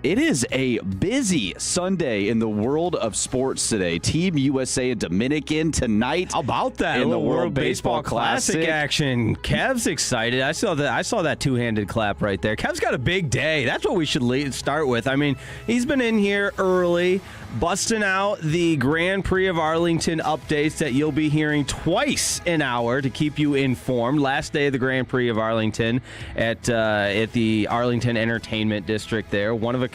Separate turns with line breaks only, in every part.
It is a busy Sunday in the world of sports today. Team USA and Dominican tonight.
How about that?
In the
World Baseball Classic action. Kev's excited. I saw that two-handed clap right there. Kev's got a big day. That's what we should start with. I mean, he's been in here early, busting out the Grand Prix of Arlington updates that you'll be hearing twice an hour to keep you informed. Last day of the Grand Prix of Arlington at the Arlington Entertainment District there. One-of-a-kind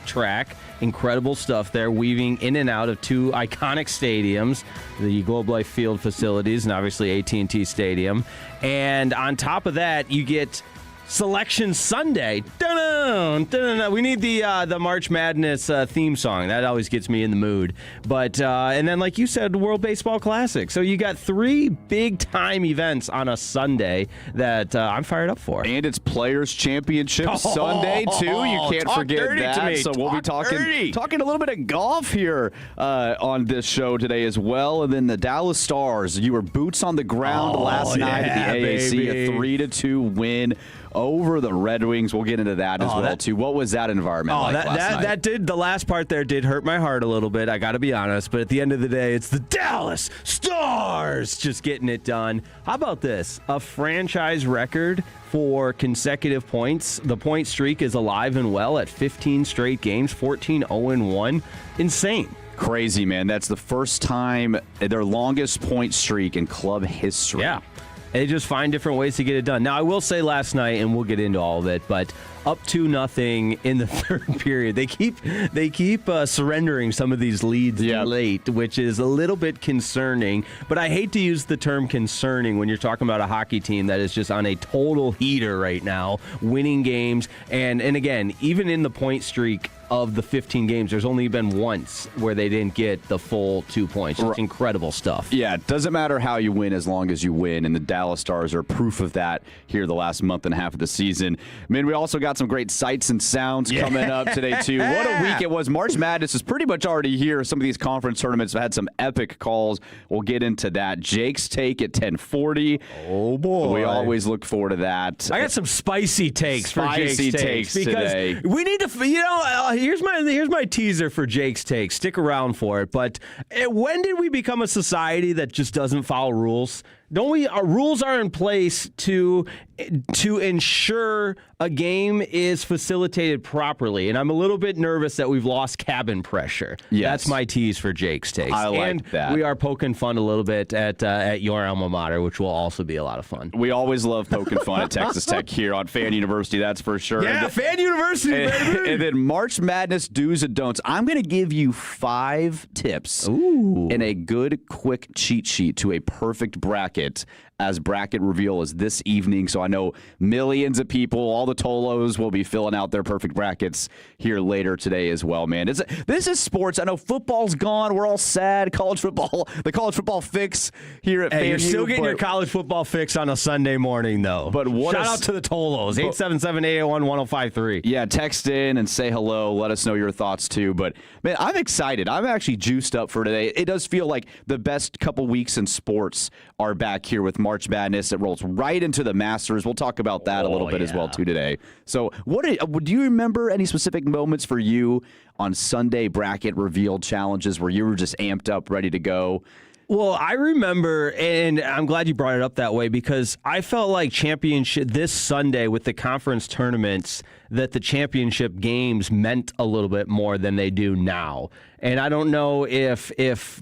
track. Incredible stuff there, weaving in and out of two iconic stadiums, the Globe Life Field facilities and obviously AT&T Stadium. And on top of that, you get Selection Sunday. Dun-dun, dun-dun. We need the March Madness theme song. That always gets me in the mood. But and then, like you said, the World Baseball Classic. So you got three big-time events on a Sunday that I'm fired up for.
And it's Players Championship Sunday, too. You can't forget that. So we'll be talking a little bit of golf here on this show today as well. And then the Dallas Stars, you were boots on the ground last night at the AAC, baby. A 3-2 win over the Red Wings. We'll get into that as well, too. What was that environment like last night? The last part there did hurt my heart a little bit, I got to be honest. But at the end of the day, it's the Dallas Stars just getting it done. How about this? A franchise record for consecutive points. The point streak is alive and well at 15 straight games, 14-0-1. Insane. Crazy, man. That's the first time, their longest point streak in club history.
Yeah. They just find different ways to get it done. Now, I will say last night, and we'll get into all of it, but up 2-0 in the third period. They keep surrendering some of these leads late, which is a little bit concerning. But I hate to use the term concerning when you're talking about a hockey team that is just on a total heater right now, winning games. And again, even in the point streak of the 15 games, there's only been once where they didn't get the full 2 points. It's incredible stuff.
Yeah, it doesn't matter how you win as long as you win, and the Dallas Stars are proof of that here the last month and a half of the season. I mean, we also got some great sights and sounds coming up today, too. What a week it was. March Madness is pretty much already here. Some of these conference tournaments have had some epic calls. We'll get into that. Jake's take at 10:40.
Oh, boy.
We always look forward to that.
I got some spicy takes for Jake's takes
today.
Because we need to, here's my teaser for Jake's take. Stick around for it. But when did we become a society that just doesn't follow rules? Don't we? Our rules are in place to ensure a game is facilitated properly, and I'm a little bit nervous that we've lost cabin pressure.
Yes.
That's my tease for Jake's takes.
I like that.
We are poking fun a little bit at your alma mater, which will also be a lot of fun.
We always love poking fun at Texas Tech here on Fan University, that's for sure.
Yeah, Fan University, baby!
And then March Madness do's and don'ts. I'm going to give you 5 tips and a good, quick cheat sheet to a perfect bracket, as bracket reveal is this evening. So I know millions of people, all the Tolos, will be filling out their perfect brackets here later today as well, man. This is sports. I know football's gone. We're all sad. College football, the college football fix here at FanU.
You're still getting your college football fix on a Sunday morning, though.
But
shout out to the Tolos, 877-881-1053.
Yeah, text in and say hello. Let us know your thoughts, too. But, man, I'm excited. I'm actually juiced up for today. It does feel like the best couple weeks in sports are back here with March Madness. It rolls right into the Masters. We'll talk about that a little bit as well, too, today. So do you remember any specific moments for you on Sunday bracket reveal challenges where you were just amped up, ready to go?
Well, I remember, and I'm glad you brought it up that way, because I felt like championship this Sunday with the conference tournaments, that the championship games meant a little bit more than they do now. And I don't know if we've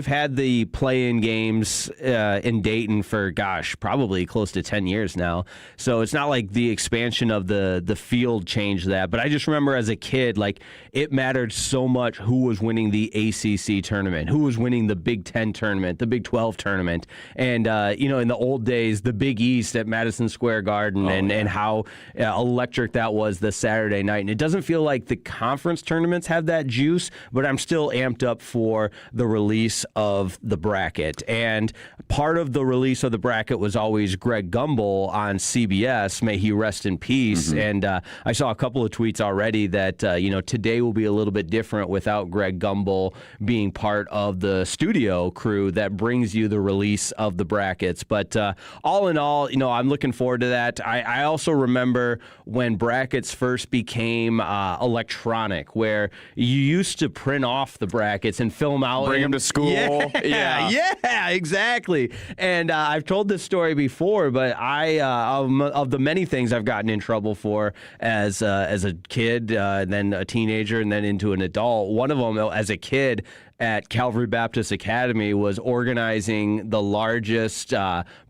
had the play-in games in Dayton for, probably close to 10 years now. So it's not like the expansion of the field changed that. But I just remember as a kid, like, it mattered so much who was winning the ACC tournament, who was winning the Big 10 tournament, the Big 12 tournament. And, in the old days, the Big East at Madison Square Garden and how electric that was this Saturday night. And it doesn't feel like the conference tournaments have that juice, but I'm still amped up for the release of the bracket. And part of the release of the bracket was always Greg Gumbel on CBS. May he rest in peace. And I saw a couple of tweets already that, today will be a little bit different without Greg Gumbel being part of of the studio crew that brings you the release of the brackets. But all in all, I'm looking forward to that. I also remember when brackets first became electronic, where you used to print off the brackets and film out.
Bring them to school.
Yeah, exactly. And I've told this story before, but of the many things I've gotten in trouble for as a kid, then a teenager, and then into an adult, one of them as a kid at Calvary Baptist Academy was organizing the largest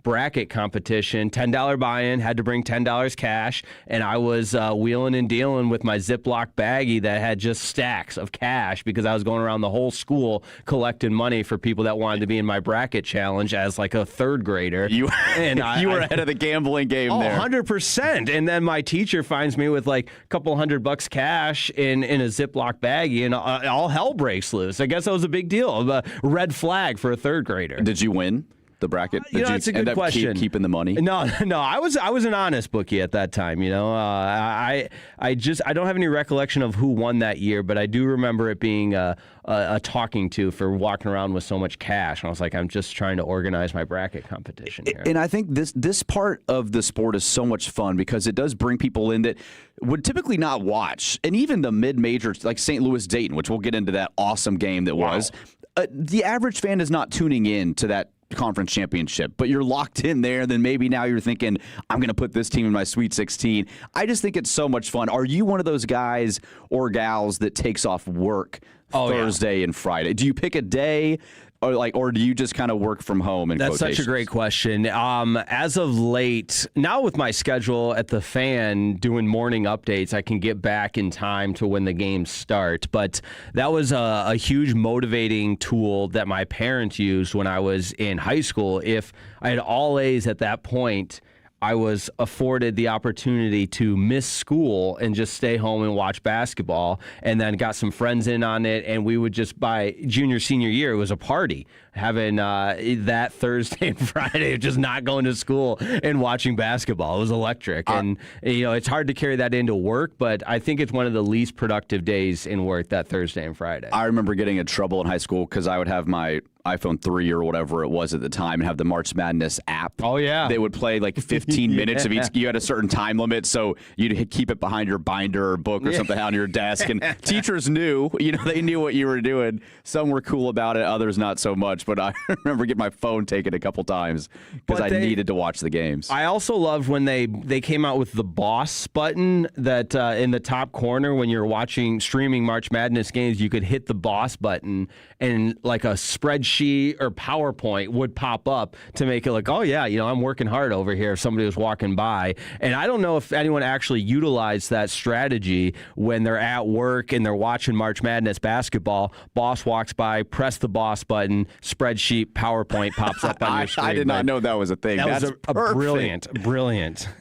bracket competition. $10 buy-in, had to bring $10 cash, and I was wheeling and dealing with my Ziploc baggie that had just stacks of cash because I was going around the whole school collecting money for people that wanted to be in my bracket challenge as like a third grader.
You were ahead of the gambling game there.
100%. And then my teacher finds me with like a couple $100 cash in a Ziploc baggie, and all hell breaks loose. I guess that was a big deal. A red flag for a third grader.
Did you win the bracket?
That's a good question.
Keeping the money?
No. I was an honest bookie at that time. I don't have any recollection of who won that year, but I do remember it being a talking to for walking around with so much cash. And I was like, I'm just trying to organize my bracket competition here.
And I think this part of the sport is so much fun because it does bring people in that would typically not watch. And even the mid-majors like St. Louis Dayton, which we'll get into that awesome game that was. The average fan is not tuning in to that conference championship, but you're locked in there. Then maybe now you're thinking, I'm going to put this team in my Sweet 16. I just think it's so much fun. Are you one of those guys or gals that takes off work Thursday and Friday? Do you pick a day? Or do you just kind of work from home?
That's such a great question. As of late, now with my schedule at the Fan doing morning updates, I can get back in time to when the games start. But that was a huge motivating tool that my parents used when I was in high school. If I had all A's at that point, I was afforded the opportunity to miss school and just stay home and watch basketball, and then got some friends in on it, and we would just, by junior, senior year, it was a party, having that Thursday and Friday of just not going to school and watching basketball. It was electric, and it's hard to carry that into work, but I think it's one of the least productive days in work, that Thursday and Friday.
I remember getting in trouble in high school because I would have my iPhone 3 or whatever it was at the time and have the March Madness app.
Oh, yeah.
They would play like 15 minutes of each. You had a certain time limit, so you'd keep it behind your binder or book or something on your desk. And teachers knew, they knew what you were doing. Some were cool about it, others not so much. But I remember getting my phone taken a couple times because I needed to watch the games.
I also loved when they came out with the boss button that in the top corner when you're streaming March Madness games, you could hit the boss button and like a spreadsheet or PowerPoint would pop up to make it like, oh yeah, I'm working hard over here if somebody was walking by. And I don't know if anyone actually utilized that strategy when they're at work and they're watching March Madness basketball. Boss walks by, press the boss button, spreadsheet, PowerPoint pops up on your screen.
I did not know that was a thing.
That's a brilliant.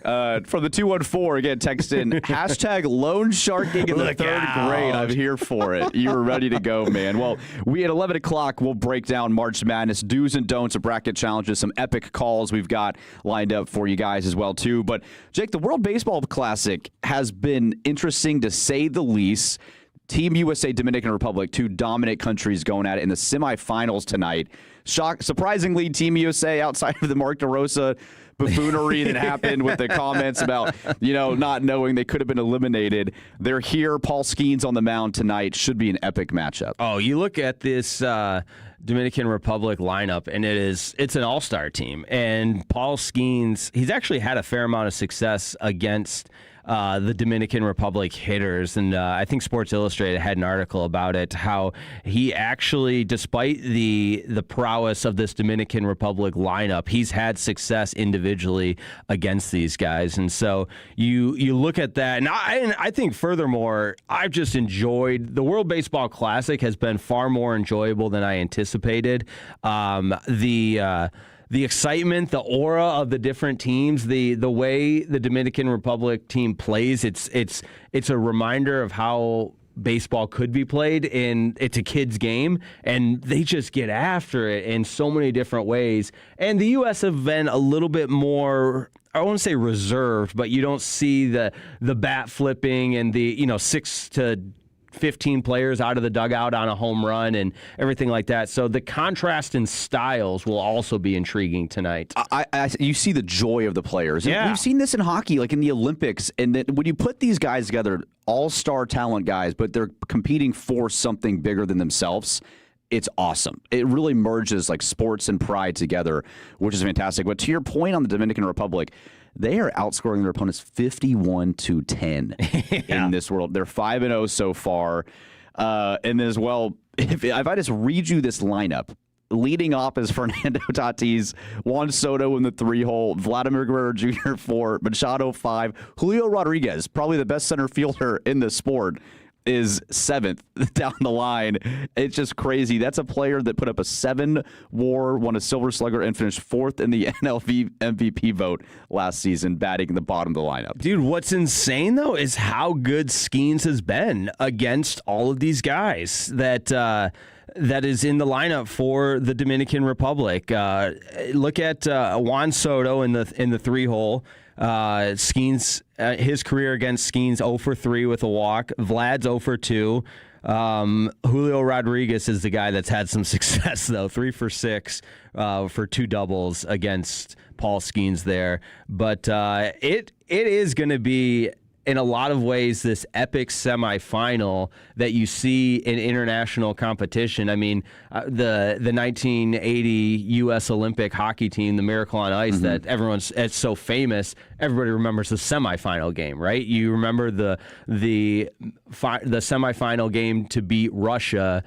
From the 214, again, text in hashtag loan sharking in the third grade. I'm here for it. You were ready to go, man. Well, we at 11 o'clock will break down March Madness, do's and don'ts of bracket challenges, some epic calls we've got lined up for you guys as well, too. But, Jake, the World Baseball Classic has been interesting to say the least. Team USA, Dominican Republic, two dominant countries going at it in the semifinals tonight. Surprisingly, Team USA, outside of the Mark DeRosa buffoonery that happened with the comments about, not knowing they could have been eliminated. They're here. Paul Skeens on the mound tonight. Should be an epic matchup.
Oh, you look at this Dominican Republic lineup, and it's an all-star team. And Paul Skeens, he's actually had a fair amount of success against the Dominican Republic hitters, and I think Sports Illustrated had an article about it, how he actually, despite the prowess of this Dominican Republic lineup, he's had success individually against these guys. And so you look at that, and I think furthermore, I've just enjoyed the World Baseball Classic has been far more enjoyable than I anticipated. The excitement, the aura of the different teams, the way the Dominican Republic team plays, it's a reminder of how baseball could be played, and it's a kid's game, and they just get after it in so many different ways. And the U.S. have been a little bit more, I won't say reserved, but you don't see the bat flipping and the 6 to 15 players out of the dugout on a home run and everything like that. So the contrast in styles will also be intriguing tonight.
You see the joy of the players.
Yeah.
We've seen this in hockey, like in the Olympics. And then when you put these guys together, all-star talent guys, but they're competing for something bigger than themselves, it's awesome. It really merges like sports and pride together, which is fantastic. But to your point on the Dominican Republic, they are outscoring their opponents 51-10 in this world. They're 5-0 so far. And as well, if I just read you this lineup, leading off is Fernando Tatis, Juan Soto in the 3-hole, Vladimir Guerrero Jr. 4, Machado 5, Julio Rodriguez, probably the best center fielder in the sport, is 7th down the line. It's just crazy. That's a player that put up a 7 WAR, won a Silver Slugger, and finished 4th in the NL MVP vote last season, batting in the bottom of the lineup.
Dude, what's insane, though, is how good Skeens has been against all of these guys that is in the lineup for the Dominican Republic. Look at Juan Soto in the 3-hole. Skeens, his career against Skeens, 0 for 3 with a walk. Vlad's 0 for 2. Julio Rodriguez is the guy that's had some success, though, 3 for 6 for 2 doubles against Paul Skeens there. But it is going to be, in a lot of ways, this epic semifinal that you see in international competition. I mean, the 1980 U.S. Olympic hockey team, the Miracle on Ice, that it's so famous. Everybody remembers the semifinal game, right? You remember the semifinal game to beat Russia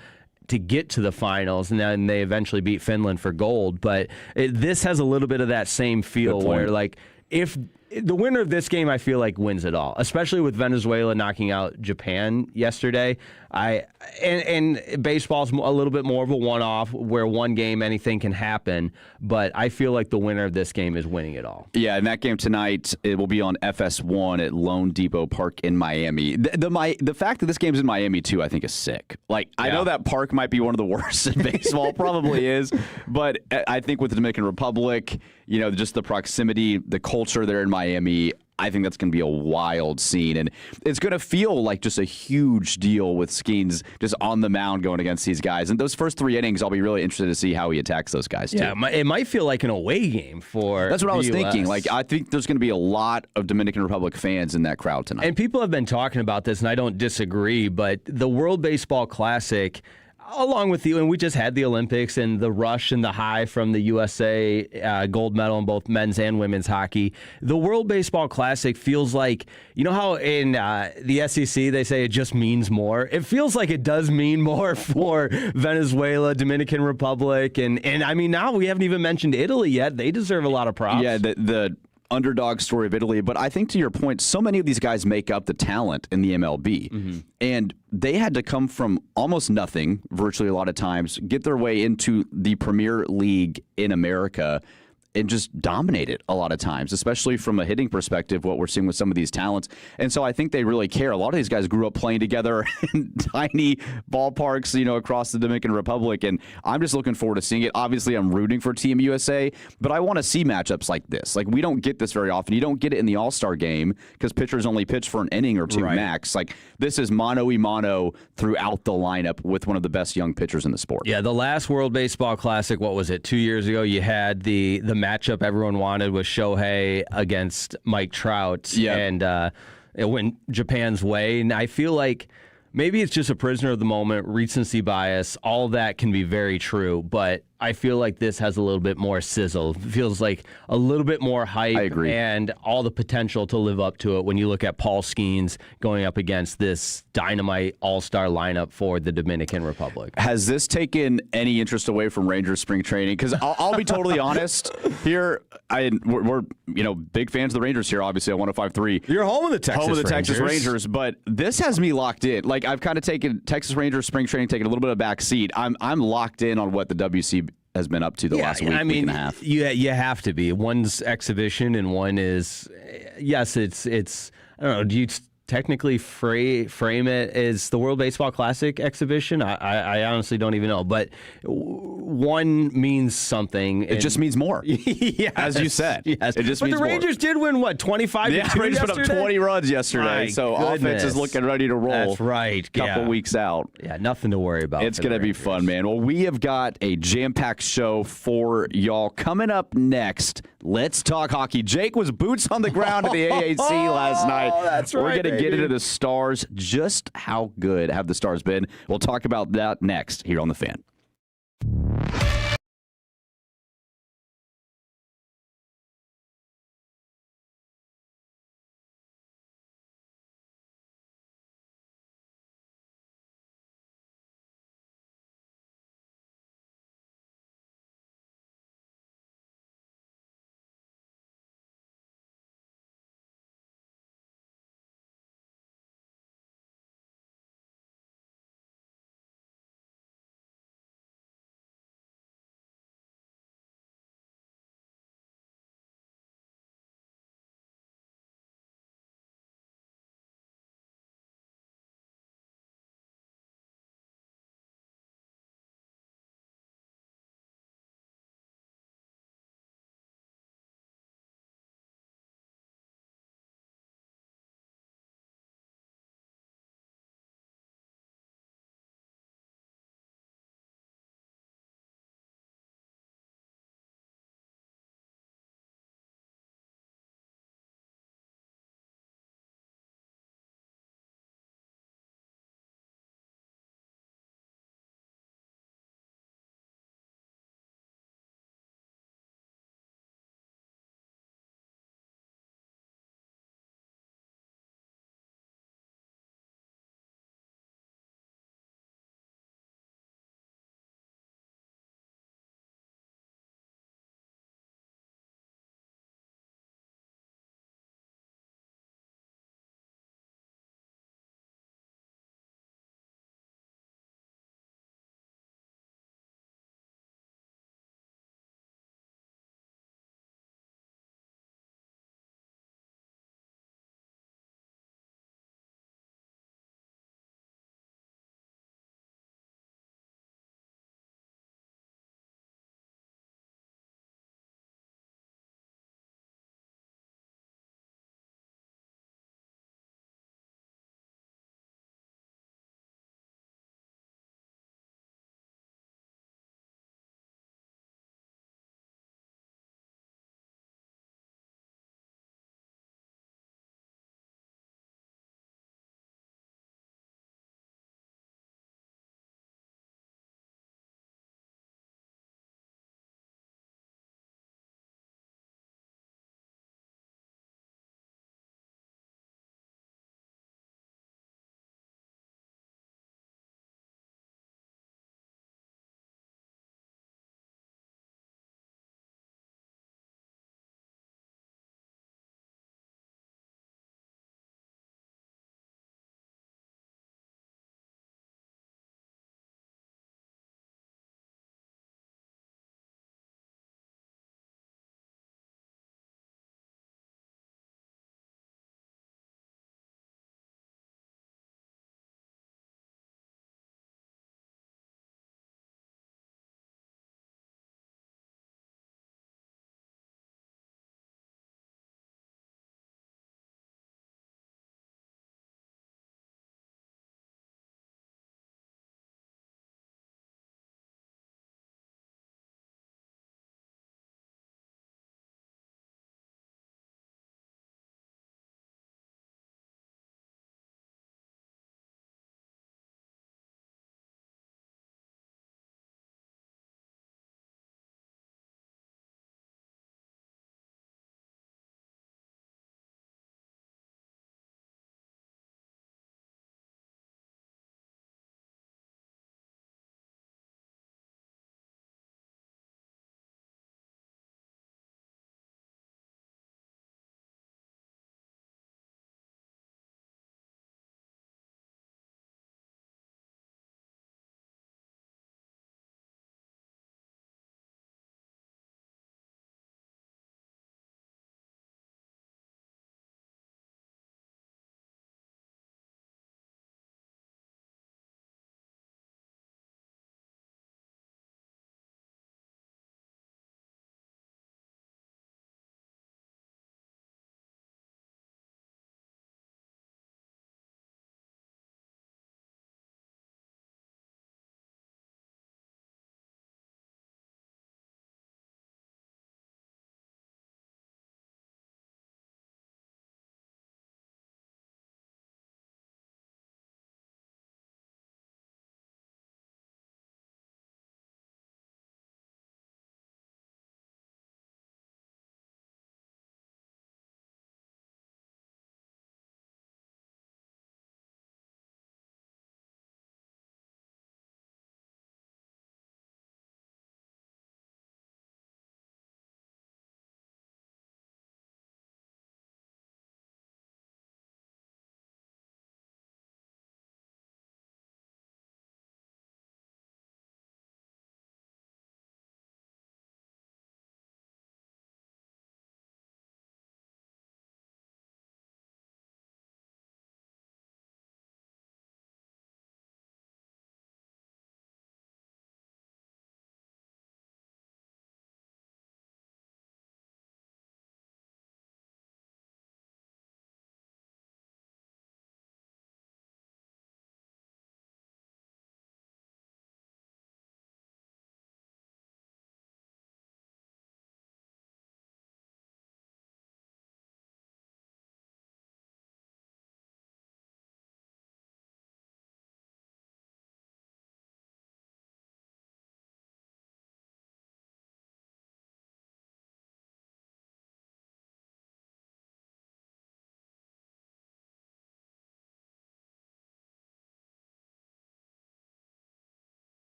to get to the finals, and then they eventually beat Finland for gold. But this has a little bit of that same feel where, like, if the winner of this game, I feel like, wins it all, especially with Venezuela knocking out Japan yesterday. And baseball's a little bit more of a one-off where one game, anything can happen. But I feel like the winner of this game is winning it all.
Yeah, and that game tonight, it will be on FS1 at Lone Depot Park in Miami. The fact that this game's in Miami, too, I think is sick. Like, I know that park might be one of the worst in baseball, probably is. But I think with the Dominican Republic, just the proximity, the culture there in Miami, I think that's going to be a wild scene. And it's going to feel like just a huge deal with Skeens just on the mound going against these guys. And those first 3 innings, I'll be really interested to see how he attacks those guys, too.
Yeah, it might feel like an away game for
That's what I was
US.
thinking. Like, I think there's going to be a lot of Dominican Republic fans in that crowd tonight.
And people have been talking about this, and I don't disagree, but the World Baseball Classic, along with and we just had the Olympics and the rush and the high from the USA gold medal in both men's and women's hockey. The World Baseball Classic feels like, you know how in the SEC they say it just means more? It feels like it does mean more for Venezuela, Dominican Republic, and I mean, now we haven't even mentioned Italy yet. They deserve a lot of props.
Yeah, the underdog story of Italy. But I think, to your point, so many of these guys make up the talent in the MLB. And they had to come from almost nothing, virtually a lot of times, get their way into the premier league in America and just dominate it a lot of times, especially from a hitting perspective, what we're seeing with some of these talents. And so I think they really care. A lot of these guys grew up playing together in tiny ballparks, across the Dominican Republic. And I'm just looking forward to seeing it. Obviously, I'm rooting for Team USA, but I want to see matchups like this. Like, we don't get this very often. You don't get it in the All-Star game because pitchers only pitch for an inning or 2 max. Like, this is mano-a-mano throughout the lineup with one of the best young pitchers in the sport.
Yeah, the last World Baseball Classic, what was it, 2 years ago? You had the matchup everyone wanted was Shohei against Mike Trout, and it went Japan's way. And I feel like maybe it's just a prisoner of the moment, recency bias. All that can be very true, but I feel like this has a little bit more sizzle. It feels like a little bit more hype.
I agree.
And all the potential to live up to it when you look at Paul Skeens going up against this dynamite all-star lineup for the Dominican Republic.
Has this taken any interest away from Rangers spring training? Because I'll be totally honest here. We're big fans of the Rangers here, obviously, on 105.3.
You're home of the Texas
Rangers, but this has me locked in. Like, I've kind of taken Texas Rangers spring training, taken a little bit of a back seat. I'm locked in on what the WC has been up to the last week and a half.
You have to be. One's exhibition and one is, yes, it's I don't know, do you technically frame it as the World Baseball Classic exhibition? I honestly don't even know. But one means something.
It just means more.
Yes,
as you said.
Yes.
It just
but
means
the Rangers did win, what, 25
Yeah,
to 2
Rangers put up
yesterday?
20 runs yesterday, so offense is looking ready to roll.
That's right.
Couple weeks out.
Yeah, nothing to worry about.
It's going to be fun, man. Well, we have got a jam-packed show for y'all. Coming up next, let's talk hockey. Jake was boots on the ground at the AAC last night.
That's right,
We're going to get into the Stars. Just how good have the Stars been? We'll talk about that next here on The Fan.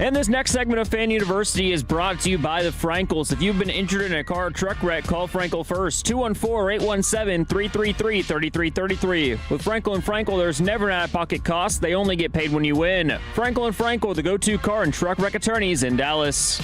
And this next segment of Fan University is brought to you by the Frankels. If you've been injured in a car or truck wreck, call Frankel first. 214-817-333-3333. With Frankel and Frankel, there's never an out-of-pocket cost. They only get paid when you win. Frankel and Frankel, the go-to car and truck wreck attorneys in Dallas.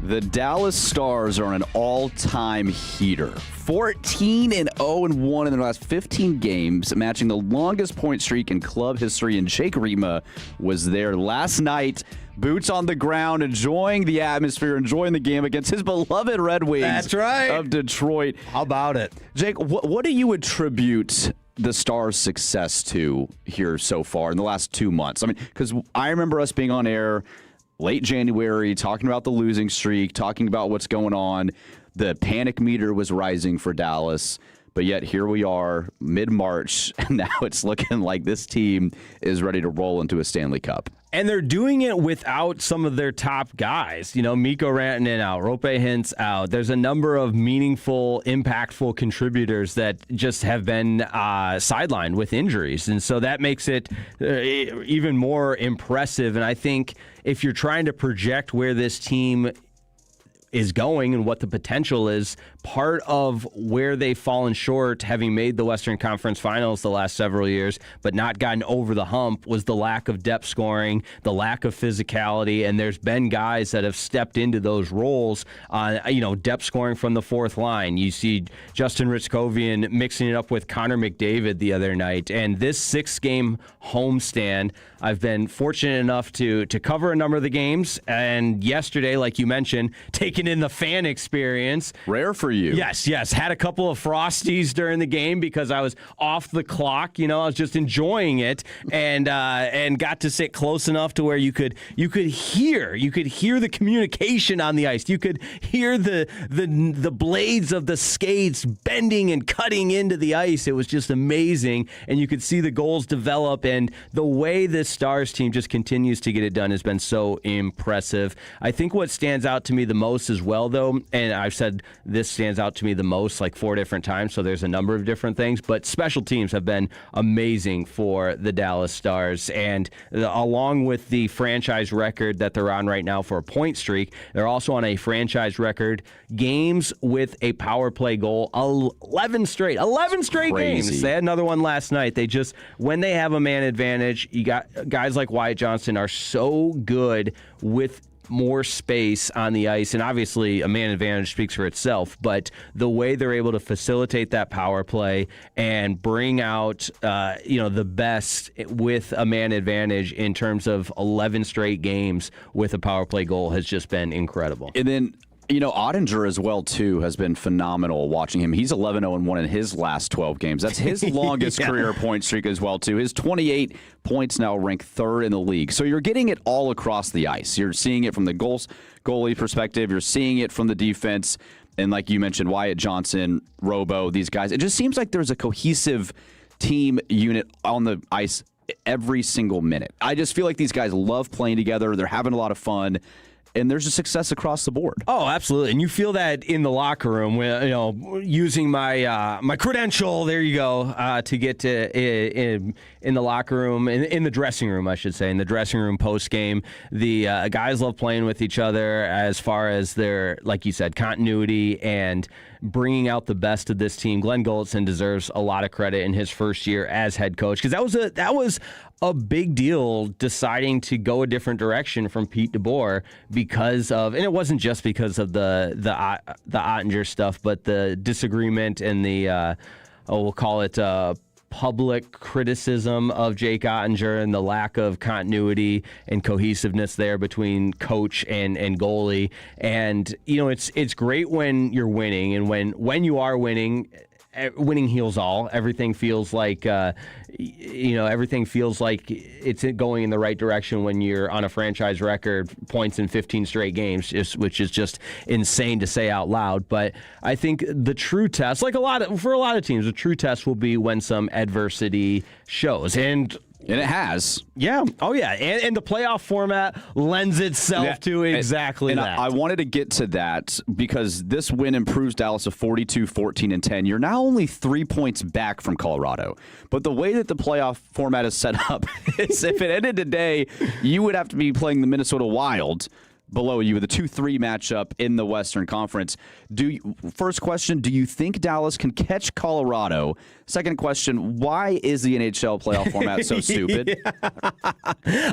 The Dallas Stars are on an all-time heater. 14-0-1 in their last 15 games, matching the longest point streak in club history. And Jake Rima was there last night, boots on the ground, enjoying the atmosphere, enjoying the game against his beloved Red Wings.
That's right.
Of Detroit.
How about it?
Jake, what do you attribute the Stars' success to here so far in the last 2 months? I mean, because I remember us being on air late January, talking about the losing streak, talking about what's going on. The panic meter was rising for Dallas, but yet here we are mid-March, and now it's looking like this team is ready to roll into a Stanley Cup.
And they're doing it without some of their top guys. You know, Mikko Rantanen out, Roope Hintz out. There's a number of meaningful, impactful contributors that just have been sidelined with injuries. And so that makes it even more impressive. And I think if you're trying to project where this team is going and what the potential is, part of where they've fallen short, having made the Western Conference Finals the last several years, but not gotten over the hump, was the lack of depth scoring, the lack of physicality, and there's been guys that have stepped into those roles on, depth scoring from the fourth line. You see Justin Ritzkovian mixing it up with Connor McDavid the other night, and this 6-game homestand, I've been fortunate enough to cover a number of the games, and yesterday, like you mentioned, taking in the fan experience.
Rare for you.
Yes. Had a couple of Frosties during the game because I was off the clock. I was just enjoying it, and got to sit close enough to where you could hear the communication on the ice. You could hear the blades of the skates bending and cutting into the ice. It was just amazing, and you could see the goals develop, and the way this Stars team just continues to get it done has been so impressive. I think what stands out to me the most as well, though, and I've said this stands out to me the most like 4 different times, so there's a number of different things, but special teams have been amazing for the Dallas Stars, and along with the franchise record that they're on right now for a point streak, they're also on a franchise record games with a power play goal. 11 straight games. They had another one last night. They just, when they have a man advantage, you got guys like Wyatt Johnston are so good with more space on the ice, and obviously a man advantage speaks for itself, but the way they're able to facilitate that power play and bring out the best with a man advantage in terms of 11 straight games with a power play goal has just been incredible.
And then Ottinger as well, too, has been phenomenal watching him. He's 11-0-1 in his last 12 games. That's his longest career point streak as well, too. His 28 points now rank 3rd in the league. So you're getting it all across the ice. You're seeing it from the goalie perspective. You're seeing it from the defense. And like you mentioned, Wyatt Johnston, Robo, these guys. It just seems like there's a cohesive team unit on the ice every single minute. I just feel like these guys love playing together. They're having a lot of fun. And there's a success across the board.
Oh, absolutely. And you feel that in the locker room, using my my credential, there you go, to get to in the locker room, in the dressing room, I should say, in the dressing room post-game. The guys love playing with each other as far as their, like you said, continuity and bringing out the best of this team. Glenn Gulletson deserves a lot of credit in his first year as head coach, because that was a big deal, deciding to go a different direction from Pete DeBoer because of, and it wasn't just because of the Ottinger stuff, but the disagreement and the we'll call it public criticism of Jake Ottinger and the lack of continuity and cohesiveness there between coach and goalie. And it's great when you're winning, and when you are winning heals all. Everything feels like it's going in the right direction when you're on a franchise record, points in 15 straight games, which is just insane to say out loud. But I think the true test, for a lot of teams, the true test will be when some adversity shows. And
And it has.
Yeah. Oh, yeah. And the playoff format lends itself to exactly that.
I wanted to get to that because this win improves Dallas to 42, 14, and 10. You're now only 3 points back from Colorado. But the way that the playoff format is set up is if it ended today, you would have to be playing the Minnesota Wild below you with a 2-3 matchup in the Western Conference. First question, do you think Dallas can catch Colorado? Second question, why is the NHL playoff format so stupid?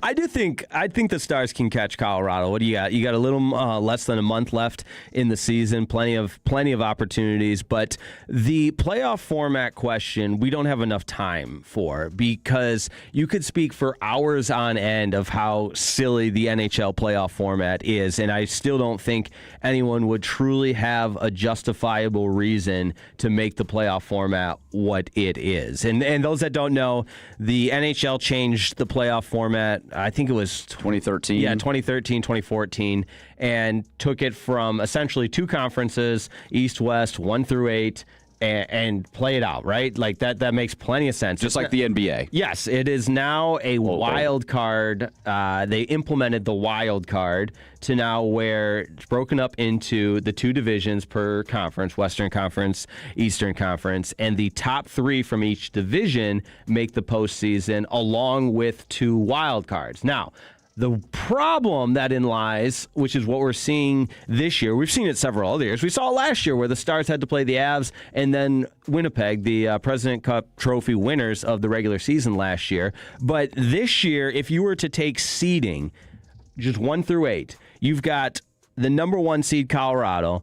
I think the Stars can catch Colorado. What do you got? You got a little less than a month left in the season, plenty of opportunities, but the playoff format question, we don't have enough time for, because you could speak for hours on end of how silly the NHL playoff format is, and I still don't think anyone would truly have a justifiable reason to make the playoff format what it is. And those that don't know, the NHL changed the playoff format, I think it was
2013.
Yeah, 2013, 2014, and took it from essentially 2 conferences, East, West, 1 through 8, and play it out, right? Like that makes plenty of sense.
Just like the NBA.
Yes, it is now a wild card. They implemented the wild card to now where it's broken up into the 2 divisions per conference, Western Conference, Eastern Conference, and the top 3 from each division make the postseason along with 2 wild cards. Now, the problem that lies, which is what we're seeing this year, we've seen it several other years. We saw it last year where the Stars had to play the Avs and then Winnipeg, the President Cup trophy winners of the regular season last year. But this year, if you were to take seeding, just 1 through 8, you've got the number 1 seed Colorado,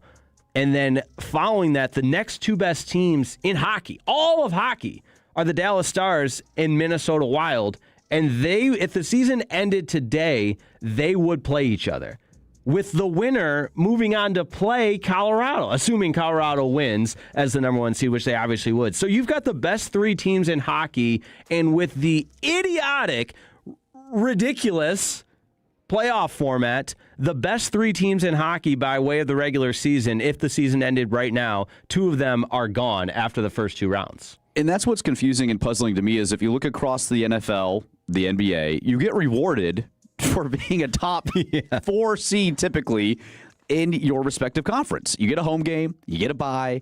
and then following that, the next 2 best teams in hockey, all of hockey, are the Dallas Stars and Minnesota Wild. And if the season ended today, they would play each other, with the winner moving on to play Colorado, assuming Colorado wins as the number 1 seed, which they obviously would. So you've got the best 3 teams in hockey, and with the idiotic, ridiculous playoff format, the best 3 teams in hockey by way of the regular season, if the season ended right now, 2 of them are gone after the first 2 rounds.
And that's what's confusing and puzzling to me is if you look across the NFL, the NBA, you get rewarded for being a top 4 seed typically in your respective conference. You get a home game, you get a bye.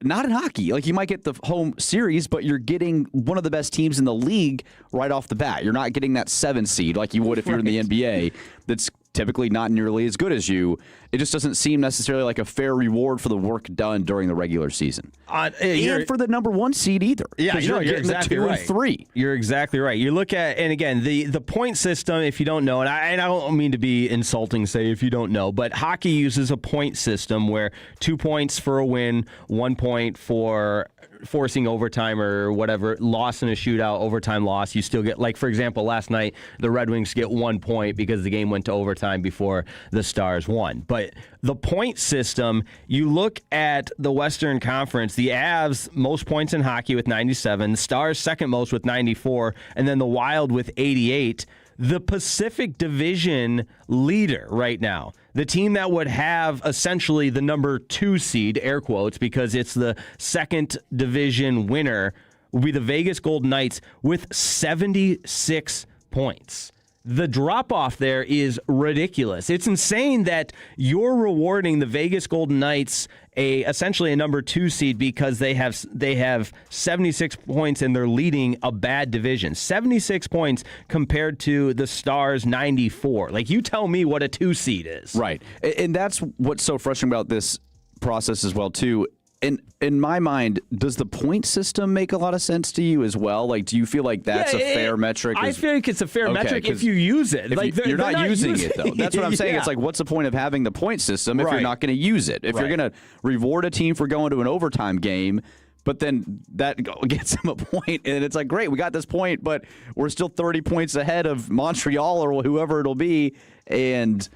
Not in hockey. Like, you might get the home series, but you're getting one of the best teams in the league right off the bat. You're not getting that 7 seed like you would if you're in the NBA that's typically not nearly as good as you. It just doesn't seem necessarily like a fair reward for the work done during the regular season. And for the number 1 seed either.
Yeah,
you're getting
exactly
the 2
right.
and 3.
You're exactly right. You look at, and again, the point system, if you don't know, and I don't mean to be insulting, say, if you don't know, but hockey uses a point system where 2 points for a win, 1 point for forcing overtime or whatever, loss in a shootout, overtime loss. You still get, like, for example, last night, the Red Wings get 1 point because the game went to overtime before the Stars won. But the point system, you look at the Western Conference, the Avs, most points in hockey with 97, the Stars second most with 94, and then the Wild with 88. The Pacific Division leader right now, the team that would have essentially the number 2 seed, air quotes, because it's the second division winner, would be the Vegas Golden Knights with 76 points. The drop-off there is ridiculous. It's insane that you're rewarding the Vegas Golden Knights essentially a number 2 seed because they have 76 points and they're leading a bad division. 76 points compared to the Stars' 94. Like, you tell me what a 2 seed is.
Right. And that's what's so frustrating about this process as well, too. In my mind, does the point system make a lot of sense to you as well? Like, do you feel like that's a fair metric?
I feel like it's a fair metric if you use it.
Like, you're not using it, though. That's what I'm saying.
Yeah.
It's like, what's the point of having the point system if you're not going to use it? If you're going to reward a team for going to an overtime game, but then that gets them a point, and it's like, great, we got this point, but we're still 30 points ahead of Montreal or whoever it'll be, and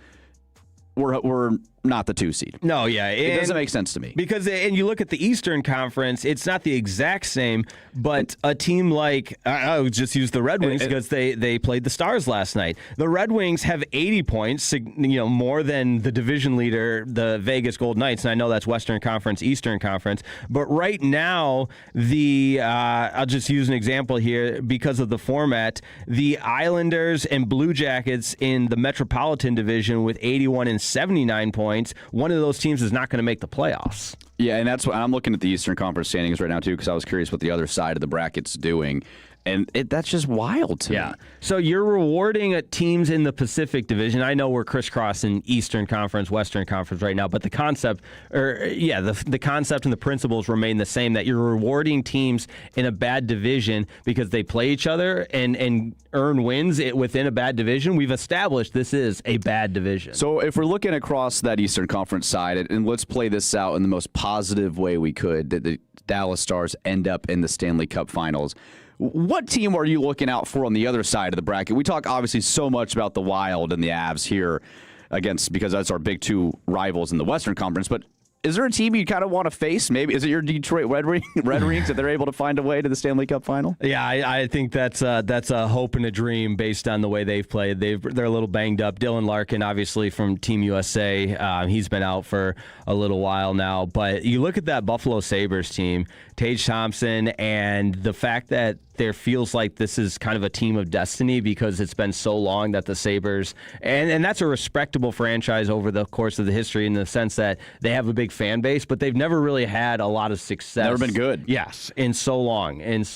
we're not the 2 seed.
No, yeah.
It doesn't make sense to me.
Because, and you look at the Eastern Conference, it's not the exact same, but a team like, I would just use the Red Wings because they played the Stars last night. The Red Wings have 80 points, more than the division leader, the Vegas Golden Knights, and I know that's Western Conference, Eastern Conference. But right now, I'll just use an example here because of the format, the Islanders and Blue Jackets in the Metropolitan Division with 81 and 79 points. One of those teams is not going to make the playoffs.
Yeah, and that's what I'm looking at the Eastern Conference standings right now, too, because I was curious what the other side of the bracket's doing. And that's just wild to me.
So you're rewarding teams in the Pacific Division. I know we're crisscrossing Eastern Conference, Western Conference right now, but the concept, the concept and the principles remain the same, that you're rewarding teams in a bad division because they play each other and earn wins within a bad division. We've established this is a bad division.
So if we're looking across that Eastern Conference side, and let's play this out in the most positive way we could, that the Dallas Stars end up in the Stanley Cup Finals. What team are you looking out for on the other side of the bracket? We talk obviously so much about the Wild and the Avs here because that's our big two rivals in the Western Conference, but is there a team you kind of want to face? Maybe is it your Detroit Red Wings that they're able to find a way to the Stanley Cup Final?
Yeah, I think that's a hope and a dream based on the way they've played. They're a little banged up. Dylan Larkin, obviously from Team USA, he's been out for a little while now. But you look at that Buffalo Sabres team, Tage Thompson, and the fact that there feels like this is kind of a team of destiny because it's been so long that the Sabres, and that's a respectable franchise over the course of the history in the sense that they have a big fan base, but they've never really had a lot of success.
Never been good.
Yes, in so long. And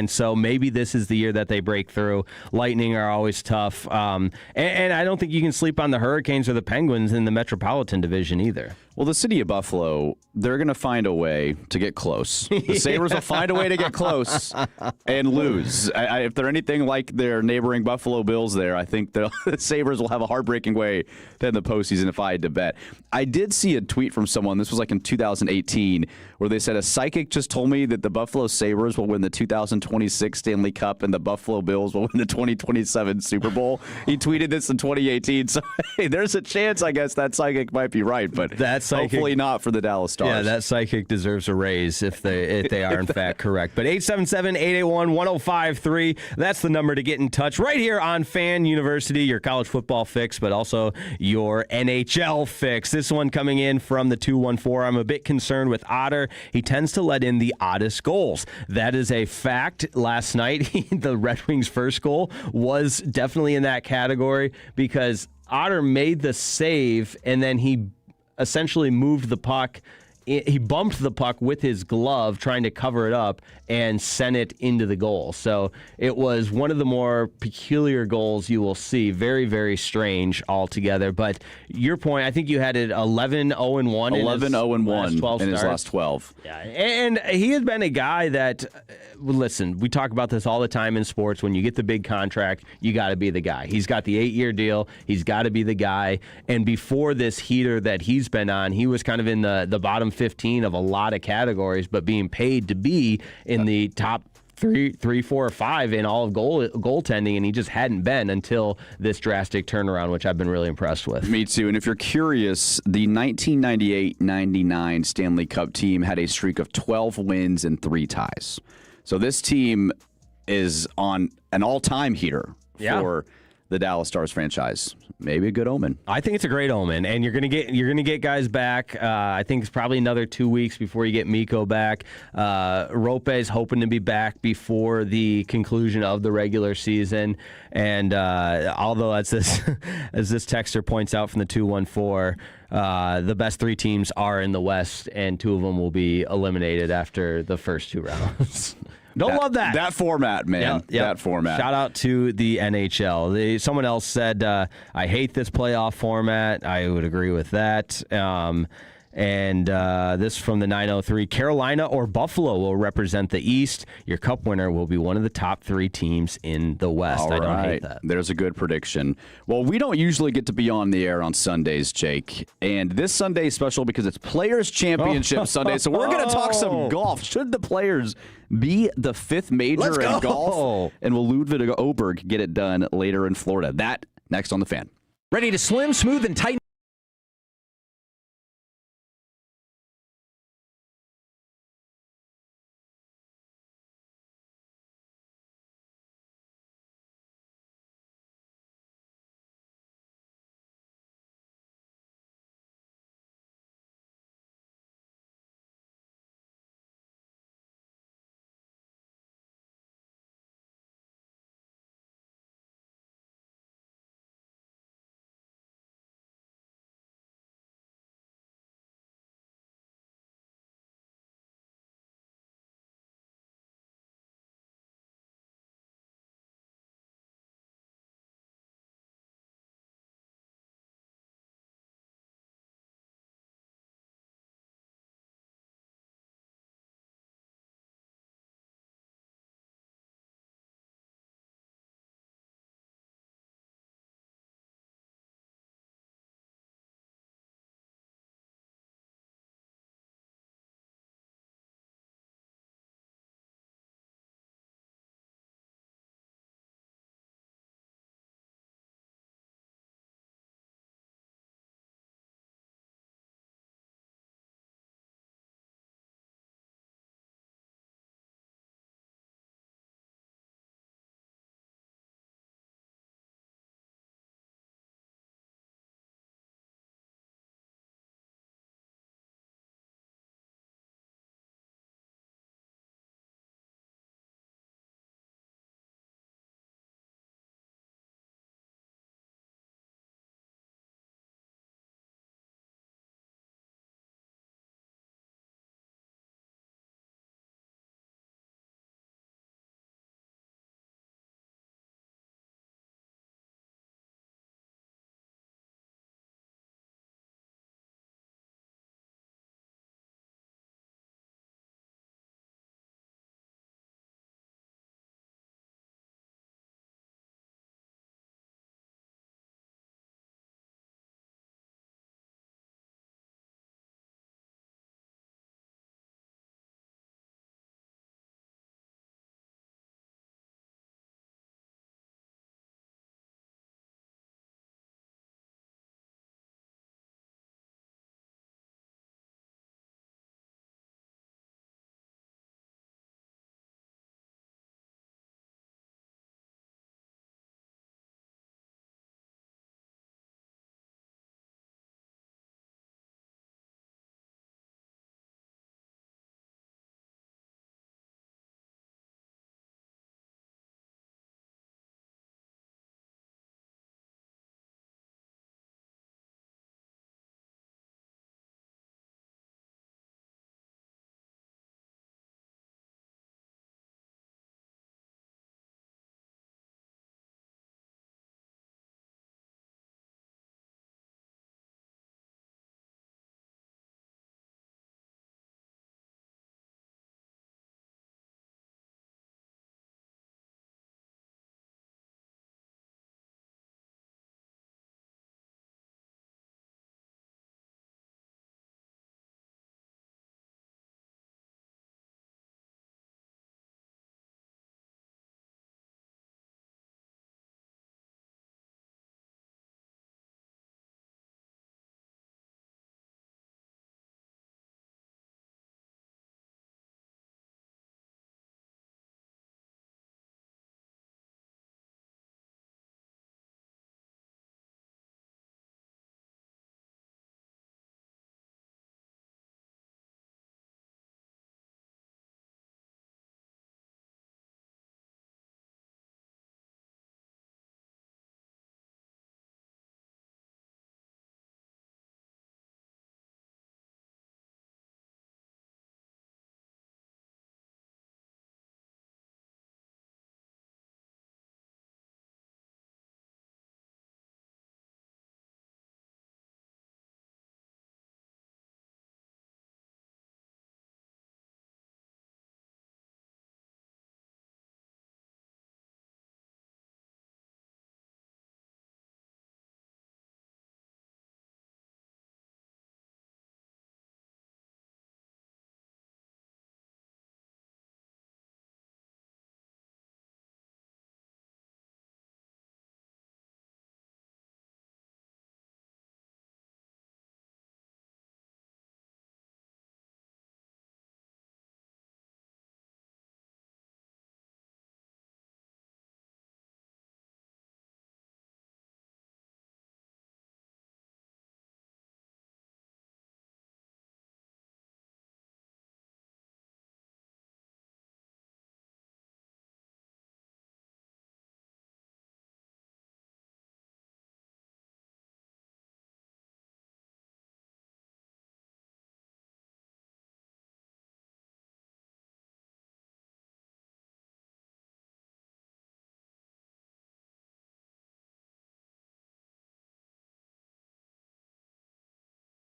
so maybe this is the year that they break through. Lightning are always tough. And I don't think you can sleep on the Hurricanes or the Penguins in the Metropolitan Division either.
Well, the city of Buffalo, they're going to find a way to get close. The Sabres will find a way to get close and lose. If they're anything like their neighboring Buffalo Bills there, I think the Sabres will have a heartbreaking way to end the postseason if I had to bet. I did see a tweet from someone, this was like in 2018, where they said, a psychic just told me that the Buffalo Sabres will win the 2026 Stanley Cup and the Buffalo Bills will win the 2027 Super Bowl. He tweeted this in 2018, so hey, there's a chance, I guess, that psychic might be right, but hopefully not for the Dallas Stars.
Yeah, that psychic deserves a raise if they are in fact correct. But 877-881-1053, that's the number to get in touch right here on Fan University, your college football fix, but also your NHL fix. This one coming in from the 214. I'm a bit concerned with Otter. He tends to let in the oddest goals. That is a fact. Last night, the Red Wings' first goal was definitely in that category because Otter made the save and then he essentially moved the puck. He bumped the puck with his glove trying to cover it up and sent it into the goal. So it was one of the more peculiar goals you will see. Very, very strange altogether. But your point, I think you had it 11-0-1.
11-0-1 in his last 12.
Yeah, and he has been a guy that, listen, we talk about this all the time in sports. When you get the big contract, you got to be the guy. He's got the 8-year deal. He's got to be the guy. And before this heater that he's been on, he was kind of in the bottom 15 of a lot of categories, but being paid to be in the top 3, 4, or 5 in all of goaltending, and he just hadn't been until this drastic turnaround, which I've been really impressed with.
Me too. And if you're curious, the 1998-99 Stanley Cup team had a streak of 12 wins and 3 ties. So this team is on an all-time heater for the Dallas Stars franchise. Maybe a good omen.
I think it's a great omen, and you're gonna get guys back. I think it's probably another 2 weeks before you get Mikko back. Rope's hoping to be back before the conclusion of the regular season. And although as this texter points out from the 214, the best 3 teams are in the West, and 2 of them will be eliminated after the first 2 rounds. Love that.
That format, man.
Yep.
That format.
Shout out to the NHL. Someone else said, I hate this playoff format. I would agree with that. And this from the 903, Carolina or Buffalo will represent the East. Your cup winner will be one of the top 3 teams in the West.
All
I don't
right.
hate that.
There's a good prediction. Well, we don't usually get to be on the air on Sundays, Jake. And this Sunday is special because it's Players Championship Sunday. So we're going to talk some golf. Should the Players be the 5th major in golf? And will Ludwig Oberg get it done later in Florida? That next on The Fan.
Ready to slim, smooth, and tighten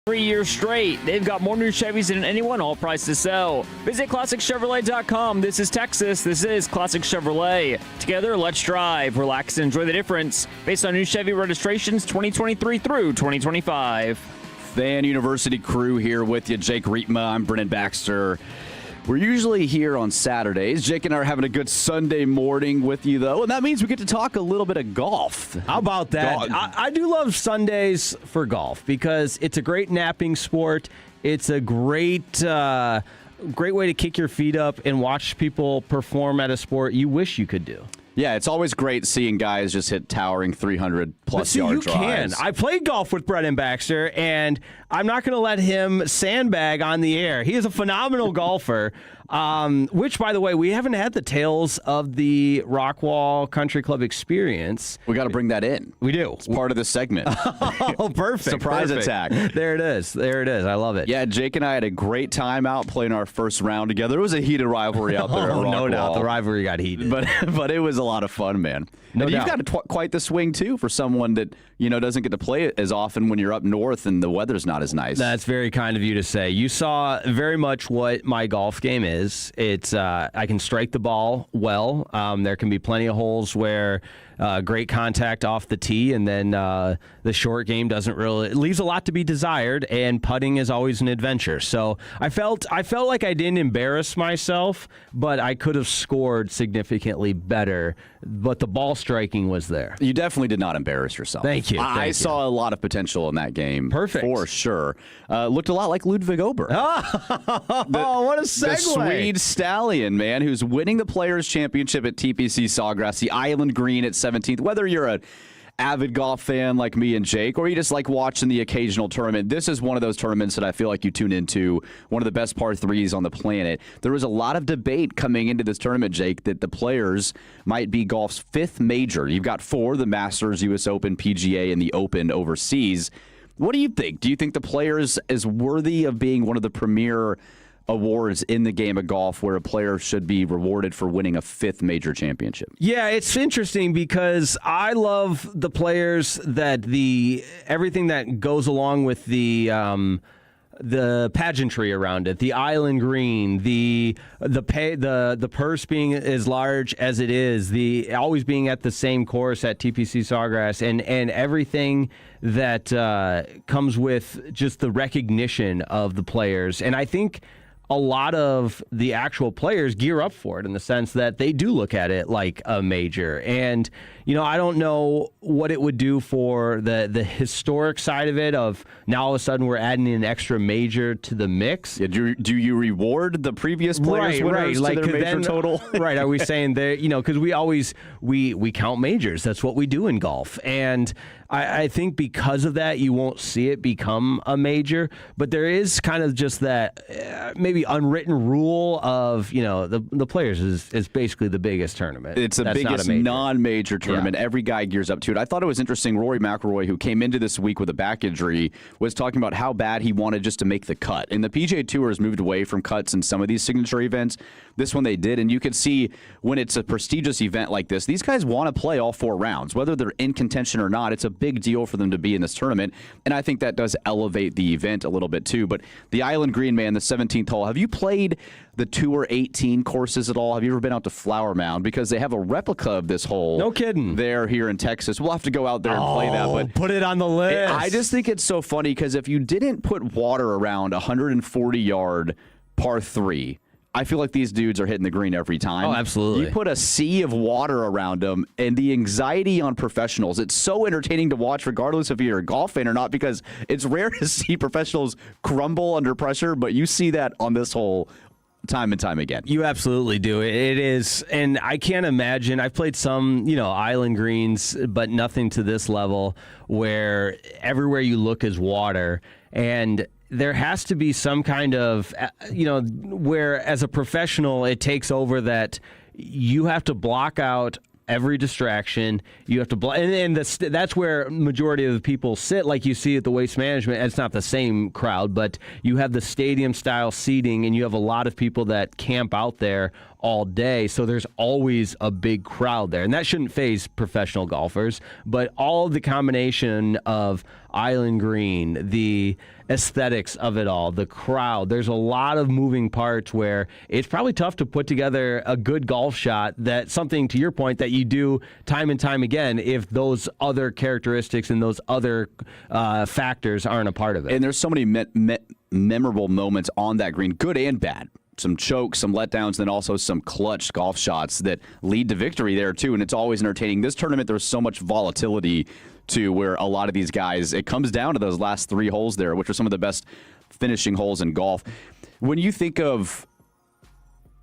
3 years straight. They've got more new Chevys than anyone, all priced to sell. Visit ClassicChevrolet.com. This is Texas. This is Classic Chevrolet. Together, let's drive, relax, and enjoy the difference. Based on new Chevy registrations 2023 through 2025.
Fan University crew here with you. Jake Rietma, I'm Brennan Baxter. We're usually here on Saturdays. Jake and I are having a good Sunday morning with you, though, and that means we get to talk a little bit of golf.
How about that? I do love Sundays for golf because it's a great napping sport. It's a great way to kick your feet up and watch people perform at a sport you wish you could do.
Yeah, it's always great seeing guys just hit towering 300-plus yard drives.
I played golf with Brennan Baxter, and I'm not going to let him sandbag on the air. He is a phenomenal golfer, which, by the way, we haven't had the tales of the Rockwall Country Club experience.
We got to bring that in.
We do.
It's part of the segment.
Oh, perfect.
Surprise attack.
There it is. There it is. I love it.
Yeah, Jake and I had a great time out playing our first round together. It was a heated rivalry out there at Rockwall.
No doubt. The rivalry got heated.
But it was a lot of fun, man.
No
and
doubt.
You've got quite the swing, too, for someone that, doesn't get to play it as often when you're up north and the weather's not as nice.
That's very kind of you to say. You saw very much what my golf game is. It's I can strike the ball well. There can be plenty of holes where great contact off the tee, and then the short game doesn't really. It leaves a lot to be desired, and putting is always an adventure. So I felt like I didn't embarrass myself, but I could have scored significantly better. But the ball striking was there.
You definitely did not embarrass yourself.
Thank you.
I saw a lot of potential in that game.
Perfect.
For sure. Looked a lot like Ludwig Ober.
Oh, what a segue.
The Swede stallion, man, who's winning the Players' Championship at TPC Sawgrass, the Island Green at 17th. Whether you're an avid golf fan like me and Jake, or you just like watching the occasional tournament, this is one of those tournaments that I feel like you tune into, one of the best par threes on the planet. There was a lot of debate coming into this tournament, Jake, that the Players might be golf's fifth major. You've got four, the Masters, U.S. Open, PGA, and the Open overseas. What do you think? Do you think the Players is worthy of being one of the premier awards in the game of golf where a player should be rewarded for winning a fifth major championship?
Yeah, it's interesting because I love the Players that everything that goes along with the pageantry around it, the Island Green, the purse being as large as it is, the always being at the same course at TPC Sawgrass, and everything that comes with just the recognition of the Players. And I think a lot of the actual players gear up for it in the sense that they do look at it like a major. And, I don't know what it would do for the historic side of it of now all of a sudden we're adding an extra major to the mix.
Yeah, do you reward the previous players winners to their major total?
Right. Are we saying that, because we always, we count majors. That's what we do in golf. And I think because of that, you won't see it become a major, but there is kind of just that maybe unwritten rule of, the Players is basically the biggest tournament.
It's the biggest non-major tournament. Every guy gears up to it. I thought it was interesting. Rory McIlroy, who came into this week with a back injury, was talking about how bad he wanted just to make the cut. And the PGA Tour has moved away from cuts in some of these signature events. This one they did, and you can see when it's a prestigious event like this, these guys want to play all four rounds. Whether they're in contention or not, it's a big deal for them to be in this tournament, and I think that does elevate the event a little bit too. But the Island Green, man, the 17th hole, have you played the Tour 18 courses at all? Have you ever been out to Flower Mound? Because they have a replica of this hole.
No kidding.
There here in Texas. We'll have to go out there and play that. But
put it on the list.
I just think it's so funny because if you didn't put water around 140-yard par 3, I feel like these dudes are hitting the green every time.
Oh, absolutely.
You put a sea of water around them, and the anxiety on professionals, it's so entertaining to watch regardless if you're a golf fan or not, because it's rare to see professionals crumble under pressure, but you see that on this hole time and time again.
You absolutely do. It is, and I can't imagine. I've played some, Island Greens, but nothing to this level where everywhere you look is water, and there has to be some kind of, where as a professional it takes over that you have to block out every distraction. You have to and that's where majority of the people sit, like you see at the Waste Management. It's not the same crowd, but you have the stadium style seating, and you have a lot of people that camp out there all day, so there's always a big crowd there, and that shouldn't faze professional golfers. But all of the combination of Island Green, the aesthetics of it all, the crowd, there's a lot of moving parts where it's probably tough to put together a good golf shot, that something, to your point, that you do time and time again if those other characteristics and those other factors aren't a part of it.
And there's so many memorable moments on that green, good and bad. Some chokes, some letdowns, then also some clutch golf shots that lead to victory there too, and it's always entertaining. This tournament, there's so much volatility to where a lot of these guys, it comes down to those last 3 holes there, which are some of the best finishing holes in golf. When you think of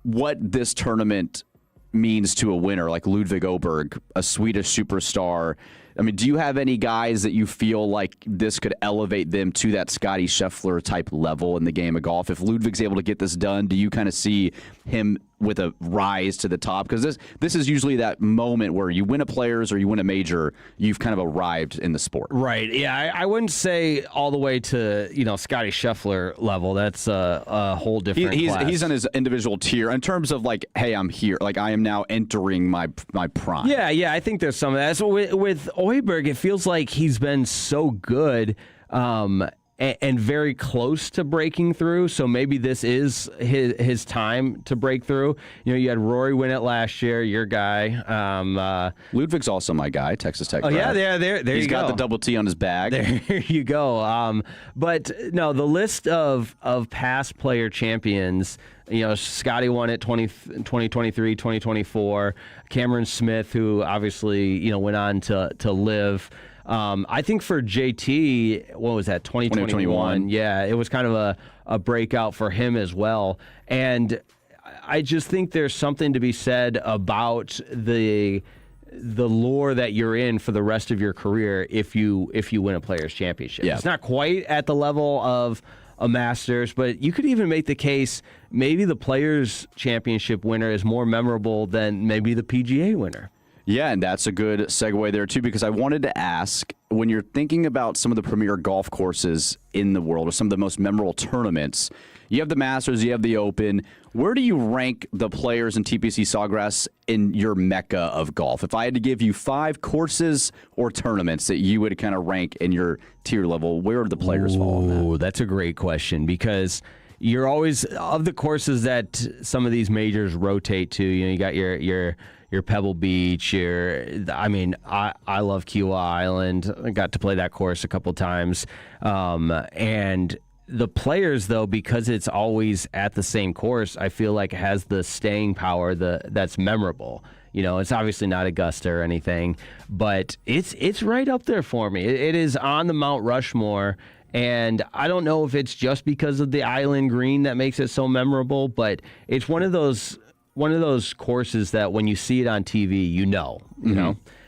what this tournament means to a winner like Ludvig Åberg, a Swedish superstar, I mean, do you have any guys that you feel like this could elevate them to that Scottie Scheffler type level in the game of golf? If Ludvig's able to get this done, do you kind of see him with a rise to the top? Because this is usually that moment where you win a Players or you win a major, you've kind of arrived in the sport.
Right. Yeah, I wouldn't say all the way to, Scottie Scheffler level. That's a whole different class.
He's on his individual tier in terms of like, hey, I'm here. Like, I am now entering my prime.
Yeah, I think there's some of that. So with Åberg, it feels like he's been so good and very close to breaking through. So maybe this is his time to break through. You had Rory win it last year, your guy.
Ludwig's also my guy, Texas Tech.
Oh, yeah, there you go.
He's got the double T on his bag.
There you go. But no, the list of past player champions, Scotty won it 2023, 2024. Cameron Smith, who obviously, went on to live. I think for JT, what was that, 2021? Yeah, it was kind of a breakout for him as well. And I just think there's something to be said about the lure that you're in for the rest of your career if you win a Players Championship. Yeah. It's not quite at the level of a Masters, but you could even make the case maybe the Players Championship winner is more memorable than maybe the PGA winner.
Yeah, and that's a good segue there, too, because I wanted to ask, when you're thinking about some of the premier golf courses in the world or some of the most memorable tournaments, you have the Masters, you have the Open. Where do you rank the Players and TPC Sawgrass in your mecca of golf? If I had to give you 5 courses or tournaments that you would kind of rank in your tier level, where would the Players fall on that?
Oh, that's a great question, because you're always, of the courses that some of these majors rotate to, you got your Pebble Beach, I love Kiowa Island. I got to play that course a couple times. And the Players, though, because it's always at the same course, I feel like it has the staying power that's memorable. It's obviously not Augusta or anything, but it's right up there for me. It is on the Mount Rushmore, and I don't know if it's just because of the Island Green that makes it so memorable, but it's one of those courses that when you see it on TV, you know.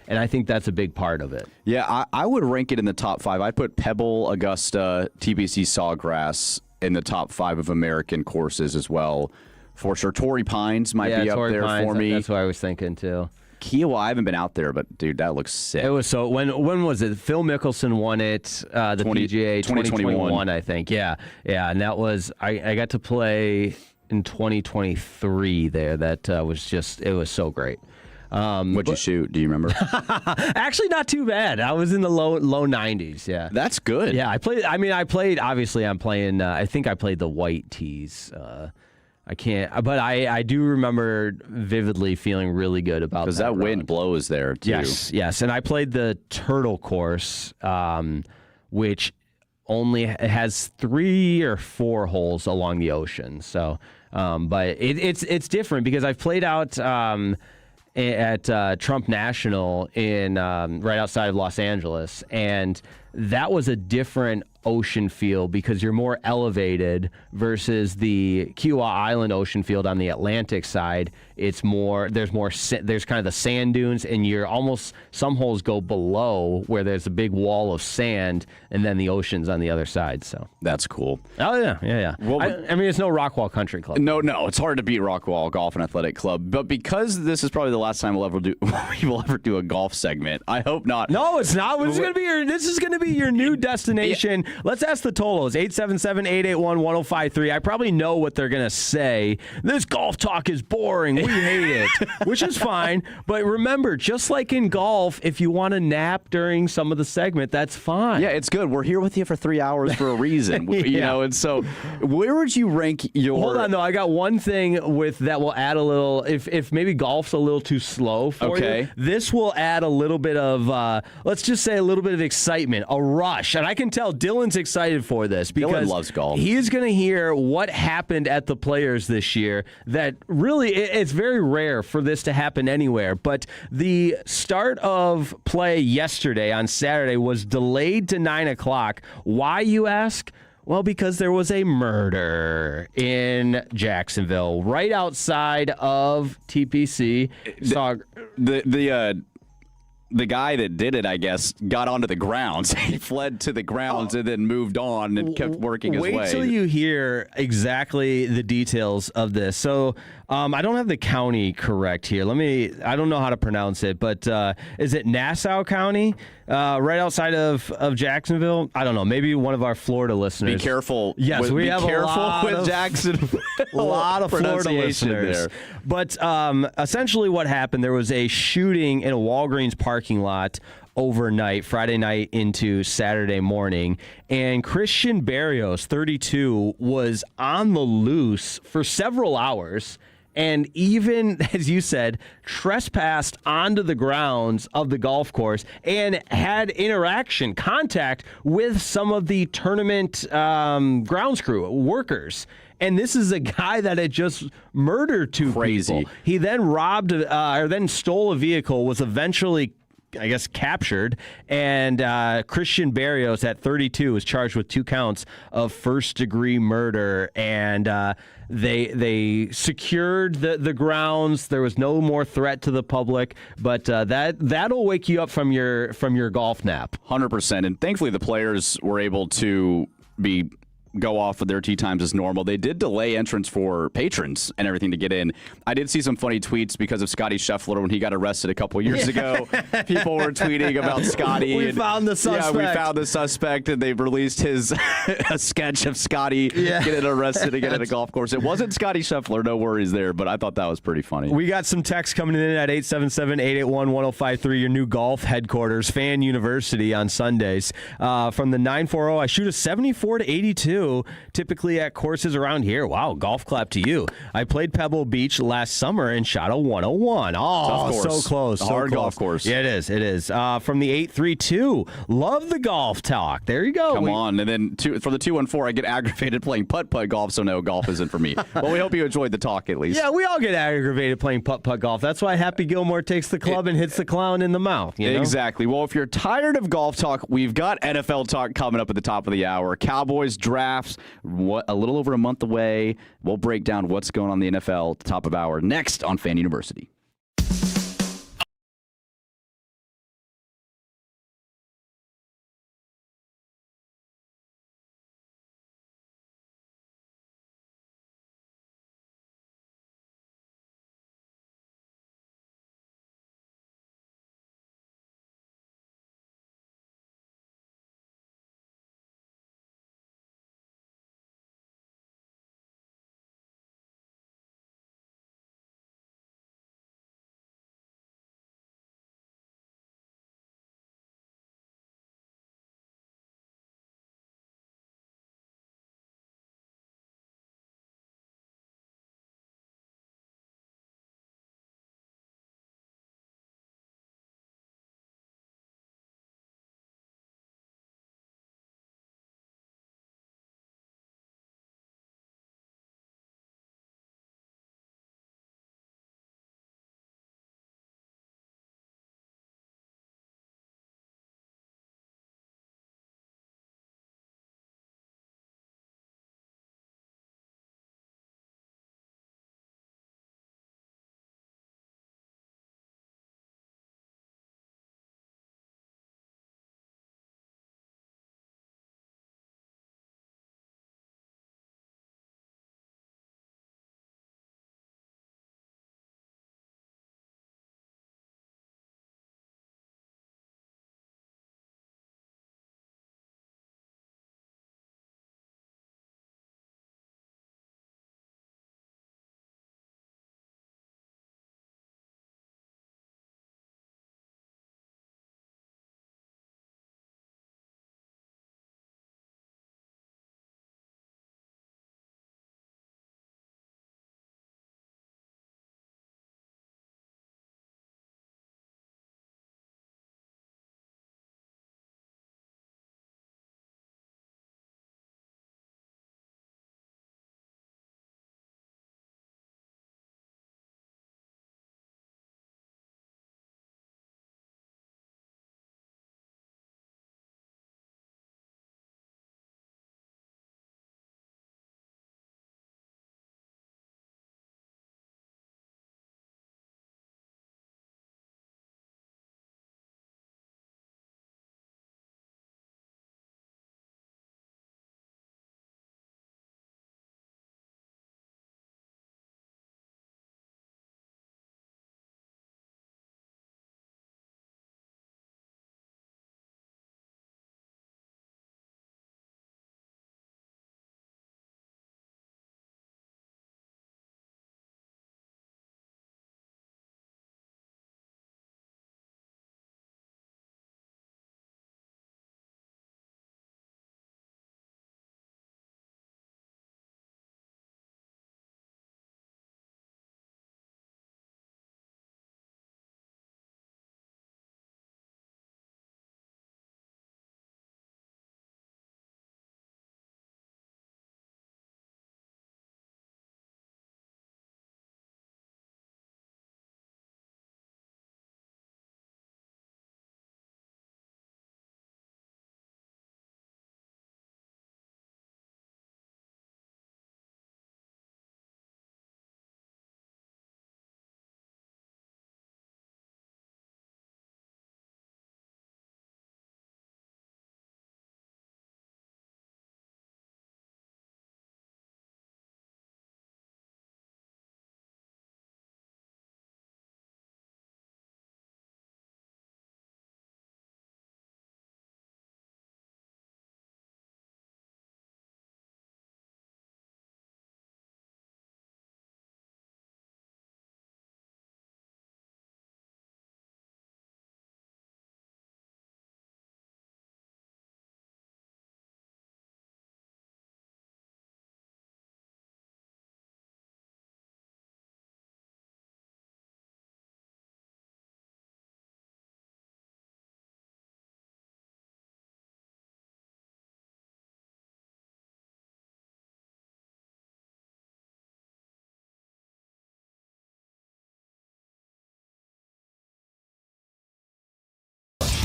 And I think that's a big part of it.
Yeah, I would rank it in the top 5. I'd put Pebble, Augusta, TPC Sawgrass in the top 5 of American courses as well. For sure. Torrey Pines might be up there for me.
That's what I was thinking, too.
Kiowa, I haven't been out there, but, dude, that looks sick.
It was so. When was it? Phil Mickelson won it, the PGA 2021, I think. Yeah. And that was, I got to play in 2023 there. That it was so great.
What'd you shoot? Do you remember?
Actually, not too bad. I was in the low 90s. Yeah,
that's good.
Yeah, I played. Obviously, I'm playing. I think I played the white tees. I can't, but I do remember vividly feeling really good about that.
Because that wind blows there too.
Yes, and I played the Turtle course, which only has 3 or 4 holes along the ocean. So, but it's different because I've played out at Trump National in right outside of Los Angeles, and that was a different ocean field because you're more elevated versus the Kiowa Island ocean field on the Atlantic side. It's more, there's kind of the sand dunes, and you're almost, some holes go below where there's a big wall of sand, and then the ocean's on the other side. So
that's cool.
Oh yeah. Well, I mean, it's no Rockwall Country Club.
No, it's hard to beat Rockwall Golf and Athletic Club. But because this is probably the last time we will ever do a golf segment, I hope not.
No, it's not. This is gonna to be your new destination. Let's ask the Tolos, 877-881-1053. I probably know what they're going to say. This golf talk is boring. We hate it, which is fine. But remember, just like in golf, if you want to nap during some of the segment, that's fine.
Yeah, it's good. We're here with you for 3 hours for a reason. You know, and so where would you rank your...
Hold on, though. I got one thing with that will add a little... If maybe golf's a little too slow for you, this will add a little bit of, let's just say a little bit of excitement, a rush. And I can tell Dylan's excited for this because
Dylan loves golf.
He is going to hear what happened at the Players this year that really, it's very rare for this to happen anywhere. But the start of play yesterday on Saturday was delayed to 9 o'clock. Why, you ask? Well, because there was a murder in Jacksonville, right outside of TPC.
The guy that did it, I guess, got onto the grounds. He fled to the grounds and then moved on and kept working his way.
Wait till you hear exactly the details of this. So I don't have the county correct here. I don't know how to pronounce it, but is it Nassau County? Right outside of Jacksonville? I don't know. Maybe one of our Florida listeners.
Be careful.
Yes, we have a lot
with Jacksonville.
A lot of Florida listeners. There. But essentially what happened, there was a shooting in a Walgreens parking lot overnight, Friday night into Saturday morning, and Christian Barrios, 32, was on the loose for several hours. And even, as you said, trespassed onto the grounds of the golf course and had contact with some of the tournament grounds crew workers. And this is a guy that had just murdered two people. He then then stole a vehicle, was eventually, I guess, captured, and Christian Barrios at 32 was charged with 2 counts of first-degree murder, and they secured the grounds. There was no more threat to the public, but that'll wake you up from your golf nap.
100%, and thankfully the players were able to go off with their tee times as normal. They did delay entrance for patrons and everything to get in. I did see some funny tweets because of Scotty Scheffler when he got arrested a couple years ago. People were tweeting about Scotty.
We found the suspect.
Yeah, we found the suspect, and they released a sketch of Scotty getting arrested again at a golf course. It wasn't Scotty Scheffler, no worries there, but I thought that was pretty funny.
We got some text coming in at 877-881-1053, your new golf headquarters, Fan University on Sundays. From the 940, I shoot a 74 to 82. Typically at courses around here. Wow, golf clap to you. I played Pebble Beach last summer and shot a 101. Oh, so close.
Hard golf course.
Yeah, it is. From the 832, love the golf talk. There you go.
Come on. And then for the 214, I get aggravated playing putt-putt golf, so no, golf isn't for me. Well, we hope you enjoyed the talk at least.
Yeah, we all get aggravated playing putt-putt golf. That's why Happy Gilmore takes the club and hits the clown in the mouth. You know?
Exactly. Well, if you're tired of golf talk, we've got NFL talk coming up at the top of the hour. Cowboys draft. A little over a month away. We'll break down what's going on in the NFL at the top of hour next on Fan University.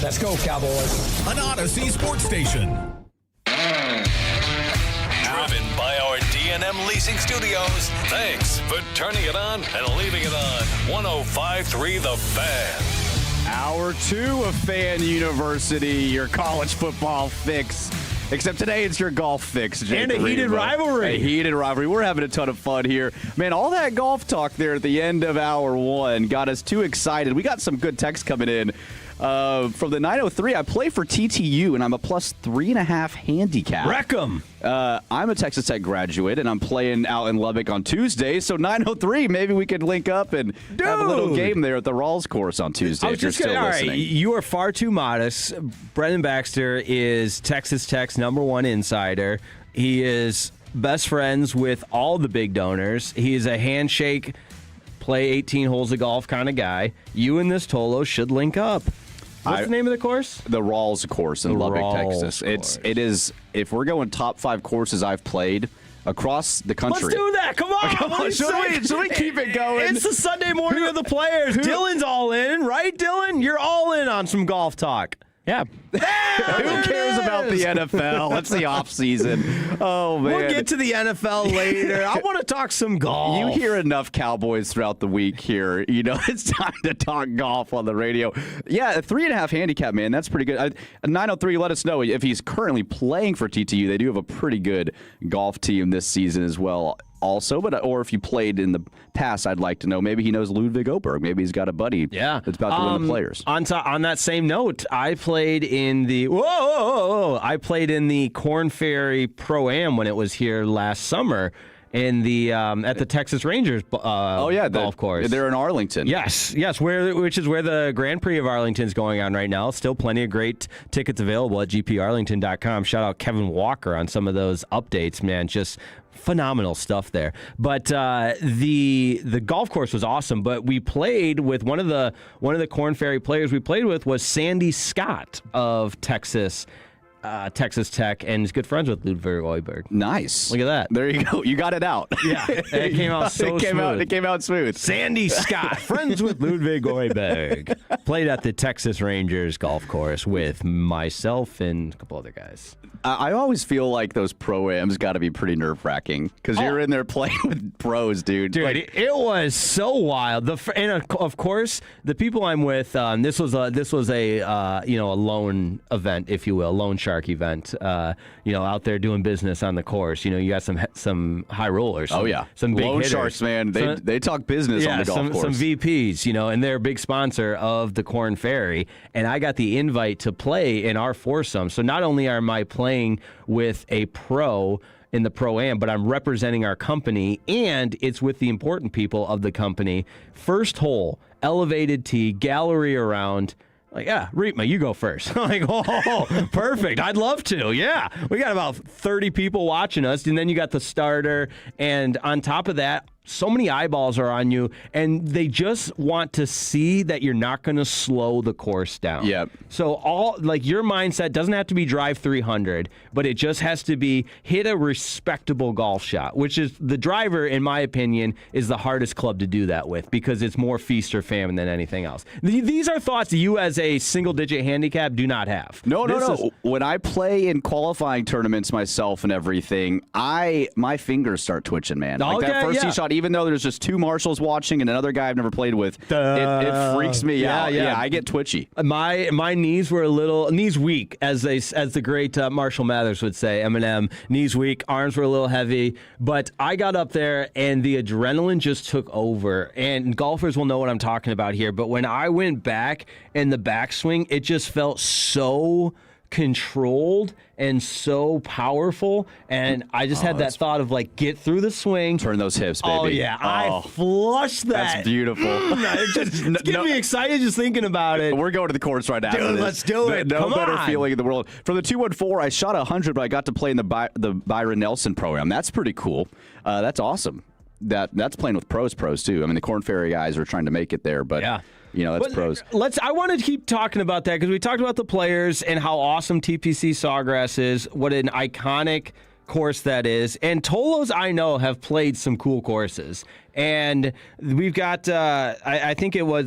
Let's go, Cowboys.
An Odyssey sports station. Driven by our D&M Leasing Studios. Thanks for turning it on and leaving it on. 105.3 The Fan.
Hour 2 of Fan University, your college football fix. Except today it's your golf fix, Jake.
And a heated rivalry.
A heated rivalry. We're having a ton of fun here. Man, all that golf talk there at the end of hour 1 got us too excited. We got some good text coming in. From the 903, I play for TTU, and I'm a plus 3.5 handicap.
Wreck 'em.
I'm a Texas Tech graduate, and I'm playing out in Lubbock on Tuesday. So 903, maybe we could link up and have a little game there at the Rawls course on Tuesday if you're still listening.
All right, you are far too modest. Brennan Baxter is Texas Tech's #1 insider. He is best friends with all the big donors. He is a handshake, play 18 holes of golf kind of guy. You and this Tolo should link up. What's the name of the course?
The Rawls course in Lubbock, Texas. It is, if we're going top 5 courses I've played across the country.
Let's do that. Come on.
Should we keep it going?
It's the Sunday morning of the players. Dylan's all in, right, Dylan? You're all in on some golf talk.
Yeah.
Who cares about the NFL? It's the offseason. Oh, man.
We'll get to the NFL later. I want to talk some golf.
You hear enough Cowboys throughout the week here. You know, it's time to talk golf on the radio. Yeah, a 3.5 handicap, man. That's pretty good. 903, let us know if he's currently playing for TTU. They do have a pretty good golf team this season as well. Also, or if you played in the past, I'd like to know. Maybe he knows Ludwig Oberg. Maybe he's got a buddy that's about to win the Players.
On that same note, I played in the I played in the Korn Ferry Pro-Am when it was here last summer in the at the Texas Rangers golf course.
They're in Arlington.
Yes, which is where the Grand Prix of Arlington is going on right now. Still plenty of great tickets available at gparlington.com. Shout out Kevin Walker on some of those updates, man. Just phenomenal stuff there. But the golf course was awesome. But we played with one of the Korn Ferry players we played with was Sandy Scott of Texas Tech, and he's good friends with Ludwig Oberg.
Nice.
Look at that.
There you go. You got it out.
Yeah, it came out smooth.
It came out smooth.
Sandy Scott, friends with Ludwig Oberg. Played at the Texas Rangers golf course with myself and a couple other guys.
I always feel like those pro-ams got to be pretty nerve-wracking because you're in there playing with pros, dude.
It was so wild. And of course, the people I'm with. This was a loan event, if you will, loan shark event. Out there doing business on the course. You got some high rollers. Some big
loan
hitters.
sharks, man. They talk business on the golf course.
Some VPs, and they're a big sponsor of the Korn Ferry. And I got the invite to play in our foursome. So not only am I playing with a pro in the Pro-Am, but I'm representing our company, and it's with the important people of the company. First hole, elevated tee, gallery around. Like, yeah, Reetma, you go first. I'm like, oh, perfect. I'd love to. Yeah. We got about 30 people watching us, and then you got the starter, and on top of that, so many eyeballs are on you, and they just want to see that you're not going to slow the course down.
Yep.
So your mindset doesn't have to be drive 300, but it just has to be hit a respectable golf shot, which is the driver, in my opinion, is the hardest club to do that with because it's more feast or famine than anything else. These are thoughts that you as a single-digit handicap do not have.
No. When I play in qualifying tournaments myself and everything, my fingers start twitching, man. That first tee shot, even though there's just 2 marshals watching and another guy I've never played with, it freaks me out. Yeah, I get twitchy.
My knees were knees weak, as the great Marshall Mathers would say, Eminem. Knees weak, arms were a little heavy, but I got up there and the adrenaline just took over. And golfers will know what I'm talking about here, but when I went back in the backswing, it just felt so controlled and so powerful, and I just had that thought of get through the swing,
turn those hips, baby.
Oh yeah, I flushed that.
That's beautiful.
It's getting me excited just thinking about it.
We're going to the course right after this.
Let's do it.
No better feeling in the world. For the 214, I shot 100, but I got to play in the Byron Nelson program. That's pretty cool. That's awesome. That's playing with pros too. I mean, the Korn Ferry guys are trying to make it there, but
yeah.
That's pros.
I want to keep talking about that because we talked about the players and how awesome TPC Sawgrass is, what an iconic course that is. And Tolos, I know, have played some cool courses. And we've got, I think it was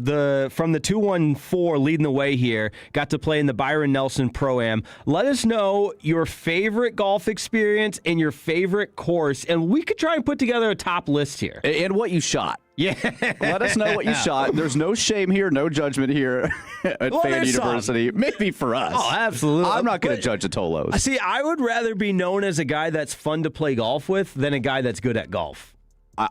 from the 214 leading the way here, got to play in the Byron Nelson Pro-Am. Let us know your favorite golf experience and your favorite course, and we could try and put together a top list here.
And what you shot.
Yeah.
Let us know what you shot. There's no shame here, no judgment here at Fan University. Maybe for us.
Oh, absolutely.
I'm not going to judge the Tolos.
See, I would rather be known as a guy that's fun to play golf with than a guy that's good at golf.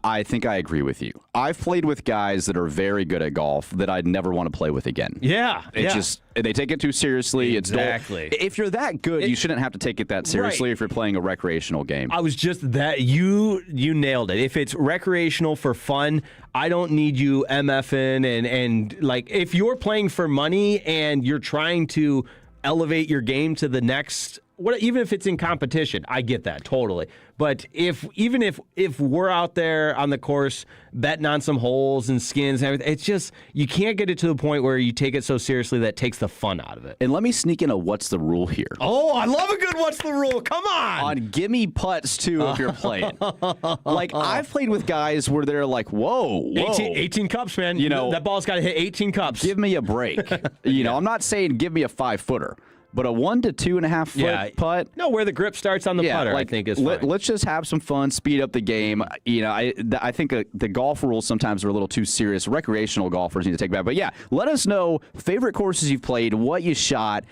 I think I agree with you. I've played with guys that are very good at golf that I'd never want to play with again.
Yeah.
It's just, they take it too seriously.
Exactly.
If you're that good, you shouldn't have to take it that seriously if you're playing a recreational game.
I was just that. You nailed it. If it's recreational for fun, I don't need you MFing and like, if you're playing for money and you're trying to elevate your game to the next, even if it's in competition, I get that totally. But if we're out there on the course betting on some holes and skins and everything, it's just, you can't get it to the point where you take it so seriously that takes the fun out of it.
And let me sneak in a what's the rule here.
Oh, I love a good what's the rule. Come on.
On gimme putts too if you're playing. Like, I've played with guys where they're like, whoa.
18 cups, man. You know, that ball's got to hit 18 cups.
Give me a break. I'm not saying give me a 5-footer. But a 1 to 2.5 foot putt.
No, where the grip starts on the putter, I think is fine.
Let's just have some fun, speed up the game. I think the golf rules sometimes are a little too serious. Recreational golfers need to take back. But yeah, let us know favorite courses you've played, what you shot,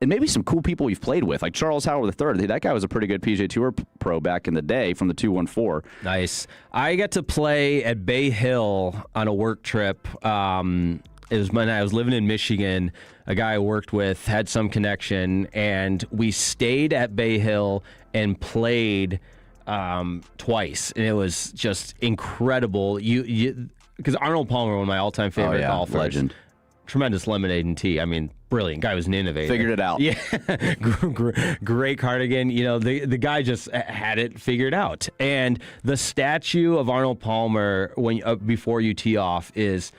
and maybe some cool people you've played with, like Charles Howard III. That guy was a pretty good PGA Tour pro back in the day from the 214.
Nice. I got to play at Bay Hill on a work trip. It was when I was living in Michigan. A guy I worked with had some connection, and we stayed at Bay Hill and played twice, and it was just incredible. Because Arnold Palmer, one of my all-time favorite golfers,
legend,
tremendous lemonade and tea. I mean, brilliant guy, was an innovator.
Figured it out.
Yeah, great cardigan. The guy just had it figured out. And the statue of Arnold Palmer before you tee off it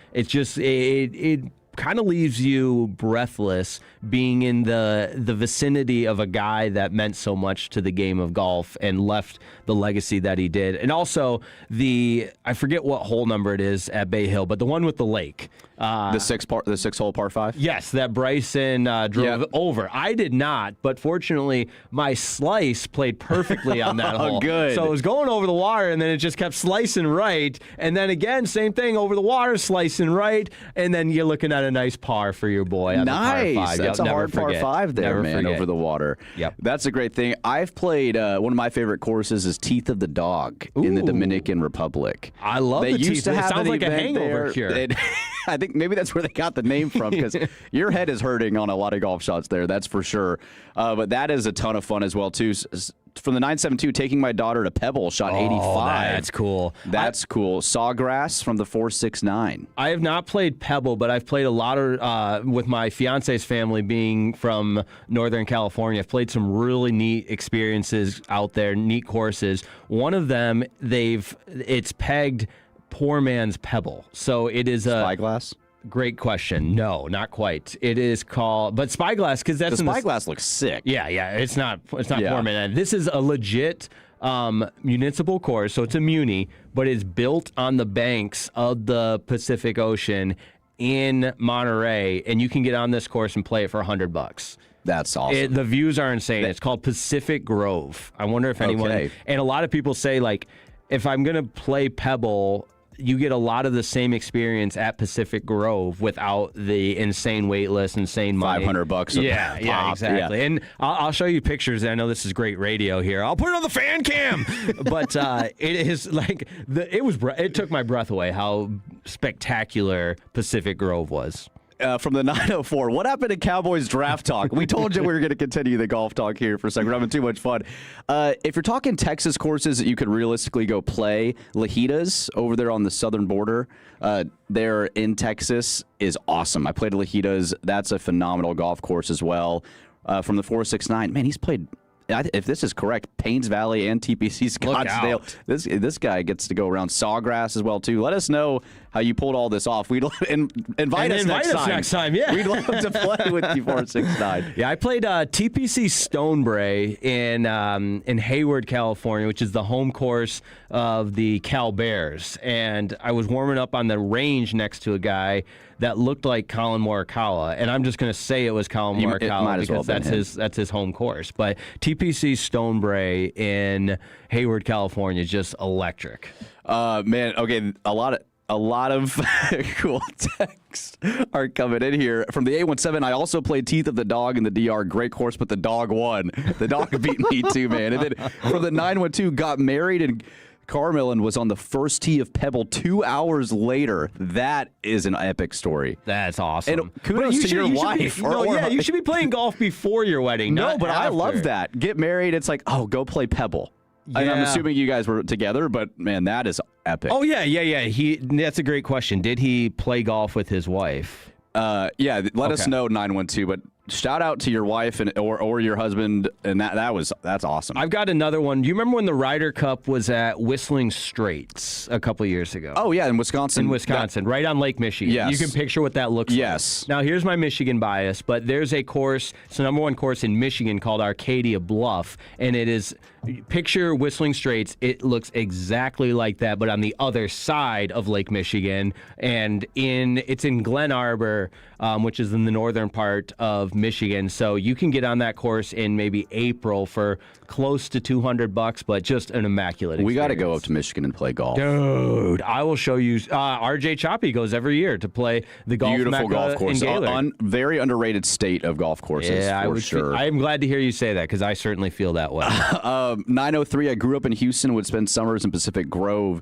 kind of leaves you breathless, being in the vicinity of a guy that meant so much to the game of golf and left the legacy that he did. And also I forget what hole number it is at Bay Hill, but the one with the lake.
The 6-hole par 5?
Yes, that Bryson drove over. I did not, but fortunately, my slice played perfectly on that hole.
Good.
So it was going over the water, and then it just kept slicing right. And then again, same thing, over the water, slicing right. And then you're looking at a nice par for your boy on the par 5.
That's a hard par 5 there, man, over the water.
Yep.
That's a great thing. I've played, one of my favorite courses is Teeth of the Dog in the Dominican Republic.
I love the Teeth. It sounds like a hangover cure.
I think maybe that's where they got the name from, because your head is hurting on a lot of golf shots there, that's for sure. But that is a ton of fun as well, too. From the 972, taking my daughter to Pebble, shot 85.
That's cool.
That's cool. Sawgrass from the 469.
I have not played Pebble, but I've played a lot of, with my fiance's family being from Northern California. I've played some really neat experiences out there, neat courses. One of them, it's pegged poor man's Pebble. So it is
Spyglass?
Great question. No, not quite. It is called, but Spyglass, because that's
the Spyglass looks sick.
Yeah. It's not poor man. This is a legit municipal course, so it's a muni, but it's built on the banks of the Pacific Ocean in Monterey, and you can get on this course and play it for $100.
That's awesome.
The views are insane. It's called Pacific Grove. I wonder if anyone, and a lot of people say, like, if I'm going to play Pebble, you get a lot of the same experience at Pacific Grove without the insane wait list, insane money.
$500.
Yeah, exactly. Yeah. And I'll show you pictures. I know this is great radio here. I'll put it on the fan cam. But it is like it took my breath away how spectacular Pacific Grove was.
From the 904, what happened to Cowboys draft talk? We told you we were going to continue the golf talk here for a second. We're having too much fun. If you're talking Texas courses that you could realistically go play, Lajitas over there on the southern border, there in Texas is awesome. I played Lajitas. That's a phenomenal golf course as well. From the 469, man, he's played, if this is correct, Paynes Valley and TPC Scottsdale. This guy gets to go around Sawgrass as well, too. Let us know how you pulled all this off. We'd invite us next time.
Yeah,
we'd love to play with you 469.
Yeah, I played TPC Stonebray in Hayward, California, which is the home course of the Cal Bears, and I was warming up on the range next to a guy that looked like Colin Morikawa, and I'm just going to say it was Colin Morikawa because that's his home course. But TPC Stonebray in Hayward, California is just electric.
Man, okay, a lot of cool texts are coming in here. From the 817, I also played Teeth of the Dog in the DR. Great course, but the dog won. The dog beat me too, man. And then from the 912, got married and Carmel and was on the first tee of Pebble 2 hours later. That is an epic story.
That's awesome.
And kudos to your wife.
You should be playing golf before your wedding.
No, but
after.
I love that. Get married, it's like, oh, go play Pebble. Yeah. And I'm assuming you guys were together, but man, that is epic.
Oh, yeah. That's a great question. Did he play golf with his wife?
Yeah, let us know, 912, but shout out to your wife or your husband, and that's awesome.
I've got another one. Do you remember when the Ryder Cup was at Whistling Straits a couple of years ago?
Oh, yeah, in Wisconsin.
Right on Lake Michigan.
Yes.
You can picture what that looks like.
Yes.
Now, here's my Michigan bias, but there's a course, it's the number one course in Michigan called Arcadia Bluff, and it is, picture Whistling Straits, it looks exactly like that, but on the other side of Lake Michigan, and it's in Glen Arbor, which is in the northern part of Michigan. So you can get on that course in maybe April for close to $200, but just an immaculate experience.
We got to go up to Michigan and play golf.
Dude, I will show you. RJ Choppy goes every year to play the golf
Beautiful golf course. Very underrated state of golf courses, for sure.
I am glad to hear you say that because I certainly feel that way.
903, I grew up in Houston, would spend summers in Pacific Grove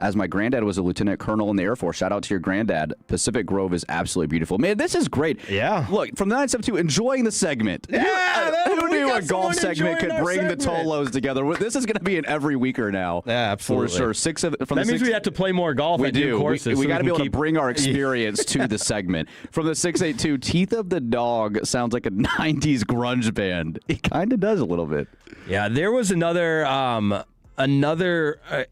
as my granddad was a lieutenant colonel in the Air Force. Shout out to your granddad. Pacific Grove is absolutely beautiful. Man, this is great.
Yeah.
Look, from the 972, enjoying the segment.
Yeah,
who knew a golf segment could bring the Tolos together? This is going to be an every weeker now.
Yeah, absolutely.
For sure.
That means we have to play more golf at new courses.
We got to be able to bring our experience to the segment. From the 682, Teeth of the Dog sounds like a 90s grunge band. It kind of does a little bit.
Yeah, there was another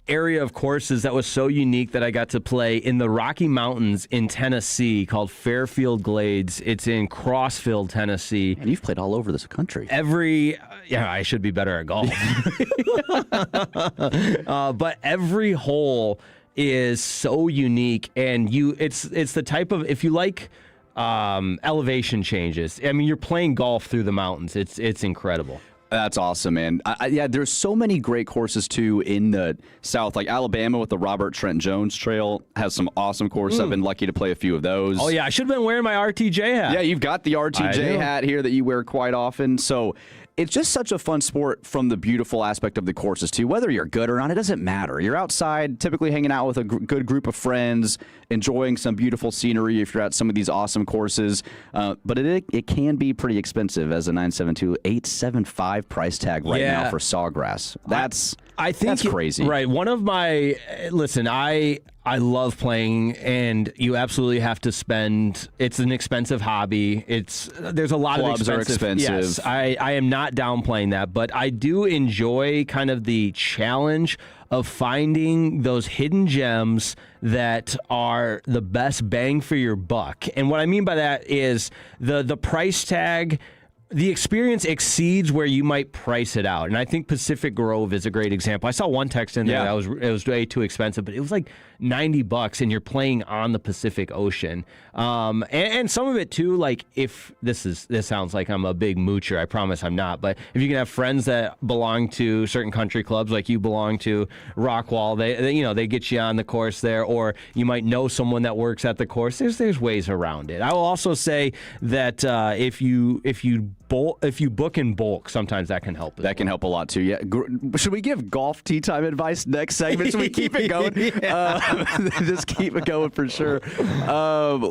area of courses that was so unique that I got to play in the Rocky Mountains in Tennessee called Fairfield Glades. It's in Crossville, Tennessee.
And you've played all over this country.
I should be better at golf. But every hole is so unique, and it's the type of, if you like elevation changes, I mean, you're playing golf through the mountains. It's incredible.
That's awesome, man. Yeah, there's so many great courses, too, in the South. Like Alabama with the Robert Trent Jones Trail has some awesome courses. I've been lucky to play a few of those.
Oh, yeah. I should have been wearing my RTJ hat.
Yeah, you've got the RTJ hat here that you wear quite often. So it's just such a fun sport from the beautiful aspect of the courses, too. Whether you're good or not, it doesn't matter. You're outside, typically hanging out with a good group of friends, enjoying some beautiful scenery if you're at some of these awesome courses. But it can be pretty expensive as a 972, $875 price tag right now for Sawgrass. That's crazy.
Right. One of my I love playing, and you absolutely have to spend. It's an expensive hobby. There's a lot
Clubs
of expensive.
Are expensive.
Yes, I am not downplaying that, but I do enjoy kind of the challenge of finding those hidden gems that are the best bang for your buck. And what I mean by that is the price tag. The experience exceeds where you might price it out. And I think Pacific Grove is a great example. I saw one text in there that it was way too expensive, but it was like $90 and you're playing on the Pacific Ocean. And some of it too, like if this sounds like I'm a big moocher, I promise I'm not, but if you can have friends that belong to certain country clubs, like you belong to Rockwall, they get you on the course there, or you might know someone that works at the course. There's ways around it. I will also say that if you book in bulk, sometimes that can help.
That can help a lot too. Yeah. Should we give golf tee time advice next segment so we keep it going? Just keep it going for sure.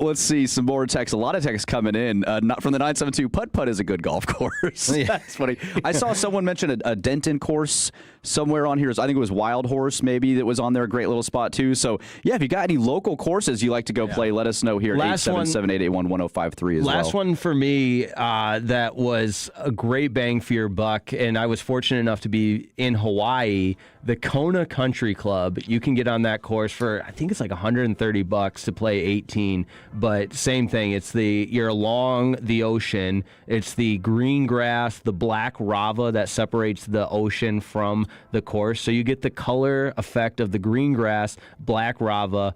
Let's see some more texts. A lot of texts coming in. Not from the 972. Putt Putt is a good golf course. That's funny. I saw someone mention a Denton course somewhere on here. I think it was Wild Horse maybe that was on there. A great little spot too. So yeah, if you got any local courses you like to go play, let us know here at 877-881-1053 as well.
Last one for me that was a great bang for your buck, and I was fortunate enough to be in Hawaii. The Kona Country Club, you can get on that course for, I think it's like $130 to play 18, but same thing. You're along the ocean. It's the green grass, the black lava that separates the ocean from the course. So you get the color effect of the green grass, black lava,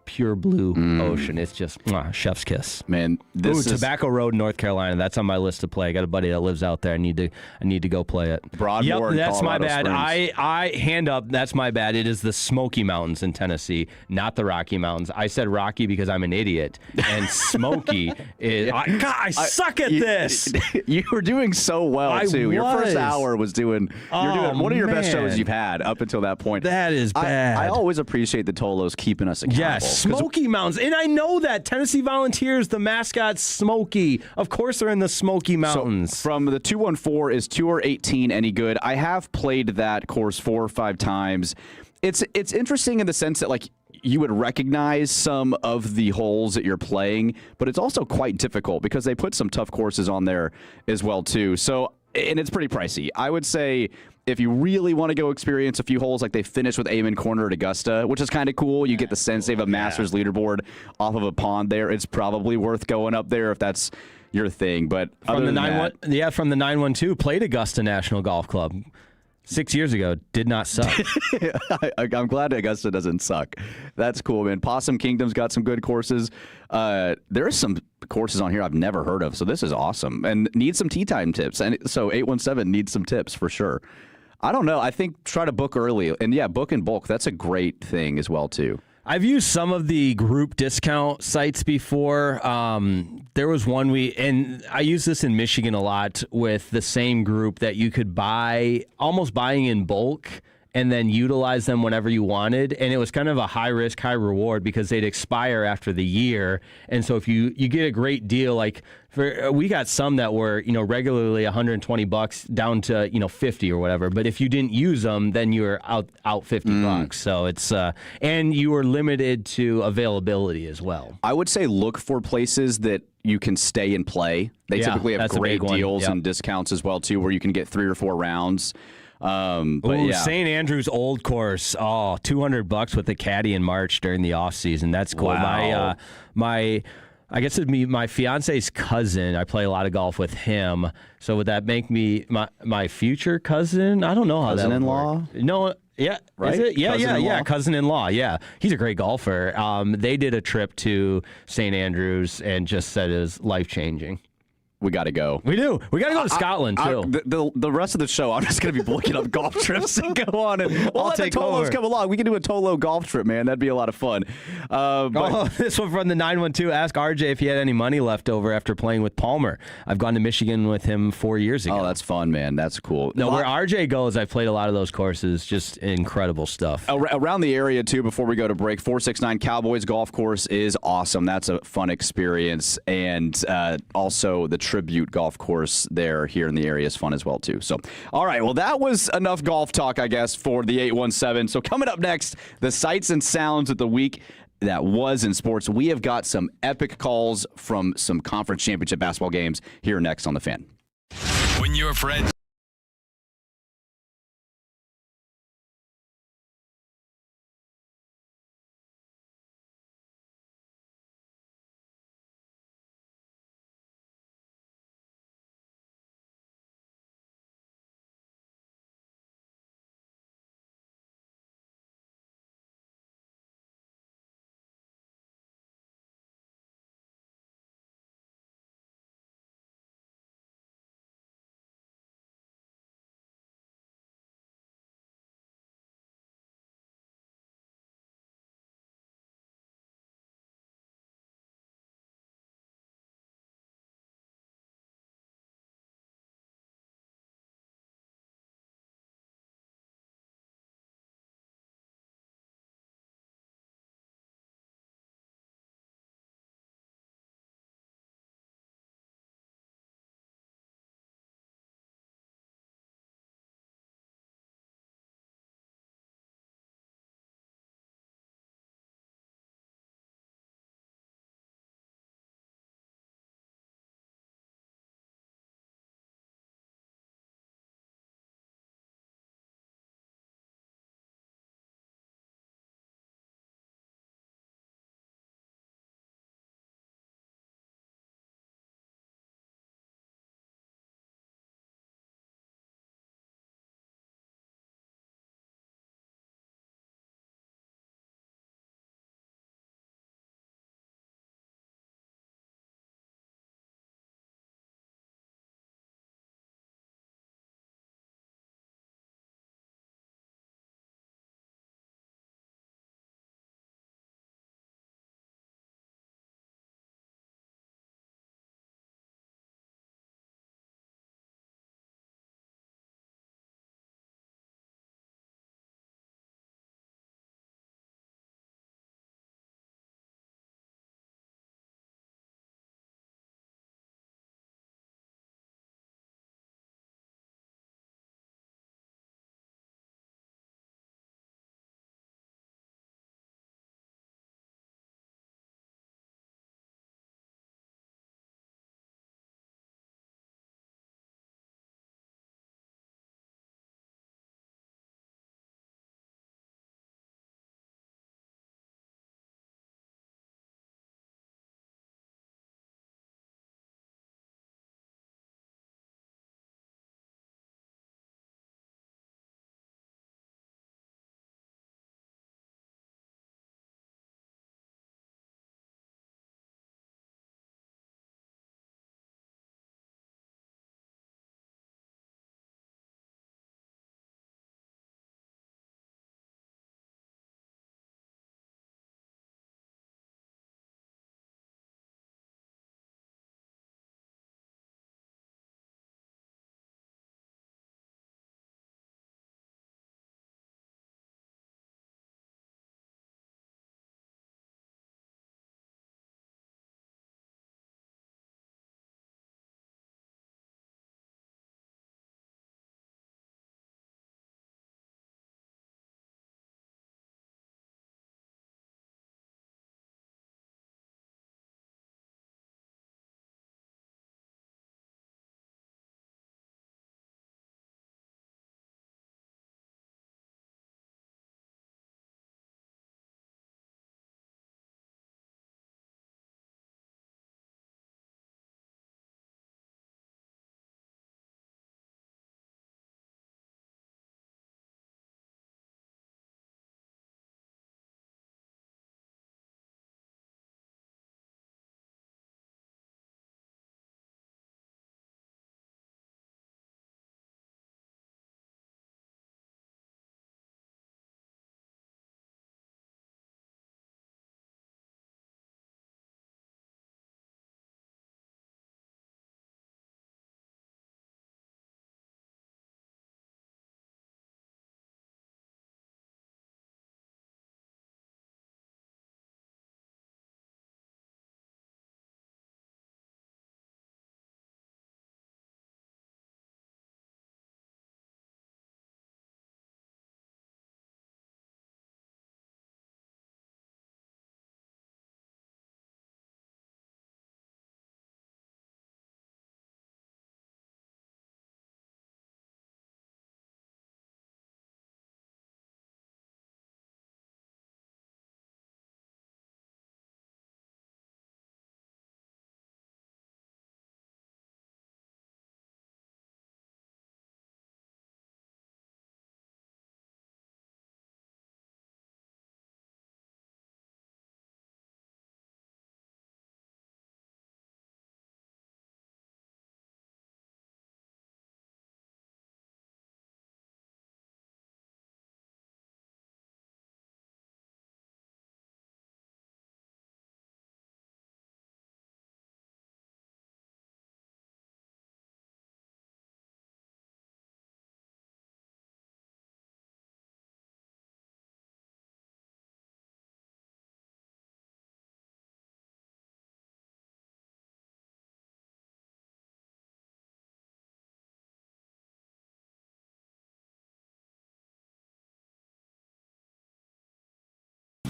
pure blue ocean. It's just chef's kiss.
Man, this is
Tobacco Road, North Carolina. That's on my list to play. I got a buddy that lives out there. I need to go play it.
Broadmoor.
Yep, that's my
Colorado
bad.
Springs.
I hand up. That's my bad. It is the Smoky Mountains in Tennessee, not the Rocky Mountains. I said Rocky because I'm an idiot, and Smoky is. I suck at this.
You were doing so well too. Your first hour was doing. You're doing one of your best shows you've had up until that point.
That is bad.
I always appreciate the Tolos keeping us accountable.
Yes, Smoky Mountains. And I know that Tennessee Volunteers, the mascot Smoky. Of course they're in the Smoky Mountains.
So from the 214, is Tour 18 any good? I have played that course 4 or 5 times. It's interesting in the sense that, like, you would recognize some of the holes that you're playing, but it's also quite difficult because they put some tough courses on there as well, too. So, and it's pretty pricey. I would say if you really want to go experience a few holes, like they finished with Amen Corner at Augusta, which is kind of cool. You get the sense they have a Masters leaderboard off of a pond there. It's probably worth going up there if that's your thing. But
from the 912, played Augusta National Golf Club 6 years ago. Did not suck.
I'm glad Augusta doesn't suck. That's cool, man. Possum Kingdom's got some good courses. There are some courses on here I've never heard of, so this is awesome. And need some tee time tips. And so 817 needs some tips for sure. I don't know. I think try to book early. And yeah, book in bulk. That's a great thing as well, too.
I've used some of the group discount sites before. There was one and I use this in Michigan a lot with the same group that you could almost buying in bulk and then utilize them whenever you wanted. And it was kind of a high risk, high reward because they'd expire after the year. And so if you get a great deal, like we got some that were, regularly $120 down to, 50 or whatever. But if you didn't use them, then you were out $50. So it's, and you were limited to availability as well.
I would say look for places that you can stay and play. They typically have great deals and discounts as well, too, where you can get 3 or 4 rounds.
St. Andrew's Old Course. Oh, $200 with the caddy in March during the off season. That's cool.
Wow.
I guess it'd be my fiance's cousin. I play a lot of golf with him. So would that make me my future cousin? I don't know how that would work. No. Yeah,
right?
Is it? Yeah,
Cousin-in-law?
Cousin-in-law, yeah. He's a great golfer. They did a trip to St. Andrews and just said it was life-changing.
We got to go.
We do. We got to go to Scotland, too.
The rest of the show, I'm just going to be looking up golf trips and go on. And we'll let the Tolos come along. We can do a Tolo golf trip, man. That'd be a lot of fun.
This one from the 912. Ask RJ if he had any money left over after playing with Palmer. I've gone to Michigan with him 4 years ago.
Oh, that's fun, man. That's cool.
No, where RJ goes, I've played a lot of those courses. Just incredible stuff.
Around the area, too, before we go to break, 469 Cowboys golf course is awesome. That's a fun experience. And also the Tribute golf course here in the area is fun as well, too. So, all right. Well, that was enough golf talk, I guess, for the 817. So coming up next, the sights and sounds of the week that was in sports. We have got some epic calls from some conference championship basketball games here next on The Fan.
When your friends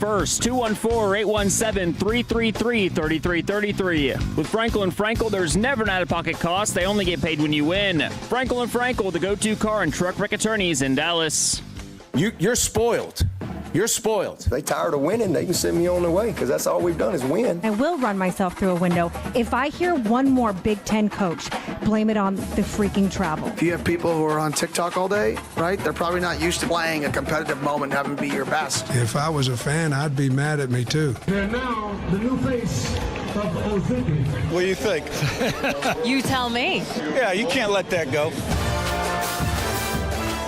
first. 214-817-3333-3333. With Frankel & Frankel, there's never an out-of-pocket cost. They only get paid when you win. Frankel & Frankel, the go-to car and truck wreck attorneys in Dallas.
You're spoiled. You're spoiled.
They tired of winning, they can send me on their way because that's all we've done is win.
I will run myself through a window. If I hear one more Big Ten coach, blame it on the freaking travel.
If you have people who are on TikTok all day, right, they're probably not used to playing a competitive moment and having to be your best.
If I was a fan, I'd be mad at me too.
They're now the new face of Ozempic.
What do you think?
You tell me.
Yeah, you can't let that go.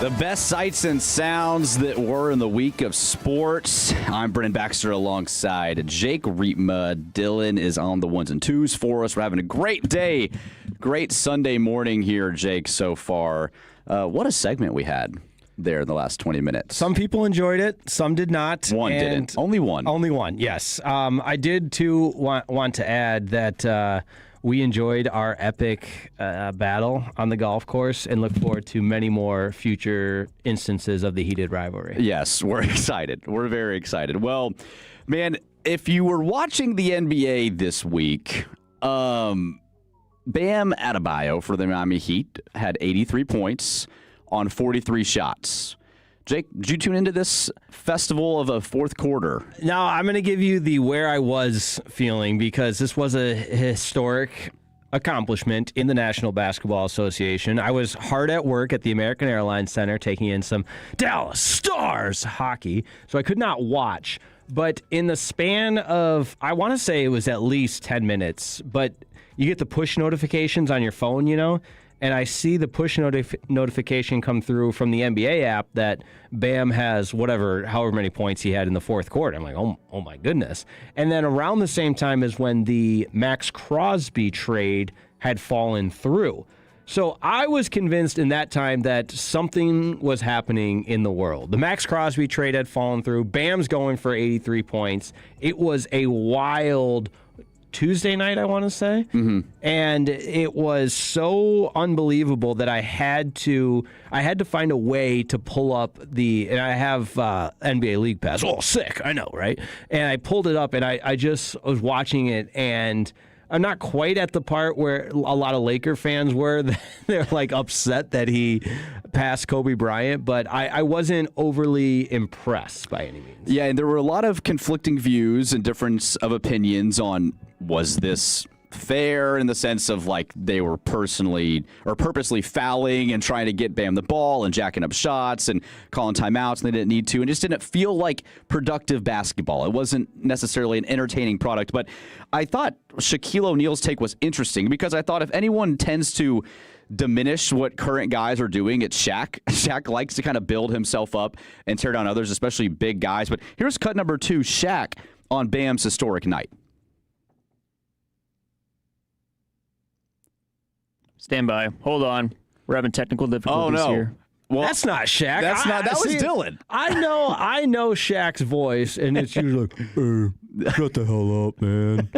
The best sights and sounds that were in the week of sports. I'm Brennan Baxter alongside Jake Riepma. Dylan is on the ones and twos for us. We're having a great day. Great Sunday morning here, Jake, so far. What a segment we had there in the last 20 minutes.
Some people enjoyed it. Some did not.
One didn't. Only one.
Only one, yes. I did, too, want to add that we enjoyed our epic battle on the golf course and look forward to many more future instances of the heated rivalry.
Yes, we're excited. We're very excited. Well, man, if you were watching the NBA this week, Bam Adebayo for the Miami Heat had 83 points on 43 shots. Jake, did you tune into this festival of a fourth quarter?
Now, I'm going to give you the where I was feeling because this was a historic accomplishment in the National Basketball Association. I was hard at work at the American Airlines Center taking in some Dallas Stars hockey, so I could not watch. But in the span of, I want to say it was at least 10 minutes, but you get the push notifications on your phone, you know? And I see the push notification come through from the NBA app that Bam has however many points he had in the fourth quarter. I'm like, oh my goodness. And then around the same time is when the Max Crosby trade had fallen through. So I was convinced in that time that something was happening in the world. The Max Crosby trade had fallen through. Bam's going for 83 points. It was a wild Tuesday night, I want to say. Mm-hmm. And it was so unbelievable that I had to find a way to pull up and I have NBA League Pass. Oh, sick. I know, right? And I pulled it up and I just was watching it, and I'm not quite at the part where a lot of Laker fans were. They're like upset that he passed Kobe Bryant, but I wasn't overly impressed by any means.
Yeah, and there were a lot of conflicting views and difference of opinions on, was this fair, in the sense of like they were personally or purposely fouling and trying to get Bam the ball and jacking up shots and calling timeouts, and they didn't need to, and just didn't feel like productive basketball. It wasn't necessarily an entertaining product. But I thought Shaquille O'Neal's take was interesting because I thought if anyone tends to diminish what current guys are doing, it's Shaq. Shaq likes to kind of build himself up and tear down others, especially big guys. But here's cut number 2, Shaq on Bam's historic night.
Stand by. Hold on. We're having technical difficulties here.
Well, that's not Shaq.
That was Dylan.
I know Shaq's voice, and it's usually like, shut the hell up, man.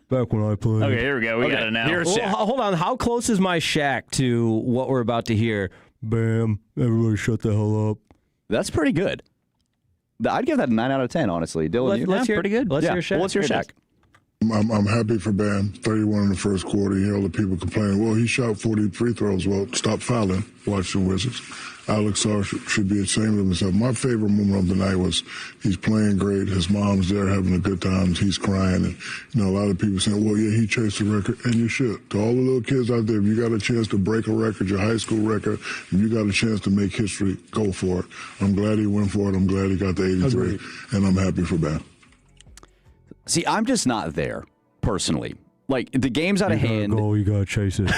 Back when I played.
Okay, here we go. We got it now.
Here's Shaq. Hold on. How close is my Shaq to what we're about to hear? Bam. Everybody shut the hell up.
That's pretty good. I'd give that a 9 out of 10, honestly. Dylan,
let's hear,
pretty good.
Let's hear Shaq.
Well, let's hear Shaq.
I'm happy for Bam. 31 in the first quarter. You hear all the people complaining, well, he shot 40 free throws. Well, stop fouling. Watch the Wizards. Alex Sarr should be ashamed of himself. My favorite moment of the night was he's playing great. His mom's there having a good time. He's crying. And, you know, a lot of people saying, well, yeah, he chased the record. And you should. To all the little kids out there, if you got a chance to break a record, your high school record, if you got a chance to make history, go for it. I'm glad he went for it. I'm glad he got the 83. Agreed. And I'm happy for Bam.
See, I'm just not there, personally. Like, the game's out of hand.
You gotta chase it.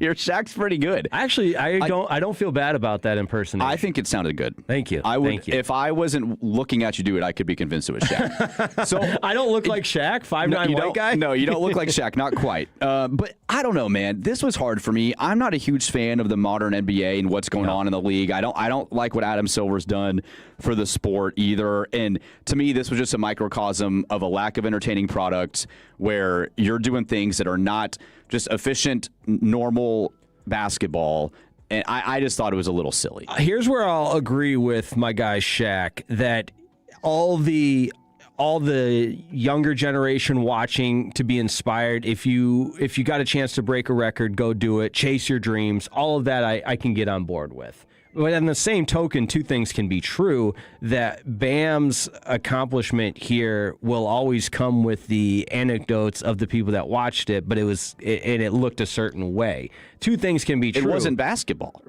Your Shaq's pretty good.
Actually, I don't feel bad about that impersonation.
I think it sounded good.
Thank you.
Thank you. If I wasn't looking at you do it, I could be convinced it was Shaq. So
I don't look like Shaq, 5'9" white guy?
No, you don't look like Shaq, not quite. But I don't know, man. This was hard for me. I'm not a huge fan of the modern NBA and what's going on in the league. I don't like what Adam Silver's done for the sport either. And to me, this was just a microcosm of a lack of entertaining product where you're doing things that are not just efficient, normal basketball. And I just thought it was a little silly.
Here's where I'll agree with my guy Shaq that all the younger generation watching to be inspired. If you got a chance to break a record, go do it. Chase your dreams. All of that I can get on board with. But on the same token, two things can be true, that Bam's accomplishment here will always come with the anecdotes of the people that watched it, but it looked a certain way. Two things can be true.
It wasn't basketball.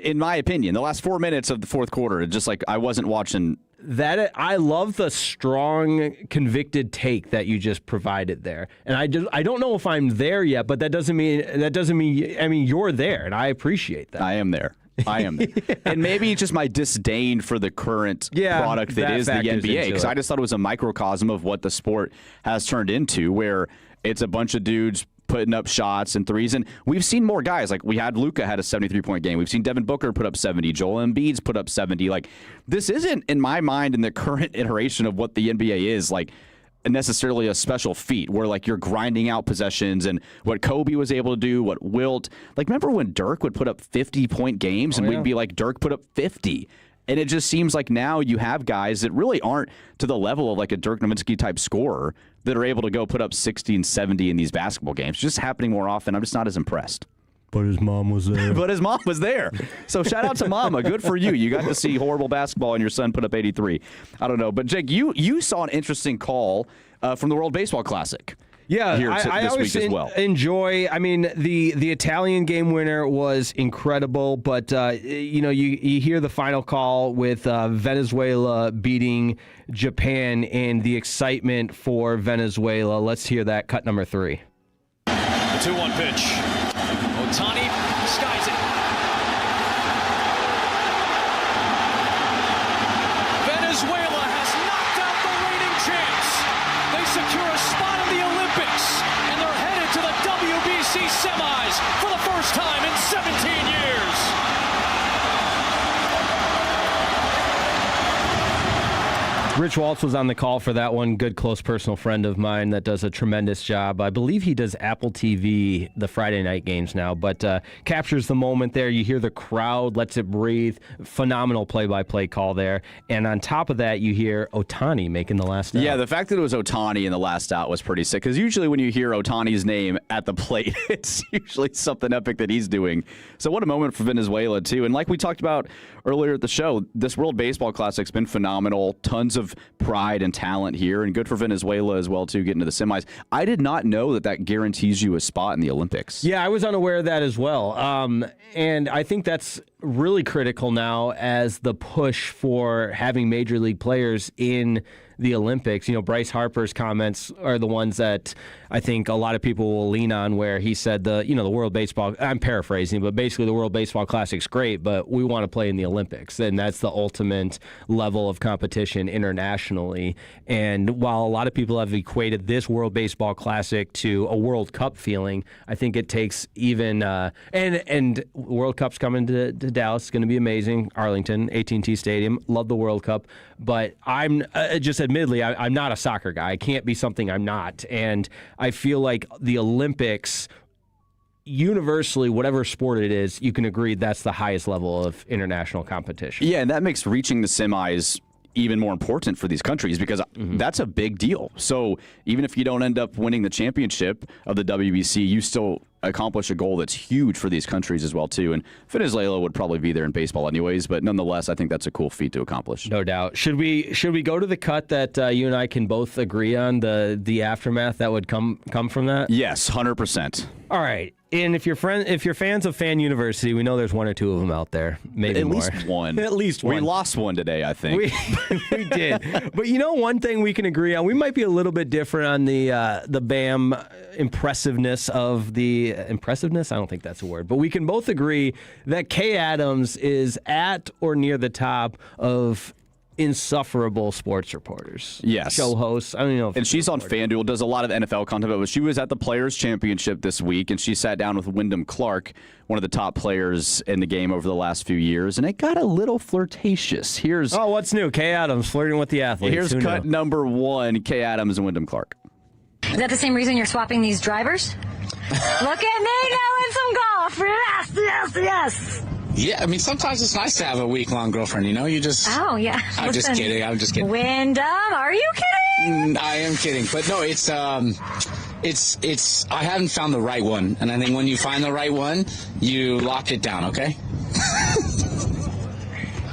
In my opinion, the last 4 minutes of the fourth quarter, just like I wasn't watching.
I love the strong, convicted take that you just provided there, and I don't know if I'm there yet, but that doesn't mean you're there, and I appreciate that.
I am there. And maybe it's just my disdain for the current product that is the NBA, because I just thought it was a microcosm of what the sport has turned into, where it's a bunch of dudes putting up shots and threes. And we've seen more guys. Like, we had Luka had a 73-point game. We've seen Devin Booker put up 70. Joel Embiid's put up 70. Like, this isn't, in my mind, in the current iteration of what the NBA is, like, necessarily a special feat where, like, you're grinding out possessions, and what Kobe was able to do, what Wilt. Like, remember when Dirk would put up 50-point games and we'd be like, Dirk put up 50. And it just seems like now you have guys that really aren't to the level of like a Dirk Nowitzki type scorer that are able to go put up 60 and 70 in these basketball games. It's just happening more often. I'm just not as impressed.
But his mom was there.
So shout out to Mama. Good for you. You got to see horrible basketball and your son put up 83. I don't know. But, Jake, you saw an interesting call from the World Baseball Classic.
Yeah, I
this
always
week as well.
enjoy. I mean, the Italian game winner was incredible, but you hear the final call with Venezuela beating Japan and the excitement for Venezuela. Let's hear that. Cut number 3.
The 2-1 pitch. Ohtani skies it. Venezuela has knocked out the reigning champs. They secure a spot in the Olympics, and they're headed to the WBC semis for the first time in 17 years.
Rich Waltz was on the call for that one. Good, close personal friend of mine that does a tremendous job. I believe he does Apple TV, the Friday night games now, but captures the moment there. You hear the crowd, lets it breathe. Phenomenal play-by-play call there. And on top of that, you hear Ohtani making the last out.
Yeah, the fact that it was Ohtani in the last out was pretty sick, because usually when you hear Ohtani's name at the plate, it's usually something epic that he's doing. So what a moment for Venezuela, too. And like we talked about earlier at the show, this World Baseball Classic's been phenomenal. Tons of pride and talent here, and good for Venezuela as well, too, getting to the semis. I did not know that guarantees you a spot in the Olympics.
Yeah, I was unaware of that as well. And I think that's really critical now as the push for having major league players in the Olympics. You know, Bryce Harper's comments are the ones that I think a lot of people will lean on, where he said the World Baseball, I'm paraphrasing, but basically the World Baseball Classic's great, but we want to play in the Olympics, and that's the ultimate level of competition internationally. And while a lot of people have equated this World Baseball Classic to a World Cup feeling, I think it takes even and World Cup's coming to Dallas. It's going to be amazing. Arlington, AT&T Stadium. Love the World Cup, but I'm admittedly, I'm not a soccer guy. I can't be something I'm not. And I feel like the Olympics, universally, whatever sport it is, you can agree that's the highest level of international competition.
Yeah, and that makes reaching the semis even more important for these countries, because that's a big deal. So even if you don't end up winning the championship of the WBC, you still accomplish a goal that's huge for these countries as well, too. And Venezuela would probably be there in baseball anyways, but nonetheless, I think that's a cool feat to accomplish.
No doubt. Should we go to the cut that you and I can both agree on, the aftermath that would come from that?
Yes, 100%.
All right. And if you're fans of Fan University, we know there's one or two of them out there, maybe more.
At least one.
At least one.
We lost one today, I think.
We did. But one thing we can agree on, we might be a little bit different on the Bam impressiveness of the impressiveness. I don't think that's a word, but we can both agree that Kay Adams is at or near the top of insufferable sports reporters.
Yes.
Show hosts. I don't know.
And she's on FanDuel, does a lot of NFL content, but she was at the Players Championship this week, and she sat down with Wyndham Clark, one of the top players in the game over the last few years, and it got a little flirtatious.
What's new? Kay Adams flirting with the athletes.
Here's cut number 1, Kay Adams and Wyndham Clark.
Is that the same reason you're swapping these drivers? Look at me knowing some golf. Yes.
Yeah, I mean, sometimes it's nice to have a week-long girlfriend, you know? You just...
Oh, yeah.
I'm just kidding.
Wyndham, are you kidding?
I am kidding. But no, it's I haven't found the right one. And I think when you find the right one, you lock it down, okay?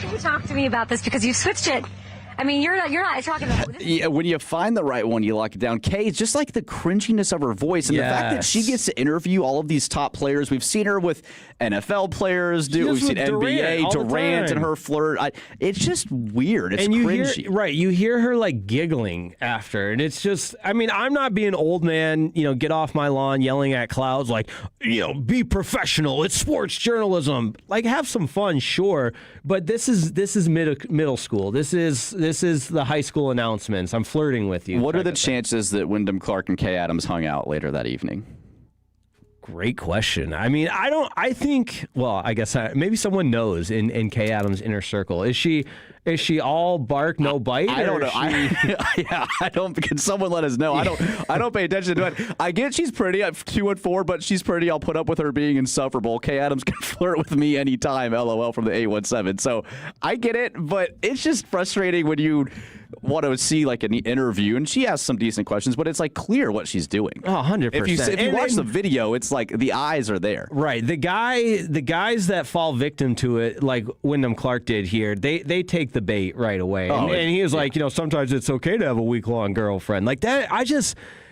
Can you talk to me about this? Because you've switched it. I mean, you're not talking about...
Yeah, when you find the right one, you lock it down. Kay, it's just like the cringiness of her voice and the fact that she gets to interview all of these top players. We've seen her with NFL players, we've seen NBA, Durant and her flirt. It's just weird. It's cringy.
You hear her like giggling after, and it's just, I mean, I'm not being old man, get off my lawn yelling at clouds like, be professional. It's sports journalism. Like, have some fun, sure, but this is middle school. This is the high school announcements. I'm flirting with you.
What are the chances that Wyndham Clark and Kay Adams hung out later that evening?
Great question. I mean, I think, well, I guess maybe someone knows in Kay Adams' inner circle. Is she all bark, no bite?
I don't know. I don't. Can someone let us know? I don't pay attention to it. I get she's pretty. I'm 2-4, but she's pretty. I'll put up with her being insufferable. Kay Adams can flirt with me anytime. LOL from the 817. So I get it, but it's just frustrating when you want to see like an interview, and she asks some decent questions, but it's like clear what she's doing.
Oh, 100%.
If you watch the video, it's like the eyes are there.
Right. The guys that fall victim to it, like Wyndham Clark did here, they take the bait right away. And he was like, sometimes it's okay to have a week-long girlfriend. Like that,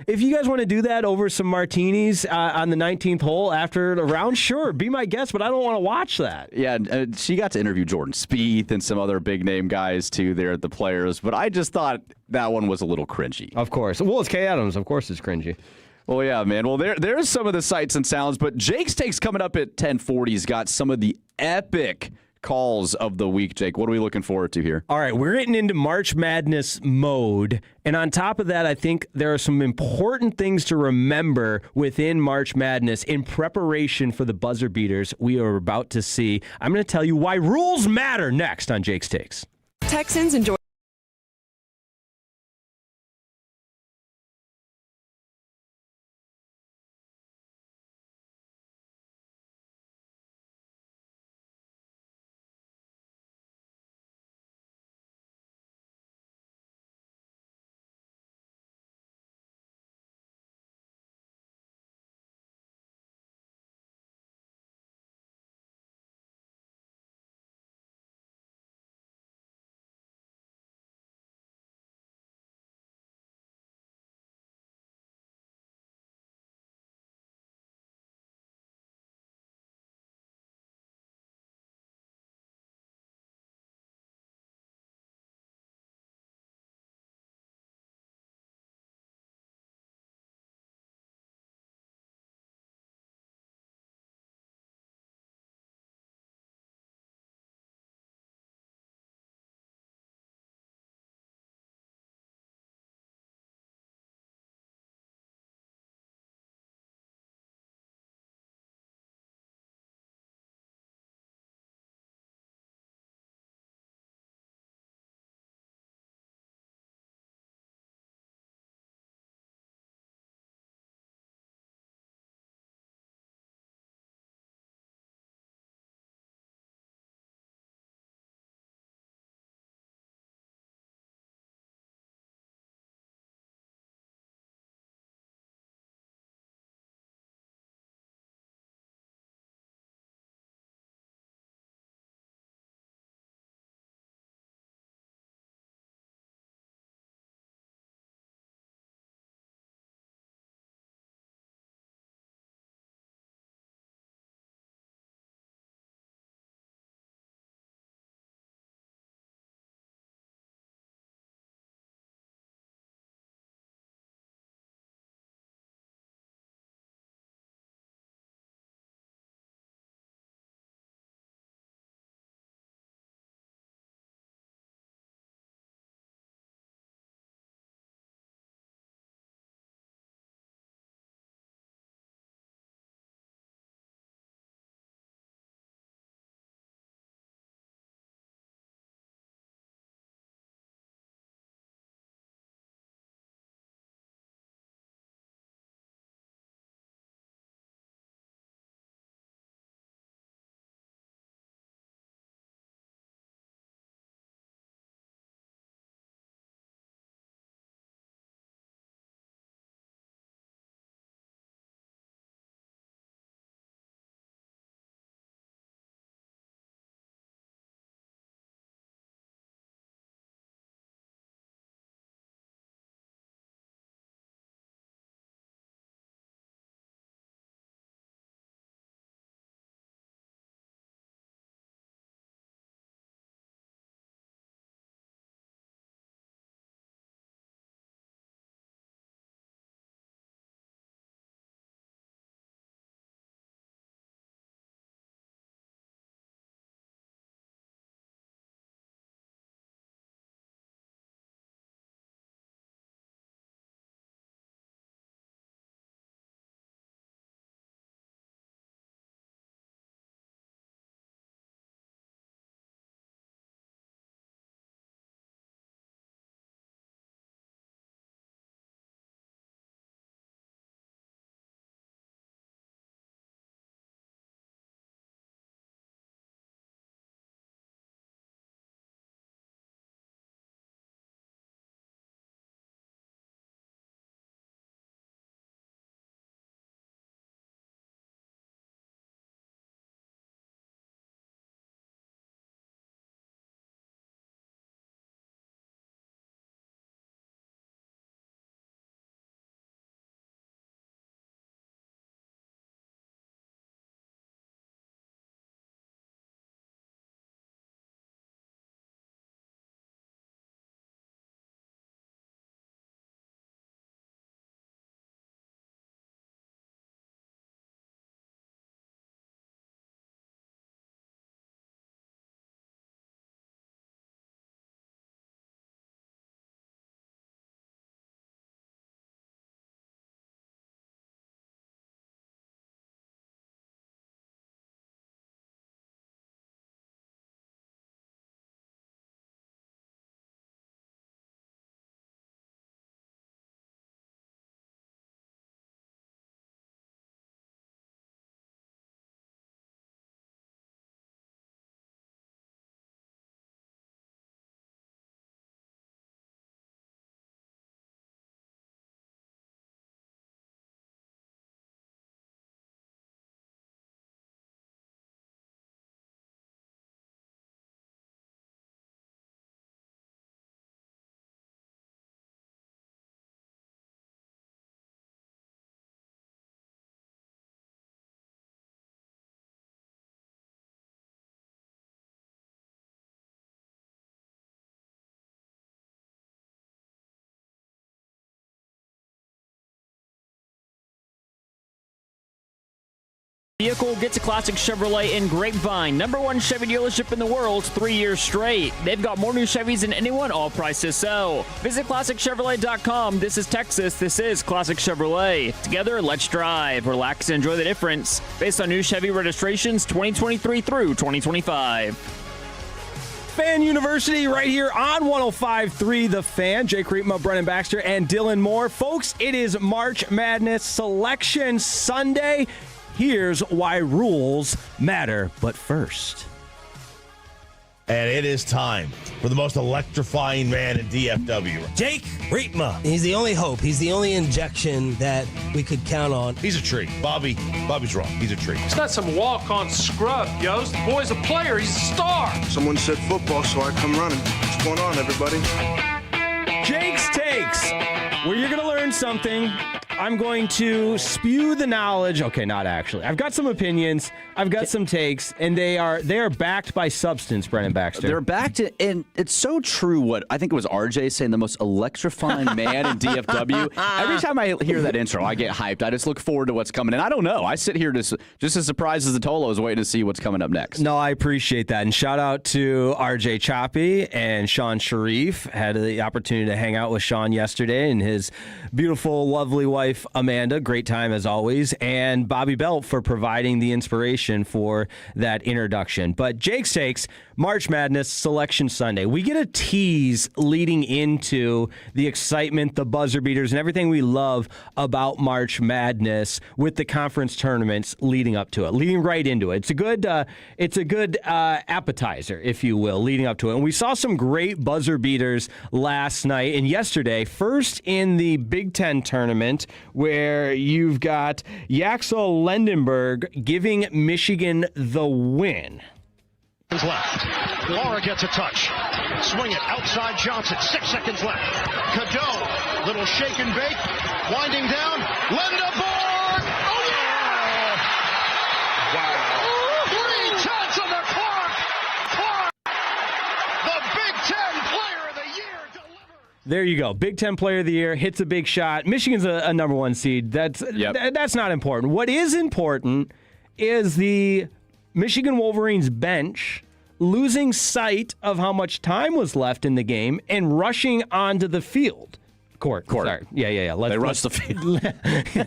if you guys want to do that over some martinis on the 19th hole after the round, sure, be my guest, but I don't want to watch that.
Yeah, she got to interview Jordan Spieth and some other big-name guys, too, there at the Players, but I just thought that one was a little cringy.
Of course. Well, it's Kay Adams. Of course it's cringy.
Well, yeah, man. Well, there's some of the sights and sounds, but Jake's Takes coming up at 10:40. He's got some of the epic calls of the week, Jake. What are we looking forward to here?
All right, we're getting into March Madness mode. And on top of that, I think there are some important things to remember within March Madness in preparation for the buzzer beaters we are about to see. I'm going to tell you why rules matter next on Jake's Takes.
Texans enjoy
Vehicle gets a classic Chevrolet in Grapevine. #1 Chevy dealership in the world 3 years straight. They've got more new Chevys than anyone, all prices sell. Visit ClassicChevrolet.com. This is Texas. This is Classic Chevrolet. Together, let's drive, relax, and enjoy the difference. Based on new Chevy registrations 2023 through 2025.
Fan University right here on 105.3 The Fan. Jake Reitma, Brennan Baxter, and Dylan Moore. Folks, it is March Madness Selection Sunday. Here's why rules matter. But first.
And it is time for the most electrifying man in DFW.
Jake Reitma. He's the only hope. He's the only injection that we could count on.
He's a tree. Bobby's wrong. He's a tree.
He's not some walk-on scrub, yo. The boy's a player. He's a star.
Someone said football, so I come running. What's going on, everybody?
Jake's Takes, where you're going to learn something. I'm going to spew the knowledge. Okay, not actually. I've got some opinions. I've got some takes, and they are backed by substance, Brennan Baxter.
They're backed, and it's so true what I think it was RJ saying, the most electrifying man in DFW. Every time I hear that intro, I get hyped. I just look forward to what's coming. And I don't know. I sit here just as surprised as the Tolos waiting to see what's coming up next.
No, I appreciate that. And shout out to RJ Choppy and Sean Sharif. Had the opportunity to hang out with Sean yesterday and his beautiful, lovely wife, Amanda. Great time as always. And Bobby Belt for providing the inspiration for that introduction. But Jake's Takes, March Madness Selection Sunday. We get a tease leading into the excitement, the buzzer beaters, and everything we love about March Madness with the conference tournaments leading up to it, leading right into it. It's a good appetizer, if you will, leading up to it. And we saw some great buzzer beaters last night and yesterday. First in the Big Ten tournament, where you've got Yaxel Lendenberg giving Michigan the win.
Left. Laura gets a touch. Swing it outside Johnson. 6 seconds left. Cadeau. Little shake and bake. Winding down. Lendenberg. Oh, yeah! Wow. 3 shots on the clock. Clark. The Big Ten Player of the Year delivered.
There you go. Big Ten Player of the Year. Hits a big shot. Michigan's a #1 seed. That's not important. What is important is the Michigan Wolverines bench losing sight of how much time was left in the game and rushing onto the field. Court. Sorry. Yeah.
They rushed the field.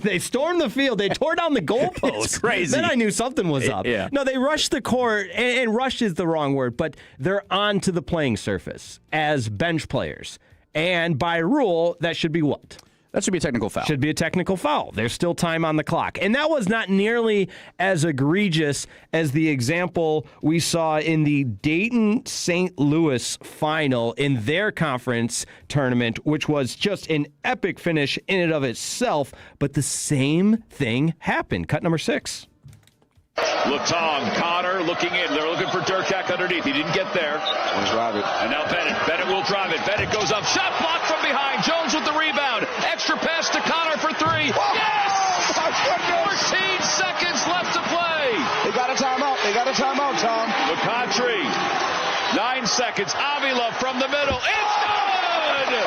They stormed the field. They tore down the goalposts.
It's crazy.
Then I knew something was up.
Yeah.
No, they rushed the court, and rushed is the wrong word, but they're onto the playing surface as bench players. And by rule, that should be what?
That should be a technical foul.
Should be a technical foul. There's still time on the clock. And that was not nearly as egregious as the example we saw in the Dayton-St. Louis final in their conference tournament, which was just an epic finish in and of itself. But the same thing happened. Cut number 6.
Latong, Connor looking in. They're looking for Durkak underneath. He didn't get there. And now Bennett. Bennett will drive it. Bennett goes up. Shot blocked from behind. Jones with the rebound. Extra pass to Connor for 3.
Whoa.
Yes! 14 seconds left to play.
They got a timeout, Tom.
McContry. 9 seconds. Avila from the middle. It's good!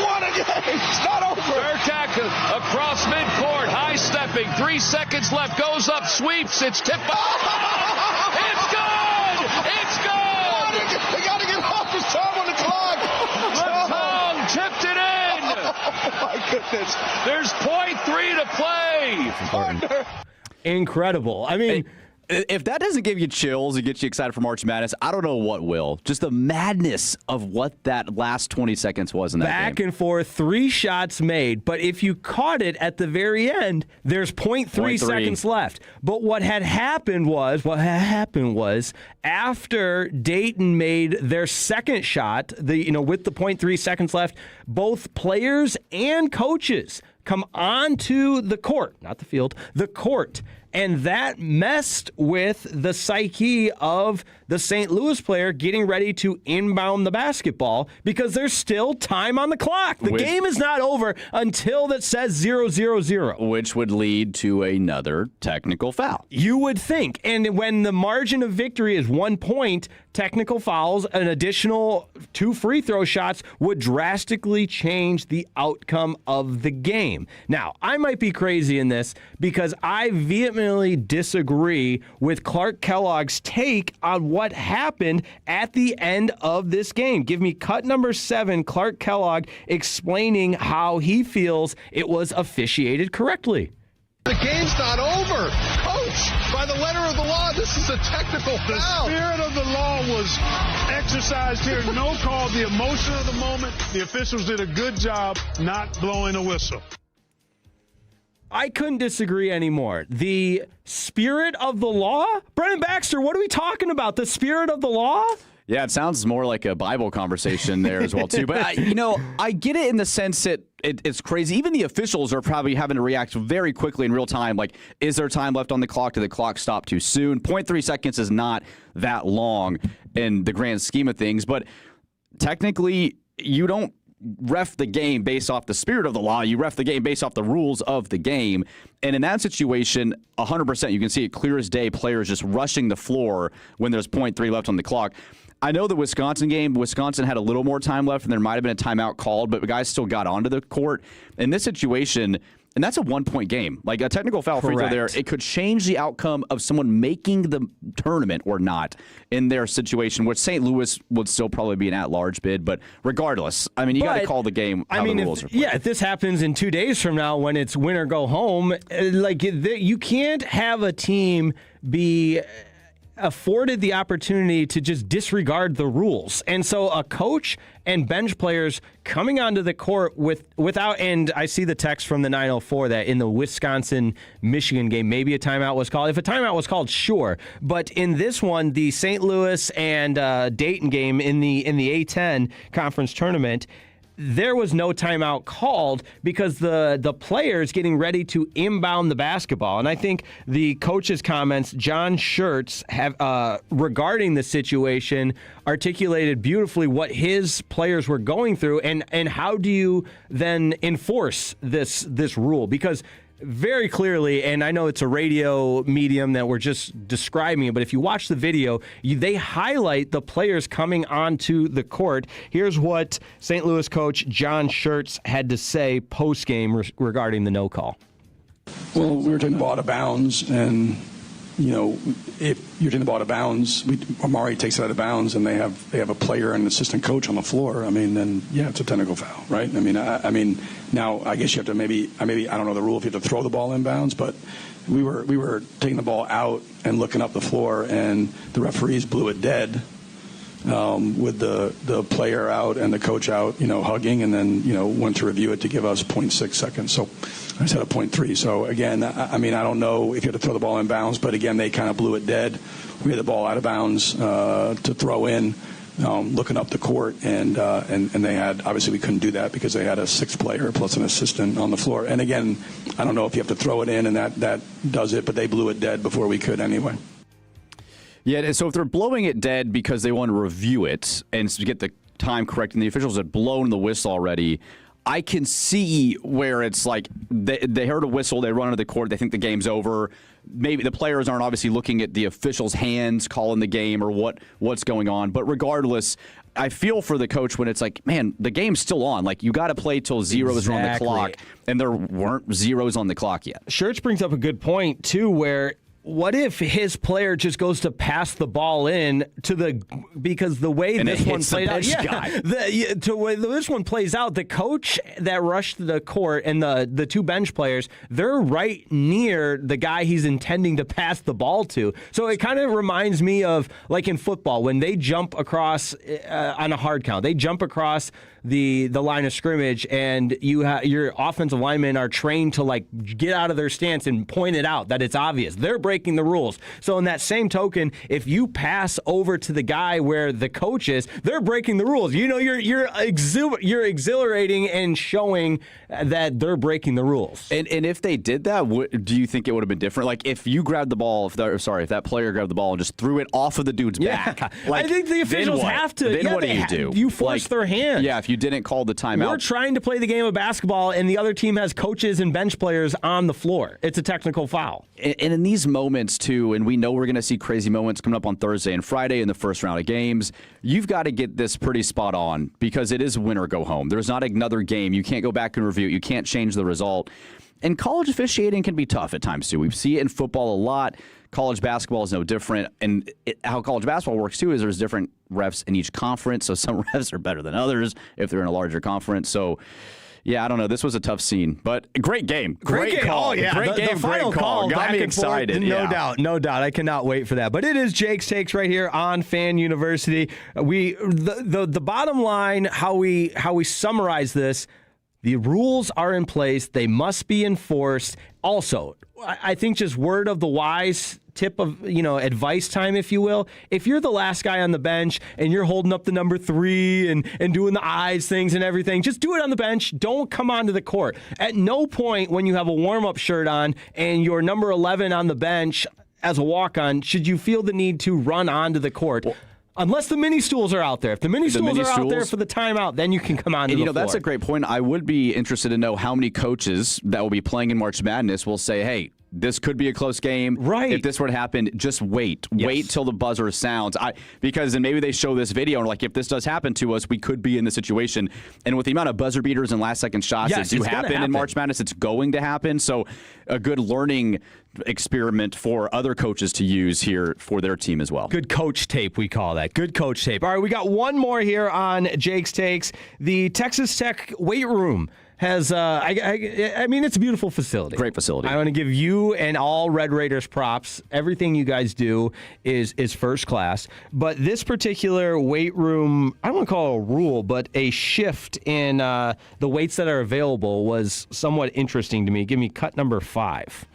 What a game! It's not over.
Durkak across midcourt, high stepping. 3 seconds left. Goes up, sweeps. It's tipped. It's good! It's good!
They got to get off his time on the clock.
Latong tipped it in.
Oh my goodness!
There's .3 to play.
Incredible. I mean,
if that doesn't give you chills and get you excited for March Madness, I don't know what will. Just the madness of what that last 20 seconds was in that game.
Back and forth, 3 shots made. But if you caught it at the very end, there's .3 seconds left. But what happened was after Dayton made their second shot, with the .3 seconds left, both players and coaches come onto the court, not the field, the court. And that messed with the psyche of the St. Louis player getting ready to inbound the basketball because there's still time on the clock. The game is not over until that says 0-0-0.
Which would lead to another technical foul.
You would think. And when the margin of victory is 1 point, technical fouls, an additional 2 free throw shots would drastically change the outcome of the game. Now, I might be crazy in this because I vehemently vehemently disagree with Clark Kellogg's take on what happened at the end of this game. Give me cut number 7, Clark Kellogg explaining how he feels it was officiated correctly.
The game's not over. Coach, by the letter of the law, this is a technical foul.
The spirit of the law was exercised here. No call. The emotion of the moment. The officials did a good job not blowing a whistle.
I couldn't disagree anymore. The spirit of the law? Brennan Baxter, what are we talking about? The spirit of the law?
Yeah, it sounds more like a Bible conversation there as well, too. But, I get it in the sense that it's crazy. Even the officials are probably having to react very quickly in real time. Like, is there time left on the clock? Did the clock stop too soon? 0.3 seconds is not that long in the grand scheme of things. But technically, you don't ref the game based off the spirit of the law. You ref the game based off the rules of the game. And in that situation, 100%, you can see it clear as day, players just rushing the floor when there's 0.3 left on the clock. I know the Wisconsin game, Wisconsin had a little more time left, and there might have been a timeout called, but the guys still got onto the court. In this situation, and that's a one-point game. Like a technical foul free throw there, it could change the outcome of someone making the tournament or not in their situation, which St. Louis would still probably be an at-large bid. But regardless, I mean, you got to call the game how the rules are played.
Yeah, if this happens in 2 days from now when it's win or go home, you can't have a team be afforded the opportunity to just disregard the rules. And so a coach and bench players coming onto the court without, and I see the text from the 904 that in the Wisconsin-Michigan game, maybe a timeout was called. If a timeout was called, sure. But in this one, the St. Louis and Dayton game in the A10 conference tournament, there was no timeout called because the players getting ready to inbound the basketball. And I think the coach's comments, John Schertz, have regarding the situation articulated beautifully what his players were going through and how do you then enforce this rule? Because very clearly, and I know it's a radio medium that we're just describing it, but if you watch the video, they highlight the players coming onto the court. Here's what St. Louis coach John Schertz had to say post-game regarding the no call.
Well, we were taking the ball out of bounds, and, if you're taking the ball out of bounds, Amari takes it out of bounds, and they have a player and an assistant coach on the floor. I mean, then, yeah, it's a technical foul, right? I mean, now I guess you have to maybe I don't know the rule if you have to throw the ball inbounds, but we were taking the ball out and looking up the floor, and the referees blew it dead with the player out and the coach out, hugging, and then, went to review it to give us 0.6 seconds. So I said a 0.3. So, again, I don't know if you had to throw the ball in bounds, but, again, they kind of blew it dead. We had the ball out of bounds to throw in, looking up the court, and they had, obviously we couldn't do that because they had a sixth player plus an assistant on the floor. And, again, I don't know if you have to throw it in and that does it, but they blew it dead before we could anyway.
Yeah, so if they're blowing it dead because they want to review it and to get the time correct, and the officials had blown the whistle already, I can see where it's like they heard a whistle, they run into the court, they think the game's over. Maybe the players aren't obviously looking at the officials' hands calling the game or what's going on. But regardless, I feel for the coach when it's like, man, the game's still on. Like, you got to play till zeros are on the clock, and there weren't zeros on the clock yet.
Schertz brings up a good point, too, where what if his player just goes to pass the ball in because the way this one played out, this one plays out, the coach that rushed the court and the two bench players, they're right near the guy he's intending to pass the ball to. So it kind of reminds me of like in football when they jump across on a hard count, they jump across the line of scrimmage, and your offensive linemen are trained to like get out of their stance and point it out that it's obvious. They're breaking the rules. So in that same token, if you pass over to the guy where the coach is, they're breaking the rules. You're exhilarating and showing that they're breaking the rules.
And if they did that, do you think it would have been different? Like if you grabbed the ball, if that player grabbed the ball and just threw it off of the dude's back. Like,
I think the officials have to.
Then what do you do?
You force their hand.
Yeah, if you didn't call the timeout.
We're trying to play the game of basketball, and the other team has coaches and bench players on the floor. It's a technical foul.
And in these moments, moments, too, and we know we're going to see crazy moments coming up on Thursday and Friday in the first round of games. You've got to get this pretty spot on because it is win or go home. There's not another game. You can't go back and review it. You can't change the result. And college officiating can be tough at times, too. We see it in football a lot. College basketball is no different. And how college basketball works, too, is there's different refs in each conference. So some refs are better than others if they're in a larger conference. So, yeah, I don't know. This was a tough scene. But great game. Great call.
Oh, yeah.
Great game,
the final
great call.
Call
Got me excited.
No doubt. I cannot wait for that. But it is Jake's Takes right here on Fan University. The bottom line, how we summarize this, the rules are in place. They must be enforced. Also, I think just word of the wise tip of, advice time, if you will. If you're the last guy on the bench and you're holding up the number 3 and doing the eyes things and everything, just do it on the bench. Don't come onto the court. At no point when you have a warm-up shirt on and you're number 11 on the bench as a walk-on should you feel the need to run onto the court. Unless the mini stools are out there. If the mini stools are out there for the timeout, then you can come on to the floor.
That's a great point. I would be interested to know how many coaches that will be playing in March Madness will say, hey, this could be a close game.
Right.
If this were to happen, just wait. Yes. Wait till the buzzer sounds. Because then maybe they show this video and like, if this does happen to us, we could be in this situation. And with the amount of buzzer beaters and last second shots that do happen in March Madness, it's going to happen. So a good learning experiment for other coaches to use here for their team as well.
Good coach tape, we call that. Good coach tape. All right, we got one more here on Jake's Takes. The Texas Tech weight room has, I mean, it's a beautiful facility.
Great facility.
I want to give you and all Red Raiders props. Everything you guys do is first class. But this particular weight room, I don't want to call it a rule, but a shift in the weights that are available was somewhat interesting to me. Give me cut number 5.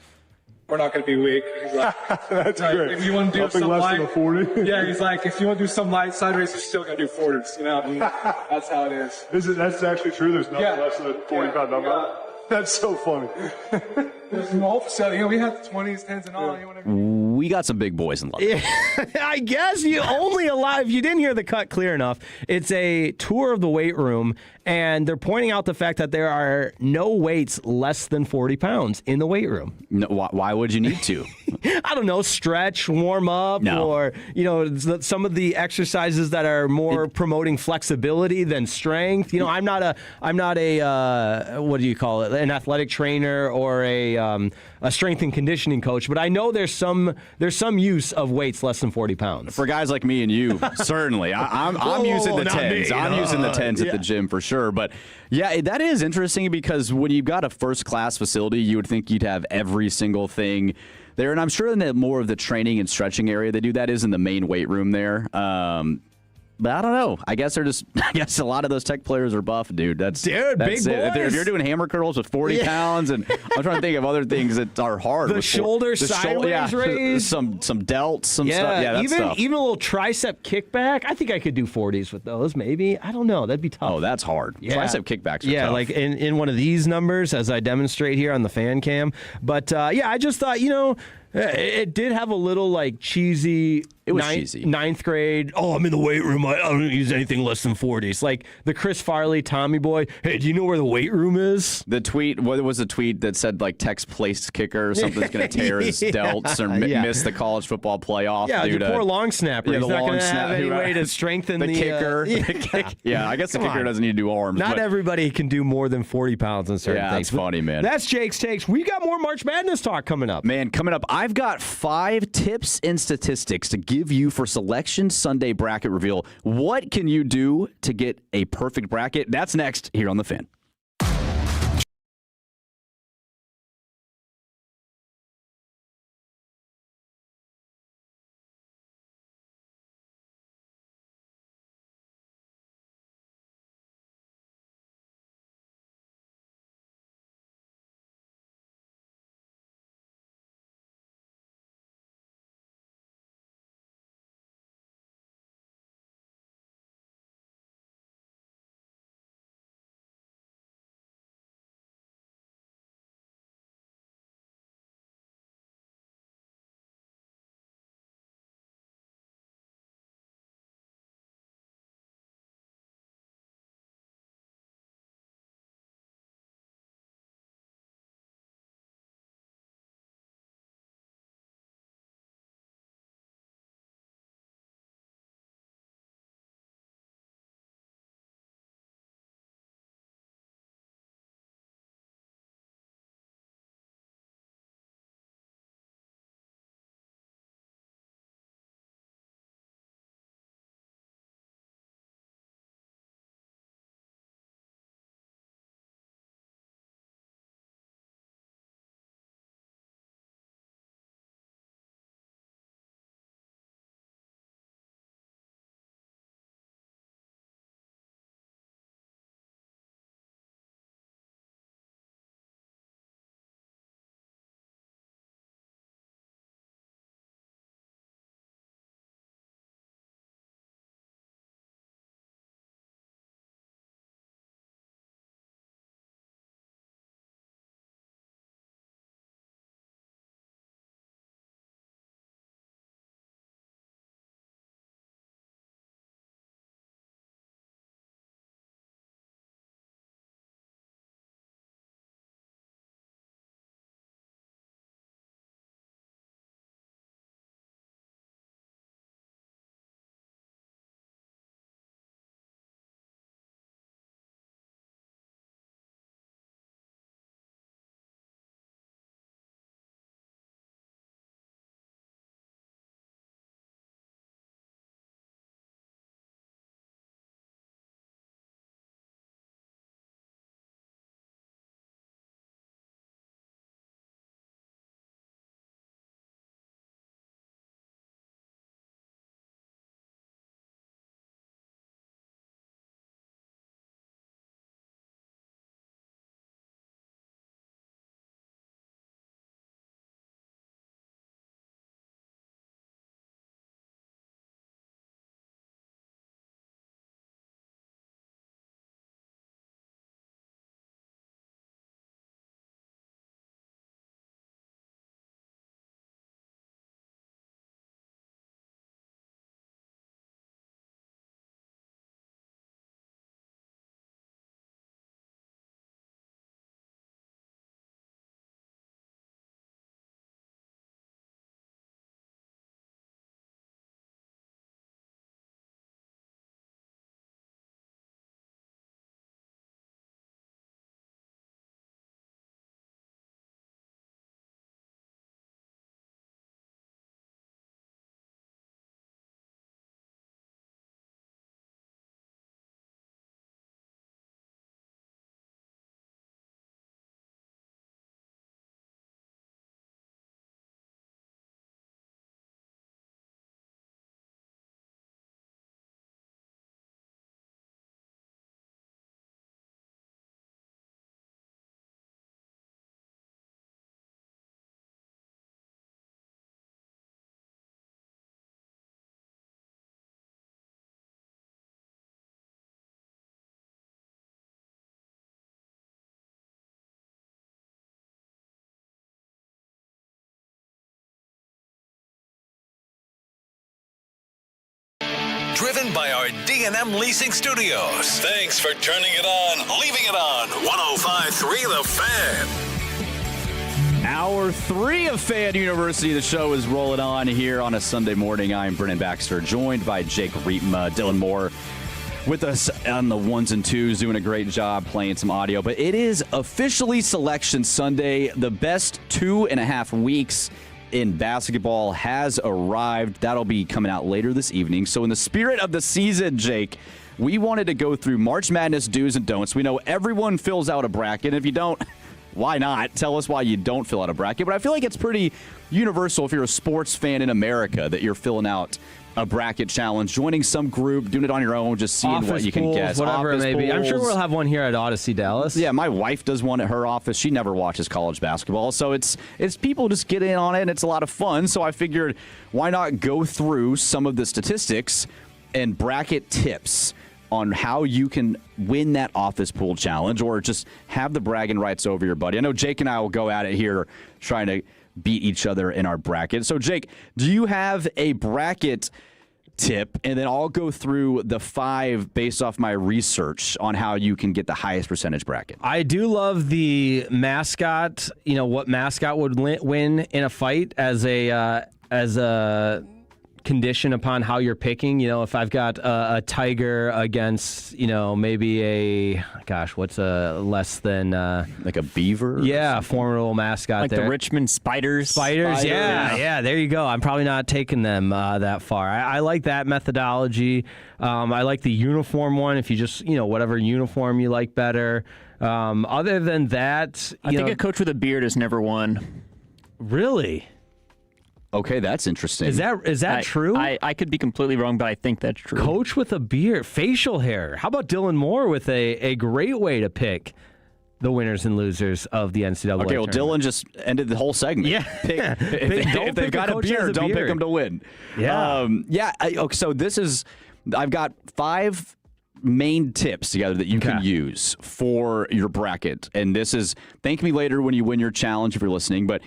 We're not going to be weak. He's like,
That's
like,
great.
If you want to do
Nothing
some
less
light,
than a 40.
Yeah, he's like, if you want to do some light sideways, you're still going to do 40s. You know, I mean, that's how it is.
That's actually true. There's nothing less than a 40-pound dumbbell. That's so funny.
There's the whole facility. We have 20s, 10s, and all.
We got some big boys in London.
Yeah, I guess you only allow, if you didn't hear the cut clear enough, it's a tour of the weight room, and they're pointing out the fact that there are no weights less than 40 pounds in the weight room.
No, why would you need to?
I don't know, stretch, warm up, or, some of the exercises that are more promoting flexibility than strength. I'm not a what do you call it, an athletic trainer or a strength and conditioning coach, but I know there's some use of weights less than 40 pounds.
For guys like me and you, certainly. I'm using the 10s. I'm using the 10s at the gym for sure. But yeah, that is interesting because when you've got a first class facility, you would think you'd have every single thing there. And I'm sure in more of the training and stretching area they do that is in the main weight room there. But I don't know. I guess a lot of those Tech players are buff, dude. That's
big boys.
If you're doing hammer curls with 40 pounds, and I'm trying to think of other things that are hard.
The shoulder sideways raise.
Some delts, some stuff. Yeah, that's tough.
Even a little tricep kickback. I think I could do 40s with those, maybe. I don't know. That'd be tough.
Oh, that's hard. Yeah. Tricep kickbacks are tough.
Like in one of these numbers, as I demonstrate here on the fan cam. But, I just thought, it did have a little, cheesy.
It was cheesy.
9th grade. Oh, I'm in the weight room. I don't use anything less than 40s. Like the Chris Farley, Tommy boy. Hey, do you know where the weight room is?
The tweet. What was the tweet that said Tech's place kicker or something's going to tear his delts or miss the college football playoff?
Yeah, the poor long snapper.
Yeah,
he's not going to have any way to strengthen
the kicker. Yeah, I guess the kicker doesn't need to do arms.
Not everybody can do more than 40 pounds in certain things.
That's funny, man.
That's Jake's Takes. We got more March Madness talk coming up.
Man, coming up, I've got 5 tips and statistics to give you for Selection Sunday bracket reveal. What can you do to get a perfect bracket? That's next here on The Fan.
driven by our D&M Leasing Studios. Thanks for turning it on, leaving it on. 105.3 The Fan.
Hour 3 of Fan University. The show is rolling on here on a Sunday morning. I'm Brennan Baxter, joined by Jake Riepma, Dylan Moore with us on the ones and twos, doing a great job playing some audio. But it is officially Selection Sunday. The best 2.5 weeks in basketball has arrived. That'll be coming out later this evening. So in the spirit of the season, Jake, we wanted to go through March Madness do's and don'ts. We know everyone fills out a bracket. If you don't, why not? Tell us why you don't fill out a bracket. But I feel like it's pretty universal if you're a sports fan in America that you're filling out a bracket challenge, joining some group, doing it on your own, just seeing what you can guess.
Whatever it may be. I'm sure we'll have one here at Odyssey Dallas.
Yeah, my wife does one at her office. She never watches college basketball, so it's people just get in on it, and it's a lot of fun. So I figured, why not go through some of the statistics and bracket tips on how you can win that office pool challenge, or just have the bragging rights over your buddy. I know Jake and I will go at it here trying to beat each other in our bracket. So, Jake, do you have a bracket tip? And then I'll go through the 5 based off my research on how you can get the highest percentage bracket.
I do love the mascot, what mascot would win in a fight as a condition upon how you're picking. If I've got a tiger against, maybe what's a less than
like a beaver?
Yeah, formidable mascot
like
there.
The Richmond Spiders.
Spiders, yeah, there you go. I'm probably not taking them that far. I like that methodology. I like the uniform one. If you just, whatever uniform you like better. Other than that,
I think a coach with a beard has never won.
Really?
Okay, that's interesting.
Is that true?
I could be completely wrong, but I think that's true.
Coach with a beard, facial hair. How about Dylan Moore with a great way to pick the winners and losers of the NCAA
Okay, well,
tournament.
Dylan just ended the whole segment.
Yeah.
If they've got a beard, don't pick them to win.
Yeah.
Okay, so I've got 5 main tips together that you can use for your bracket. And this is, thank me later when you win your challenge if you're listening, but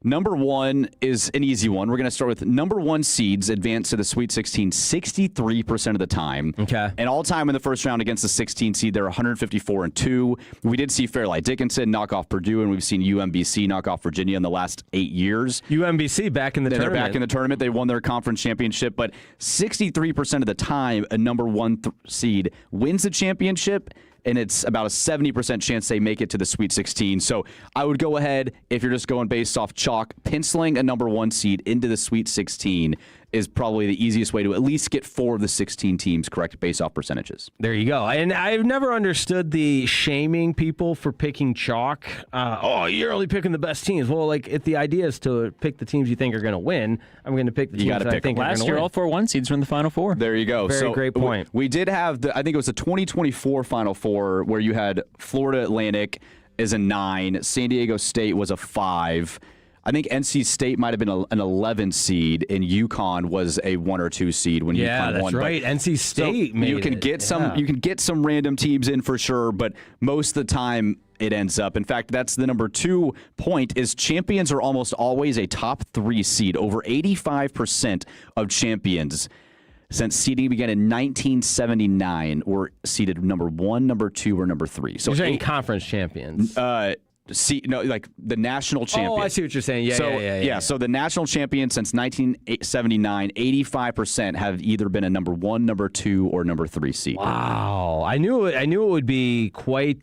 number 1 is an easy one. We're going to start with number 1 seeds advance to the Sweet 16 63% of the time.
Okay.
And all time in the first round against the 16 seed, they're 154-2. We did see Fairleigh Dickinson knock off Purdue, and we've seen UMBC knock off Virginia in the last 8 years.
UMBC back in the tournament.
They're back in the tournament. They won their conference championship, but 63% of the time, a number 1 seed wins the championship, and it's about a 70% chance they make it to the Sweet 16. So I would go ahead, if you're just going based off chalk, penciling a number 1 seed into the Sweet 16 is probably the easiest way to at least get 4 of the 16 teams correct based off percentages.
There you go. And I've never understood the shaming people for picking chalk. You're only picking the best teams. Well, if the idea is to pick the teams you think are going to win, I'm going to pick the teams that I think are going to win.
Last year, all 4 1 seeds were in the Final Four.
There you go.
Very great point.
We did have, I think it was the 2024 Final Four, where you had Florida Atlantic as a 9, San Diego State was a 5. I think NC State might have been an 11 seed, and UConn was a 1 or 2 seed when UConn won.
Yeah, that's right. NC State made
you can get some. You can get some random teams in for sure, but most of the time it ends up. In fact, that's the number 2 point. Is champions are almost always a top 3 seed. Over 85% of champions since seeding began in 1979 were seeded number 1, number 2, or number 3. So
you're saying conference champions.
Like the national champion.
Oh, I see what you're saying. Yeah.
So the national champion since 1979, 85% have either been a number 1, number 2, or number 3 seed.
Wow, I knew it would be quite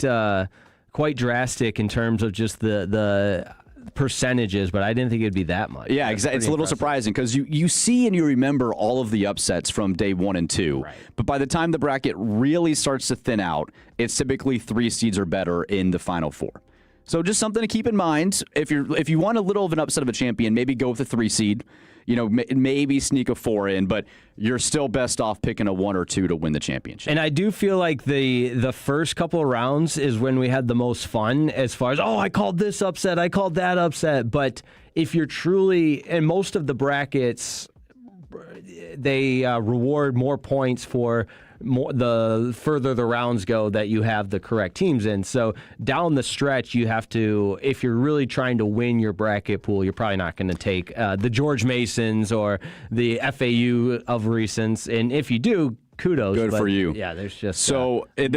drastic in terms of just the percentages, but I didn't think it'd be that much.
Yeah, exactly. It's a little surprising because you see and you remember all of the upsets from day 1 and 2.
Right.
But by the time the bracket really starts to thin out, it's typically 3 seeds or better in the Final Four. So just something to keep in mind. If you want a little of an upset of a champion, maybe go with the 3 seed. Maybe sneak a 4 in, but you're still best off picking a 1 or 2 to win the championship.
And I do feel like the first couple of rounds is when we had the most fun as far as, I called this upset, I called that upset. But if you're truly, and most of the brackets reward more points for the further the rounds go that you have the correct teams in. So down the stretch, you have to, if you're really trying to win your bracket pool, you're probably not going to take the George Masons or the FAU of recents. And if you do, kudos.
Good for you.
Yeah, there's just
so then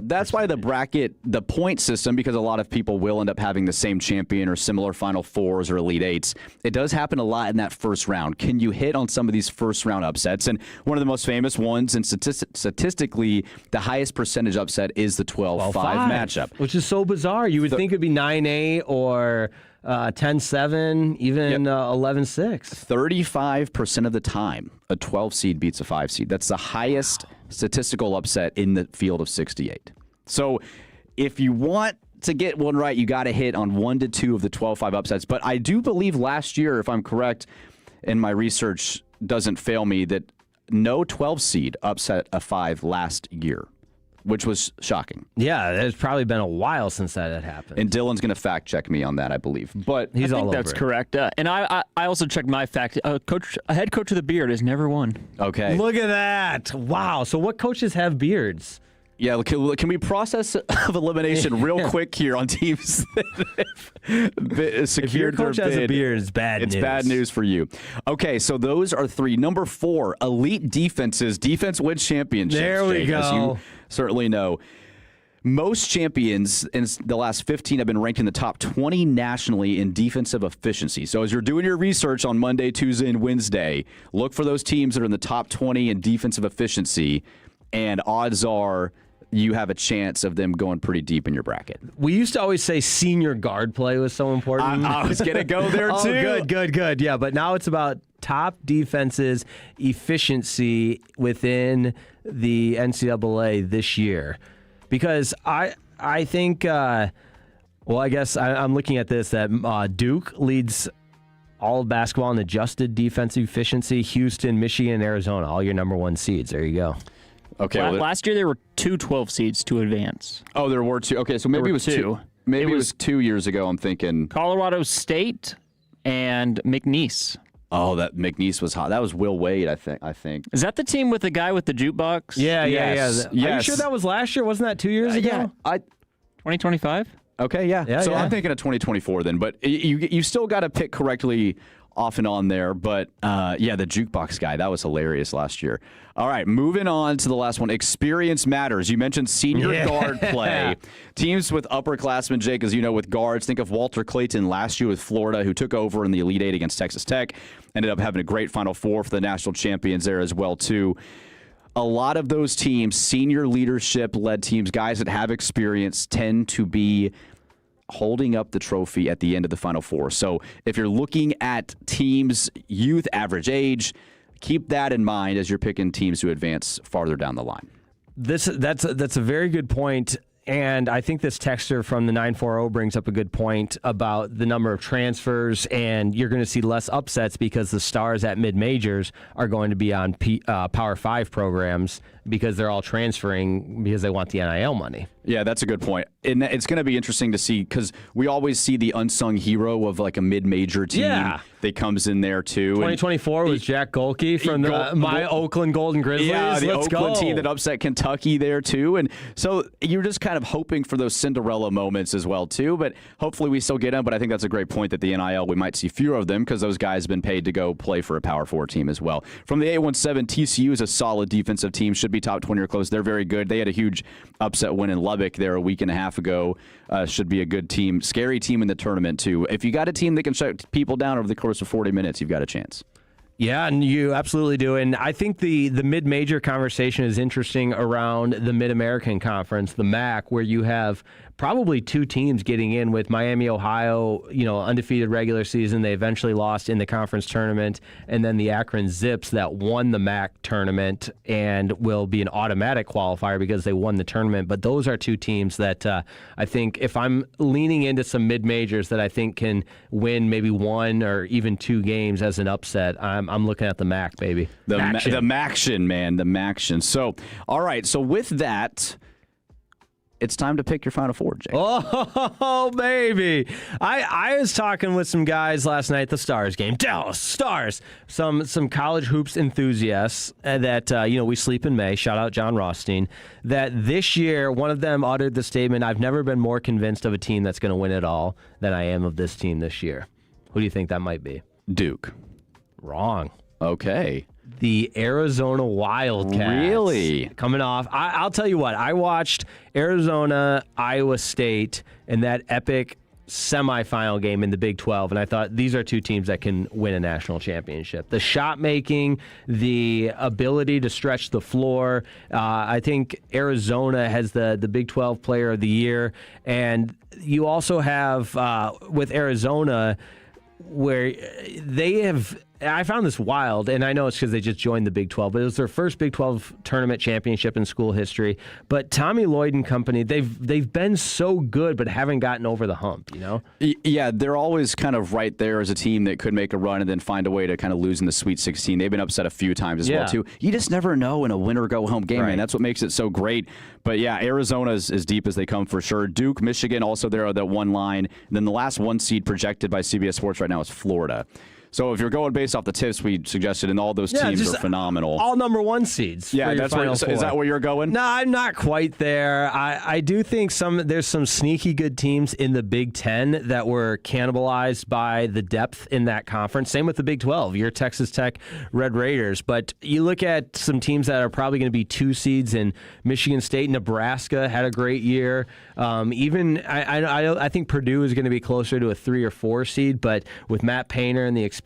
that's why the bracket, the point system, because a lot of people will end up having the same champion or similar Final Fours or Elite Eights. It does happen a lot in that first round. Can you hit on some of these first round upsets? And one of the most famous ones, and statistically the highest percentage upset, is the 12-5 matchup,
which is so bizarre. You would think it'd be 9-8 or 10-7, even 11-6.
35% of the time, a 12 seed beats a 5 seed. That's the highest statistical upset in the field of 68. So if you want to get one right, you got to hit on 1 to 2 of the 12-5 upsets. But I do believe last year, if I'm correct, and my research doesn't fail me, that no 12 seed upset a 5 last year, which was shocking.
Yeah, it's probably been a while since that had happened.
And Dylan's going to fact check me on that, I believe. But
I think that's correct. And I also checked my fact. A head coach with a beard has never won.
Okay.
Look at that. Wow. So what coaches have beards?
Yeah, can we process of elimination real quick here on teams that have secured
if your coach
their bid?
Has a beard, it's bad news.
It's bad news for you. Okay, so those are 3. Number 4, elite defenses. Defense wins championships.
There we go.
As you certainly know. Most champions in the last 15 have been ranked in the top 20 nationally in defensive efficiency. So as you're doing your research on Monday, Tuesday, and Wednesday, look for those teams that are in the top 20 in defensive efficiency, and odds are you have a chance of them going pretty deep in your bracket.
We used to always say senior guard play was so important.
I was going to go there, too.
Good. Yeah, but now it's about top defenses efficiency within the NCAA this year. Because I think, I guess I'm looking at this, that Duke leads all of basketball in adjusted defensive efficiency. Houston, Michigan, and Arizona, all your number 1 seeds. There you go.
Okay.
Last year there were 2 12 seeds to advance.
Oh, there were 2. Okay, so maybe it was 2. Maybe it was 2 years ago, I'm thinking.
Colorado State and McNeese.
Oh, that McNeese was hot. That was Will Wade, I think.
Is that the team with the guy with the jukebox?
Yeah.
Yes.
Are you sure that was last year? Wasn't that 2 years ago?
Yeah.
2025?
Okay, yeah. So I'm thinking of 2024 then. But you still got to pick correctly off and on there. But, the jukebox guy, that was hilarious last year. All right, moving on to the last one. Experience matters. You mentioned senior guard play. Teams with upperclassmen, Jake, as you know, with guards. Think of Walter Clayton last year with Florida, who took over in the Elite Eight against Texas Tech. Ended up having a great Final Four for the national champions there as well, too. A lot of those teams, senior leadership-led teams, guys that have experience, tend to be holding up the trophy at the end of the Final Four. So if you're looking at teams' youth average age, keep that in mind as you're picking teams to advance farther down the line.
That's a very good point. And I think this texter from the 940 brings up a good point about the number of transfers, and you're going to see less upsets because the stars at mid-majors are going to be on Power 5 programs because they're all transferring because they want the NIL money.
Yeah, that's a good point. And it's going to be interesting to see because we always see the unsung hero of like a mid-major team that comes in there too.
2024 was Jack Golke from my Oakland Golden Grizzlies.
Yeah, the
Let's
Oakland
go.
team that upset Kentucky there too. And so you're just kind of hoping for those Cinderella moments as well too. But hopefully we still get them. But I think that's a great point that the NIL, we might see fewer of them because those guys have been paid to go play for a Power 4 team as well. From the 817, TCU is a solid defensive team. Should be top 20 or close. They're very good. They had a huge upset win in Lubbock there a week and a half ago. Should be a good team. Scary team in the tournament too. If you got a team that can shut people down over the course of 40 minutes, you've got a chance.
Yeah, and you absolutely do. And I think the mid-major conversation is interesting around the Mid-American Conference, the MAC, where you have probably 2 teams getting in with Miami, Ohio, undefeated regular season. They eventually lost in the conference tournament. And then the Akron Zips that won the MAC tournament and will be an automatic qualifier because they won the tournament. But those are 2 teams that I think if I'm leaning into some mid-majors that I think can win maybe 1 or even 2 games as an upset, I'm looking at the MAC, baby.
The Maction, man. The Maction. So, all right. So with that, it's time to pick your Final Four, Jake.
Oh, baby. I was talking with some guys last night at the Stars game. Dallas Stars. Some college hoops enthusiasts that, we sleep in May. Shout out John Rothstein. That this year, one of them uttered the statement, I've never been more convinced of a team that's going to win it all than I am of this team this year. Who do you think that might be?
Duke.
Wrong.
Okay.
The Arizona Wildcats.
Really?
Coming off. I'll tell you what. I watched Arizona, Iowa State in that epic semifinal game in the Big 12, and I thought these are two teams that can win a national championship. The shot making, the ability to stretch the floor. I think Arizona has the Big 12 Player of the Year, and you also have with Arizona where they have. I found this wild, and I know it's because they just joined the Big 12, but it was their first Big 12 tournament championship in school history. But Tommy Lloyd and company, they've been so good, but haven't gotten over the hump, you know?
Yeah, they're always kind of right there as a team that could make a run and then find a way to kind of lose in the Sweet 16. They've been upset a few times as well, too. You just never know in a win-or-go-home game, man. That's what makes it so great. But, yeah, Arizona's as deep as they come for sure. Duke, Michigan, also there are that one line. And then the last one seed projected by CBS Sports right now is Florida. So if you're going based off the tips we suggested, and all those teams are phenomenal.
All number one seeds.
Yeah, that's where, is that where you're going?
No, I'm not quite there. I do think there's some sneaky good teams in the Big Ten that were cannibalized by the depth in that conference. Same with the Big 12. Your Texas Tech Red Raiders. But you look at some teams that are probably going to be 2 seeds in Michigan State. Nebraska had a great year. I think Purdue is going to be closer to a 3 or 4 seed, but with Matt Painter and the experience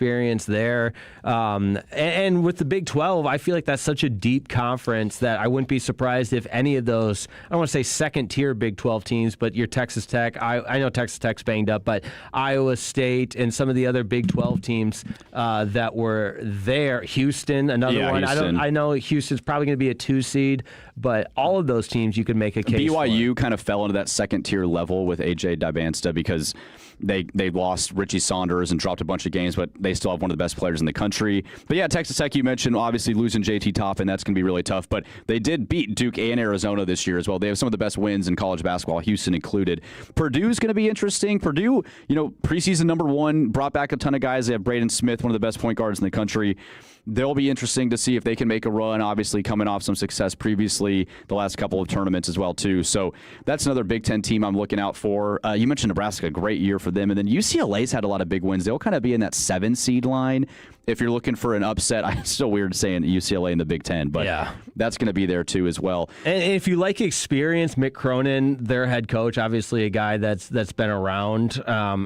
there, and with the Big 12, I feel like that's such a deep conference that I wouldn't be surprised if any of those, I don't want to say second-tier Big 12 teams, but your Texas Tech, I know Texas Tech's banged up, but Iowa State and some of the other Big 12 teams that were there, Houston, another one.
Houston.
I know Houston's probably going to be a 2 seed, but all of those teams you could make a case
BYU
for.
kind of fell into that second-tier level with A.J. Dibansta because they lost Richie Saunders and dropped a bunch of games, but they still have one of the best players in the country. But yeah, Texas Tech, you mentioned, obviously losing JT Toppin, that's going to be really tough, but they did beat Duke and Arizona this year as well. They have some of the best wins in college basketball, Houston included. Purdue's going to be interesting. Purdue, preseason number 1, brought back a ton of guys. They have Braden Smith, one of the best point guards in the country. They'll be interesting to see if they can make a run, obviously coming off some success previously the last couple of tournaments as well, too. So that's another Big Ten team I'm looking out for. You mentioned Nebraska, great year for them. And then UCLA's had a lot of big wins. They'll kind of be in that 7-seed line. If you're looking for an upset, it's still weird saying UCLA in the Big Ten, but that's going to be there too as well.
And if you like experience, Mick Cronin, their head coach, obviously a guy that's been around.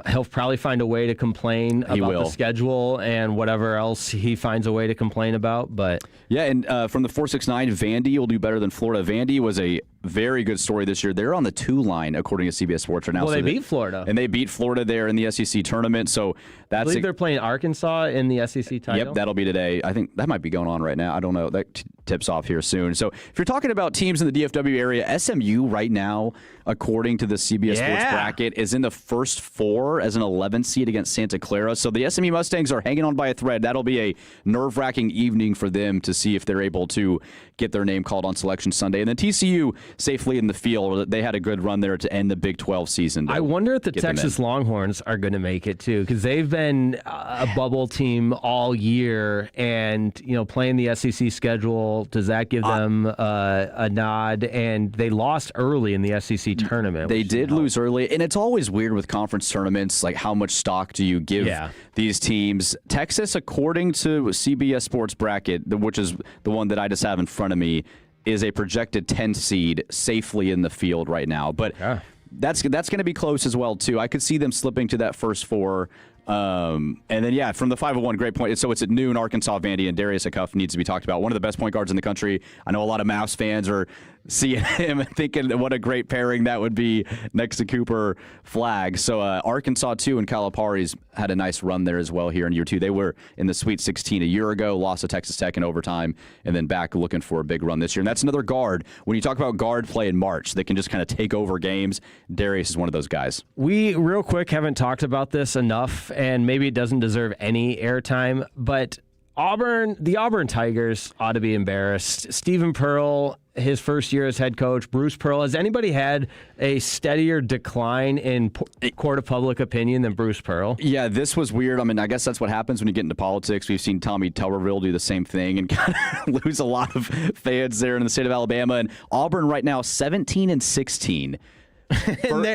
He'll probably find a way to complain about the schedule and whatever else he finds a way to complain about. But
yeah, and from the 469, Vandy will do better than Florida. Vandy was a very good story this year. They're on the 2 line, according to CBS Sports right now.
Well, they beat Florida.
And they beat Florida there in the SEC tournament. So that's
I believe they're playing Arkansas in the SEC title.
Yep, that'll be today. I think that might be going on right now. I don't know. That tips off here soon. So if you're talking about teams in the DFW area, SMU right now, according to the CBS Sports bracket, is in the first 4 as an 11 seed against Santa Clara. So the SMU Mustangs are hanging on by a thread. That'll be a nerve-wracking evening for them to see if they're able to get their name called on Selection Sunday. And then TCU safely in the field. They had a good run there to end the Big 12 season.
I wonder if the Texas Longhorns are going to make it too, because they've been a bubble team all year, and playing the SEC schedule, does that give them a nod? And they lost early in the SEC tournament.
They did lose early, and it's always weird with conference tournaments, like how much stock do you give these teams? Texas, according to CBS Sports bracket, which is the one that I just have in front of me, is a projected 10 seed safely in the field right now. But that's going to be close as well, too. I could see them slipping to that first 4. And then, from the 501, great point. So it's at noon, Arkansas, Vandy, and Darius Acuff needs to be talked about. One of the best point guards in the country. I know a lot of Mavs fans are seeing him and thinking what a great pairing that would be next to Cooper Flagg. So Arkansas, too, and Calipari's had a nice run there as well here in year 2. They were in the Sweet 16 a year ago, lost to Texas Tech in overtime, and then back looking for a big run this year. And that's another guard. When you talk about guard play in March, they can just kind of take over games. Darius is one of those guys.
We, real quick, haven't talked about this enough, and maybe it doesn't deserve any airtime, but The Auburn Tigers ought to be embarrassed. Stephen Pearl, his first year as head coach. Bruce Pearl. Has anybody had a steadier decline in court of public opinion than Bruce Pearl?
Yeah, this was weird. I mean, I guess that's what happens when you get into politics. We've seen Tommy Tuberville do the same thing and kind of lose a lot of fans there in the state of Alabama. And Auburn right now, 17-16.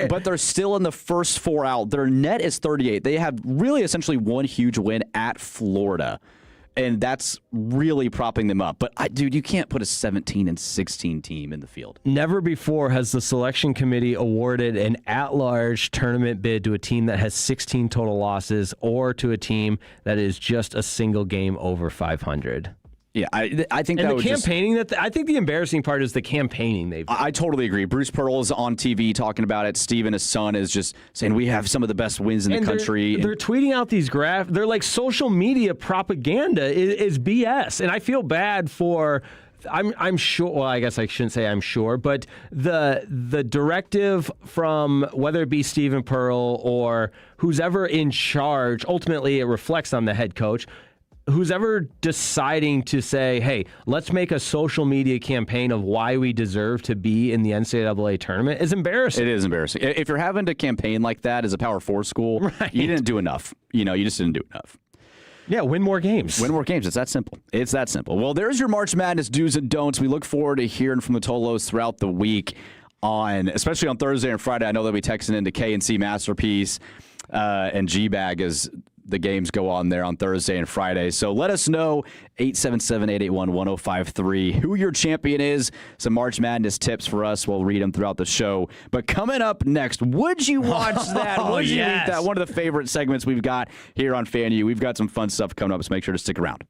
But they're still in the first 4 out. Their net is 38. They have really essentially one huge win at Florida. And that's really propping them up. But, dude, you can't put a 17-16 team in the field.
Never before has the selection committee awarded an at-large tournament bid to a team that has 16 total losses or to a team that is just a single game over 500.
Yeah, I think
and
that
the campaigning I think the embarrassing part is the campaigning they've done.
I totally agree. Bruce Pearl is on TV talking about it. Steven, his son, is just saying we have some of the best wins in the country.
They're tweeting out these graphs. They're like social media propaganda is BS. And I feel bad for I'm sure, well, I guess I shouldn't say I'm sure, but the directive from whether it be Stephen Pearl or who's ever in charge, ultimately it reflects on the head coach. Who's ever deciding to say, hey, let's make a social media campaign of why we deserve to be in the NCAA tournament is embarrassing.
It is embarrassing. If you're having to campaign like that as a Power 4 school, you didn't do enough. You just didn't do enough.
Yeah, win more games.
Win more games. It's that simple. It's that simple. Well, there's your March Madness do's and don'ts. We look forward to hearing from the Tolos throughout the week, especially on Thursday and Friday. I know they'll be texting into K&C Masterpiece and G-Bag as the games go on there on Thursday and Friday. So let us know, 877-881-1053, who your champion is. Some March Madness tips for us. We'll read them throughout the show. But coming up next, would you watch that? Would you eat that? One of the favorite segments we've got here on FanU. We've got some fun stuff coming up, so make sure to stick around.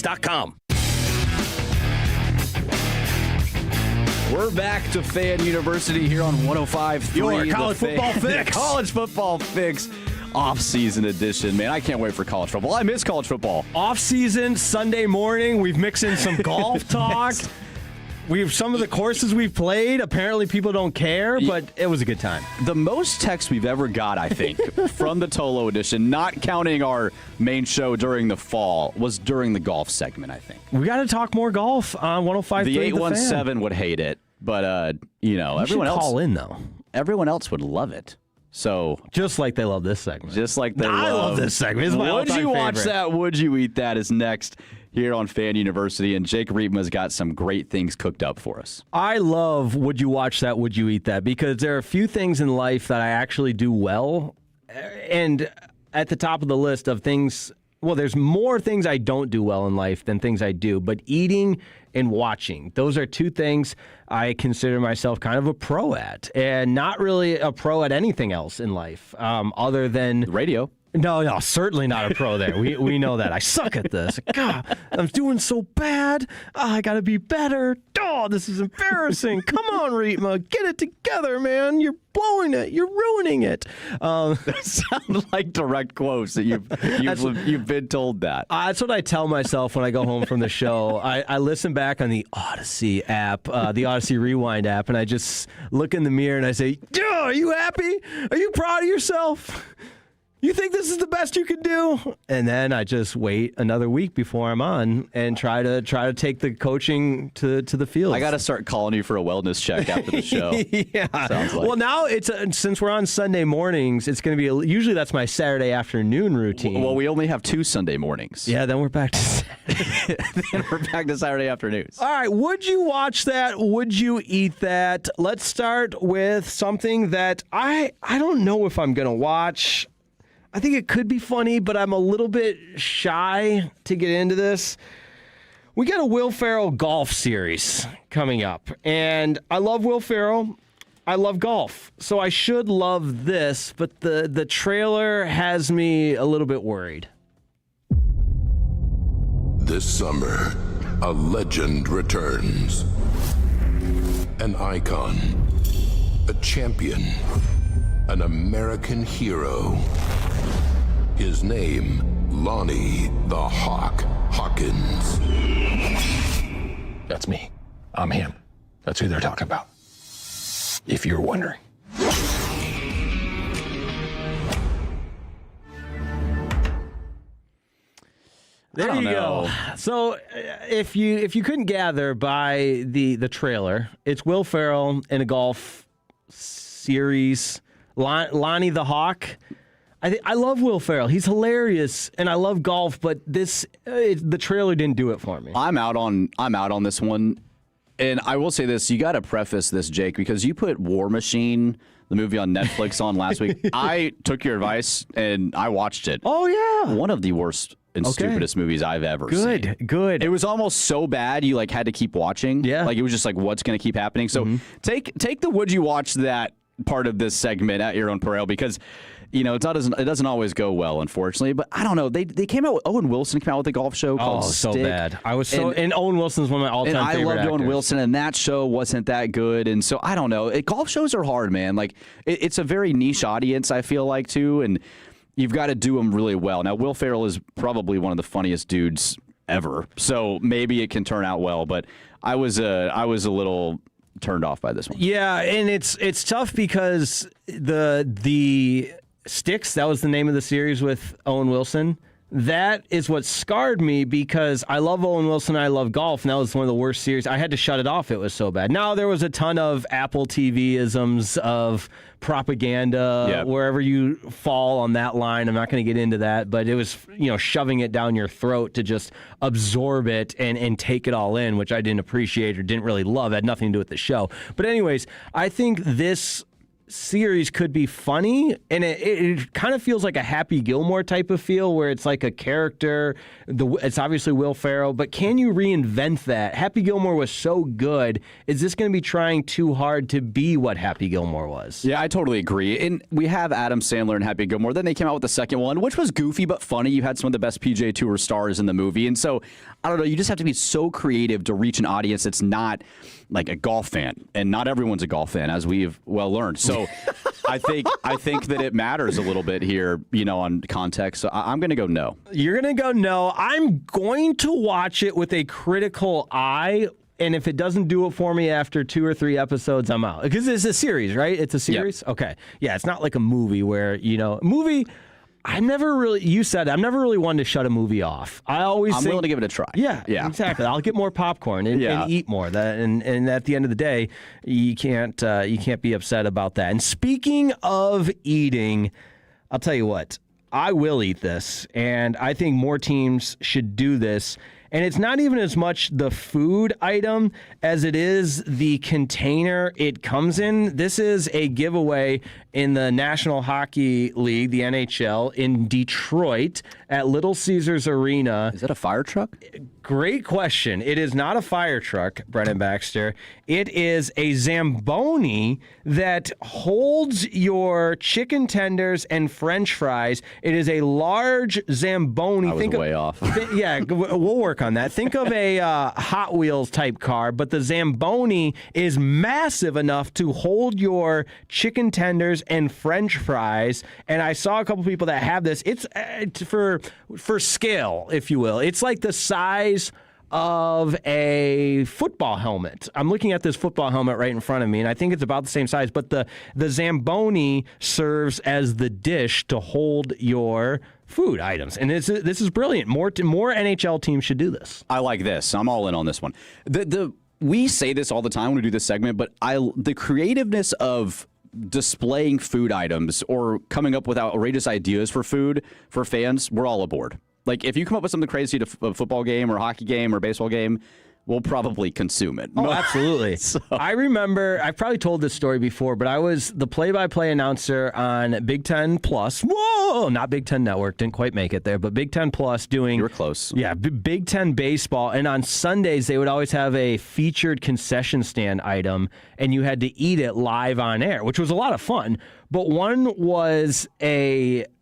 KFX.com.
We're back to Fan University here on 105.3.
Your college football fix.
College football fix. Off-season edition. Man, I can't wait for college football. I miss college football.
Off-season, Sunday morning. We've mixed in some golf talk. We've some of the courses we've played. Apparently, people don't care, but it was a good time.
The most texts we've ever got, I think, from the Tolo edition, not counting our main show during the fall, was during the golf segment, I think.
We got to talk more golf on 105.3.
The 817 would hate it, but everyone else
call in though.
Everyone else would love it. So
just like they love this segment.
Just like they
I love this segment. It's my
Would you watch
favorite.
that? Would you eat that? Is next here on Fan University, and Jake Riepma's got some great things cooked up for us.
I love Would You Watch That, Would You Eat That? Because there are a few things in life that I actually do well, and at the top of the list of things, well, there's more things I don't do well in life than things I do, but eating and watching, those are two things I consider myself kind of a pro at, and not really a pro at anything else in life other than
radio.
No, certainly not a pro there. We know that. I suck at this. God, I'm doing so bad. I got to be better. Oh, this is embarrassing. Come on, Riepma. Get it together, man. You're blowing it. You're ruining it.
That sounds like direct quotes that you've been told that.
That's what I tell myself when I go home from the show. I listen back on the Odyssey app, the Odyssey Rewind app, and I just look in the mirror and I say, are you happy? Are you proud of yourself? You think this is the best you can do? And then I just wait another week before I'm on and try to take the coaching to the field.
I got to start calling you for a wellness check after the show.
Yeah.
Sounds like.
Well, now since we're on Sunday mornings, it's going to be usually that's my Saturday afternoon routine.
Well, we only have 2 Sunday mornings.
Yeah, then we're back to
then we're back to Saturday afternoons.
All right, would you watch that? Would you eat that? Let's start with something that I don't know if I'm going to watch. I think it could be funny, but I'm a little bit shy to get into this. We got a Will Ferrell golf series coming up, and I love Will Ferrell. I love golf, so I should love this, but the trailer has me a little bit worried.
This summer, a legend returns. An icon, a champion, an American hero. His name, Lonnie the Hawk Hawkins.
That's me. I'm him. That's who they're talking about. If you're wondering.
There you go. So, if you couldn't gather by the trailer, it's Will Ferrell in a golf series. Lonnie the Hawk. I love Will Ferrell. He's hilarious, and I love golf. But the trailer didn't do it for me.
I'm out on this one, and I will say this: you got to preface this, Jake, because you put War Machine, the movie on Netflix, on last week. I took your advice and I watched it.
Oh yeah,
one of the worst and stupidest movies I've ever seen.
Good.
It was almost so bad you had to keep watching.
Yeah,
it was just what's going to keep happening. So take the would you watch that part of this segment at your own peril, because it doesn't always go well, unfortunately. But I don't know. They came out with Owen Wilson came out with a golf show called
so
Stick.
bad. I was and Owen Wilson's one of my all-time favorite actors.
And I loved Owen Wilson, and that show wasn't that good. And so I don't know. Golf shows are hard, man. It's a very niche audience, I feel like, too, and you've got to do them really well. Now, Will Ferrell is probably one of the funniest dudes ever, so maybe it can turn out well. But I was a little turned off by this one.
Yeah, and it's tough because the Sticks, that was the name of the series with Owen Wilson. That is what scarred me because I love Owen Wilson, I love golf, and that was one of the worst series. I had to shut it off. It was so bad. Now, there was a ton of Apple TV-isms of propaganda, wherever you fall on that line. I'm not going to get into that, but it was, shoving it down your throat to just absorb it and take it all in, which I didn't appreciate or didn't really love. It had nothing to do with the show. But anyways, I think this series could be funny, and it kind of feels like a Happy Gilmore type of feel where it's like a character. It's obviously Will Ferrell, but can you reinvent that? Happy Gilmore was so good. Is this going to be trying too hard to be what Happy Gilmore was?
Yeah, I totally agree. And we have Adam Sandler and Happy Gilmore. Then they came out with the second one, which was goofy but funny. You had some of the best PGA Tour stars in the movie. And so, I don't know, you just have to be so creative to reach an audience that's not like a golf fan. And not everyone's a golf fan, as we've well learned. So I think that it matters a little bit here, on context. So I'm going to go no.
You're going to go no. I'm going to watch it with a critical eye. And if it doesn't do it for me after 2 or 3 episodes, I'm out. Because it's a series, right? It's a series? Yep. Okay. Yeah, it's not like a movie where, I'm never really one to shut a movie off. I'm
willing to give it a try.
Yeah, exactly. I'll get more popcorn and eat more. And at the end of the day, you can't be upset about that. And speaking of eating, I'll tell you what, I will eat this, and I think more teams should do this. And it's not even as much the food item as it is the container it comes in. This is a giveaway in the National Hockey League, the NHL, in Detroit at Little Caesars Arena.
Is that a fire truck?
Great question. It is not a fire truck, Brennan Baxter. It is a Zamboni that holds your chicken tenders and French fries. It is a large Zamboni.
I was way off.
We'll work on that. Think of a Hot Wheels type car, but the Zamboni is massive enough to hold your chicken tenders and French fries. And I saw a couple people that have this. It's for scale, if you will. It's like the size of a football helmet. I'm looking at this football helmet right in front of me, and I think it's about the same size, but the Zamboni serves as the dish to hold your food items. And this is brilliant. More NHL teams should do this.
I like this. I'm all in on this one. We say this all the time when we do this segment, but the creativeness of displaying food items or coming up with outrageous ideas for food for fans, we're all aboard. Like, if you come up with something crazy to a football game or a hockey game or a baseball game, we'll probably consume it.
Oh, absolutely. I remember, I've probably told this story before, but I was the play-by-play announcer on Big Ten Plus. Whoa! Not Big Ten Network. Didn't quite make it there, but Big Ten Plus doing...
You were close.
Yeah, Big Ten baseball. And on Sundays, they would always have a featured concession stand item, and you had to eat it live on air, which was a lot of fun. But one was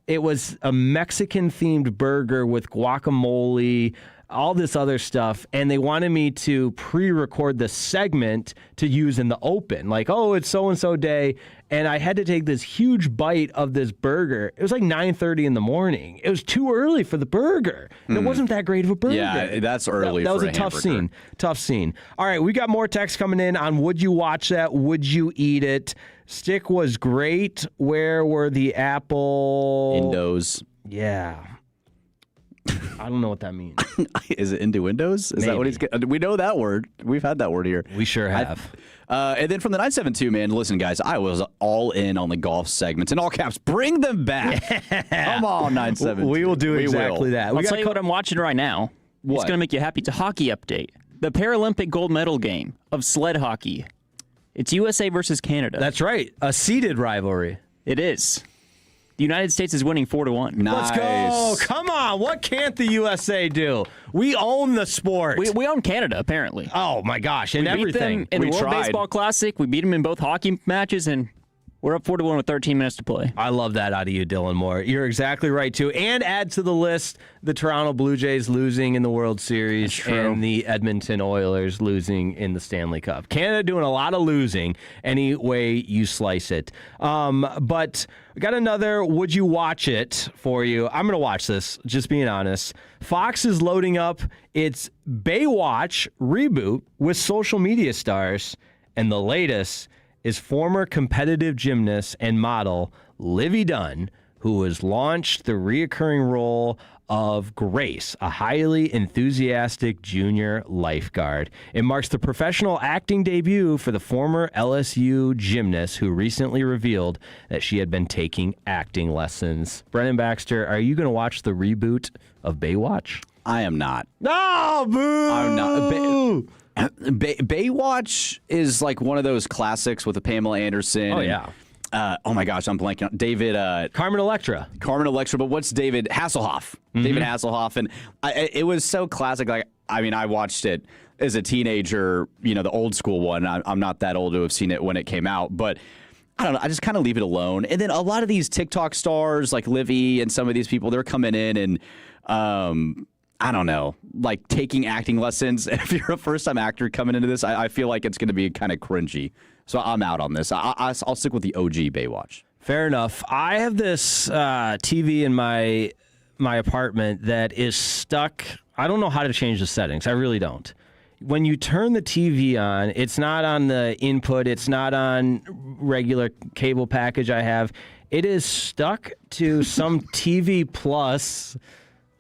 It was a Mexican-themed burger with guacamole, all this other stuff, and they wanted me to pre-record the segment to use in the open. Like, oh, it's so-and-so day, and I had to take this huge bite of this burger. It was like 9:30 in the morning. It was too early for the burger. It wasn't that great of a burger.
Yeah, that's early
That was
for
a tough
hamburger.
scene. Tough scene. All right, we got more text coming in on would you watch that? Would you eat it? Stick was great. Where were the apple?
Indos.
Yeah. I don't know what that means.
Is it innuendos? Is that what he's getting? We know that word. We've had that word here.
We sure have.
And then from the 972, man, listen, guys, I was all in on the golf segments. In all caps, bring them back. Come on, 972.
We will do exactly that.
I'll tell you what I'm watching right now.
What?
It's going to make you happy. It's a hockey update. The Paralympic gold medal game of sled hockey. It's USA versus Canada.
That's right. A seeded rivalry.
It is. The United States is winning 4-1.
Let's go. Come on. What can't the USA do? We own the sport.
We own Canada, apparently.
Oh, my gosh. And
we
everything.
Beat them in the World Baseball Classic. We beat them in both hockey matches, and we're up 4-1 with 13 minutes to play.
I love that out of you, Dylan Moore. You're exactly right, too. And add to the list the Toronto Blue Jays losing in the World Series and the Edmonton Oilers losing in the Stanley Cup. Canada doing a lot of losing any way you slice it. But we got another would you watch it for you. I'm going to watch this, just being honest. Fox is loading up its Baywatch reboot with social media stars, and the latest is former competitive gymnast and model Livy Dunn, who has launched the reoccurring role of Grace, a highly enthusiastic junior lifeguard. It marks the professional acting debut for the former LSU gymnast who recently revealed that she had been taking acting lessons. Brennan Baxter, are you going to watch the reboot of Baywatch?
I am not.
No, boo!
I'm not. Baywatch is like one of those classics with a Pamela Anderson.
Oh, yeah.
oh my gosh, I'm blanking on David.
Carmen Electra.
But what's David Hasselhoff? David Hasselhoff, and it was so classic. Like, I mean, I watched it as a teenager. The old school one. I'm not that old to have seen it when it came out, but I don't know. I just kind of leave it alone. And then a lot of these TikTok stars, like Livy and some of these people, they're coming in and I don't know, like taking acting lessons. If you're a first-time actor coming into this, I feel like it's going to be kind of cringy. So I'm out on this. I'll stick with the OG Baywatch.
Fair enough. I have this TV in my apartment that is stuck. I don't know how to change the settings. I really don't. When you turn the TV on, it's not on the input. It's not on regular cable package I have. It is stuck to some TV Plus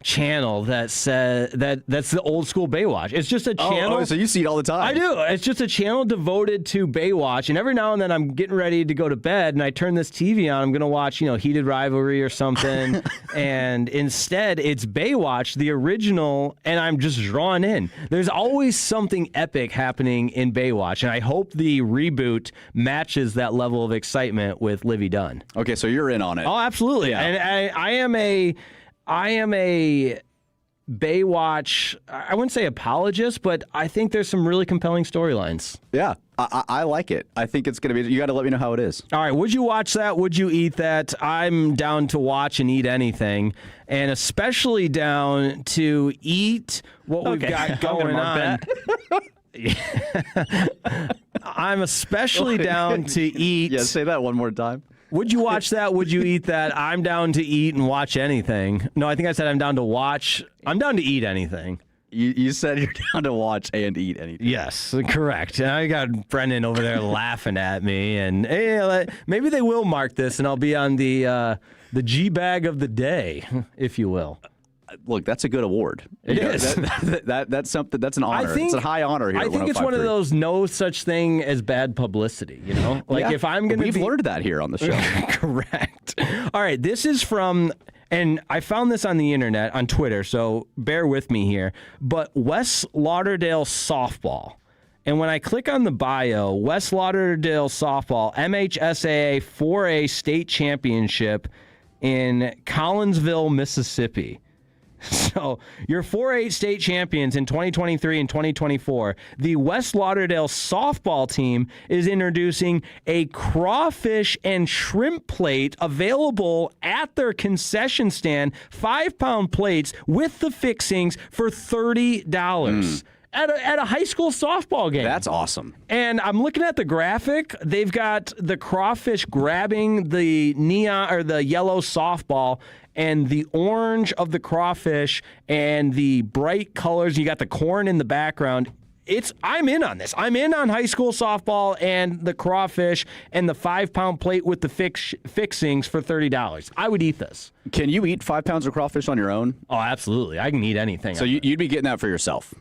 channel that says that's the old school Baywatch. It's just a channel.
Oh, so you see it all the time.
I do. It's just a channel devoted to Baywatch, and every now and then I'm getting ready to go to bed and I turn this TV on. I'm going to watch, Heated Rivalry or something, and instead it's Baywatch, the original, and I'm just drawn in. There's always something epic happening in Baywatch, and I hope the reboot matches that level of excitement with Livy Dunn.
Okay, so you're in on it.
Oh, absolutely. Yeah. And I am a Baywatch, I wouldn't say apologist, but I think there's some really compelling storylines.
Yeah, I like it. I think it's going to be, you got to let me know how it is.
All right, would you watch that? Would you eat that? I'm down to watch and eat anything, and especially down to eat what we've got going on. I'm especially down to eat.
Yeah, say that one more time.
Would you watch that? Would you eat that? I'm down to eat and watch anything. No, I think I said I'm down to watch. I'm down to eat anything.
You said you're down to watch and eat anything.
Yes, correct. And I got Brennan over there laughing at me, and hey, maybe they will mark this, and I'll be on the G bag of the day, if you will.
Look, that's a good award.
It is.
That's something. That's an honor. It's a high honor here.
I think it's one of those no such thing as bad publicity. If I'm going to,
we've learned that here on the show.
Correct. All right, this is from, and I found this on the internet on Twitter, so bear with me here. But West Lauderdale softball. And when I click on the bio, West Lauderdale softball, MHSAA 4A state championship in Collinsville, Mississippi. So, your 4A state champions in 2023 and 2024, the West Lauderdale softball team is introducing a crawfish and shrimp plate available at their concession stand, 5-pound plates with the fixings for $30. At a high school softball game.
That's awesome.
And I'm looking at the graphic. They've got the crawfish grabbing the neon or the yellow softball, and the orange of the crawfish and the bright colors. You got the corn in the background. I'm in on this. I'm in on high school softball and the crawfish and the 5-pound plate with the fixings for $30. I would eat this.
Can you eat 5 pounds of crawfish on your own?
Oh, absolutely. I can eat anything.
So you'd be getting that for yourself?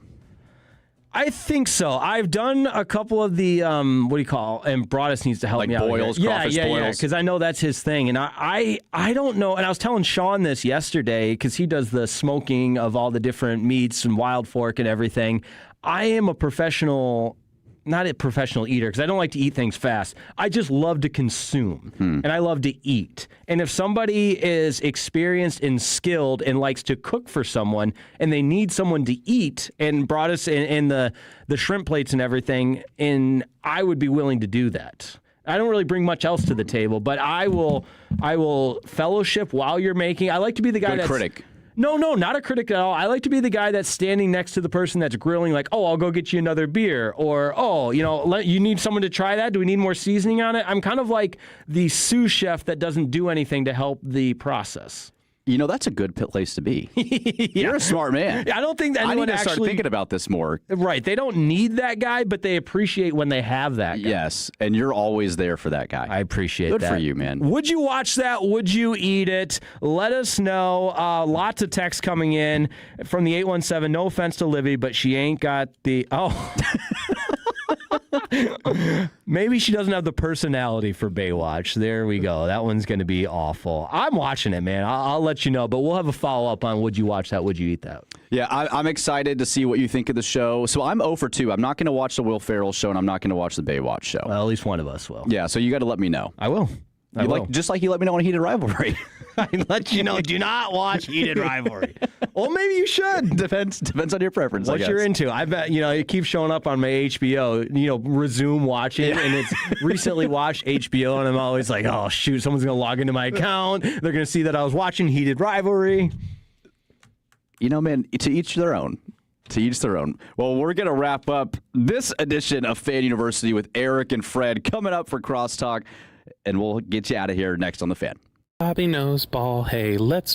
I think so. I've done a couple of the, and Broadus needs to help me out.
Boils,
crawfish
boils.
Yeah, because I know that's his thing. And I don't know, and I was telling Sean this yesterday, because he does the smoking of all the different meats and Wild Fork and everything. I am a professional, not a professional eater, because I don't like to eat things fast. I just love to consume, and I love to eat. And if somebody is experienced and skilled and likes to cook for someone, and they need someone to eat, and brought us in the shrimp plates and everything, and I would be willing to do that. I don't really bring much else to the table, but I will fellowship while you're making. I like to be the guy that's
critic.
No, not a critic at all. I like to be the guy that's standing next to the person that's grilling, like, oh, I'll go get you another beer. Or, oh, you need someone to try that? Do we need more seasoning on it? I'm kind of like the sous chef that doesn't do anything to help the process.
That's a good place to be. You're a smart man.
I don't think that anyone
I need to start thinking about this more.
Right. They don't need that guy, but they appreciate when they have that guy.
Yes, and you're always there for that guy.
I appreciate that.
Good for you, man.
Would you watch that? Would you eat it? Let us know. Lots of texts coming in from the 817. No offense to Livy, but she ain't got the... Oh... Maybe she doesn't have the personality for Baywatch. There we go. That one's going to be awful. I'm watching it, man. I'll let you know, but we'll have a follow-up on would you watch that, would you eat that?
Yeah, I'm excited to see what you think of the show. So I'm 0 for 2. I'm not going to watch the Will Ferrell show, and I'm not going to watch the Baywatch show.
Well, at least one of us will.
Yeah, so you got to let me know.
I will.
Just like you let me know on Heated Rivalry.
I let you know, do not watch Heated Rivalry. Well, maybe you should.
Depends on your preference.
What you're into. I bet, it keeps showing up on my HBO, resume watching, and it's recently watched HBO, and I'm always like, oh, shoot, someone's going to log into my account. They're going to see that I was watching Heated Rivalry.
Man, to each their own. To each their own. Well, we're going to wrap up this edition of Fan University with Eric and Fred coming up for Crosstalk, and we'll get you out of here next on The Fan.
Bobby knows ball. Hey, let's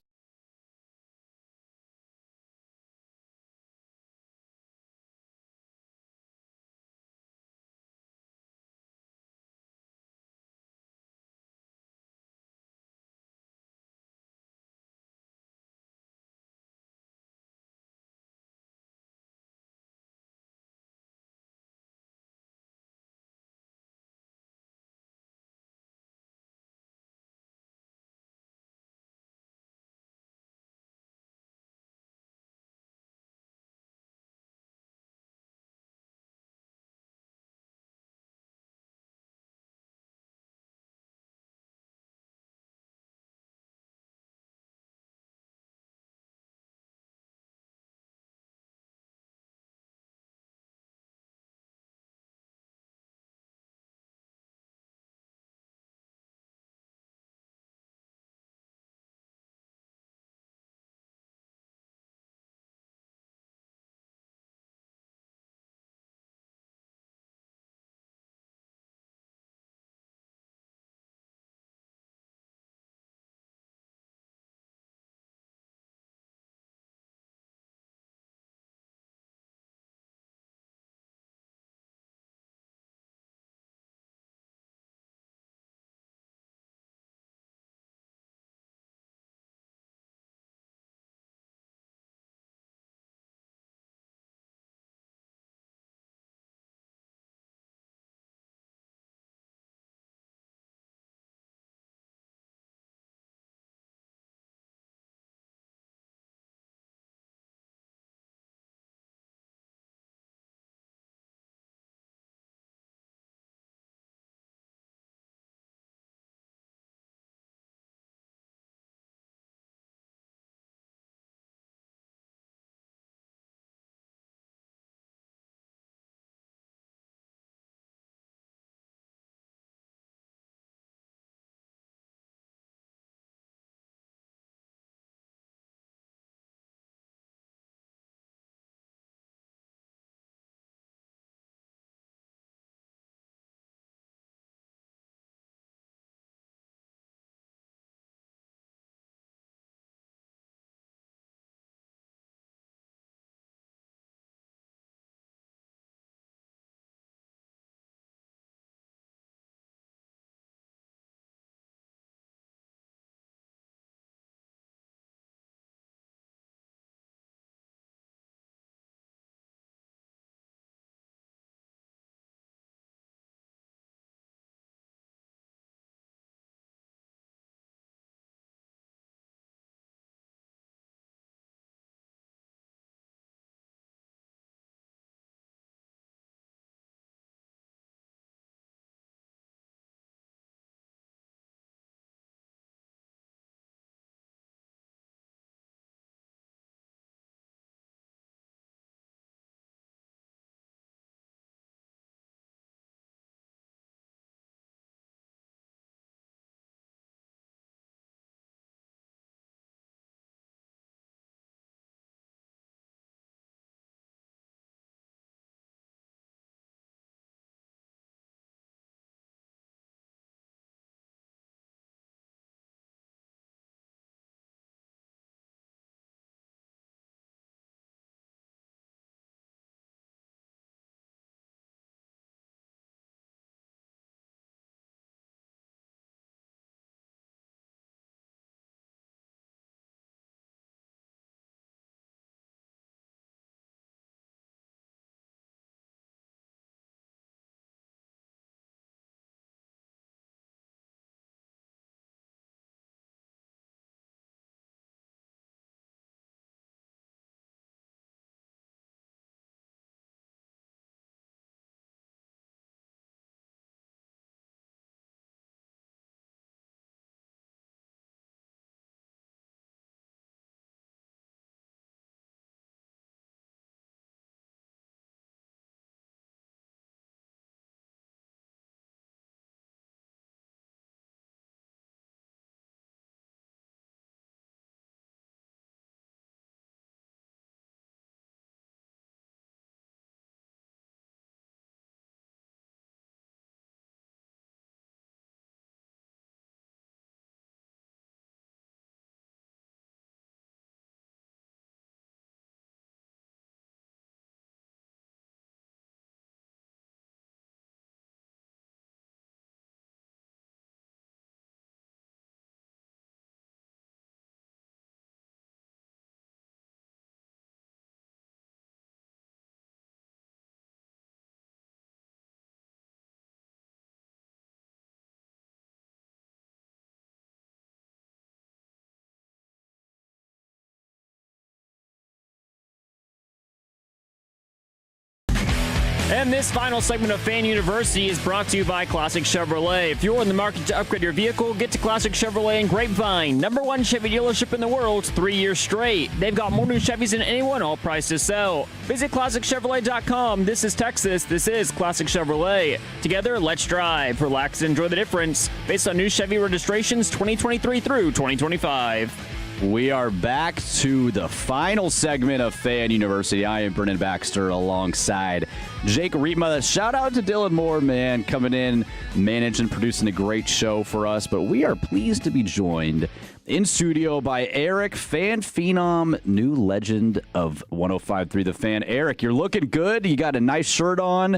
And this final segment of Fan University is brought to you by Classic Chevrolet. If you're in the market to upgrade your vehicle, get to Classic Chevrolet in Grapevine. #1 Chevy dealership in the world, 3 years straight. They've got more new Chevys than anyone, all prices sell. Visit ClassicChevrolet.com. This is Texas. This is Classic Chevrolet. Together, let's drive, relax, and enjoy the difference. Based on new Chevy registrations 2023 through 2025.
We are back to the final segment of Fan University. I am Brennan Baxter alongside Jake Rietma. Shout out to Dylan Moore, man, coming in, managing, producing a great show for us. But we are pleased to be joined in studio by Eric, fan phenom, new legend of 105.3 The Fan. Eric, you're looking good. You got a nice shirt on.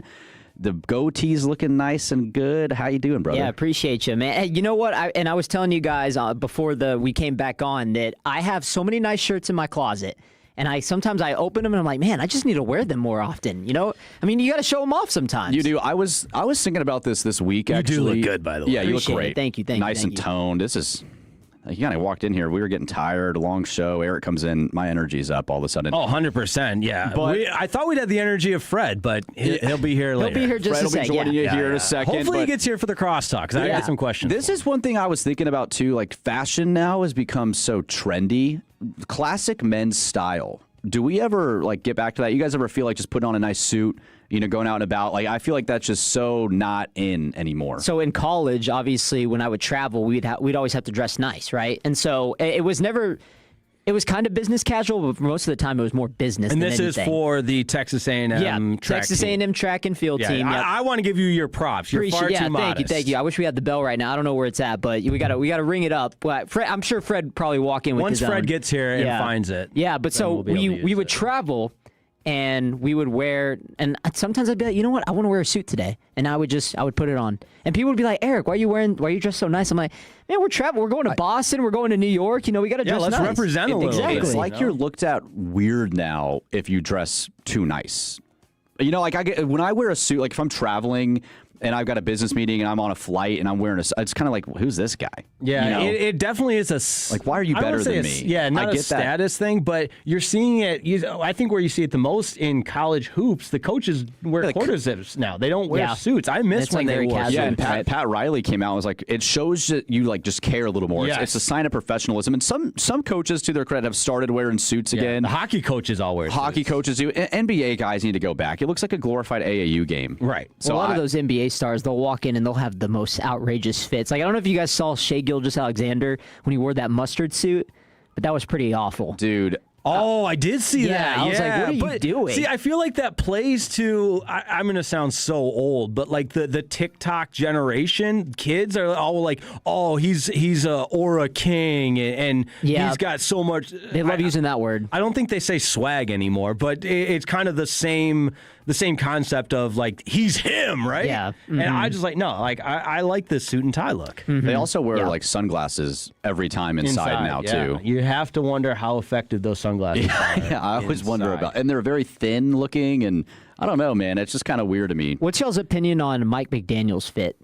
The goatee's looking nice and good. How you doing, brother?
Yeah, appreciate you, man. Hey, you know what? I was telling you guys before we came back on that I have so many nice shirts in my closet, and sometimes I open them and I'm like, man, I just need to wear them more often. You know, I mean, you got to show them off sometimes.
You do. I was thinking about this week. Actually,
you do look good, by the way.
Yeah, you look great.
Thank you.
Nice and toned. This is. You kind of walked in here. We were getting tired. Long show. Eric comes in. My energy's up all of a sudden.
Oh, 100%. Yeah.
But
I thought we'd have the energy of Fred, but he'll be here later.
He'll be here just
Fred
a second.
Fred will be joining you here in a second.
Hopefully he gets here for the crosstalk, because I got some questions.
This is one thing I was thinking about, too. Like, fashion now has become so trendy. Classic men's style. Do we ever, get back to that? You guys ever feel like just putting on a nice suit, going out and about? Like, I feel like that's just so not in anymore.
So in college, obviously, when I would travel, we'd always have to dress nice, right? And so it was never... It was kind of business casual, but for most of the time it was more business
and
than
this
anything.
is for the Texas A&M track
Texas
team.
A&M track and field team. Yep.
I want to give you your props. You're far too modest.
Thank you. I wish we had the bell right now. I don't know where it's at, but we got to ring it up. But I'm sure Fred probably walk in with
Once
his
Fred
own.
gets here and finds it.
Yeah, but so we would travel, and we would wear, and sometimes I'd be like, you know what, I want to wear a suit today, and I would put it on, and people would be like, Eric, why are you dressed so nice? I'm like, man, we're traveling, we're going to Boston, we're going to New York, we got to dress nice.
Let's represent a little
exactly.
bit.
It's like you're looked at weird now if you dress too nice. When I wear a suit, like if I'm traveling and I've got a business meeting and I'm on a flight and I'm wearing it's kind of like, who's this guy?
Yeah, it definitely is
why are you better than me?
Yeah, not a status thing, but you're seeing it. I think where you see it the most in college hoops, the coaches wear quarter zips now. They don't wear suits. I miss when they wore suits.
Yeah, and Pat Riley came out and was like, it shows that you just care a little more. Yes. It's a sign of professionalism. And some coaches, to their credit, have started wearing suits again.
The hockey coaches all wear suits.
Hockey coaches do. NBA guys need to go back. It looks like a glorified AAU game.
Right.
So a lot of those NBA stars, they'll walk in and they'll have the most outrageous fits. Like, I don't know if you guys saw Shai Gilgeous-Alexander when he wore that mustard suit, but that was pretty awful.
Dude.
Oh, I did see that.
I was like, what are you doing?
See, I feel like that plays to, I'm going to sound so old, but like the TikTok generation, kids are all like, oh, he's a Aura King, and he's got so much.
They love using that word.
I don't think they say swag anymore, but it's kind of the same concept of like, he's him, right?
Yeah. Mm-hmm.
And I just I like this suit and tie look.
Mm-hmm.
They also wear sunglasses every time inside now too.
You have to wonder how effective those sunglasses are.
Yeah, I always wonder about, and they're very thin looking, and I don't know, man. It's just kind of weird to me.
What's y'all's opinion on Mike McDaniel's fit?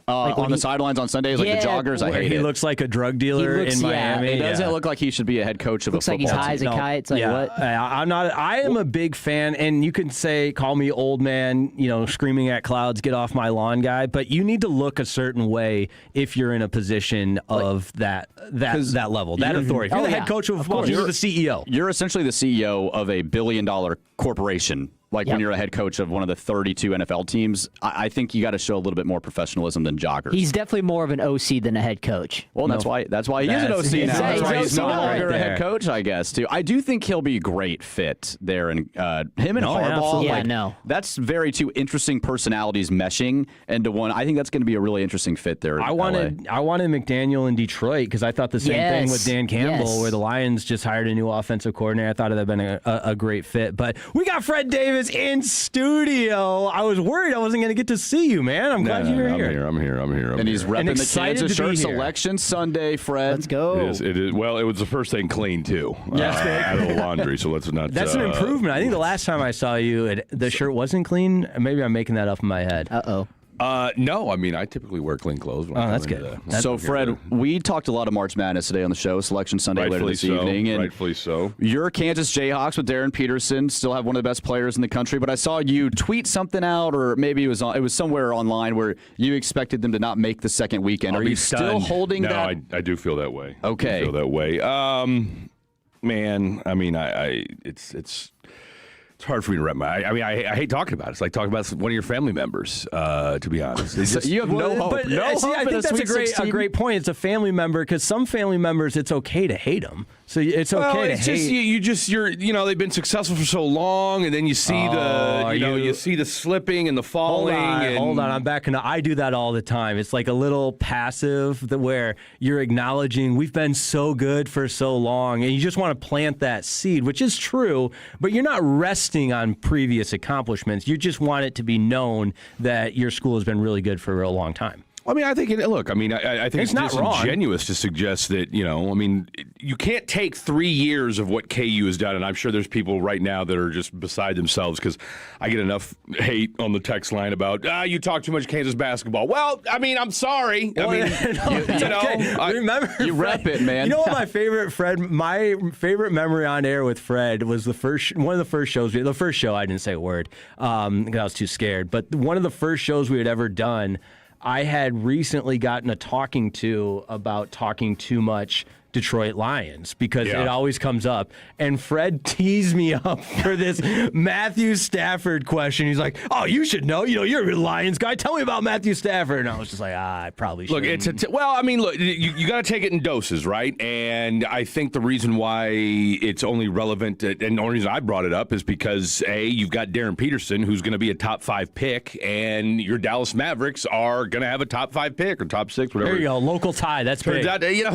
On the sidelines on Sundays, like the joggers, I hate it.
He looks like a drug dealer in Miami.
It doesn't look like he should be a head coach of a football team.
Looks like he's high as a kite. It's like, what?
I'm not. I am a big fan, and you can call me old man, screaming at clouds, get off my lawn guy, but you need to look a certain way if you're in a position of that level, that authority. If you're the head coach of a football team, you're the CEO.
You're essentially the CEO of a billion-dollar corporation. When you're a head coach of one of the 32 NFL teams, I think you got to show a little bit more professionalism than joggers.
He's definitely more of an OC than a head coach.
Well, that's why he is an OC now. That's why he's no longer a head coach, I guess, too. I do think he'll be a great fit there. And him and Harbaugh, that's very two interesting personalities meshing into one. I think that's going to be a really interesting fit there.
I wanted McDaniel in Detroit because I thought the same thing with Dan Campbell, where the Lions just hired a new offensive coordinator. I thought it would have been a great fit. But we got Fred Davis in studio. I was worried I wasn't going to get to see you, man. I'm glad you're here.
I'm here.
And he's repping the Kansas shirt selection Sunday, Fred.
Let's go.
It is. Well, it was the first thing clean, too. Out of the laundry, so let's not...
That's an improvement. I think the last time I saw you, the shirt wasn't clean. Maybe I'm making that up in my head.
Uh-oh.
No, I mean, I typically wear clean clothes. When
that's good.
So, Fred, we talked a lot of March Madness today on the show, Selection Sunday later this evening. And
rightfully so.
Your Kansas Jayhawks with Darren Peterson still have one of the best players in the country, but I saw you tweet something out, or maybe it was somewhere online where you expected them to not make the second weekend. Are you still holding that?
No, I do feel that way.
Okay.
I feel that way. Man, I mean, it's hard for me to wrap my. I mean, I hate talking about it. It's like talking about one of your family members. To be honest,
you have no hope.
But
no hope
I think that's a great point. It's a family member because some family members, it's okay to hate them. So it's okay to hate.
You're they've been successful for so long, and then you see you see the slipping and the falling.
Hold on, I'm backing up. I do that all the time. It's like a little passive where you're acknowledging we've been so good for so long, and you just want to plant that seed, which is true, but you're not resting on previous accomplishments. You just want it to be known that your school has been really good for a long time.
I mean, I think I think it's
not wrong.
disingenuous to suggest that, you can't take 3 years of what KU has done, and I'm sure there's people right now that are just beside themselves because I get enough hate on the text line about, you talk too much Kansas basketball. Well, I mean, I'm sorry.
Remember,
you rep it, man.
You know what my favorite memory on air with Fred was the first show I didn't say a word because I was too scared, but one of the first shows we had ever done, I had recently gotten a talking to about talking too much Detroit Lions because it always comes up. And Fred teased me up for this Matthew Stafford question. He's like, oh, you should know. You're a Lions guy. Tell me about Matthew Stafford. And I was just like, I probably should.
Look, you got to take it in doses, right? And I think the reason why it's only relevant, and the only reason I brought it up is because, A, you've got Darren Peterson, who's going to be a top 5 pick, and your Dallas Mavericks are going to have a top 5 pick or top 6, whatever.
There you go. Local tie. That's big.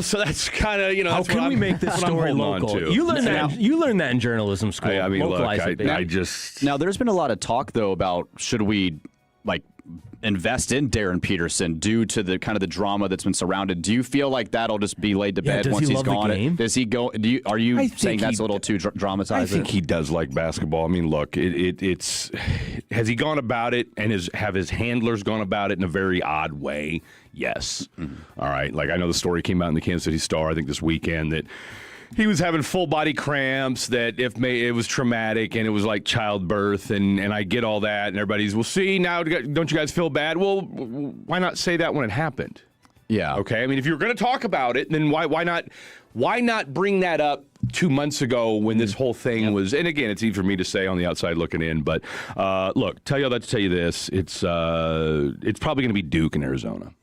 So that's kind of,
how can we make this story local? You learned that in journalism school.
I mean,
localize
look,
it,
I just
now there's been a lot of talk though about should we invest in Darren Peterson due to the kind of the drama that's been surrounded. Do you feel like that'll just be laid to bed once he's gone? Does he go? Are you saying that's a little too dramatized?
I think he does like basketball. I mean, look, it's has he gone about it and have his handlers gone about it in a very odd way? Yes. Mm-hmm. All right. Like I know the story came out in the Kansas City Star, I think this weekend, that he was having full body cramps, that it was traumatic and it was like childbirth, and I get all that, and everybody's, well, see, now don't you guys feel bad? Well, why not say that when it happened?
Yeah.
Okay. I mean, if you're going to talk about it, then why not bring that up 2 months ago when this whole thing was? And again, it's easy for me to say on the outside looking in, but look, tell you all that to tell you this: it's probably going to be Duke in Arizona.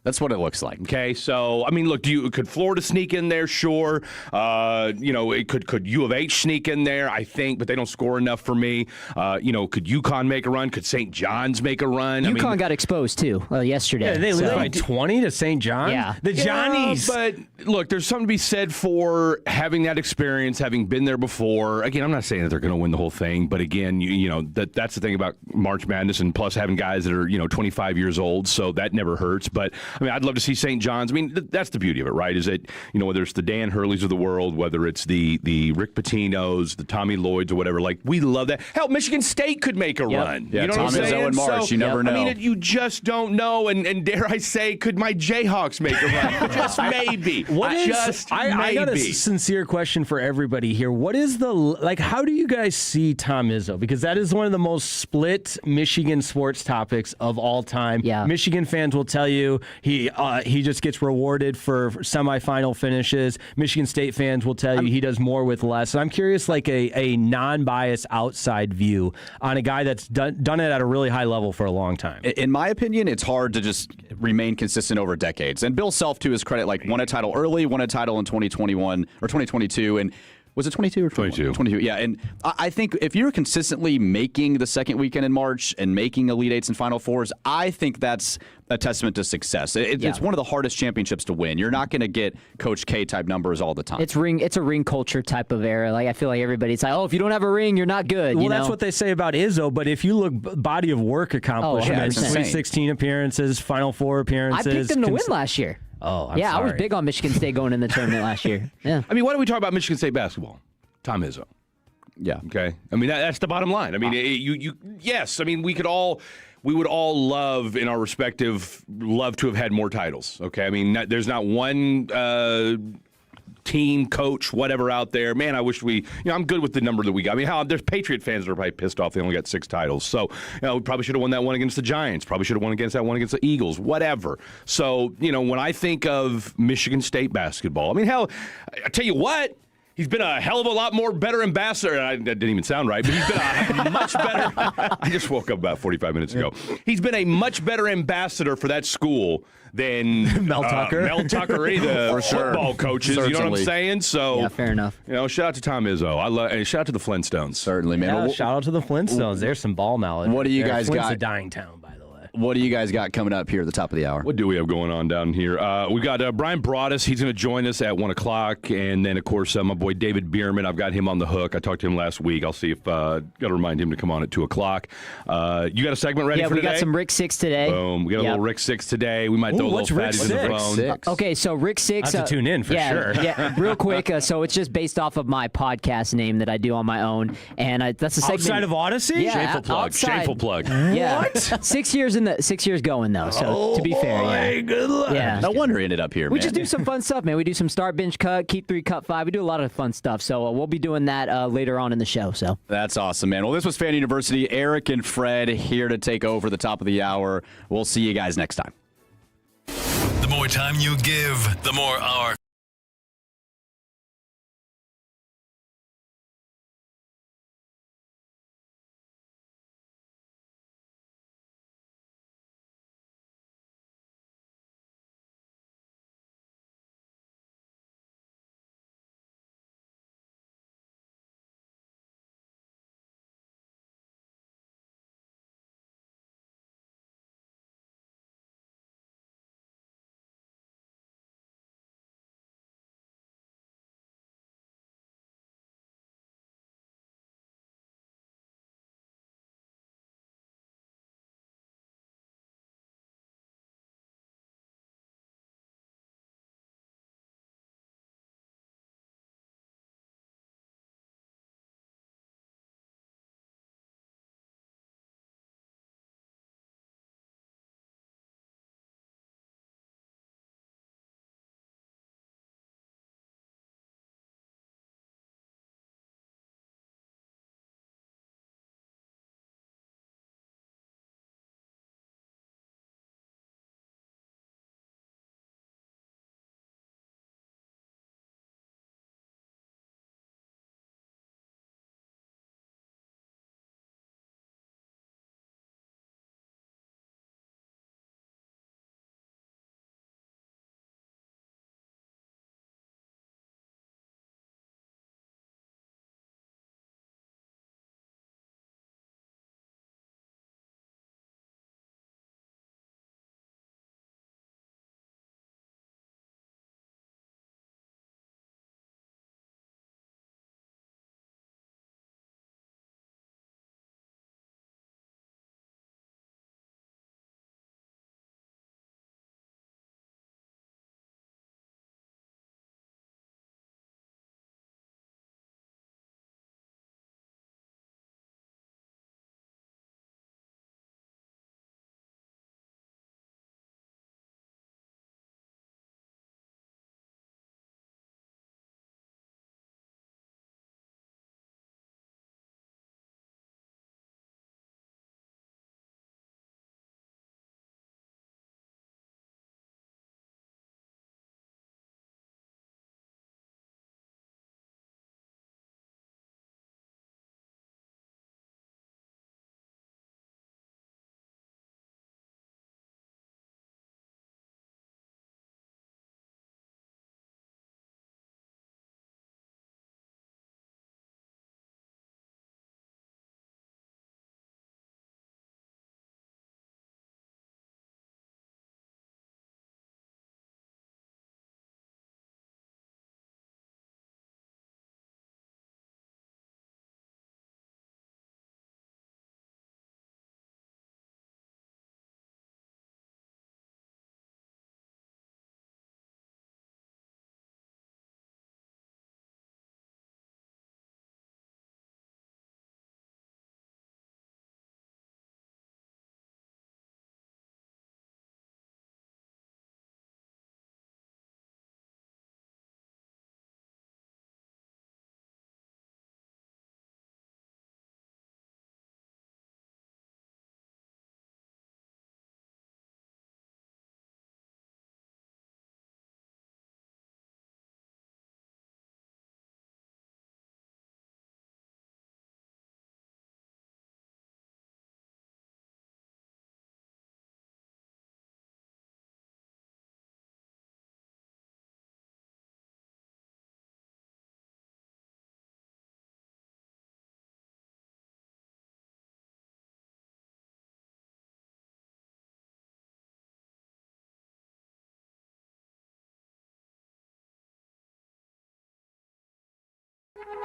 That's what it looks like.
Okay, so I mean, look, could Florida sneak in there? Sure. Could U of H sneak in there? I think, but they don't score enough for me. Could UConn make a run? Could St. John's make a run?
UConn got exposed too yesterday.
Yeah, they lose by 20 to St. John's.
Yeah,
the Johnnies.
But look, there's something to be said for having that experience, having been there before. Again, I'm not saying that they're going to win the whole thing, but again, that's the thing about March Madness, and plus having guys that are 25 years old, so that never hurts. But I mean, I'd love to see St. John's. I mean, that's the beauty of it, right? Is that, whether it's the Dan Hurleys of the world, whether it's the Rick Pitino's, the Tommy Lloyds or whatever, like, we love that. Hell, Michigan State could make a run.
Yeah,
you know
Tom
what I'm saying?
Izzo and Marsh, you never know.
I mean, you just don't know. And dare I say, could my Jayhawks make a run? Just maybe.
I got a sincere question for everybody here. What is how do you guys see Tom Izzo? Because that is one of the most split Michigan sports topics of all time.
Yeah.
Michigan fans will tell you he just gets rewarded for semifinal finishes. Michigan State fans will tell you he does more with less. And I'm curious, like a non-biased outside view on a guy that's done it at a really high level for a long time.
In my opinion, it's hard to just remain consistent over decades. And Bill Self, to his credit, won a title early, won a title in 2021 or 2022, and was it 22 or 21? 22, yeah. And I think if you're consistently making the second weekend in March and making Elite Eights and Final Fours, I think that's a testament to success. It's one of the hardest championships to win. You're not going to get Coach K type numbers all the time.
It's a ring culture type of era. I feel like everybody's like, oh, if you don't have a ring, you're not good.
Well, that's what they say about Izzo. But if you look body of work accomplishments, 2016 appearances, Final Four appearances.
I picked them to win last year.
Oh, I'm
sorry.
I
was big on Michigan State going in the tournament last year. Yeah.
I mean, why don't we talk about Michigan State basketball? Tom Izzo.
Yeah.
Okay. I mean, that's the bottom line. I mean, yes. I mean, we could all we would all love to have had more titles. Okay, I mean, there's not one team, coach, whatever out there. Man, I wish I'm good with the number that we got. I mean, there's Patriot fans that are probably pissed off they only got 6 titles. So, we probably should have won that one against the Giants. Probably should have won against the Eagles, whatever. So, when I think of Michigan State basketball, I mean, hell, I tell you what, he's been a hell of a lot more better ambassador. That didn't even sound right, but he's been a much better. I just woke up about 45 minutes ago. He's been a much better ambassador for that school than
Mel Tucker.
Mel Tucker, the football coaches.
Certainly.
You know what I'm saying? So,
yeah, fair enough.
Shout out to Tom Izzo. And shout out to the Flintstones.
Certainly, man.
Yeah, shout out to the Flintstones. There's some ball knowledge.
What do you guys
Flint's
got?
a dying town, by the way.
What do you guys got coming up here at the top of the hour?
What do we have going on down here? We got Brian Broaddus. He's going to join us at 1 o'clock. And then, of course, my boy David Bierman. I've got him on the hook. I talked to him last week. I'll see if got to remind him to come on at 2 o'clock. You got a segment ready for today?
Yeah, we got some Rick Six today.
Boom. We got a little Rick Six today. We might throw a little fatties in the phone.
Okay, so Rick Six.
I have to tune in for sure.
Yeah, real quick. So it's just based off of my podcast name that I do on my own. And that's a segment.
Outside of Odyssey?
Yeah,
Shameful plug.
outside.
Shameful plug.
Yeah.
What?
6 years going, though. So to be fair, yeah.
Good luck.
Yeah.
No wonder he ended up here,
We
man.
just do some fun stuff, man. We do some start, bench, cut, keep 3, cut 5. We do a lot of fun stuff. So we'll be doing that later on in the show. So
That's awesome, man. Well, this was Fan University. Eric and Fred here to take over the top of the hour. We'll see you guys next time.
The more time you give, the more our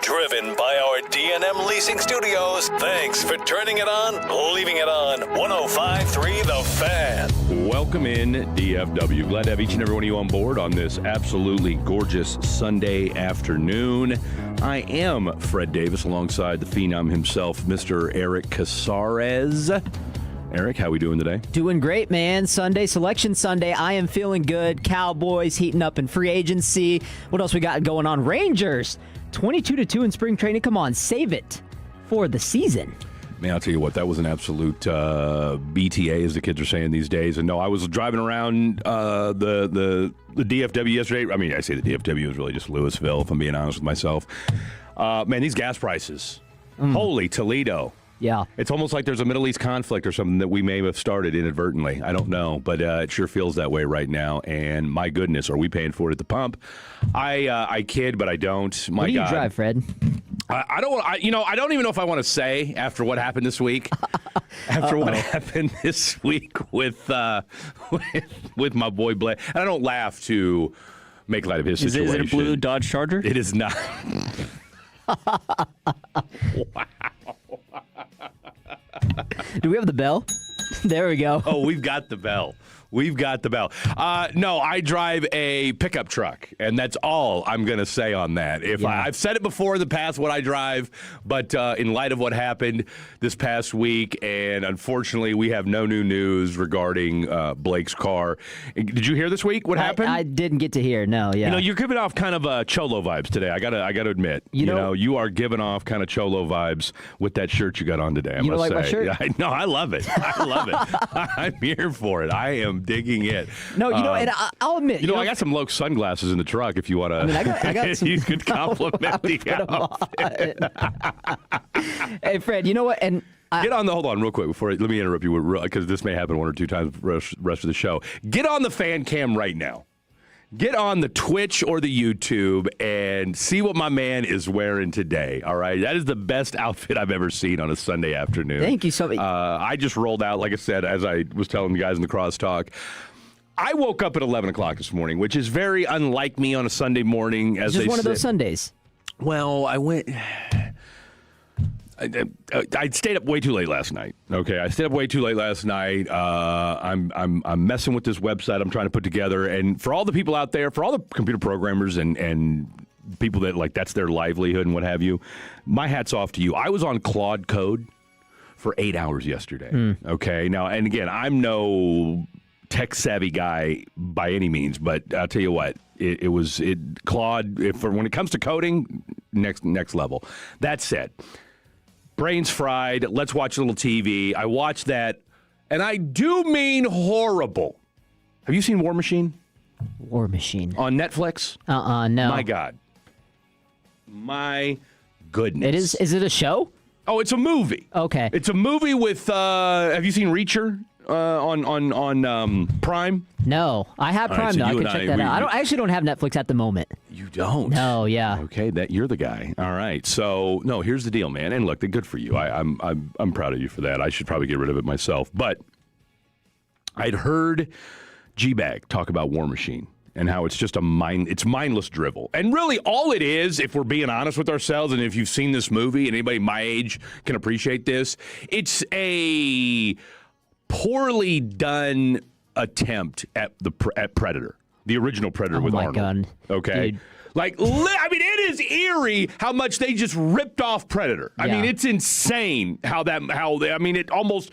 Driven by our D&M Leasing Studios. Thanks for turning it on, leaving it on. 105.3 The Fan.
Welcome in, DFW. Glad to have each and every one of you on board on this absolutely gorgeous Sunday afternoon. I am Fred Davis alongside the phenom himself, Mr. Eric Casares. Eric, how we doing today?
Doing great, man. Selection Sunday. I am feeling good. Cowboys heating up in free agency. What else we got going on? Rangers 22-2 in spring training. Come on, save it for the season.
Man, I'll tell you what, that was an absolute BTA, as the kids are saying these days. And no, I was driving around the DFW yesterday. I mean, I say the DFW is really just Louisville, if I'm being honest with myself. Man, these gas prices. Holy Toledo.
Yeah.
It's almost like there's a Middle East conflict or something that we may have started inadvertently. I don't know, but it sure feels that way right now. And my goodness, are we paying for it at the pump? I kid, but I don't. My
what do you
God.
drive, Fred?
I don't even know if I want to say after what happened this week. After what happened this week with my boy Blake. And I don't laugh to make light of his situation.
Is it a blue Dodge Charger?
It is not. Wow.
Do we have the bell? There we go.
Oh, we've got the bell. No, I drive a pickup truck, and that's all I'm going to say on that. I've said it before in the past what I drive, but in light of what happened this past week, and unfortunately we have no new news regarding Blake's car. Did you hear this week what happened?
I didn't get to hear. No, yeah.
You know, you're giving off kind of Cholo vibes today. I gotta admit. You know, you are giving off kind of Cholo vibes with that shirt you got on today. I
you
must
don't like
say.
my shirt?
No, I love it. I'm here for it. I am digging it.
No, and I'll admit.
I got some Loke sunglasses in the truck if you want to.
I mean, I got some.
You could compliment the outfit.
Hey, Fred, you know what? And
hold on real quick let me interrupt you because this may happen one or two times rest of the show. Get on the fan cam right now. Get on the Twitch or the YouTube and see what my man is wearing today, all right? That is the best outfit I've ever seen on a Sunday afternoon.
Thank you so much.
I just rolled out, like I said, as I was telling the guys in the crosstalk. I woke up at 11 o'clock this morning, which is very unlike me on a Sunday morning. As
just one of those Sundays.
Well, I went... I stayed up way too late last night. Okay, I stayed up way too late last night. I'm messing with this website I'm trying to put together, and for all the people out there, for all the computer programmers and people that that's their livelihood and what have you, my hat's off to you. I was on Claude Code for 8 hours yesterday. Okay, now and again, I'm no tech savvy guy by any means, but I'll tell you what, Claude when it comes to coding, next level. That said. Brains fried. Let's watch a little TV. I watched that, and I do mean horrible. Have you seen War Machine?
War Machine.
On Netflix?
No.
My God. My goodness.
Is it a show?
Oh, it's a movie.
Okay.
It's a movie with, have you seen Reacher on Prime?
No. I have Prime, though. I can check that out. I actually don't have Netflix at the moment.
You don't?
No, yeah.
Okay, you're the guy. All right. So, no, here's the deal, man. And look, good for you. I'm proud of you for that. I should probably get rid of it myself. But I'd heard G-Bag talk about War Machine and how it's just it's mindless drivel. And really all it is, if we're being honest with ourselves, and if you've seen this movie and anybody my age can appreciate this, it's a poorly done attempt at Predator, the original Predator with Arnold.
God.
Okay,
dude.
It is eerie how much they just ripped off Predator. I mean, it's insane it almost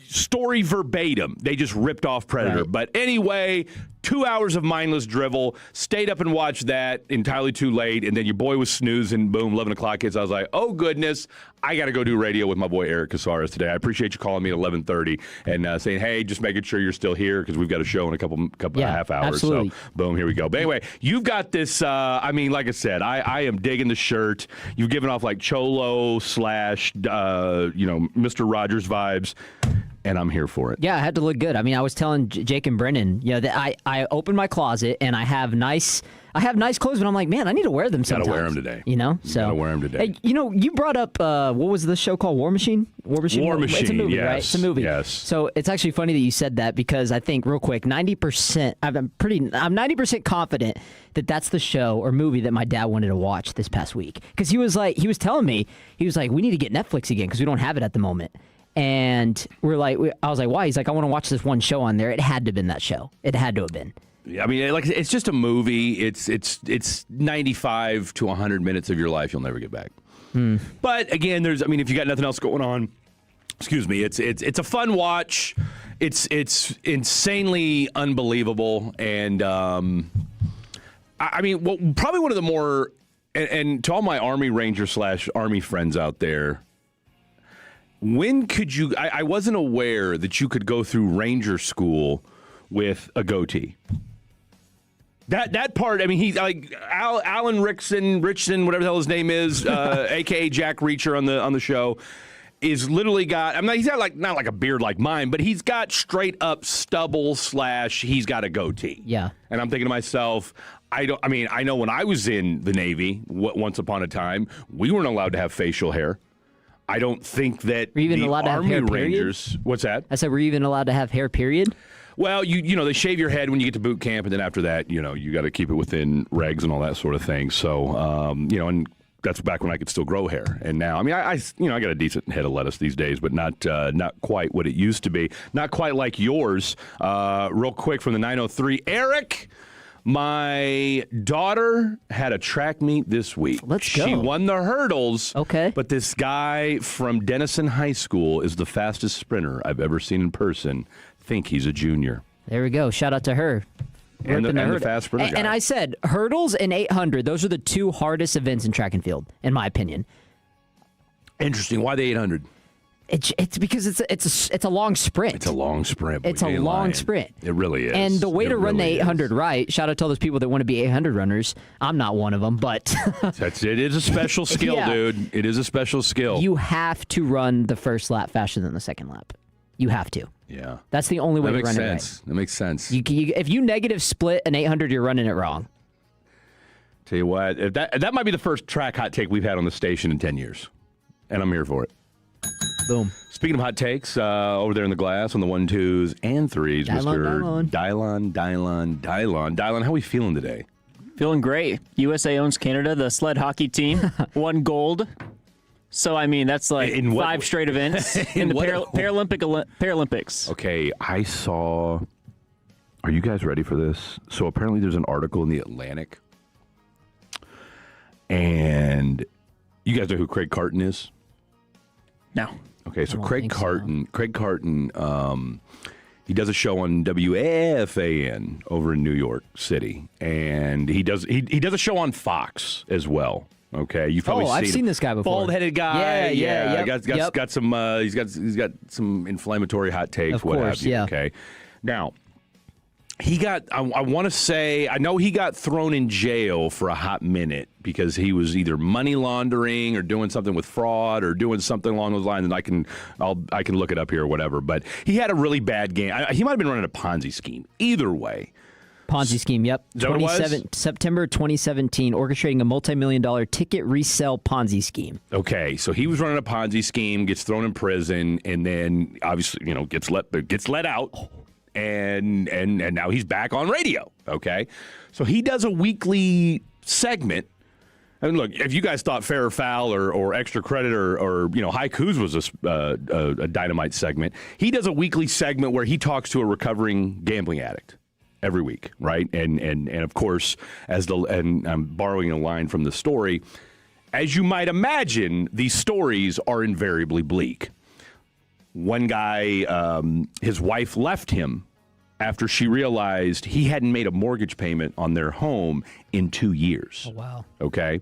story verbatim. They just ripped off Predator. Right. But anyway, 2 hours of mindless drivel. Stayed up and watched that entirely too late, and then your boy was snoozing. Boom, 11 o'clock hits. I was like, oh goodness, I got to go do radio with my boy Eric Casares today. I appreciate you calling me at 11:30 and saying, hey, just making sure you're still here because we've got a show in a couple half hours.
Absolutely.
So boom, here we go. But anyway, you've got this. Like I said, I am digging the shirt. You've given off like Cholo / Mr. Rogers vibes. and I'm here for it.
Yeah, I had to look good. I mean, I was telling Jake and Brennan, that I opened my closet and I have nice clothes, but I'm like, man, I need to wear them sometimes.
Gotta wear them today.
Gotta
wear them today.
Hey, you brought up what was the show called? War Machine. It's a movie,
yes,
right? It's a movie.
Yes.
So it's actually funny that you said that because I think real quick, 90%. I'm 90% confident that that's the show or movie that my dad wanted to watch this past week because he was telling me we need to get Netflix again because we don't have it at the moment. And I was like, why? He's like, I want to watch this one show on there. It had to have been that show. It had to have been.
Yeah, I mean, it's just a movie. It's 95 to 100 minutes of your life you'll never get back. But again, if you got nothing else going on, excuse me, it's a fun watch. It's insanely unbelievable, and probably one of the more and to all my Army Ranger / Army friends out there. When could you? I wasn't aware that you could go through Ranger school with a goatee. That part, he's like Alan Richson, whatever the hell his name is, a.k.a. Jack Reacher on the show, is literally got. He's got not like a beard like mine, but he's got straight up stubble / he's got a goatee.
Yeah.
And I'm thinking to myself, I know when I was in the Navy, once upon a time, we weren't allowed to have facial hair. I don't think that
were you even
the
allowed to
Army
have hair,
Rangers.
Period?
What's that?
I said, were you even allowed to have hair? Period.
Well, they shave your head when you get to boot camp, and then after that, you got to keep it within regs and all that sort of thing. So, and that's back when I could still grow hair. And now, I got a decent head of lettuce these days, but not quite what it used to be. Not quite like yours. Real quick from the 903, Eric. My daughter had a track meet this week.
Let's go.
She won the hurdles.
Okay.
But this guy from Denison High School is the fastest sprinter I've ever seen in person. Think he's a junior.
There we go. Shout out to her.
And the fast sprinter guy.
And I said, hurdles and 800, those are the two hardest events in track and field, in my opinion.
Interesting. Why the 800?
It's because it's a long sprint.
It's a long sprint.
It's a long sprint.
It really is.
And the way to run the 800 right, shout out to all those people that want to be 800 runners. I'm not one of them, but
it is a special skill, dude. It is a special skill.
You have to run the first lap faster than the second lap. You have to.
Yeah.
That's the only way to run it right.
That makes sense.
If you negative split an 800, you're running it wrong.
Tell you what, that might be the first track hot take we've had on the station in 10 years, and I'm here for it.
Boom.
Speaking of hot takes, over there in the glass on the 1, 2s, and 3s, Mr. Dylon, how are we feeling today?
Feeling great. USA owns Canada, the sled hockey team. Won gold. So, that's like in 5 straight events in the Paralympics.
Okay, I saw... Are you guys ready for this? So apparently there's an article in The Atlantic, and you guys know who Craig Carton is?
No.
Okay, so Craig Carton, he does a show on WFAN over in New York City, and he does a show on Fox as well. Okay, you've probably
I've seen this guy before.
Bald-headed guy.
Yeah.
Got some. He's got some inflammatory hot takes.
Of course,
have you?
yeah.
Okay, now. He got, I want to say, I know he got thrown in jail for a hot minute because he was either money laundering or doing something with fraud or doing something along those lines. And I can look it up here or whatever. But he had a really bad game. He might have been running a Ponzi scheme. Either way.
Ponzi scheme, yep. September 2017, orchestrating a multi-million-dollar ticket resale Ponzi scheme.
Okay, so he was running a Ponzi scheme, gets thrown in prison, and then obviously, gets let out. And now he's back on radio, okay? So he does a weekly segment. And look, if you guys thought Fair or Foul or Extra Credit or Haikus was a dynamite segment, he does a weekly segment where he talks to a recovering gambling addict every week, right? And of course, and I'm borrowing a line from the story, as you might imagine, these stories are invariably bleak. One guy, his wife left him after she realized he hadn't made a mortgage payment on their home in 2 years.
Oh, wow.
Okay.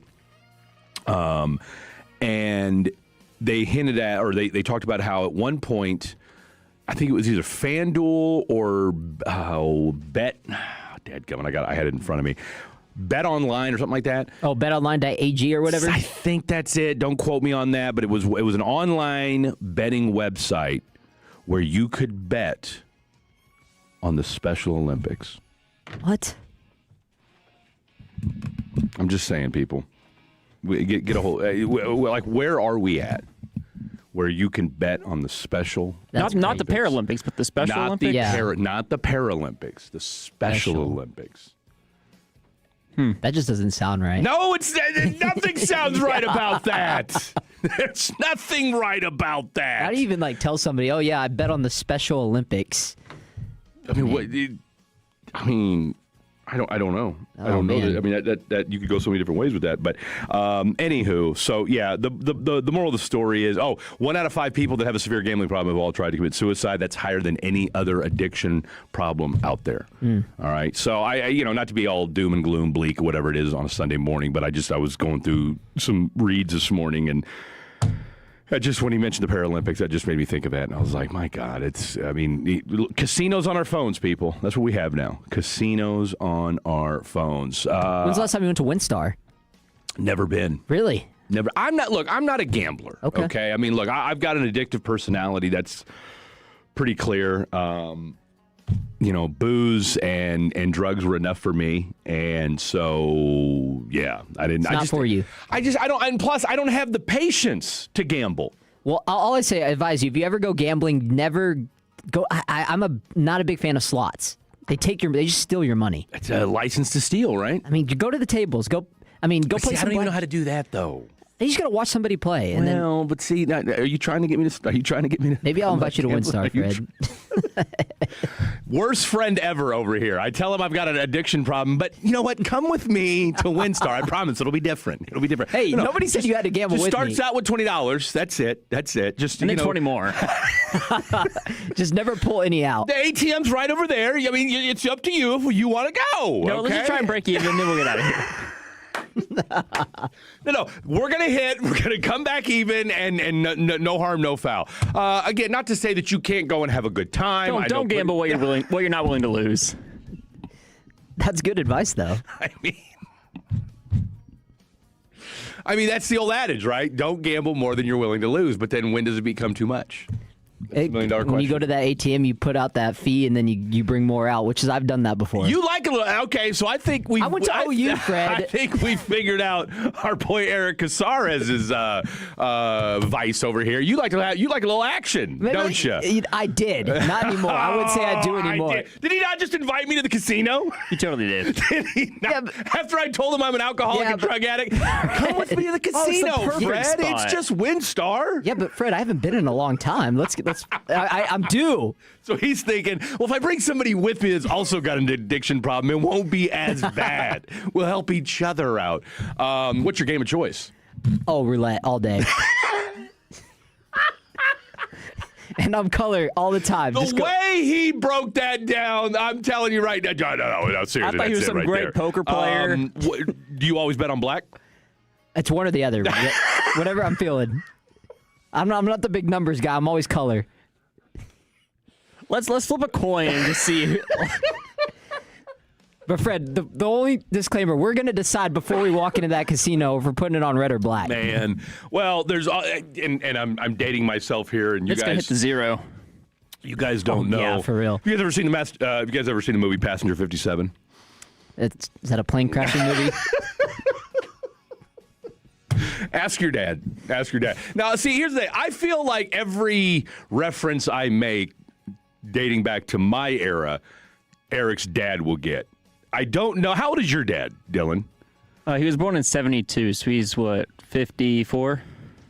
And they hinted at, or they talked about how at one point, I think it was either FanDuel or Dadgummit, I had it in front of me. Bet Online or something like that.
Oh, betonline.ag or whatever?
I think that's it. Don't quote me on that, but it was an online betting website where you could bet on the Special Olympics.
What?
I'm just saying, people. We get a whole like, where are we at? Where you can bet on the Special
not the Paralympics, but the Special Olympics?
Not the Paralympics, the Special Olympics.
That just doesn't sound right.
No, nothing sounds right about that. There's nothing right about that.
How do you even tell somebody, oh yeah, I bet on the Special Olympics?
I mean, I don't know. I don't know. I mean, that you could go so many different ways with that. But anywho, so yeah, the moral of the story is, 1 out of 5 people that have a severe gambling problem have all tried to commit suicide. That's higher than any other addiction problem out there. All right. So I not to be all doom and gloom, bleak, whatever it is on a Sunday morning, but I was going through some reads this morning, and just when he mentioned the Paralympics, that just made me think of that. And I was like, my God, casinos on our phones, people. That's what we have now. Casinos on our phones.
When's the last time you went to WinStar?
Never been.
Really?
Never. I'm not a gambler. Okay. I mean, look, I've got an addictive personality. That's pretty clear. Booze and drugs were enough for me, and so yeah, I didn't.
It's not for you.
I don't. And plus, I don't have the patience to gamble.
Well, I'll always say, I advise you, if you ever go gambling, never go. I'm not a big fan of slots. They just steal your money.
It's a license to steal, right?
I mean, you go to the tables. Go play.
I don't even know how to do that though.
You just gotta watch somebody play, and
but see, are you trying to get me to?
Maybe I'll invite you to WinStar, Fred.
Worst friend ever over here. I tell him I've got an addiction problem, but you know what? Come with me to WinStar. I promise it'll be different. It'll be different.
Hey, nobody said you had to gamble with me.
Starts out with $20. That's it. Just
and then 20 more.
Just
never pull any out.
The ATM's right over there. I mean, it's up to you if you want to go.
No, let's just try and break even, and then we'll get out of here.
No, we're gonna come back even, and no harm, no foul. Again, not to say that you can't go and have a good time.
Don't gamble what you're not willing to lose.
That's good advice, though.
I mean, that's the old adage, right? Don't gamble more than you're willing to lose. But then when does it become too much? That's $1 million question.
When you go to that ATM, you put out that fee, and then you bring more out, which is I've done that before.
You like it? Okay, so I think
I went to OU, Fred.
I think we figured out our boy Eric Casares' vice over here. You like a little action, don't you?
I did. Not anymore. I wouldn't say I do anymore.
Did he not just invite me to the casino?
He totally did.
Did he not? After I told him I'm an alcoholic and drug addict, come with me to the casino, Fred. It's just WinStar.
Yeah, but Fred, I haven't been in a long time. I'm due.
So he's thinking, well, if I bring somebody with me that's also got an addiction problem, it won't be as bad. We'll help each other out. What's your game of choice?
Oh, roulette all day. And I'm color all the time.
The way he broke that down, I'm telling you right now. No, seriously.
I thought he was some great poker player.
Do you always bet on black?
It's one or the other. Whatever I'm feeling. I'm not the big numbers guy. I'm always color.
Let's flip a coin and just see.
But Fred, the only disclaimer, we're going to decide before we walk into that casino if we're putting it on red or black.
Man, well, there's and I'm dating myself here, and
it's gonna hit the zero.
You guys don't know.
Yeah, for real.
Have you guys ever seen the movie Passenger 57?
Is that a plane crashing movie?
Ask your dad. Now, see, here's the thing. I feel like every reference I make dating back to my era, Eric's dad will get. I don't know. How old is your dad, Dylan?
He was born in 72, so he's, 54?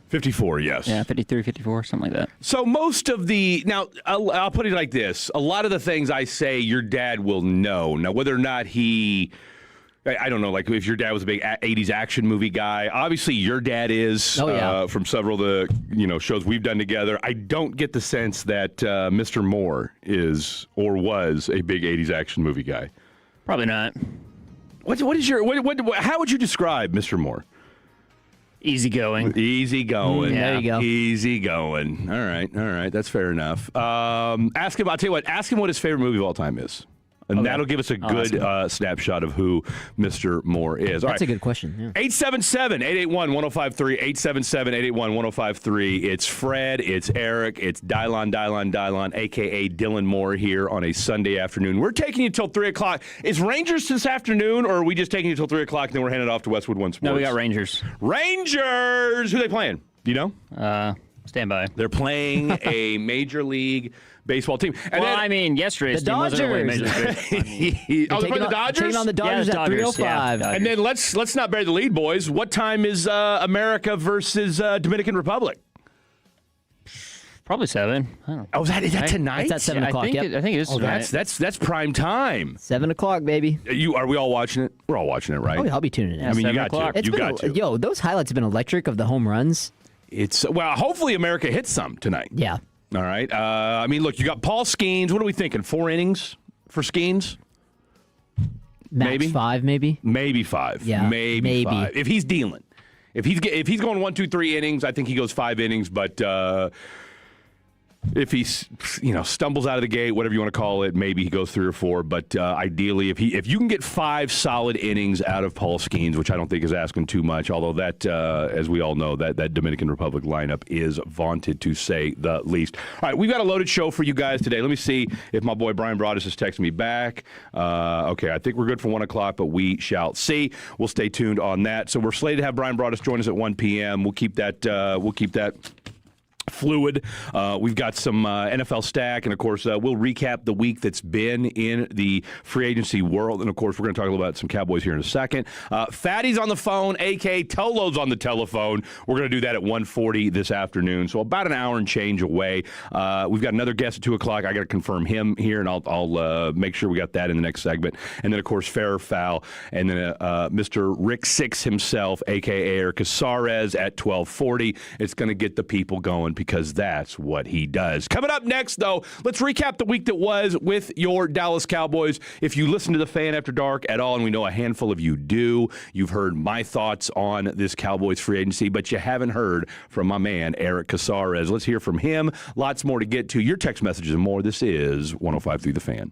54, yes.
Yeah, 53, 54, something like that.
So most of now, I'll put it like this. A lot of the things I say, your dad will know. Now, whether or not I don't know, like if your dad was a big 80s action movie guy. Obviously, your dad is from several of the shows we've done together. I don't get the sense that Mr. Moore is or was a big 80s action movie guy.
Probably not.
How would you describe Mr. Moore?
Easygoing.
There you go.
Easygoing. All right. That's fair enough. Ask him. I'll tell you what. Ask him what his favorite movie of all time is. And that'll give us a good snapshot of who Mr. Moore is.
That's a good question. Yeah.
877-881-1053, 877-881-1053. It's Fred, it's Eric, it's Dylon, a.k.a. Dylan Moore here on a Sunday afternoon. We're taking you till 3 o'clock. Is Rangers this afternoon, or are we just taking you till 3 o'clock and then we're handing it off to Westwood One Sports?
No, we got Rangers.
Rangers! Who are they playing? Do you know?
Stand by.
They're playing a Major League Baseball team. And
yesterday's
the
team wasn't really
Dodgers.
Major League.
they're playing the Dodgers?
Taking on the Dodgers at 3:05.
Yeah,
and then let's not bury the lead, boys. What time is America versus Dominican Republic?
Probably 7. I don't know.
Oh, is that tonight?
It's at 7 o'clock.
I think it is tonight.
That's prime time.
7 o'clock, baby.
Are we all watching it? We're all watching it, right?
Oh, yeah, I'll be tuning in.
I mean, you
7
got to. You got to.
Yo, those highlights have been electric of the home runs.
Hopefully America hits some tonight.
Yeah.
All right. Look, you got Paul Skeens. What are we thinking? 4 innings for Skeens?
Max 5, maybe?
Maybe 5.
Yeah.
Maybe 5. If he's dealing. If he's going 1, 2, 3 innings, I think he goes 5 innings, but if he stumbles out of the gate, whatever you want to call it, maybe he goes 3 or 4. But ideally, if you can get 5 solid innings out of Paul Skeens, which I don't think is asking too much, although that, as we all know, that Dominican Republic lineup is vaunted to say the least. All right, we've got a loaded show for you guys today. Let me see if my boy Brian Broaddus is texting me back. Okay, I think we're good for 1 o'clock, but we shall see. We'll stay tuned on that. So we're slated to have Brian Broaddus join us at 1 p.m. We'll keep that fluid. We've got some NFL stack, and of course, we'll recap the week that's been in the free agency world. And of course, we're going to talk a little about some Cowboys here in a second. Fatty's on the phone, a.k.a. Tolo's on the telephone. We're going to do that at 1:40 this afternoon, so about an hour and change away. We've got another guest at 2 o'clock. I got to confirm him here, and I'll make sure we got that in the next segment. And then, of course, Fair or Foul, and then Mr. Rick Six himself, a.k.a. Eric Casares, at 12:40. It's going to get the people going, because that's what he does. Coming up next, though, let's recap the week that was with your Dallas Cowboys. If you listen to the Fan After Dark at all, and we know a handful of you do, you've heard my thoughts on this Cowboys free agency, but you haven't heard from my man, Eric Casares. Let's hear from him. Lots more to get to. Your text messages and more. This is 105.3 The Fan.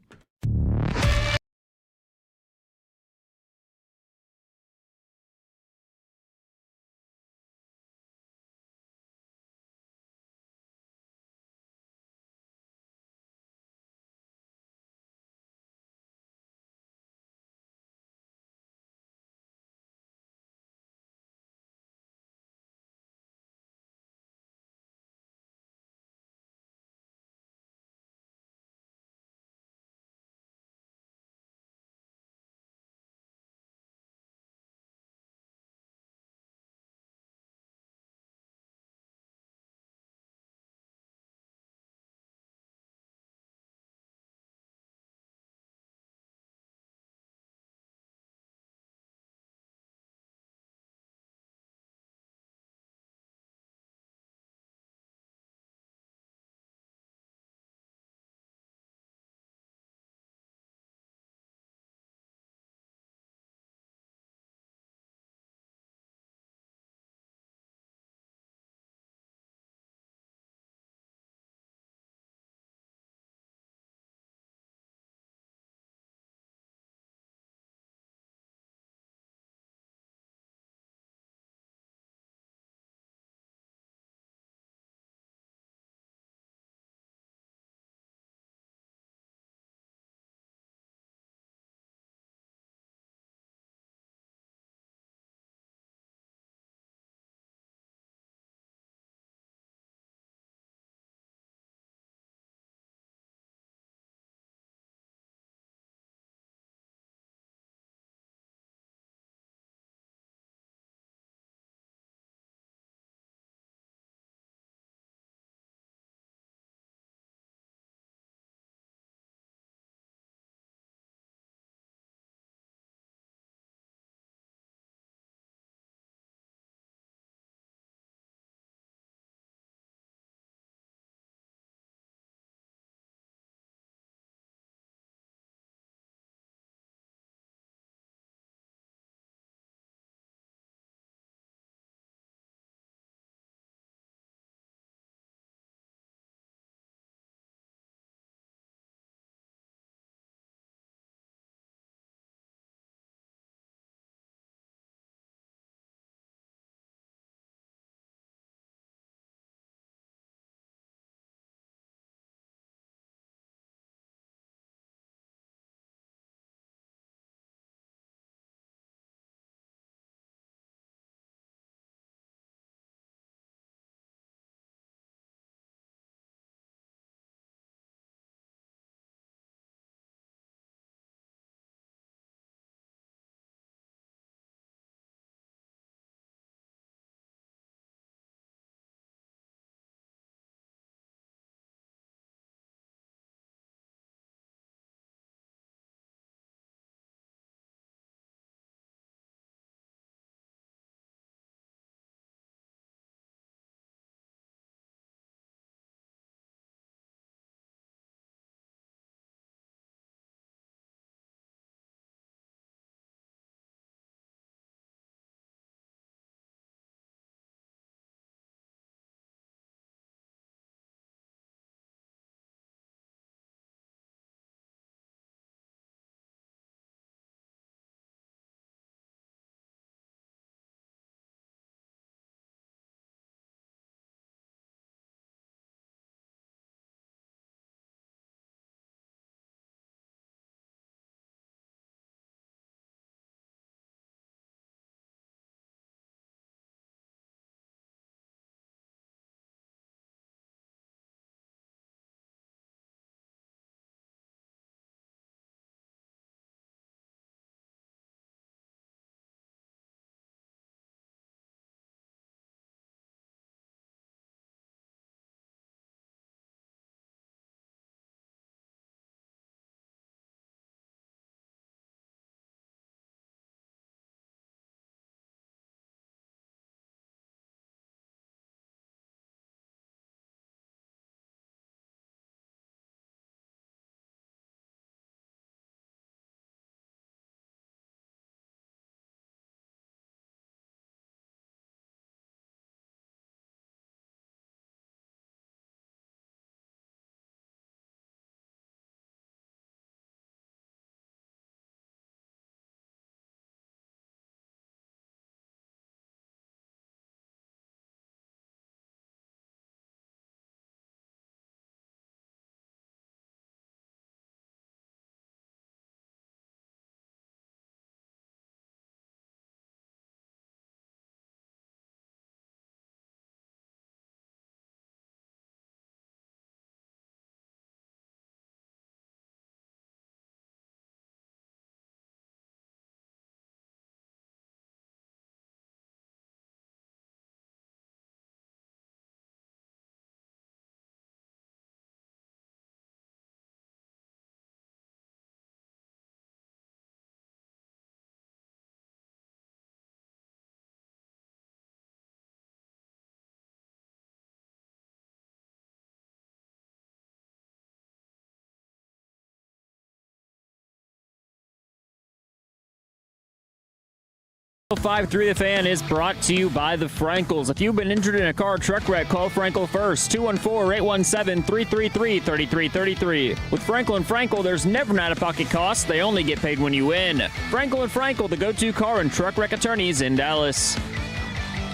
105.3 The Fan is brought to you by the Frankels. If you've been injured in a car or truck wreck, call Frankel first. 214-817-333-3333. With Frankel and Frankel, there's never an out-of-pocket cost. They only get paid when you win. Frankel and Frankel, the go-to car and truck wreck attorneys in Dallas.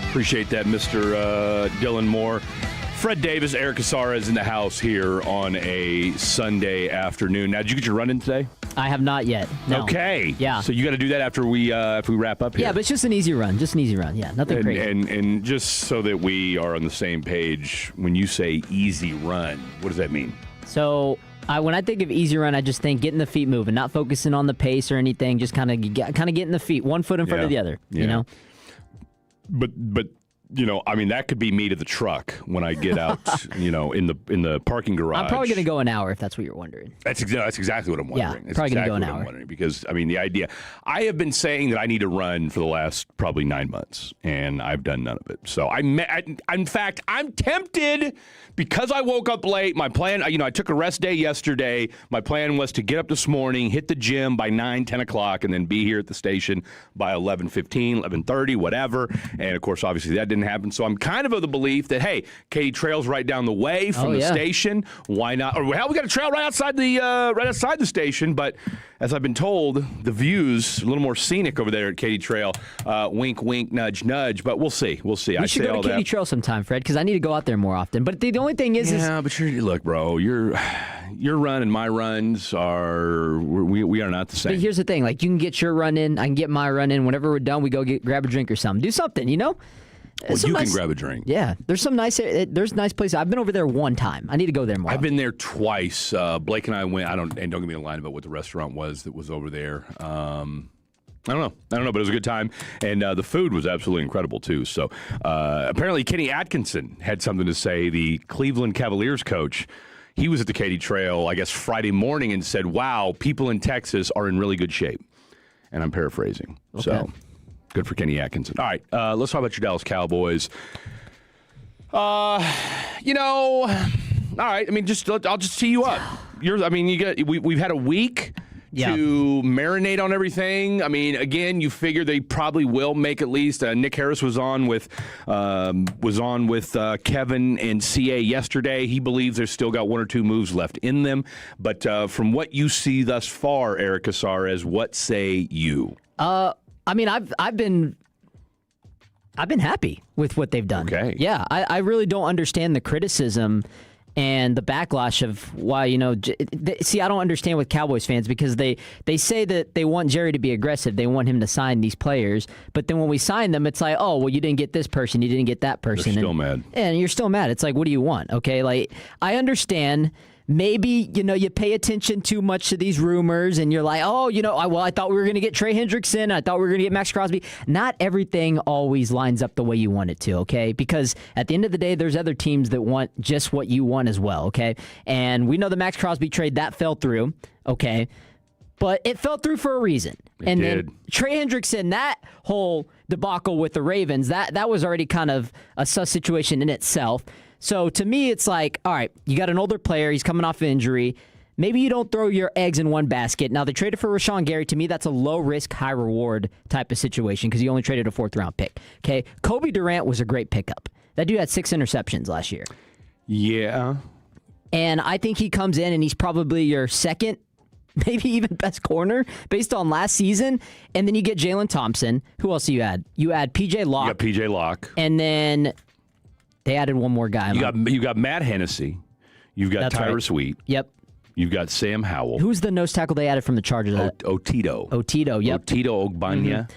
Appreciate that, Mr. Dylan Moore. Fred Davis, Eric Casares in the house here on a Sunday afternoon. Now, did you get your run in today?
I have not yet. No.
Okay.
Yeah.
So you got to do that after we wrap up here.
Yeah, but it's just an easy run. Yeah, nothing crazy.
And just so that we are on the same page, when you say easy run, what does that mean?
So when I think of easy run, I just think getting the feet moving, not focusing on the pace or anything, just kind of getting the feet, one foot in front of the other, you know?
But I mean, that could be me to the truck when I get out, in the parking garage.
I'm probably going to go an hour if that's what you're wondering.
That's exactly what I'm wondering.
Yeah, probably going to go an hour.
I'm wondering because, I mean, the idea, I have been saying that I need to run for the last probably 9 months, and I've done none of it. So, in fact, I'm tempted because I woke up late. My plan, I took a rest day yesterday. My plan was to get up this morning, hit the gym by 9, 10 o'clock, and then be here at the station by 11:15, 11:30, whatever. And, of course, obviously that didn't happen. So I'm kind of the belief that, hey, Katy Trail's right down the way from the station. Why not? Or, hell, we got a trail right outside the station. But as I've been told, the view's a little more scenic over there at Katy Trail. Wink, wink, nudge, nudge. But we'll see.
We should go to Katy Trail sometime, Fred, because I need to go out there more often. But the only thing is...
but look, bro, your run and my runs we are not the same.
But here's the thing. Like, you can get your run in. I can get my run in. Whenever we're done, we go grab a drink or something. Do something,
Well, you can grab a drink.
Yeah, there's nice places. I've been over there one time. I need to go there more.
I've been there twice. Blake and I went. Don't get me in line about what the restaurant was that was over there. I don't know, but it was a good time, and the food was absolutely incredible too. So apparently, Kenny Atkinson had something to say. The Cleveland Cavaliers coach. He was at the Katy Trail, I guess, Friday morning, and said, "Wow, people in Texas are in really good shape." And I'm paraphrasing. Okay. So. Good for Kenny Atkinson. All right, let's talk about your Dallas Cowboys. All right. I mean, I'll just tee you up. We've had a week to marinate on everything. I mean, again, you figure they probably will make at least. Nick Harris was on with Kevin and CA yesterday. He believes they've still got one or two moves left in them. But from what you see thus far, Eric Casares, what say you?
I mean, I've been happy with what they've done.
Okay.
Yeah, I really don't understand the criticism and the backlash of why, see, I don't understand with Cowboys fans because they say that they want Jerry to be aggressive. They want him to sign these players. But then when we sign them, it's like, oh, well, you didn't get this person. You didn't get that person.
They're still mad.
And you're still mad. It's like, what do you want? Okay, like, I understand. Maybe, you pay attention too much to these rumors and you're like, oh, I thought we were going to get Trey Hendrickson. I thought we were going to get Max Crosby. Not everything always lines up the way you want it to, okay? Because at the end of the day, there's other teams that want just what you want as well, okay? And we know the Max Crosby trade, that fell through, okay? But it fell through for a reason.
It did.
Then Trey Hendrickson, that whole debacle with the Ravens, that was already kind of a sus situation in itself. So to me, it's like, all right, you got an older player. He's coming off injury. Maybe you don't throw your eggs in one basket. Now, they traded for Rashawn Gary. To me, that's a low-risk, high-reward type of situation because you only traded a fourth-round pick. Okay, Kobe Durant was a great pickup. That dude had 6 interceptions last year.
Yeah.
And I think he comes in and he's probably your second, maybe even best corner based on last season. And then you get Jalen Thompson. Who else do you add? You add P.J. Locke.
You got P.J. Locke.
And then... they added one more guy.
You got Matt Hennessy. You've got Tyrus Wheat.
Yep.
You've got Sam Howell.
Who's the nose tackle they added from the Chargers?
Otito.
Yep.
Otito Ogbanya,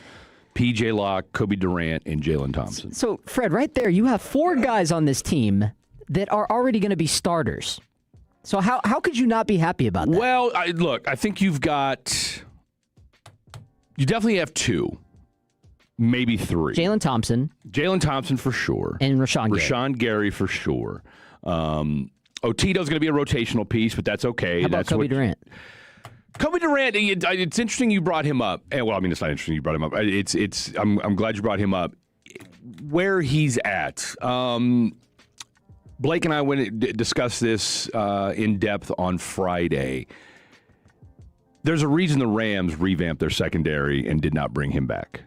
P.J. Locke, Kobe Durant, and Jalen Thompson.
So, Fred, right there, you have 4 guys on this team that are already going to be starters. So how could you not be happy about that?
Well, I think you definitely have 2. Maybe 3.
Jalen
Thompson for sure.
And
Rashawn Gary for sure. Otito's going to be a rotational piece, but that's okay.
How about Kobe Durant?
Kobe Durant, it's interesting you brought him up. Well, I mean, it's not interesting you brought him up. I'm glad you brought him up. Where he's at. Blake and I went and discussed this in depth on Friday. There's a reason the Rams revamped their secondary and did not bring him back.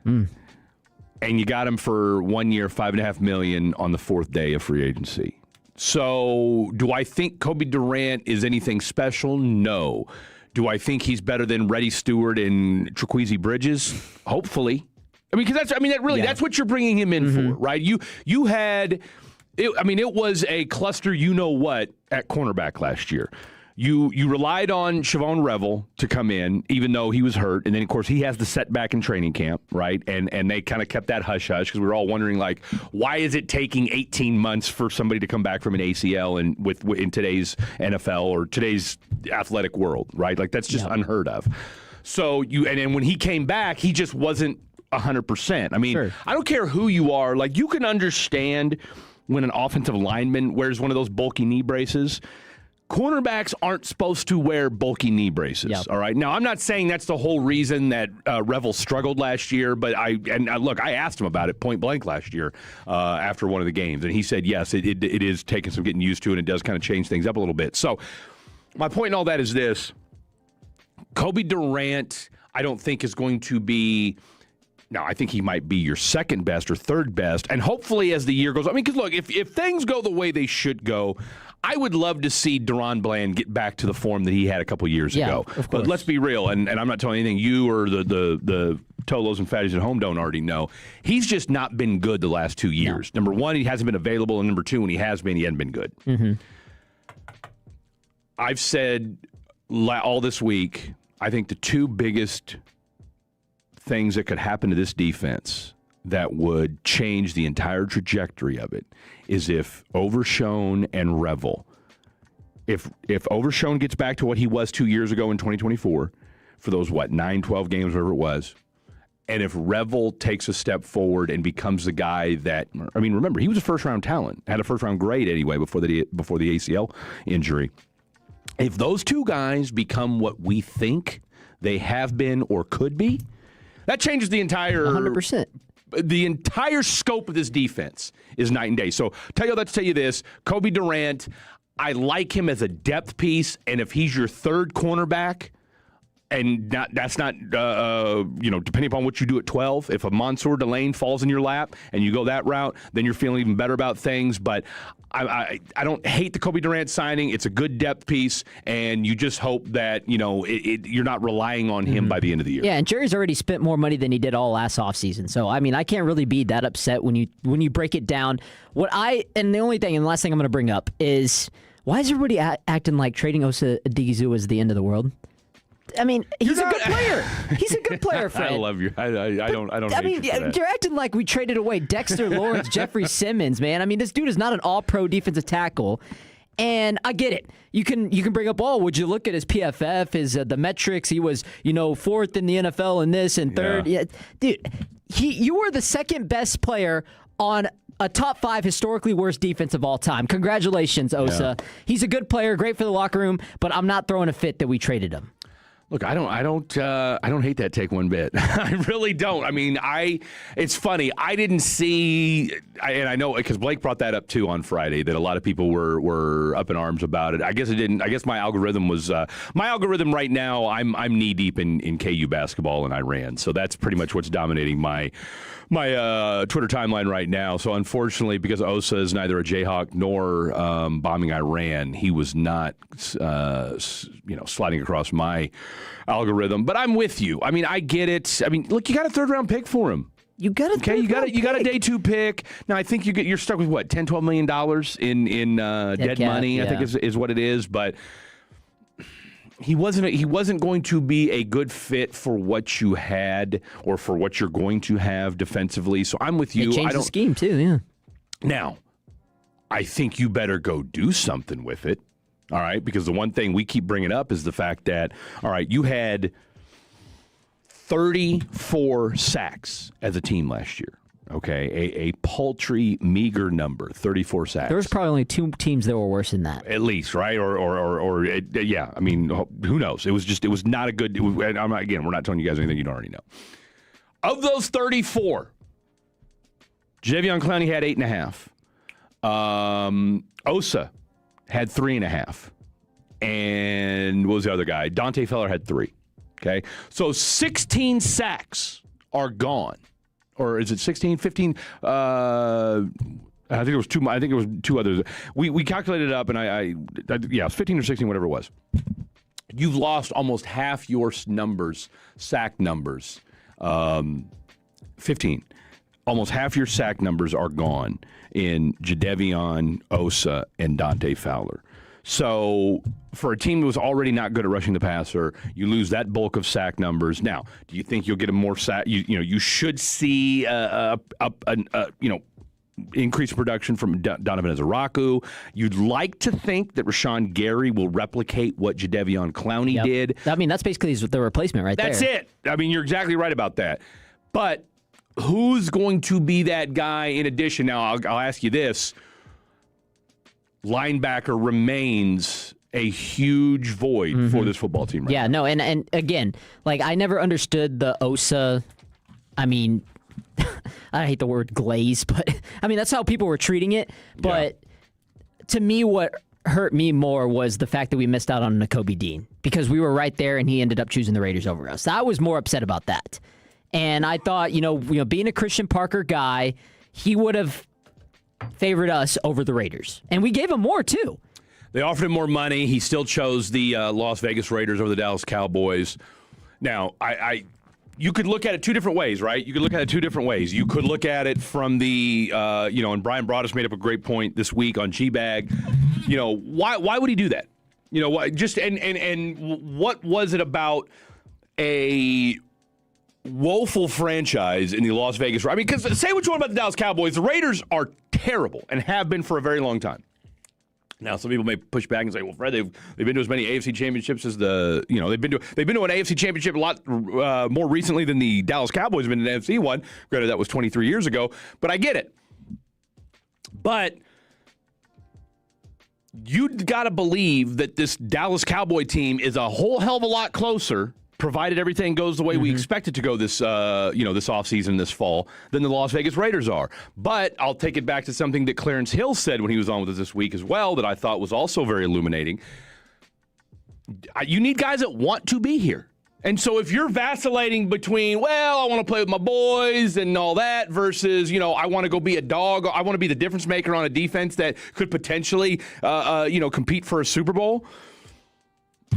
and you got him for 1 year, $5.5 million on the fourth day of free agency. So do I think Kobe Durant is anything special? No. Do I think he's better than Reddy Stewart and Trequezie Bridges? Hopefully. I mean, because that's what you're bringing him in for, right? You had, it was a cluster, you know what, at cornerback last year. You relied on Siobhan Revel to come in, even though he was hurt. And then, of course, he has the setback in training camp, right? And they kind of kept that hush-hush because we were all wondering, like, why is it taking 18 months for somebody to come back from an ACL in today's NFL or today's athletic world, right? Like, that's just unheard of. So, and then when he came back, he just wasn't 100%. I mean, I don't care who you are. Like, you can understand when an offensive lineman wears one of those bulky knee braces. Cornerbacks aren't supposed to wear bulky knee braces, all right? Now, I'm not saying that's the whole reason that Revel struggled last year, but look, I asked him about it point blank last year after one of the games, and he said, yes, it is taking some getting used to, and it does kind of change things up a little bit. So my point in all that is this. Kobe Durant, I don't think is going to be – now, I think he might be your second best or third best, and hopefully as the year goes on. I mean, because look, if things go the way they should go, I would love to see Deron Bland get back to the form that he had a couple years ago. But let's be real, and I'm not telling anything you or the Tolos and Fatties at home don't already know. He's just not been good the last 2 years. No. Number one, he hasn't been available, and number two, when he has been, he hasn't been good. Mm-hmm. I've said all this week, I think the two biggest things that could happen to this defense that would change the entire trajectory of it is if Overshown and Revel, if Overshown gets back to what he was 2 years ago in 2024 for those, 9, 12 games, whatever it was, and if Revel takes a step forward and becomes the guy that, I mean, remember, he was a first-round talent, had a first-round grade anyway before the ACL injury. If those two guys become what we think they have been or could be, that changes the entire
100%.
The entire scope of this defense is night and day. So let's tell you this, Kobe Durant, I like him as a depth piece, and if he's your third cornerback, and that's not depending upon what you do at 12, if a Mansour Delane falls in your lap and you go that route, then you're feeling even better about things. But I don't hate the Kobe Durant signing. It's a good depth piece, and you just hope that you're not relying on him by the end of the year.
Yeah, and Jerry's already spent more money than he did all last offseason. So I mean, I can't really be that upset when you break it down. And the only thing, and the last thing I'm going to bring up is, why is everybody acting like trading Osa Odighizuwa was the end of the world? I mean, he's a good player. He's a good player, Fred.
I love you. I don't hate you for that.
You're acting like we traded away Dexter Lawrence, Jeffrey Simmons, man. I mean, this dude is not an all-pro defensive tackle. And I get it. You can bring up, would you look at his PFF, the metrics? He was, fourth in the NFL in this and third. Yeah. Dude, you were the second best player on a top 5 historically worst defense of all time. Congratulations, Osa. Yeah. He's a good player, great for the locker room, but I'm not throwing a fit that we traded him.
Look, I don't hate that take one bit. I really don't. I mean, it's funny. I didn't see, and I know because Blake brought that up too on Friday, that a lot of people were up in arms about it. I guess it didn't. I guess my algorithm was right now. I'm knee deep in KU basketball and Iran, so that's pretty much what's dominating my Twitter timeline right now. So unfortunately, because Osa is neither a Jayhawk nor bombing Iran, he was not sliding across my algorithm. But I'm with you. I mean, I get it. I mean, look, you got a third-round pick for him.
You got
a day 2 pick. Now I think you're stuck with what, $10, $12 million in dead money. Yeah. I think is what it is. But he wasn't going to be a good fit for what you had or for what you're going to have defensively. So I'm with you.
It changed the scheme too. Yeah.
Now, I think you better go do something with it. All right, because the one thing we keep bringing up is the fact that, all right, you had 34 sacks as a team last year. Okay, a paltry, meager number, 34 sacks.
There was probably only 2 teams that were worse than that.
At least, right? Or yeah. I mean, who knows? It was not a good. We're not telling you guys anything you don't already know. Of those 34, Jadeveon Clowney had 8.5. Osa had 3.5. And what was the other guy? Dante Feller had 3. Okay, so 16 sacks are gone or is it 16, 15? I think it was two. I think it was two others. We calculated it up, and yeah, 15 or 16, whatever it was. You've lost almost half your sack numbers. 15. Almost half your sack numbers are gone in Jadeveon, Osa, and Dante Fowler. So for a team that was already not good at rushing the passer, you lose that bulk of sack numbers. Now, do you think you'll get a more sack? You should see increased production from Donovan Ezeraku. You'd like to think that Rashawn Gary will replicate what Jadeveon Clowney did.
I mean, that's basically the replacement right there.
That's it. I mean, you're exactly right about that. But who's going to be that guy in addition? Now, I'll ask you this. Linebacker remains a huge void for this football team right now.
No, and again, like, I never understood the Osa, I mean, I hate the word glaze, but I mean, that's how people were treating it. But to me, what hurt me more was the fact that we missed out on Nakobe Dean, because we were right there and he ended up choosing the Raiders over us. I was more upset about that. And I thought, being a Christian Parker guy, he would have favored us over the Raiders. And we gave him more, too.
They offered him more money. He still chose the Las Vegas Raiders over the Dallas Cowboys. Now, you could look at it two different ways, right? You could look at it two different ways. You could look at it from the, and Brian Broaddus made up a great point this week on G-Bag. Why would he do that? And what was it about a woeful franchise in the Las Vegas? I mean, because say what you want about the Dallas Cowboys, the Raiders are terrible and have been for a very long time. Now, some people may push back and say, "Well, Fred, they've been to as many AFC championships as they've been to an AFC championship a lot more recently than the Dallas Cowboys have been in an NFC one." Granted, that was 23 years ago, but I get it. But you got to believe that this Dallas Cowboy team is a whole hell of a lot closer, provided everything goes the way we expect it to go this offseason, this fall, than the Las Vegas Raiders are. But I'll take it back to something that Clarence Hill said when he was on with us this week as well that I thought was also very illuminating. You need guys that want to be here. And so if you're vacillating between, well, I want to play with my boys and all that versus, I want to go be a dog, I want to be the difference maker on a defense that could potentially, compete for a Super Bowl.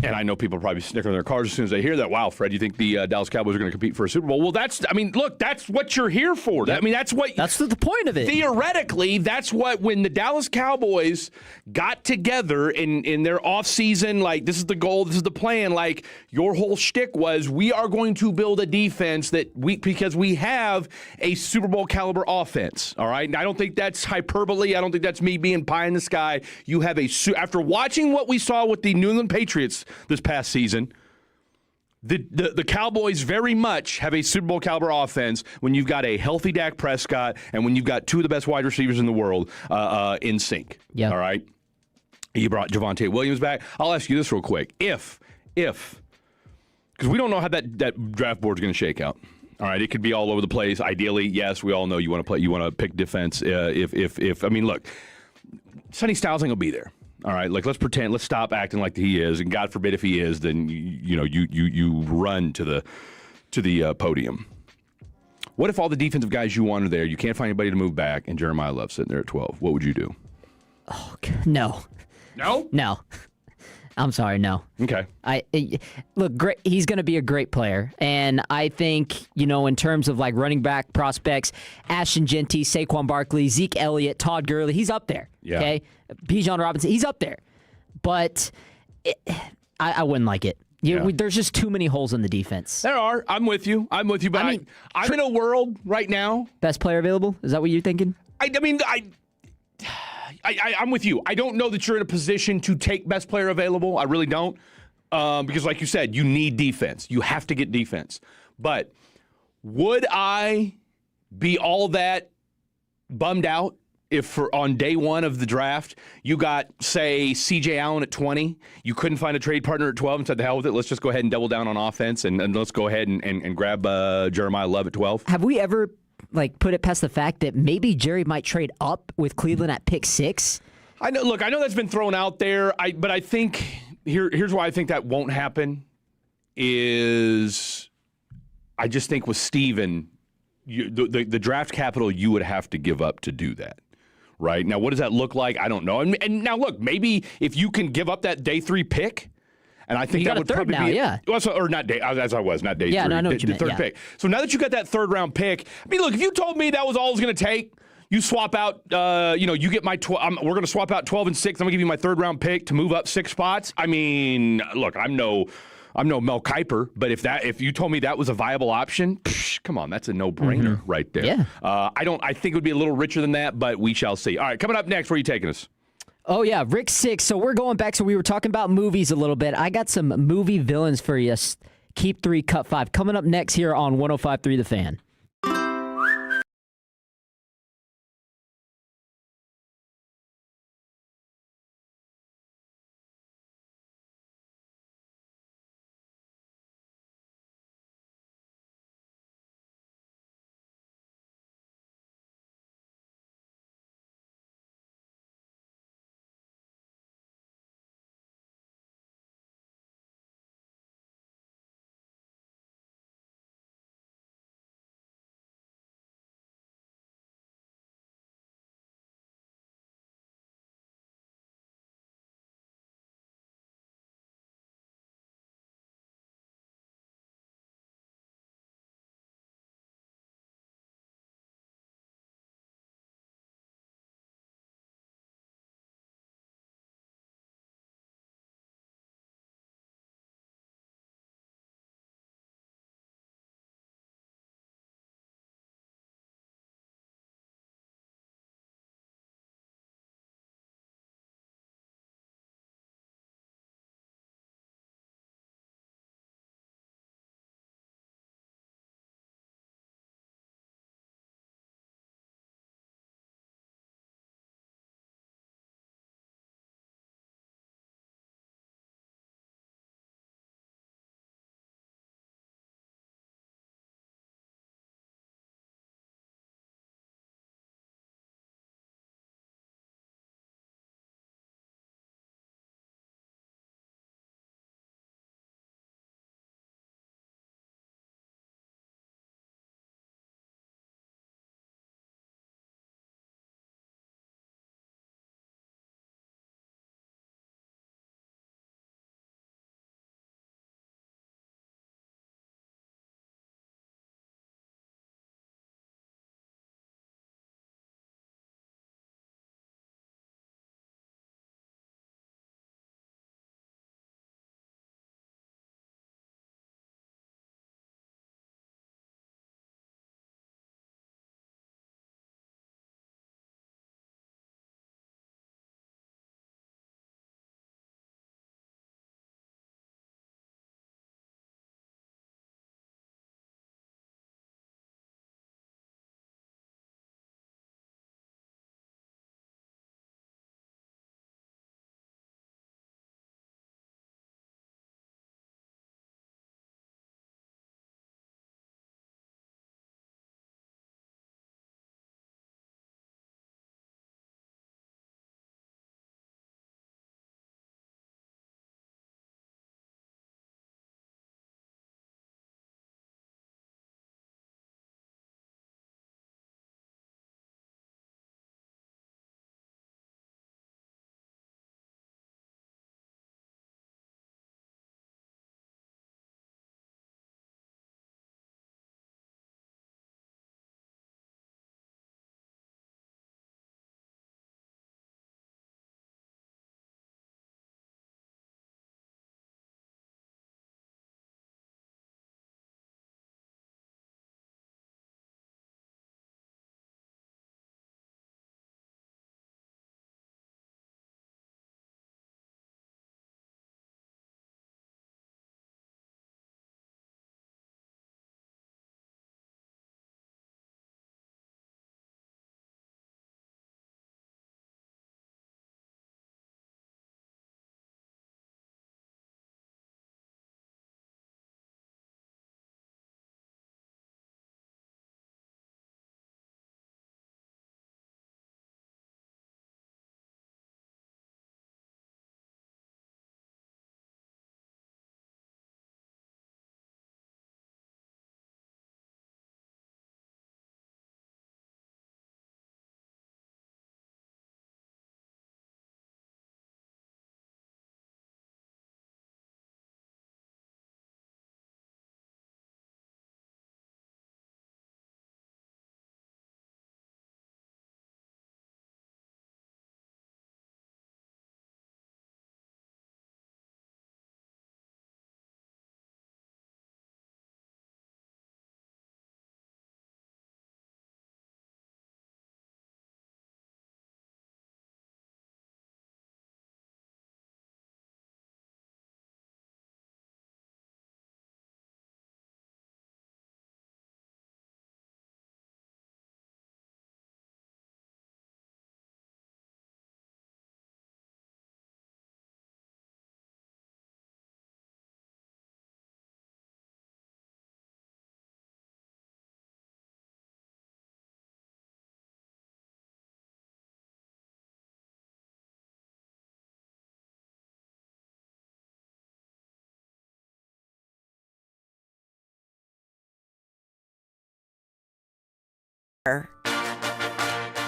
And I know people are probably snickering their cars as soon as they hear that. Wow, Fred, you think the Dallas Cowboys are going to compete for a Super Bowl? Well, that's what you're here for.
Yep. That's the point of it.
Theoretically, that's what, when the Dallas Cowboys got together in their offseason, like, this is the goal, this is the plan, like, your whole shtick was, we are going to build a defense because we have a Super Bowl caliber offense, all right? And I don't think that's hyperbole. I don't think that's me being pie in the sky. You have after watching what we saw with the New England Patriots this past season, the Cowboys very much have a Super Bowl caliber offense when you've got a healthy Dak Prescott and when you've got two of the best wide receivers in the world in sync.
Yeah.
All right? You brought Javonte Williams back. I'll ask you this real quick. If because we don't know how that draft board's going to shake out. All right, it could be all over the place. Ideally, yes, we all know you want to pick defense. I mean, look, Sonny Styles ain't gonna be there. All right, like, let's pretend. Let's stop acting like he is, and God forbid if he is, then you run to the podium. What if all the defensive guys you want are there? You can't find anybody to move back, and Jeremiah Love's sitting there at 12. What would you do?
Oh, no.
No?
No. I'm sorry, no.
Okay.
Look, great. He's going to be a great player, and I think, in terms of, like, running back prospects, Ashton Genty, Saquon Barkley, Zeke Elliott, Todd Gurley, he's up there.
Yeah.
Okay, Bijan Robinson, he's up there. But I wouldn't like it. There's just too many holes in the defense.
There are. I'm with you. But I'm in a world right now.
Best player available? Is that what you're thinking?
I'm with you. I don't know that you're in a position to take best player available. I really don't. Because like you said, you need defense. You have to get defense. But would I be all that bummed out if on day one of the draft you got, say, C.J. Allen at 20, you couldn't find a trade partner at 12 and said, the hell with it, let's just go ahead and double down on offense and let's go ahead and grab Jeremiah Love at 12?
Have we ever put it past the fact that maybe Jerry might trade up with Cleveland at pick 6?
I know. Look, I know that's been thrown out there. But I think here's why I think that won't happen. Is I just think with Steven, the draft capital you would have to give up to do that. Right? Now, what does that look like? I don't know. And now, look, maybe if you can give up that day 3 pick, and I think that would probably be or not day not day 3.
Yeah, no, I know what you meant,
third pick. So now that you got that 3rd round pick, I mean, look, if you told me that was all it was going to take, you swap out, you get my we're going to swap out 12 and 6. I'm going to give you my 3rd round pick to move up 6 spots. I mean, look, I'm no Mel Kiper, but if you told me that was a viable option, come on, that's a no-brainer right there.
Yeah.
I think it would be a little richer than that, but we shall see. All right, coming up next, where are you taking us?
Oh, yeah, Rick 6. So we're going back. So we were talking about movies a little bit. I got some movie villains for you. Keep 3, cut 5. Coming up next here on 105.3 The Fan.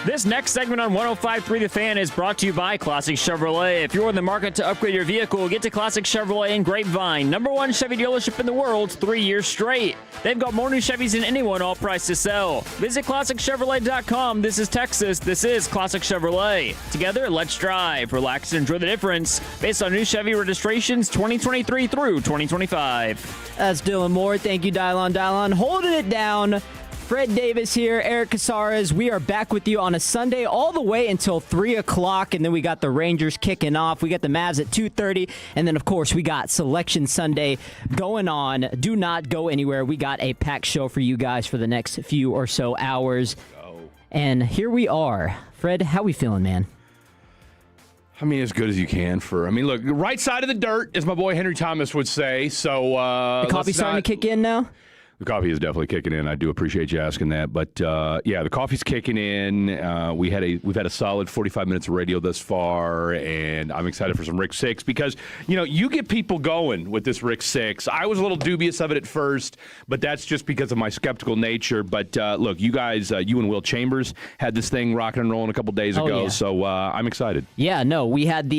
This next segment on 105.3 The Fan is brought to you by Classic Chevrolet. If you're in the market to upgrade your vehicle, get to Classic Chevrolet in Grapevine, #1 Chevy dealership in the world, 3 years straight. They've got more new Chevys than anyone, all priced to sell. Visit ClassicChevrolet.com. This is Texas. This is Classic Chevrolet. Together, let's drive, relax, and enjoy the difference. Based on new Chevy registrations 2023 through 2025.
That's Dylan Moore. Thank you, Dylon. Holding it down. Fred Davis here, Eric Casares. We are back with you on a Sunday all the way until 3 o'clock, and then we got the Rangers kicking off. We got the Mavs at 2:30, and then, of course, we got Selection Sunday going on. Do not go anywhere. We got a packed show for you guys for the next few or so hours. And here we are. Fred, how we feeling, man?
I mean, as good as you can look, right side of the dirt, as my boy Henry Thomas would say. So
the coffee starting to kick in now?
The coffee is definitely kicking in. I do appreciate you asking that. But, yeah, the coffee's kicking in. We've had a solid 45 minutes of radio thus far, and I'm excited for some Rick 6 because, you get people going with this Rick 6. I was a little dubious of it at first, but that's just because of my skeptical nature. But, look, you guys, you and Will Chambers had this thing rocking and rolling a couple days ago,
yeah.
So I'm excited.
Yeah, no, we had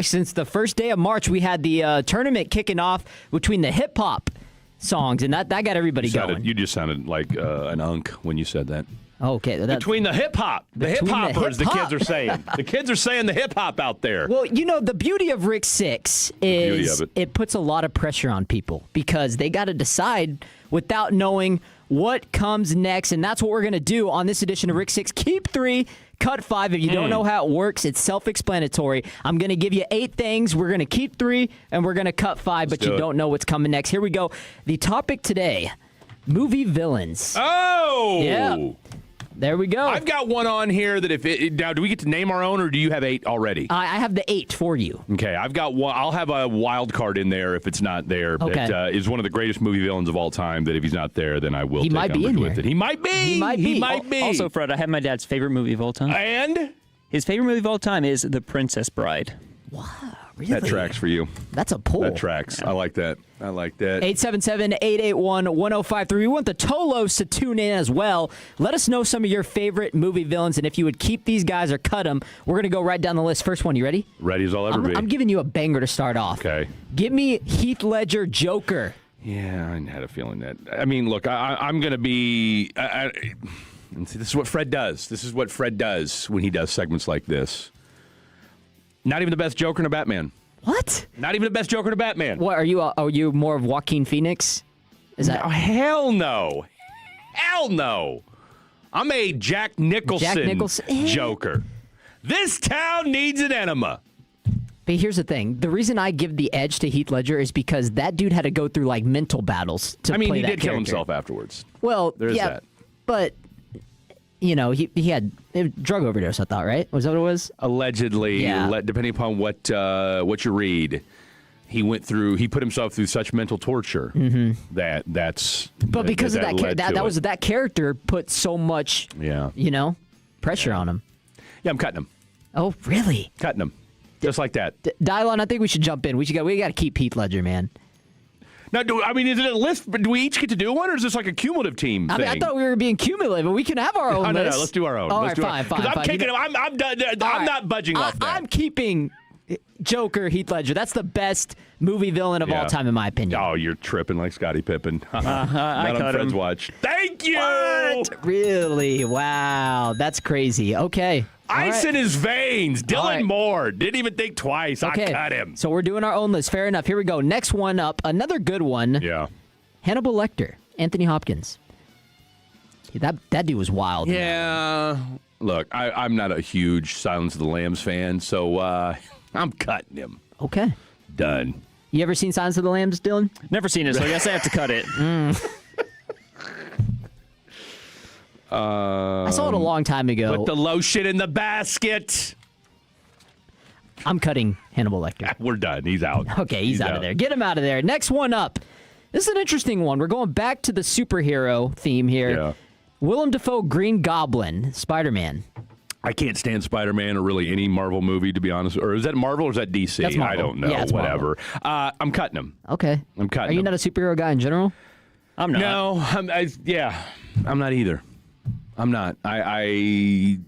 since the first day of March, we had the tournament kicking off between the hip-hop songs, and that got everybody going.
You just sounded like an unk when you said that.
Okay.
Between the hip-hop. The hip-hoppers, the kids are saying. The kids are saying the hip-hop out there.
Well, the beauty of Rick 6 is it puts a lot of pressure on people because they got to decide without knowing what comes next, and that's what we're going to do on this edition of Rick 6. Keep 3, cut 5. If you don't know how it works, it's self-explanatory. I'm going to give you 8 things. We're going to keep 3, and we're going to cut 5, but you don't know what's coming next. Here we go. The topic today, movie villains.
Oh!
Yeah. There we go.
I've got one on here that now, do we get to name our own, or do you have 8 already?
I have the 8 for you.
Okay, I've got one. I'll have a wild card in there if it's not there.
Okay.
That is one of the greatest movie villains of all time, that if he's not there, then I will
He
take
might be
umbrage
in
with
here.
it. He might be.
He might be.
Also, Fred, I have my dad's favorite movie of all time.
And?
His favorite movie of all time is The Princess Bride.
Wow, really?
That tracks for you.
That's a pull.
That tracks. I like that.
877-881-1053. We want the Tolos to tune in as well. Let us know some of your favorite movie villains, and if you would keep these guys or cut them. We're going to go right down the list. First one, you ready?
Ready as I'll ever be.
I'm giving you a banger to start off.
Okay.
Give me Heath Ledger Joker.
Yeah, I had a feeling that. I mean, look, I'm going to be. And see, this is what Fred does. This is what Fred does when he does segments like this. Not even the best Joker in a Batman.
What?
Not even the best Joker in a Batman.
What are you more of Joaquin Phoenix? Is that?
No, hell no. Hell no. I'm a Jack Nicholson Joker. This town needs an enema.
But here's the thing. The reason I give the edge to Heath Ledger is because that dude had to go through mental battles to play that
he did
character.
kill himself afterwards.
Well,
there's
yeah,
that.
But he had a drug overdose, I thought, right? Was that what it was?
Allegedly, depending upon what you read, he put himself through such mental torture that's.
But because of that character put so much, pressure on him.
Yeah, I'm cutting him.
Oh, really?
Cutting him, just like that.
Dylon, I think we should jump in. We got to keep Heath Ledger, man.
Now, is it a list? Do we each get to do one, or is this like a cumulative team thing?
I thought we were being cumulative, but we can have our own list.
No, let's do our own.
All right, fine.
I'm kicking him. I'm done. I'm not budging off that.
I'm keeping Joker, Heath Ledger. That's the best movie villain of all time, in my opinion.
Oh, you're tripping like Scottie Pippen. Not on Fred's watch. Thank you.
What? Really? Wow, that's crazy. Okay.
Ice in his veins. Dylan Moore. Didn't even think twice.
Okay.
I cut him.
So we're doing our own list. Fair enough. Here we go. Next one up. Another good one.
Yeah.
Hannibal Lecter. Anthony Hopkins. That dude was wild.
Yeah. Man. Look, I'm not a huge Silence of the Lambs fan, so I'm cutting him.
Okay.
Done.
You ever seen Silence of the Lambs, Dylan?
Never seen it, so I guess I have to cut it.
I saw it a long time ago.
Put the lotion in the basket.
I'm cutting Hannibal Lecter.
We're done. He's out.
Okay, he's out of there. Get him out of there. Next one up. This is an interesting one. We're going back to the superhero theme here.
Yeah.
Willem Dafoe, Green Goblin, Spider-Man.
I can't stand Spider-Man or really any Marvel movie, to be honest. Or is that Marvel or is that DC?
That's Marvel.
I don't know.
Yeah, it's
whatever. I'm cutting him.
Okay.
I'm cutting
Are you
him.
not a superhero guy in general?
I'm not.
No. I'm not either. I'm not. I'm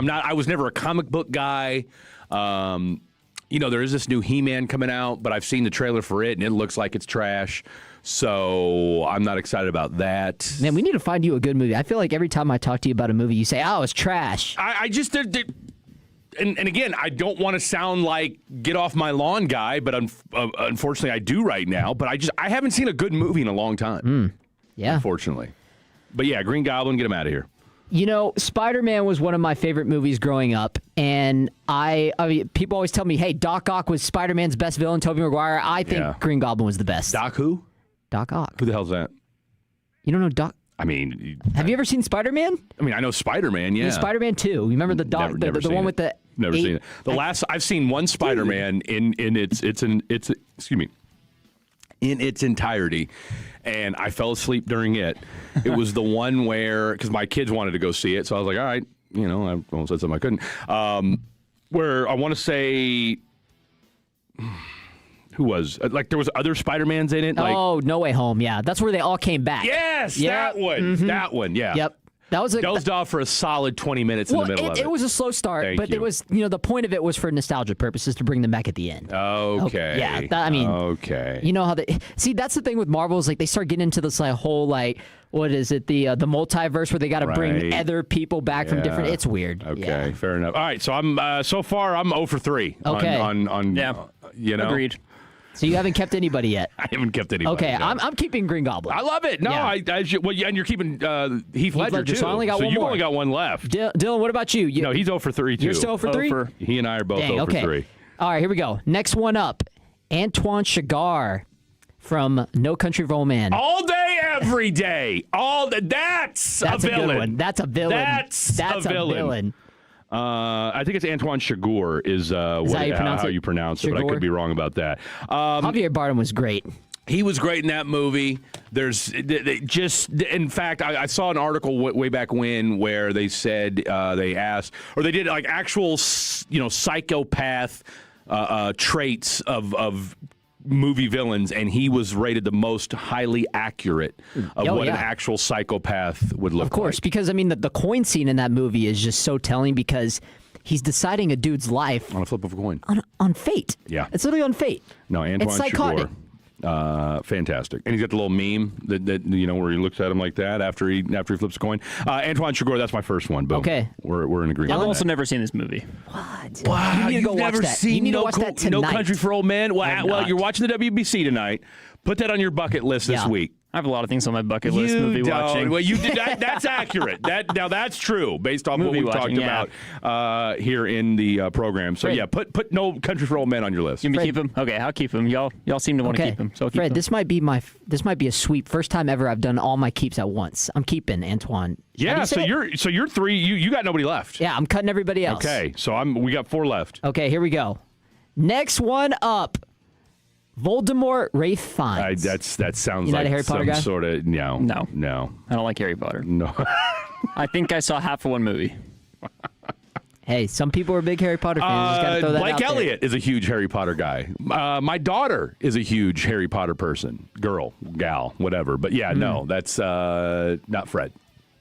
not. I was never a comic book guy. There is this new He-Man coming out, but I've seen the trailer for it, and it looks like it's trash. So I'm not excited about that.
Man, we need to find you a good movie. I feel like every time I talk to you about a movie, you say, "Oh, it's trash."
I just and again, I don't want to sound like get off my lawn guy, but unfortunately, I do right now. But I haven't seen a good movie in a long time.
Yeah,
unfortunately. But yeah, Green Goblin, get him out of here.
Spider-Man was one of my favorite movies growing up, and I mean, people always tell me, "Hey, Doc Ock was Spider-Man's best villain, Tobey Maguire." I think Green Goblin was the best.
Doc who?
Doc Ock.
Who the hell's that?
You don't know Doc?
I mean,
have you ever seen Spider-Man?
I mean, I know Spider-Man. Yeah,
Spider-Man 2. You remember the the one with the?
Never seen it. I've seen one Spider-Man in its entirety, and I fell asleep during it. It was the one where, because my kids wanted to go see it, so I was like, all right, I almost said something I couldn't. Where I want to say, who was there was other Spider-Mans in it.
No Way Home. Yeah, that's where they all came back.
Yes, that one. Mm-hmm. That one. Yeah.
Yep. That was
dozed off for a solid 20 minutes in the middle of it.
It was a slow start, it was, the point of it was for nostalgia purposes to bring them back at the end.
Okay.
Yeah.
Okay.
You know how that's the thing with Marvel is they start getting into this whole what is it, the multiverse where they got to bring other people back from different. It's weird.
Okay, fair enough. All right, so I'm so far I'm 0 for 3.
Okay.
On
Agreed.
So you haven't kept anybody yet?
I haven't kept anybody.
Okay,
no.
I'm keeping Green Goblin.
I love it. No, yeah. And you're keeping Heath Ledger too.
So I only got one
you've
more.
Only got one left.
Dylan, what about you?
No, he's 0 for 3 too.
You're still 0 for 3?
He and I are both 0 for 3.
All right, here we go. Next one up, Antoine Chigurh from No Country for Old Men.
All day, every day. That's a villain.
Good one. That's a villain.
That's a villain. I think it's Antoine Chigurh is how you pronounce it, but I could be wrong about that.
Javier Bardem was great.
He was great in that movie. In fact, I saw an article way back when where they said they asked, or they did actual, psychopath traits of movie villains, and he was rated the most highly accurate of an actual psychopath would look like.
Of course, because the coin scene in that movie is just so telling because he's deciding a dude's life
on a flip of a coin.
On fate.
Yeah.
It's literally on fate.
No, Antoine
It's psychotic.
Chigurh. Fantastic. And he's got the little meme that where he looks at him like that after he flips a coin. Antoine Chigurh, that's my first one. Boom.
Okay.
We're in agreement.
I've also never seen this movie.
What?
Wow,
you've
never seen No Country for Old Men? Well, you're watching the WBC tonight. Put that on your bucket list this week.
I have a lot of things on my bucket list. Movie watching.
Well, you did that. That's accurate. Now that's true based on what we've talked about here in the program. So put No Country for Old Men on your list.
You want me to keep him? Okay, I'll keep him. Y'all seem to want to keep him. So
Fred, this might be a sweep. First time ever I've done all my keeps at once. I'm keeping Antoine.
Yeah. So you're 3. You got nobody left.
Yeah, I'm cutting everybody else.
Okay. So we got 4 left.
Okay. Here we go. Next one up. Voldemort Ralph Fiennes.
That sounds
like
a
Harry Potter
some
guy?
sort of no.
I don't like Harry Potter.
No.
I think I saw half of one movie.
Hey, some people are big Harry Potter fans. Just gotta throw that
Blake
out there.
Elliott is a huge Harry Potter guy. My daughter is a huge Harry Potter person. Gal, whatever. But no, that's not Fred.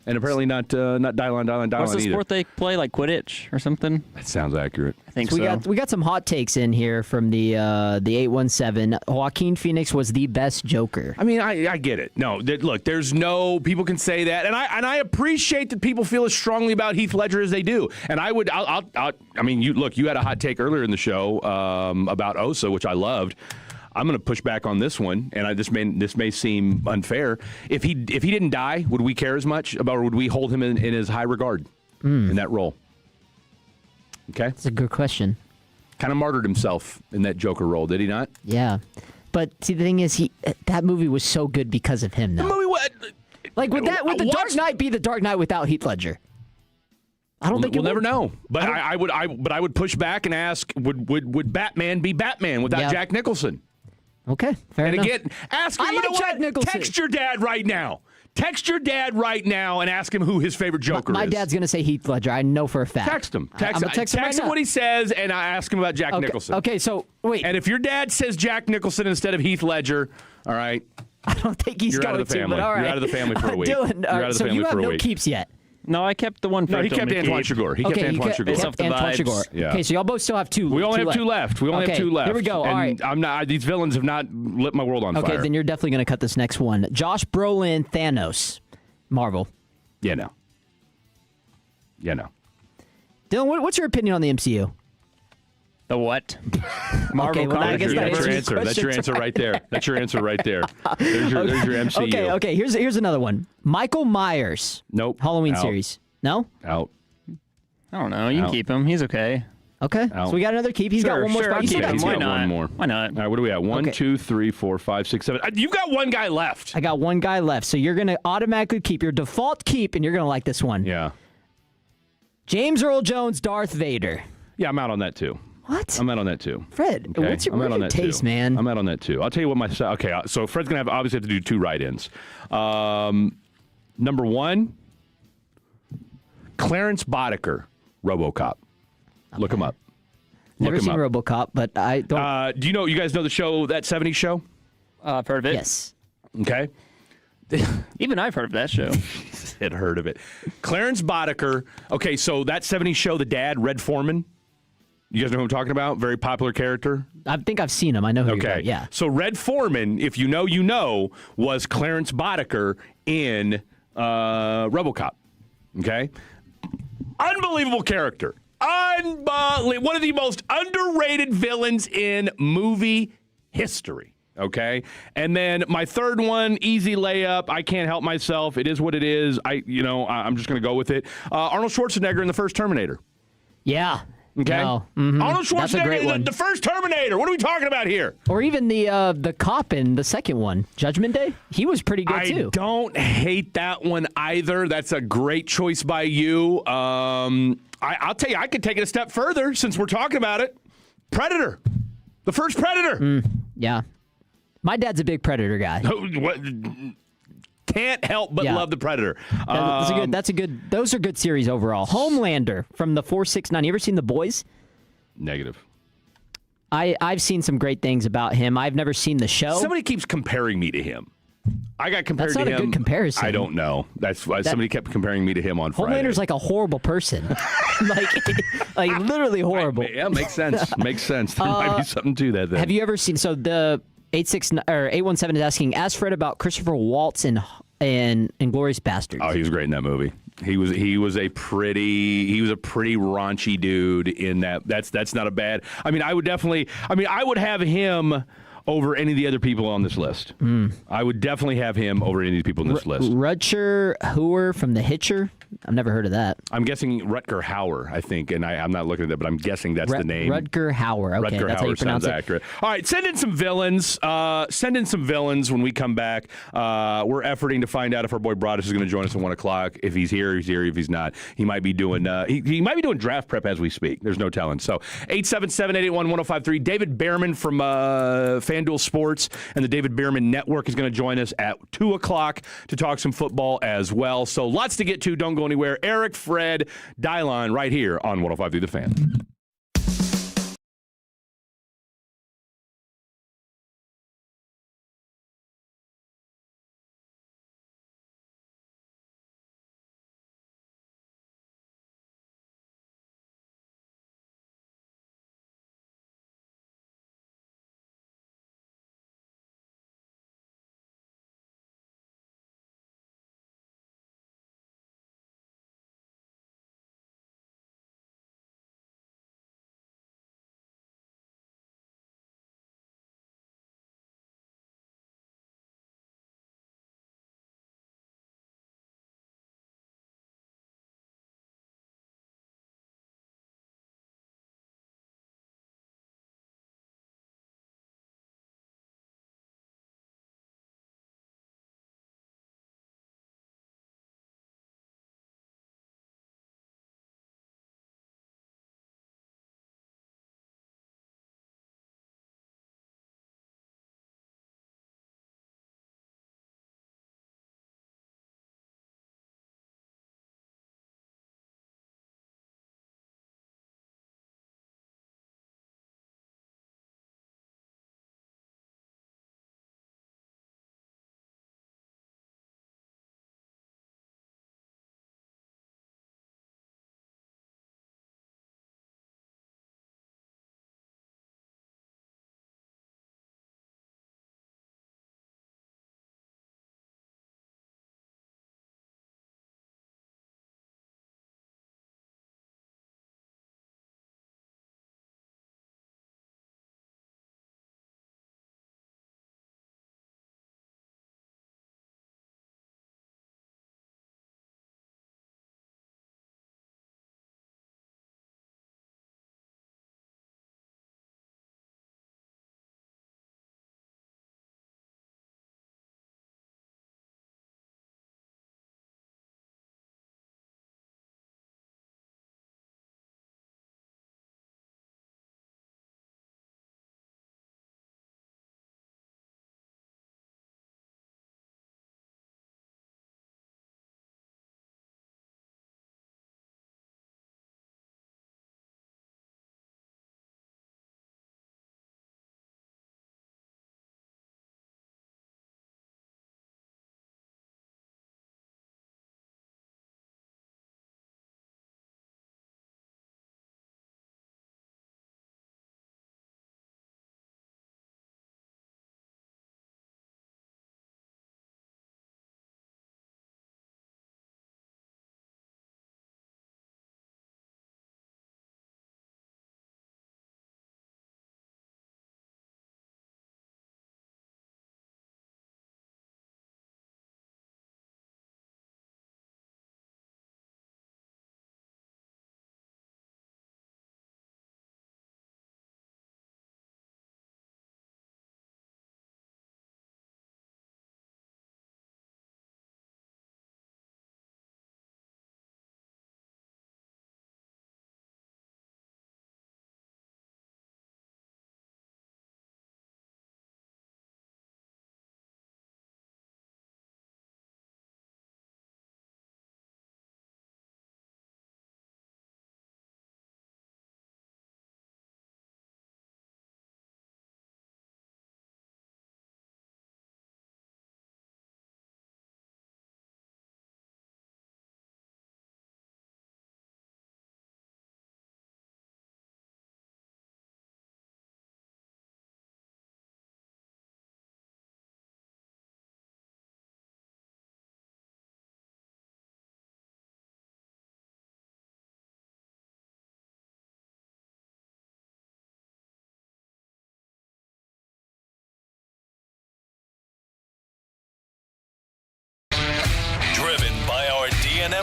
And apparently not Dylan
What's the
either.
sport they play, like Quidditch or something?
That sounds accurate.
I think so.
We got some hot takes in here from the 817. Joaquin Phoenix was the best Joker.
I mean, I get it. No, look, there's no people can say that, and I appreciate that people feel as strongly about Heath Ledger as they do. And I mean, you had a hot take earlier in the show about Osa, which I loved. I'm going to push back on this one, and this may seem unfair. If he didn't die, would we care as much about, or would we hold him in his high regard in that role? Okay,
that's a good question.
Kind of martyred himself in that Joker role, did he not?
Yeah, but see, the thing is, that movie was so good because of him. Though.
The movie
would the Dark Knight be the Dark Knight without Heath Ledger? I don't think
we'll never know. But I would push back and ask: Would Batman be Batman without Jack Nicholson?
Okay, fair enough.
And again, ask him.
Jack Nicholson.
Text your dad right now. And ask him who his favorite Joker is.
My dad's going to say Heath Ledger. I know for a fact.
Text him.
Text
him what he says, and I ask him about Jack Nicholson.
Okay, so wait.
And if your dad says Jack Nicholson instead of Heath Ledger, all right.
I don't think he's
You're
going
out of the family.
to, but all right.
You're out of the family for a week.
Dylan, so you have no keeps yet.
No, I kept the one for
No, he kept Antoine Chigurh. He kept Antoine Chigurh.
Based off the
Antoine
vibes.
Chigurh.
Yeah.
Okay, so y'all both still have two.
We only have two left. We only have two left.
Here we go.
And
All right.
I'm not. These villains have not lit my world on fire.
Okay, then you're definitely going to cut this next one. Josh Brolin, Thanos, Marvel.
Yeah, no. Yeah, no.
Dylan, what's your opinion on the MCU?
The what?
Marvel. Okay, well, I guess
that's your answer. That's your answer right there. That's your answer right there. There's your MCU.
Okay. Here's another one. Michael Myers.
Nope.
Halloween
Out.
series. No.
Out.
I don't know. You can keep him. He's okay.
Okay.
Out.
So we got another keep. He's got one more spot.
He's got
Why
one
not?
more.
Why not?
All right, what do we have? 1,
Okay.
2, 3, 4, 5, 6, 7. You've got one guy left.
I got one guy left. So you're going to automatically keep your default keep, and you're going to like this one.
Yeah.
James Earl Jones, Darth Vader.
Yeah, I'm out on that too.
What?
I'm out on that too.
Fred,
Okay?
what's your,
I'm out
what's
on
your
that
taste,
too.
man?
I'm out on that too. I'll tell you what okay, so Fred's going to obviously have to do 2 write-ins. Number 1, Clarence Boddicker, RoboCop. Look him up.
Never
Look him
seen
up.
RoboCop, but I don't.
Do you guys know the show, That 70s Show?
I've heard of it.
Yes.
Okay.
Even I've heard of that show.
Had heard of it. Clarence Boddicker. Okay, so That 70s Show, the dad, Red Foreman. You guys know who I'm talking about? Very popular character.
I think I've seen him. I know who you're
Okay.
about. Yeah.
So Red Foreman, if you know, was Clarence Boddicker in RoboCop. Okay? Unbelievable character. One of the most underrated villains in movie history. Okay? And then my third one, easy layup. I can't help myself. It is what it is. I'm just going to go with it. Arnold Schwarzenegger in the first Terminator.
Yeah.
Okay?
No. Mhm.
Arnold
That's a great
Schwarzenegger,
one.
the first Terminator. What are we talking about here?
Or even the cop in the second one, Judgment Day. He was pretty good too.
I don't hate that one either. That's a great choice by you. I'll tell you, I could take it a step further since we're talking about it. Predator. The first Predator.
Yeah. My dad's a big Predator guy.
What? Can't help but love the Predator.
That's a good. Those are good series overall. Homelander from the 469. You ever seen The Boys?
Negative.
I've seen some great things about him. I've never seen the show.
Somebody keeps comparing me to him. I got compared
That's
to
not
him.
a good comparison.
I don't know. That's why somebody kept comparing me to him on Friday.
Homelander's like a horrible person. like literally horrible.
Yeah, makes sense. Makes sense. There might be something to that then.
Have you ever seen? So the 817 is asking, ask Fred about Christopher Waltz in Inglourious Bastards.
Oh, he was great in that movie. He was a pretty raunchy dude in that. That's not a bad. I would have him over any of the other people on this list. I would definitely have him over any of the people on this list.
Rutger Hauer from The Hitcher. I've never heard of that.
I'm guessing Rutger Hauer, I think, and I'm not looking at that, but I'm guessing that's the name.
Rutger Hauer. Okay,
Rutger
that's
Hauer
how you pronounce
sounds
it.
accurate. All right, send in some villains. Send in some villains when we come back. We're efforting to find out if our boy Broadus is going to join us at 1 o'clock. If he's here, he's here. If he's not, he might be doing he might be doing draft prep as we speak. There's no telling. So 877-881-1053. David Behrman from FanDuel Sports and the David Behrman Network is going to join us at 2 o'clock to talk some football as well. So lots to get to. Don't go anywhere. Eric, Fred, Dylon right here on 105.3 The Fan.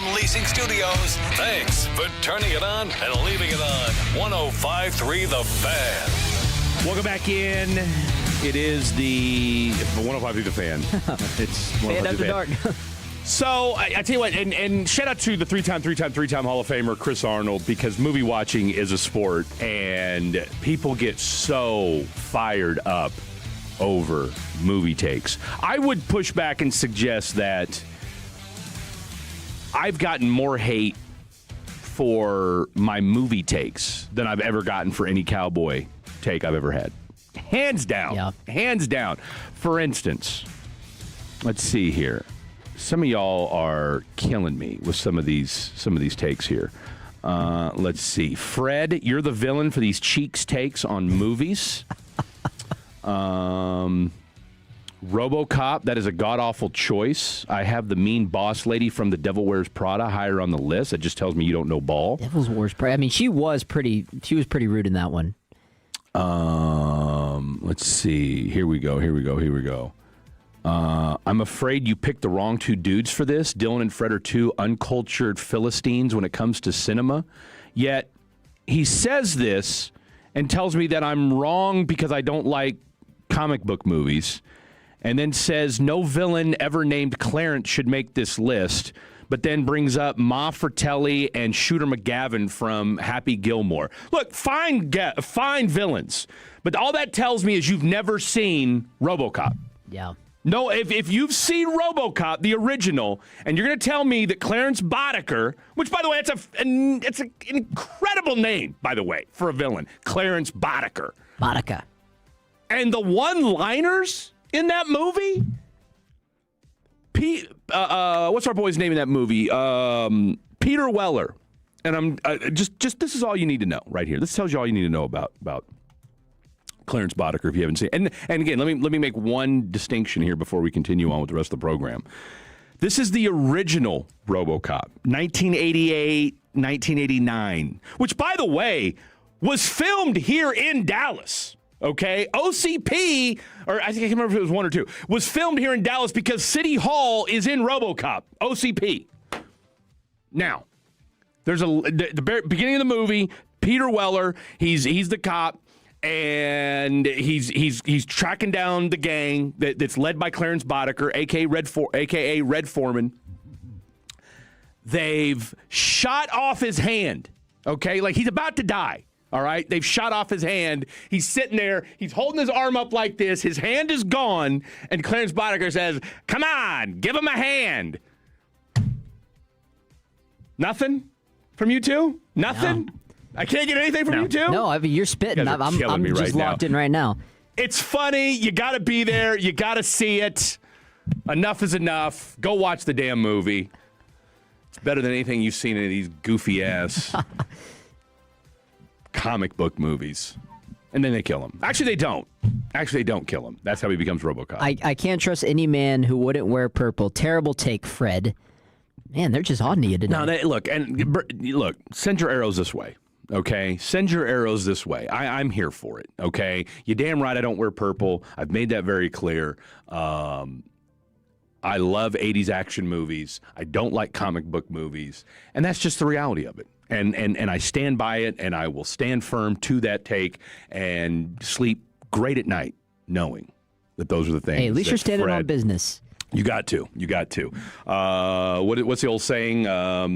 D&M Leasing Studios. Thanks for turning it on and leaving it on. 105.3 The Fan.
Welcome back in. It is the 105.3 The Fan. It's
Fan After Dark.
So, I tell you what, and shout out to the three-time Hall of Famer, Chris Arnold, because movie watching is a sport, and people get so fired up over movie takes. I would push back and suggest that I've gotten more hate for my movie takes than I've ever gotten for any Cowboy take I've ever had. Hands down.
Yeah.
Hands down. For instance, let's see here. Some of y'all are killing me with some of these takes here. Let's see. Fred, you're the villain for these Cheeks takes on movies. RoboCop, that is a god-awful choice. I have the mean boss lady from The Devil Wears Prada higher on the list. That just tells me you don't know ball.
Devil's Wears Prada. I mean, she was pretty rude in that one.
Let's see. Here we go. I'm afraid you picked the wrong two dudes for this. Dylan and Fred are two uncultured Philistines when it comes to cinema. Yet he says this and tells me that I'm wrong because I don't like comic book movies, and then says no villain ever named Clarence should make this list, but then brings up Ma Fratelli and Shooter McGavin from Happy Gilmore. Look, fine villains, but all that tells me is you've never seen RoboCop.
Yeah.
No, if you've seen RoboCop, the original, and you're going to tell me that Clarence Boddicker, which, by the way, it's an incredible name, by the way, for a villain, Clarence Boddicker.
Boddicker.
And the one-liners in that movie, what's our boy's name in that movie? Peter Weller. And I'm just this is all you need to know right here. This tells you all you need to know about Clarence Boddicker if you haven't seen it. And again, let me make one distinction here before we continue on with the rest of the program. This is the original RoboCop, 1988, 1989, which, by the way, was filmed here in Dallas. Okay, OCP, or I think I can't remember if it was one or two, was filmed here in Dallas because City Hall is in RoboCop. OCP. Now, there's the beginning of the movie. Peter Weller, he's the cop, and he's tracking down the gang that's led by Clarence Boddicker, aka Red Foreman. They've shot off his hand. Okay, like he's about to die. All right, they've shot off his hand. He's sitting there. He's holding his arm up like this. His hand is gone. And Clarence Boddicker says, "Come on, give him a hand." Nothing from you two? Nothing? No. I can't get anything from you two?
No, I mean, you're spitting. I'm just locked in right now.
It's funny. You got to be there. You got to see it. Enough is enough. Go watch the damn movie. It's better than anything you've seen in these goofy-ass comic book movies. And then they kill him. Actually, they don't. Actually, they don't kill him. That's how he becomes RoboCop.
I can't trust any man who wouldn't wear purple. Terrible take, Fred. Man, they're just on to you tonight.
No, look, send your arrows this way, okay? Send your arrows this way. I'm here for it, okay? You damn right I don't wear purple. I've made that very clear. I love 80s action movies. I don't like comic book movies. And that's just the reality of it. And I stand by it, and I will stand firm to that take and sleep great at night knowing that those are the things.
Hey, at least you're standing on business.
You got to. What's the old saying? A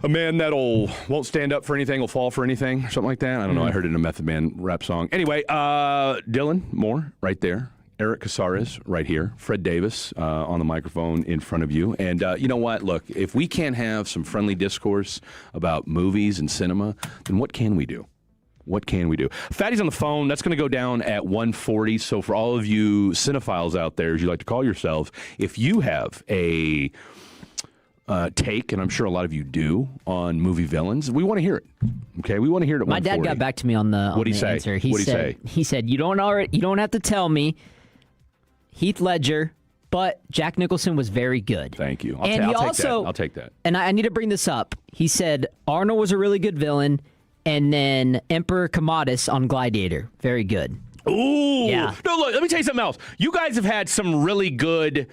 man that'll won't stand up for anything will fall for anything, or something like that. I don't know. I heard it in a Method Man rap song. Anyway, Dylan Moore right there. Eric Casares right here. Fred Davis on the microphone in front of you. And you know what? Look, if we can't have some friendly discourse about movies and cinema, then what can we do? What can we do? Fatty's on the phone. That's going to go down at 1:40. So for all of you cinephiles out there, as you like to call yourselves, if you have a take, and I'm sure a lot of you do, on movie villains, we want to hear it. Okay, we want to hear it at 1:40.
My dad got back to me on the
What'd he say?
answer.
What'd he say?
He said, you don't have to tell me Heath Ledger, but Jack Nicholson was very good.
Thank you. I'll take that.
And I need to bring this up. He said Arnold was a really good villain, and then Emperor Commodus on Gladiator, very good.
Ooh.
Yeah.
No, look, let me tell you something else. You guys have had some really good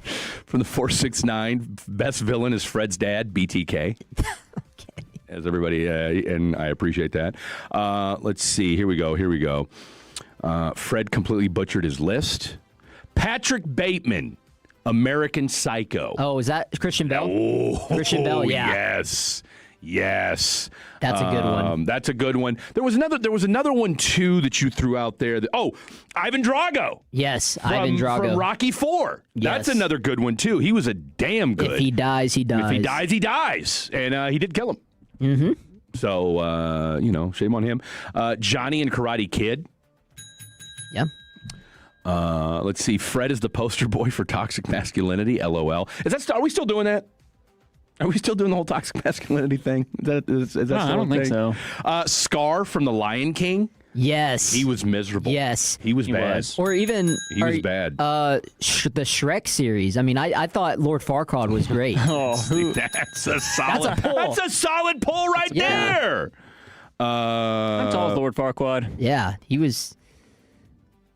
From the 469, best villain is Fred's dad, BTK. Okay. As everybody, and I appreciate that. Let's see. Here we go. Fred completely butchered his list. Patrick Bateman, American Psycho.
Oh, is that Christian Bale?
Oh,
Christian Bale, yeah.
Yes.
That's a good one.
That's a good one. There was another one too that you threw out there. Ivan Drago.
Yes, Ivan Drago.
From Rocky IV.
Yes.
That's another good one too. He was a damn good.
If he dies, he dies.
If he dies, he dies. And he did kill him.
Mm-hmm.
So, shame on him. Johnny and Karate Kid.
Yeah.
Let's see. Fred is the poster boy for toxic masculinity. LOL. Are we still doing that? Are we still doing the whole toxic masculinity thing? Is that still
I don't think so.
Scar from The Lion King.
Yes.
He was miserable.
Yes.
He was bad.
Or even...
He was bad.
The Shrek series. I mean, I thought Lord Farquaad was great.
That's a solid... That's a solid pull right there!
How tall is Lord Farquaad?
Yeah, he was...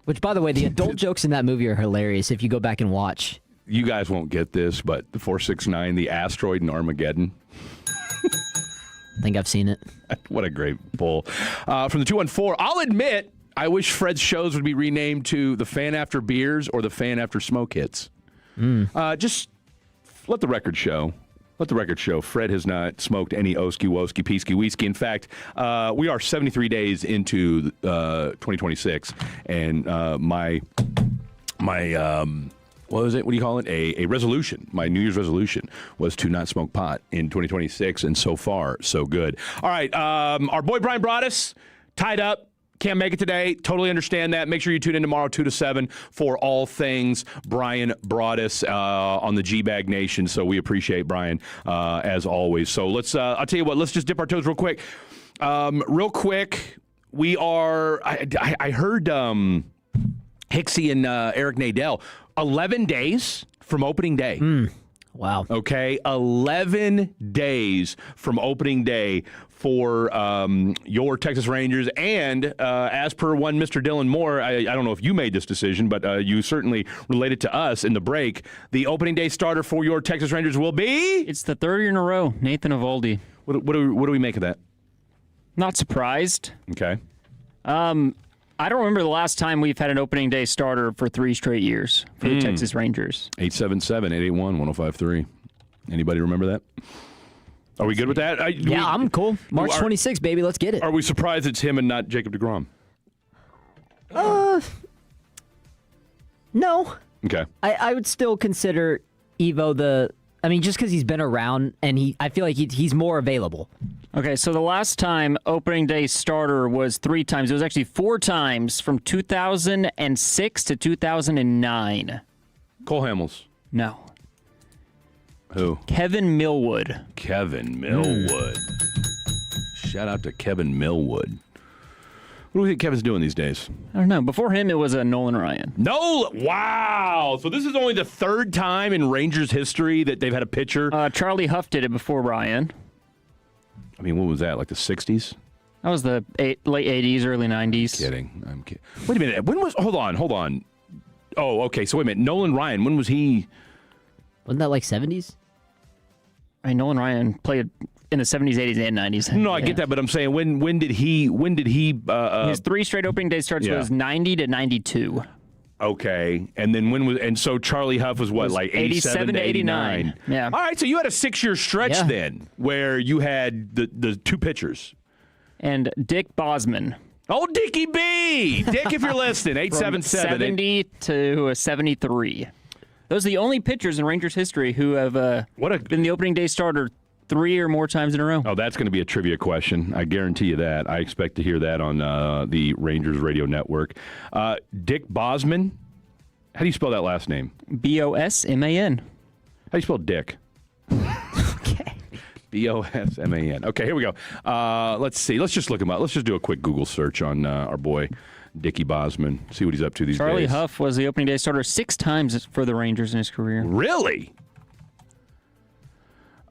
Which, by the way, the adult jokes in that movie are hilarious if you go back and watch.
You guys won't get this, but the 469, the asteroid in Armageddon.
I think I've seen it.
What a great pull. From the 214, I'll admit, I wish Fred's shows would be renamed to The Fan After Beers or The Fan After Smoke Hits. Just let the record show. Let the record show Fred has not smoked any Oski Woski Peasky Wheesky. In fact, we are 73 days into 2026, and my what was it? What do you call it? A resolution. My New Year's resolution was to not smoke pot in 2026, and so far, so good. All right, our boy Brian Broaddus tied up. Can't make it today. Totally understand that. Make sure you tune in tomorrow, 2 to 7, for all things Brian Broaddus on the G-Bag Nation. So we appreciate Brian, as always. So let's, I'll tell you what, let's just dip our toes real quick. We are, I heard Hixie and Eric Nadel, 11 days from opening day.
Wow.
Okay, 11 days from opening day for your Texas Rangers. And as per one Mr. Dylan Moore, I don't know if you made this decision, but you certainly related to us in the break. The opening day starter for your Texas Rangers will be?
It's the third year in a row, Nathan Eovaldi.
What do we make of that?
Not surprised.
Okay.
I don't remember the last time we've had an opening day starter for 3 straight years for the Texas Rangers.
877-881-1053. Anybody remember that? Are we good with that?
I'm cool. March 26th, baby. Let's get it.
Are we surprised it's him and not Jacob deGrom?
No.
Okay.
I would still consider Evo just because he's been around and I feel like he's more available.
Okay, so the last time opening day starter was 3 times. It was actually 4 times from 2006 to 2009.
Cole Hamels.
No.
Who?
Kevin Millwood.
Kevin Millwood. Shout out to Kevin Millwood. What do we think Kevin's doing these days?
I don't know. Before him, it was Nolan Ryan.
Wow. So this is only the 3rd time in Rangers history that they've had a pitcher.
Charlie Huff did it before Ryan.
I mean, what was that, like the 60s?
That was the late 80s, early 90s.
I'm kidding. Wait a minute. Hold on. Oh, okay. So wait a minute. Nolan Ryan, when was he?
Wasn't that like 70s?
I mean, Nolan Ryan played in the 70s, 80s, and 90s.
No, I get that, but I'm saying when did he?
His 3 straight opening day starts was 90 to 92.
Okay, and then so Charlie Huff was what, like 87 to 89?
Yeah.
All right, so you had a 6-year stretch then where you had the 2 pitchers.
And Dick Bosman.
Oh, Dickie B! Dick, if you're listening, 877.
70 to 73. Those are the only pitchers in Rangers history who have been the opening day starter 3 or more times in a row.
Oh, that's going to be a trivia question. I guarantee you that. I expect to hear that on the Rangers radio network. Dick Bosman. How do you spell that last name?
Bosman.
How do you spell Dick?
Okay.
Bosman. Okay, here we go. Let's see. Let's just look him up. Let's just do a quick Google search on our boy Dickie Bosman. See what he's up to these days.
Charlie Huff was the opening day starter 6 times for the Rangers in his career.
Really?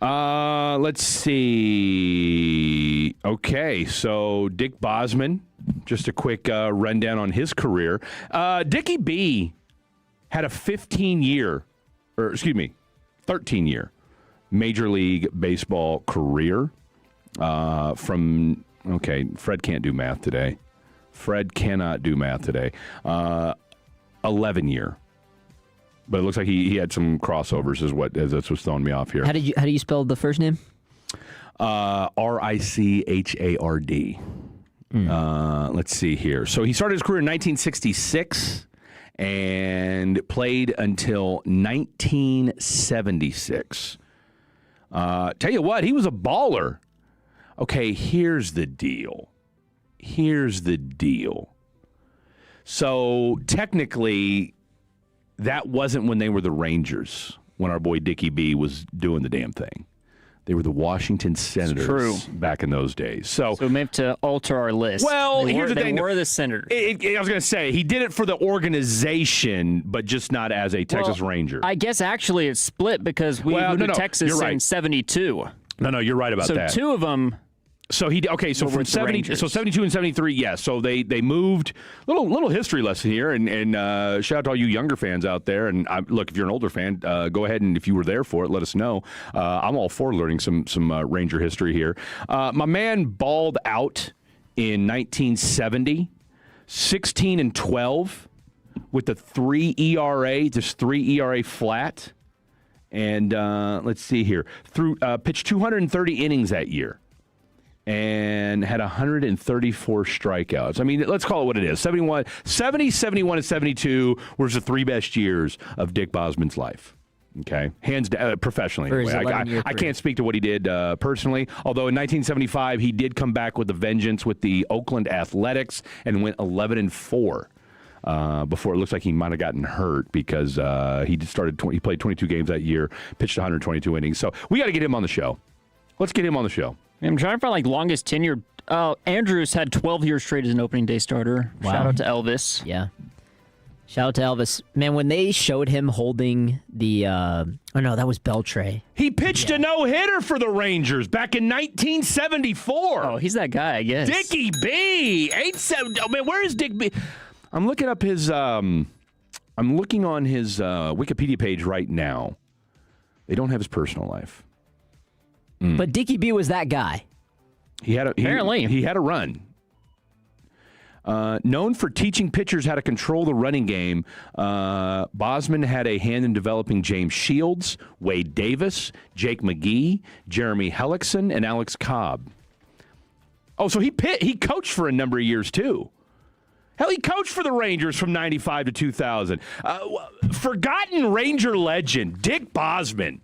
Let's see. Okay, so Dick Bosman, just a quick rundown on his career. Dickie B had a 15-year 13-year Major League Baseball career. Fred can't do math today. Fred cannot do math today. 11-year. But it looks like he had some crossovers that's what's throwing me off here.
How do you spell the first name?
Richard. Let's see here. So he started his career in 1966 and played until 1976. Tell you what, he was a baller. Okay, here's the deal. So technically, that wasn't when they were the Rangers, when our boy Dickie B was doing the damn thing. They were the Washington Senators back in those days. So
we may have to alter our list.
Well, here's the thing.
They were the Senators.
I was going to say, he did it for the organization, but just not as a Texas Ranger.
I guess actually it's split because we moved to Texas in 72.
No, you're right about that.
So two of them...
So from 72 and 73, yes. So they moved. Little history lesson here, and shout out to all you younger fans out there. And look, if you're an older fan, go ahead and if you were there for it, let us know. I'm all for learning some Ranger history here. My man balled out in 1970, 16-12 with the 3 ERA, just 3 ERA flat. And let's see here, pitched 230 innings that year. And had 134 strikeouts. I mean, let's call it what it is. 70, 71, and 72 was the 3 best years of Dick Bosman's life. Okay? Hands down, professionally anyway. I can't speak to what he did personally, although in 1975 he did come back with a vengeance with the Oakland Athletics and went 11-4. Before it looks like he might have gotten hurt because he played 22 games that year, pitched 122 innings. So we got to get him on the show. Let's get him on the show.
I'm trying to find longest tenure. Andrews had 12 years straight as an opening day starter.
Wow.
Shout out to Elvis.
Yeah. Shout out to Elvis. Man, when they showed him holding the that was Beltray.
He pitched a no-hitter for the Rangers back in 1974.
Oh, he's that guy, I guess.
Dickie B. 87. Oh, man, where is Dick B? I'm looking up his I'm looking on his Wikipedia page right now. They don't have his personal life.
But Dickie B was that guy.
Apparently. He had a run. Known for teaching pitchers how to control the running game, Bosman had a hand in developing James Shields, Wade Davis, Jake McGee, Jeremy Hellickson, and Alex Cobb. Oh, so he coached for a number of years, too. Hell, he coached for the Rangers from 95 to 2000. Forgotten Ranger legend, Dick Bosman.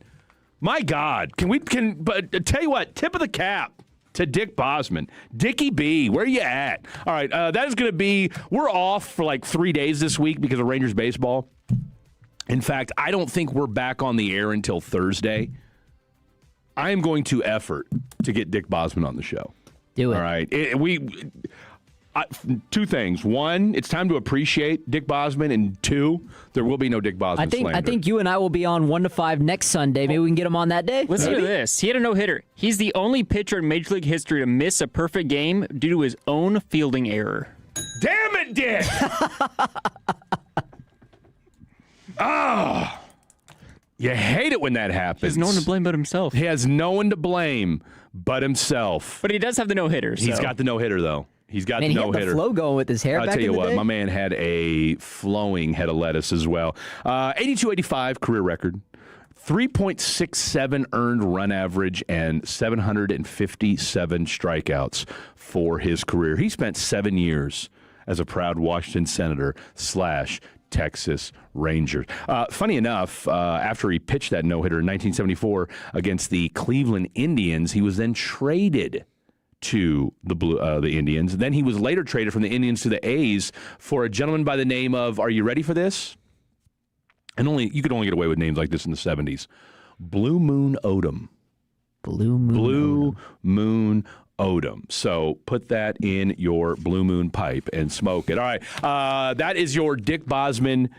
My God, but tell you what, tip of the cap to Dick Bosman. Dickie B, where you at? All right, that is going to be, we're off for 3 days this week because of Rangers baseball. In fact, I don't think we're back on the air until Thursday. I am going to effort to get Dick Bosman on the show.
Do it.
All right, two things. One, it's time to appreciate Dick Bosman, and two, there will be no Dick Bosman slander.
I think you and I will be on 1 to 5 next Sunday. Maybe we can get him on that day.
Listen to this. He had a no-hitter. He's the only pitcher in Major League history to miss a perfect game due to his own fielding error.
Damn it, Dick! Oh, you hate it when that happens.
He has no one to blame but himself.
He has no one to blame but himself.
But he does have the no-hitter.
He's got the no-hitter, though. He's got
the no-hitter.
He had the
flow going with his hair.
I'll
back
tell you
in the
what,
day.
my man had a flowing head of lettuce as well. 82-85 career record, 3.67 earned run average, and 757 strikeouts for his career. He spent 7 years as a proud Washington Senator / Texas Rangers. Funny enough, after he pitched that no-hitter in 1974 against the Cleveland Indians, he was then traded to the Indians. Then he was later traded from the Indians to the A's for a gentleman by the name of, are you ready for this? And you could only get away with names like this in the 70s. Blue Moon Odom.
Blue
Moon Odom. So put that in your Blue Moon pipe and smoke it. All right. That is your Dick Bosman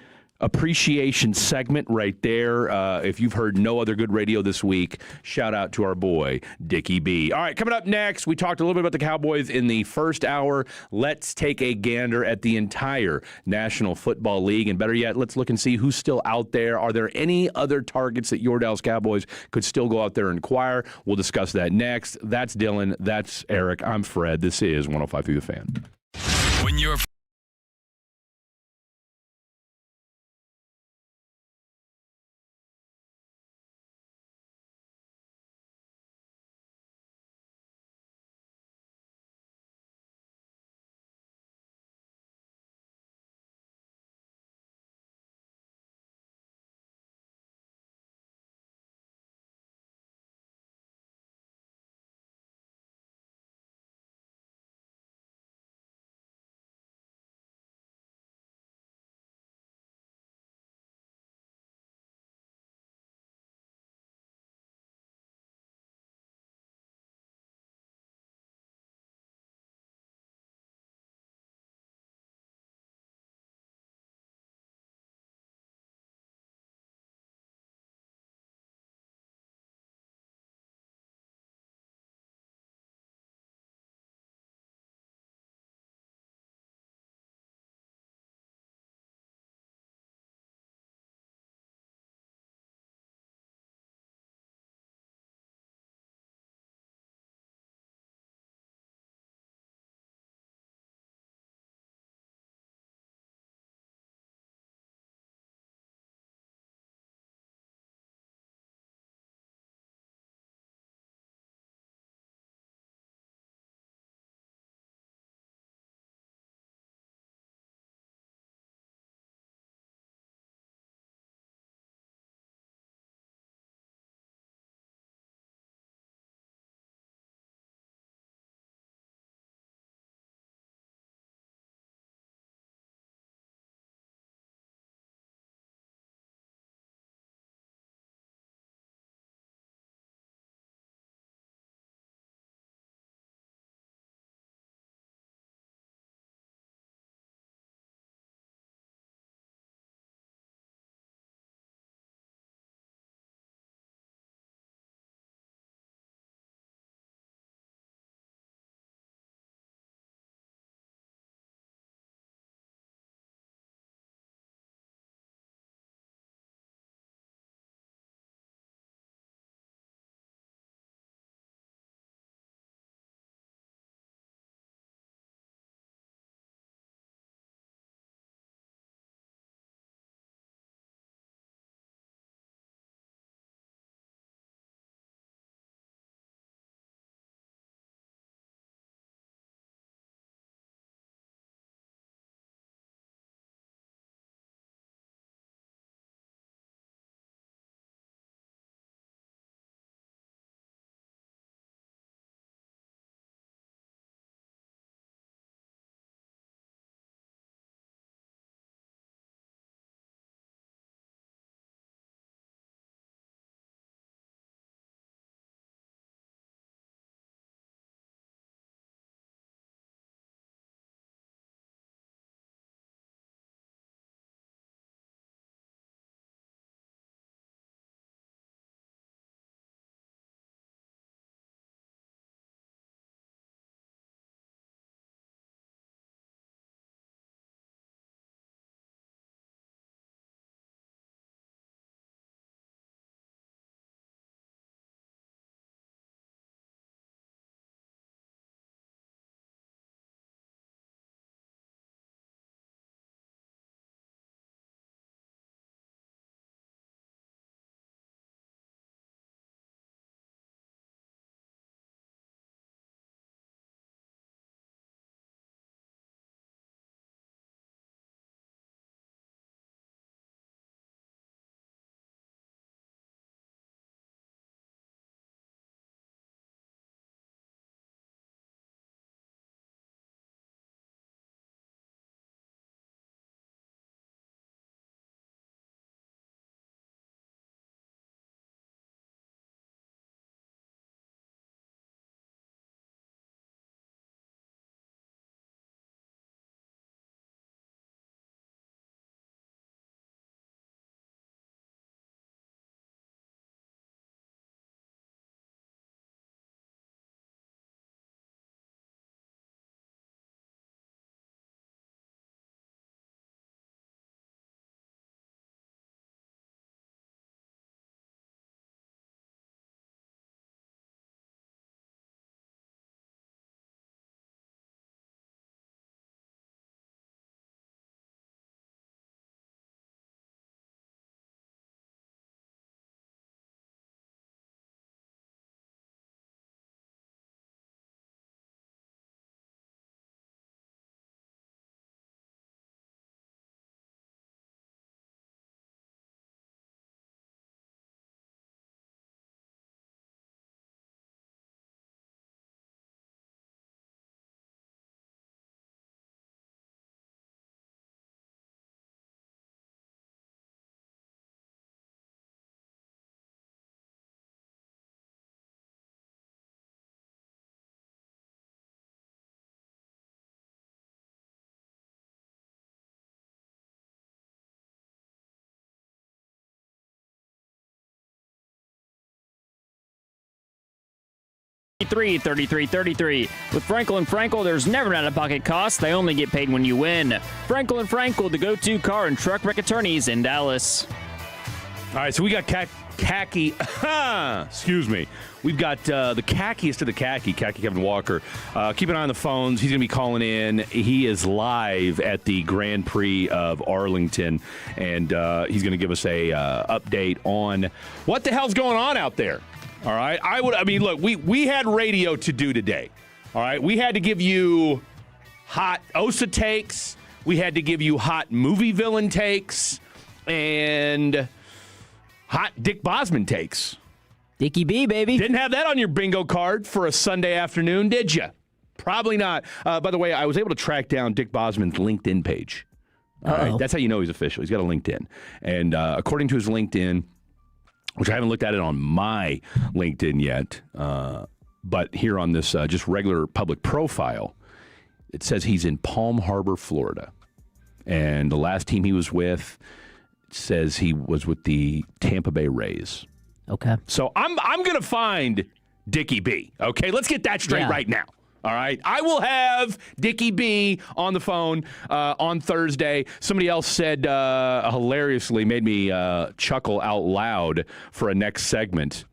appreciation segment right there. If you've heard no other good radio this week, shout out to our boy, Dickie B. All right, coming up next, we talked a little bit about the Cowboys in the first hour. Let's take a gander at the entire National Football League. And better yet, let's look and see who's still out there. Are there any other targets that your Dallas Cowboys could still go out there and acquire? We'll discuss that next. That's Dylan. That's Eric. I'm Fred. This is 105.3 The Fan.
When you're
3333. With Frankel & Frankel, there's never an out-of-pocket cost. They only get paid when you win. Frankel & Frankel, the go-to car and truck wreck attorneys in Dallas.
All right, so we got khaki. Excuse me. We've got the khackiest of the khaki Kevin Walker. Keep an eye on the phones. He's going to be calling in. He is live at the Grand Prix of Arlington, and he's going to give us a update on what the hell's going on out there. All right. Look, we had radio to do today. All right. We had to give you hot Osa takes. We had to give you hot movie villain takes and hot Dick Bosman takes.
Dickie B, baby.
Didn't have that on your bingo card for a Sunday afternoon, did you? Probably not. By the way, I was able to track down Dick Bosman's LinkedIn page. All right. That's how you know he's official. He's got a LinkedIn. And according to his LinkedIn, which I haven't looked at it on my LinkedIn yet, but here on this just regular public profile, it says he's in Palm Harbor, Florida. And the last team he was with says he was with the Tampa Bay Rays.
Okay.
So I'm going to find Dickie B. Okay, let's get that straight right now. All right. I will have Dickie B on the phone on Thursday. Somebody else said hilariously, made me chuckle out loud for a next segment.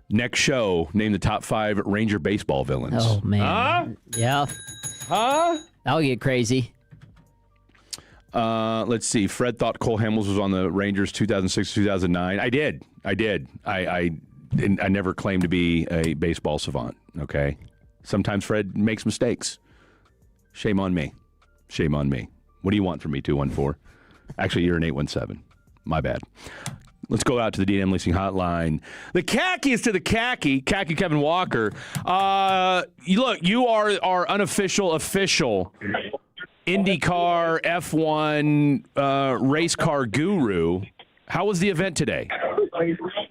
Next show, name the top 5 Ranger baseball villains.
Oh, man.
Huh?
Yeah.
Huh?
That'll get crazy.
Let's see. Fred thought Cole Hamels was on the Rangers 2006 2009. I did. I never claimed to be a baseball savant, okay? Sometimes Fred makes mistakes. Shame on me. What do you want from me, 214? Actually, you're an 817. My bad. Let's go out to the D&M Leasing Hotline. The khackiest to the khaki Kevin Walker. Look, you are our unofficial official IndyCar F1 race car guru. How was the event today?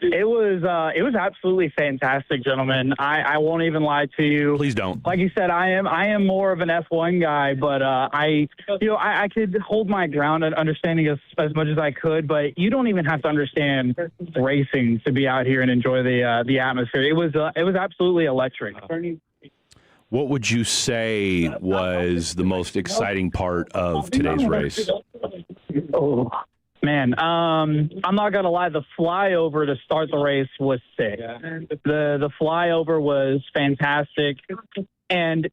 It was absolutely fantastic, gentlemen. I won't even lie to you.
Please don't.
Like you said, I am more of an F1 guy, but I could hold my ground and understanding as much as I could, but you don't even have to understand racing to be out here and enjoy the atmosphere. It was absolutely electric.
What would you say was the most exciting part of today's race?
Oh, man. I'm not going to lie. The flyover to start the race was sick. The flyover was fantastic. And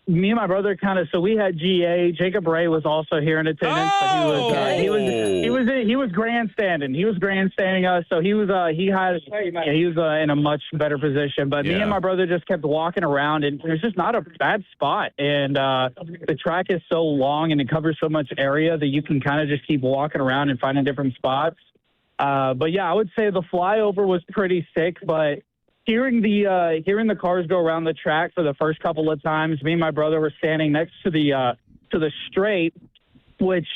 me and my brother so we had GA. Jacob Ray was also here in attendance.
Oh!
But he was grandstanding. He was grandstanding us. So he was in a much better position. But me and my brother just kept walking around, and there's just not a bad spot. And the track is so long and it covers so much area that you can kind of just keep walking around and finding different spots. But yeah, I would say the flyover was pretty sick, but hearing the cars go around the track for the first couple of times, me and my brother were standing next to the straight, which,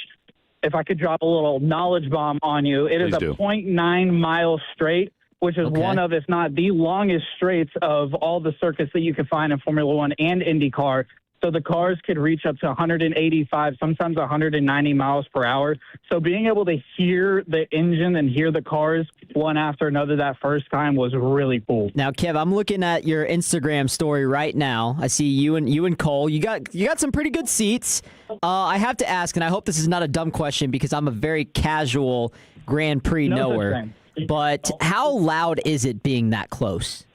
if I could drop a little knowledge bomb on you, it is a 0.9 mile straight, which is one of, if not the longest straights of all the circuits that you can find in Formula One and IndyCar. So the cars could reach up to 185, sometimes 190 miles per hour. So being able to hear the engine and hear the cars one after another that first time was really cool.
Now, Kev, I'm looking at your Instagram story right now. I see you and Cole. You got some pretty good seats. I have to ask, and I hope this is not a dumb question because I'm a very casual Grand Prix knower. But how loud is it being that close?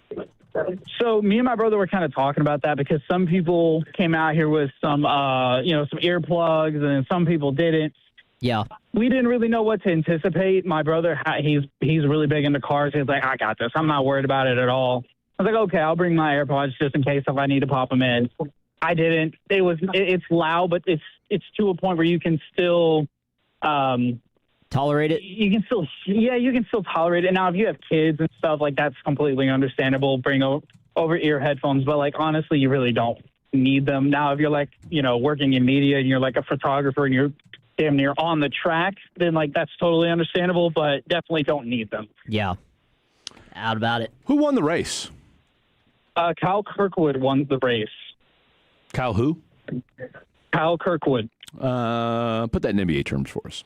So me and my brother were kind of talking about that because some people came out here with some earplugs and some people didn't.
Yeah.
We didn't really know what to anticipate. My brother, he's really big into cars. He's like, I got this. I'm not worried about it at all. I was like, okay, I'll bring my AirPods just in case if I need to pop them in. I didn't. It's loud, but it's to a point where you can still
tolerate it.
You can still tolerate it. Now, if you have kids and stuff, like, that's completely understandable. Bring over ear headphones, but like honestly, you really don't need them. Now, if you're like working in media and you're like a photographer and you're damn near on the track, then like that's totally understandable. But definitely don't need them.
Yeah, out about it.
Who won the race?
Kyle Kirkwood won the race.
Kyle who?
Kyle Kirkwood.
Put that in NBA terms for us.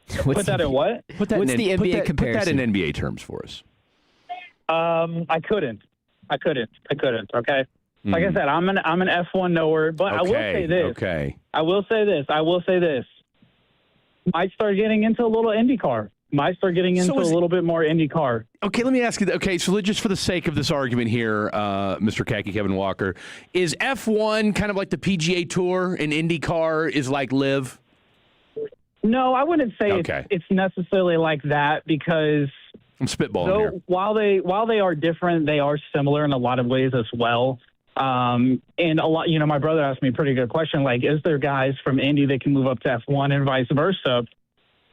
Put that in what?
What's the NBA comparison?
Put that in NBA terms for us.
I couldn't. Okay. Like I said, I'm an F1 knower, but I will say this.
Okay.
I will say this. Might start getting into a little IndyCar. Might start getting into a little bit more IndyCar.
Okay, let me ask you. Okay, so just for the sake of this argument here, Mr. Khaki Kevin Walker, is F1 kind of like the PGA Tour and IndyCar is like LIV?
No, I wouldn't say it's necessarily like that because
I'm spitballing here.
While they are different, they are similar in a lot of ways as well. And a lot, my brother asked me a pretty good question, like, is there guys from Indy that can move up to F1 and vice versa?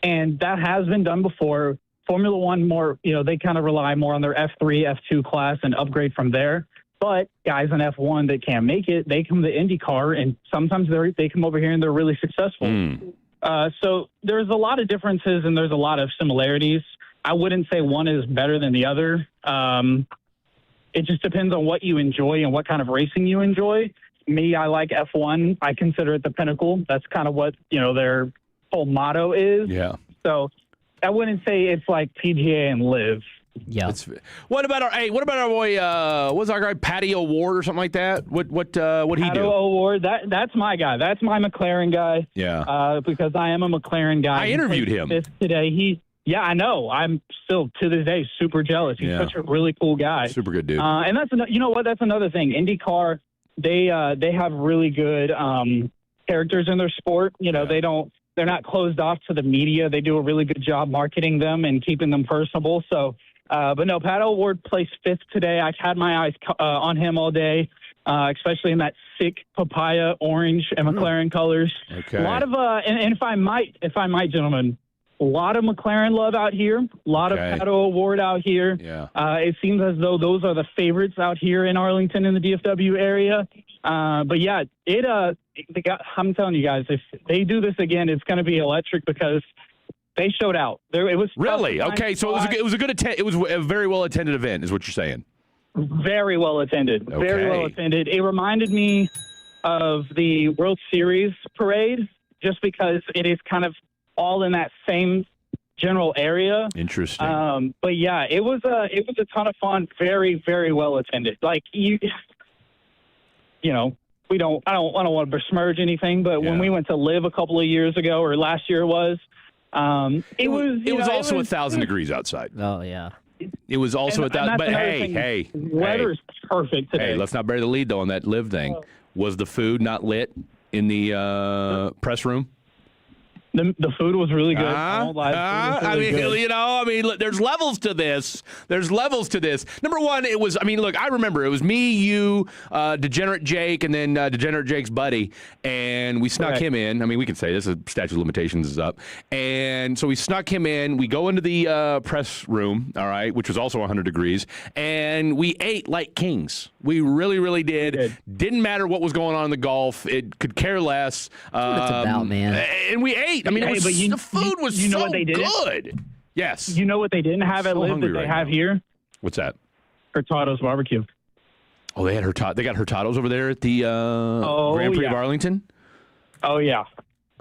And that has been done before. Formula One more, they kind of rely more on their F3, F2 class and upgrade from there. But guys in F1 that can't make it, they come to IndyCar, and sometimes they come over here and they're really successful. So there's a lot of differences and there's a lot of similarities. I wouldn't say one is better than the other. It just depends on what you enjoy and what kind of racing you enjoy. Me, I like F1. I consider it the pinnacle. That's kind of what, their whole motto is.
Yeah.
So I wouldn't say it's like PGA and LIV.
Yeah.
What about our boy, what's our guy, Patty O'Ward or something like that? What he do?
Patty O'Ward, that's my guy. That's my McLaren guy.
Yeah.
Because I am a McLaren guy.
I interviewed him
today. Yeah, I know. I'm still, to this day, super jealous. He's such a really cool guy.
Super good dude.
And that's that's another thing. IndyCar, they have really good characters in their sport. They're not closed off to the media. They do a really good job marketing them and keeping them personable. So, but no, Pat O'Ward placed 5th today. I've had my eyes on him all day, especially in that sick papaya orange and McLaren colors.
Okay.
A lot of and if I might, gentlemen. A lot of McLaren love out here. A lot of Pato O'Ward out here.
Yeah.
It seems as though those are the favorites out here in Arlington in the DFW area. But yeah, I'm telling you guys, if they do this again, it's going to be electric because they showed out. It was
really okay. So it was a very well attended event, is what you're saying.
Very well attended.
Okay.
Very well attended. It reminded me of the World Series parade, just because it is kind of all in that same general area.
Interesting.
But yeah, it was a ton of fun. Very, very well attended. Like I don't want to besmirch anything, but when we went to LIV a couple of years ago, or last year it was
also 1,000 degrees outside.
Oh yeah.
It was also at that. But hey,
weather is perfect today.
Hey, let's not bury the lead though on that LIV thing. Was the food not lit in the press room?
The food was really good. I won't lie.
Look, there's levels to this. Number one, it was, I remember it was me, you, Degenerate Jake, and then Degenerate Jake's buddy, and we snuck him in. We can say this, the statute of limitations is up. And so we snuck him in. We go into the press room, all right, which was also 100 degrees, and we ate like kings. We really, really did. Didn't matter what was going on in the Gulf. It could care less.
That's what it's about, man.
And we ate. The food was so
what they did?
good. Yes.
You know what they didn't have at LIV that they have here?
What's that?
Hurtado's barbecue.
Oh, they got Hurtado's over there at the Grand Prix of Arlington?
Oh, yeah.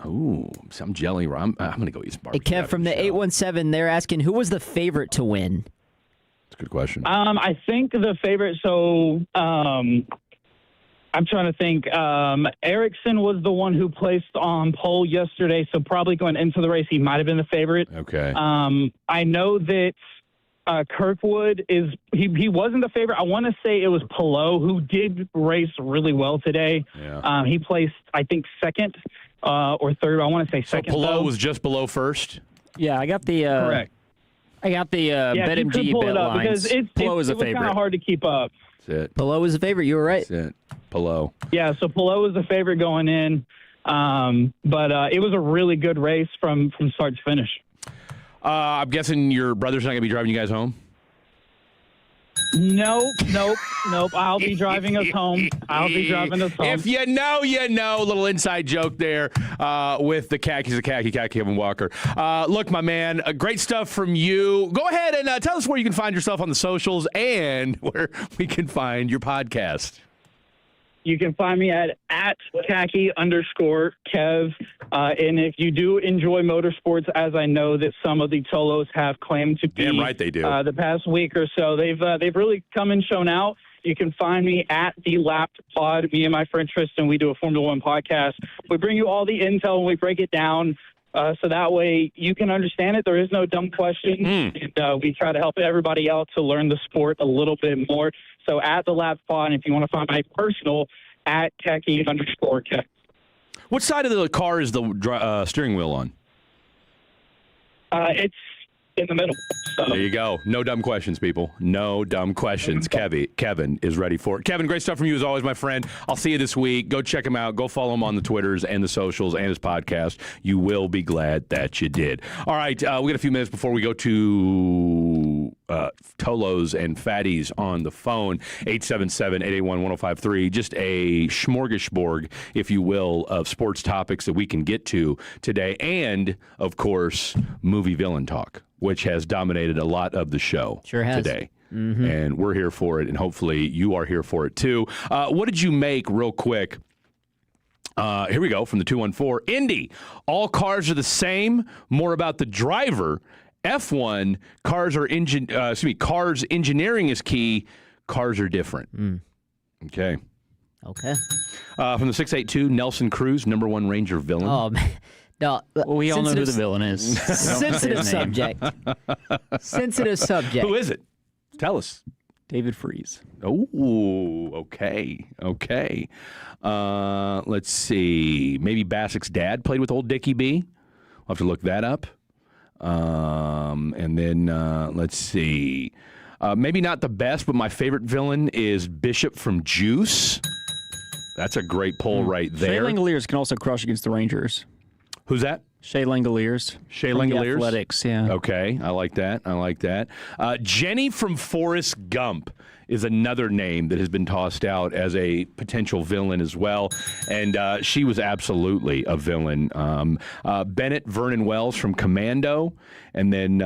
Oh, I'm jelly. I'm going to go eat some barbecue.
Hey, Kev, from the 817, they're asking, who was the favorite to win?
That's a good question.
I think the favorite, I'm trying to think. Ericsson was the one who placed on pole yesterday, so probably going into the race, he might have been the favorite.
Okay.
I know that Kirkwood he wasn't the favorite. I want to say it was Palou, who did race really well today.
Yeah.
He placed, I think, second or third. I want to say second.
So Palou was just below first?
Yeah, I got the
correct.
I got the BetMGE bet lines.
Because
Palou is a favorite.
It was kind of hard to keep up.
That's it.
Palou was a favorite. You were right.
That's it. Palou.
Yeah, so Palou was the favorite going in. But it was a really good race from start to finish.
I'm guessing your brother's not going to be driving you guys home?
Nope. I'll be driving us home.
If you know, you know. Little inside joke there with the khaki Kevin Walker. Look, my man, great stuff from you. Go ahead and tell us where you can find yourself on the socials and where we can find your podcast.
You can find me at khaki_Kev. And if you do enjoy motorsports, as I know that some of the Tolos have claimed to be,
damn right they do.
The past week or so, they've really come and shown out. You can find me at the Lapped Pod. Me and my friend Tristan, we do a Formula One podcast. We bring you all the intel and we break it down so that way you can understand it. There is no dumb question. And we try to help everybody else to learn the sport a little bit more. So at the Lapped Pod, and if you want to find my personal, at khaki_Kev.
What side of the car is the steering wheel on?
It's in the middle. So.
There you go. No dumb questions, people. No dumb questions. Kevin is ready for it. Kevin, great stuff from you as always, my friend. I'll see you this week. Go check him out. Go follow him on the Twitters and the socials and his podcast. You will be glad that you did. All right, we got a few minutes before we go to Tolos and Fatties on the phone. 877-881-1053. Just a smorgasbord, if you will, of sports topics that we can get to today. And, of course, movie villain talk, which has dominated a lot of the show today.
Mm-hmm.
And we're here for it, and hopefully you are here for it too. What did you make, real quick? Here we go, from the 214. Indy, all cars are the same, more about the driver. F1, cars engineering is key, cars are different. Okay. From the 682, Nelson Cruz, number one Ranger villain.
Oh, man. No,
well, we all know who the villain is.
Sensitive subject. Sensitive subject.
Who is it? Tell us.
David Freese.
Oh, okay. Let's see. Maybe Basic's dad played with old Dickie B. I'll have to look that up. And then let's see. Maybe not the best, but my favorite villain is Bishop from Juice. That's a great poll right there.
Shea Langoliers can also crush against the Rangers.
Who's that?
Shea Langoliers.
Shea Langoliers?
Athletics, yeah.
Okay, I like that. Jenny from Forrest Gump is another name that has been tossed out as a potential villain as well, and she was absolutely a villain. Bennett Vernon Wells from Commando, and then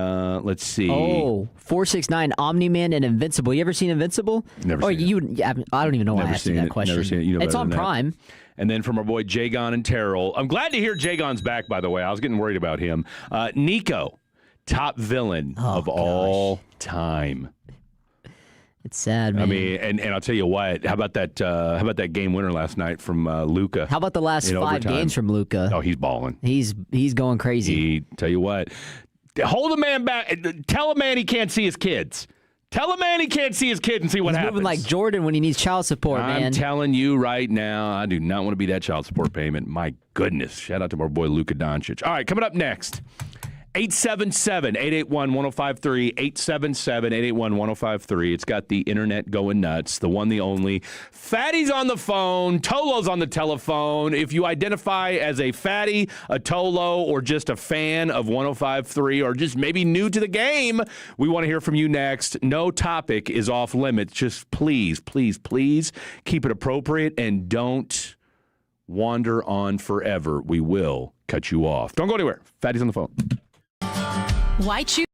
let's see.
Oh, 469, Omni-Man and Invincible. You ever seen Invincible?
Never seen it.
I don't even know why
Never
I asked you that question.
Never seen it. You know
it's
better
on
than that.
Prime.
And then from our boy Jagon and Terrell. I'm glad to hear Jagon's back, by the way. I was getting worried about him. Nico, top villain of all time.
It's sad, man.
I mean, and I'll tell you what. How about that game winner last night from Luka?
How about the last 5 games from Luka?
Oh, he's balling.
He's going crazy.
Tell you what. Hold a man back. Tell a man he can't see his kids. Tell a man he can't see his kid and see what happens.
He's moving like Jordan when he needs child support, man.
I'm telling you right now, I do not want to be that child support payment. My goodness. Shout out to our boy Luka Doncic. All right, coming up next. 877-881-1053, 877-881-1053. It's got the internet going nuts, the one, the only. Fatty's on the phone, Tolo's on the telephone. If you identify as a fatty, a Tolo, or just a fan of 1053, or just maybe new to the game, we want to hear from you next. No topic is off limits. Just please, please, please keep it appropriate and don't wander on forever. We will cut you off. Don't go anywhere. Fatty's on the phone.
Why choose?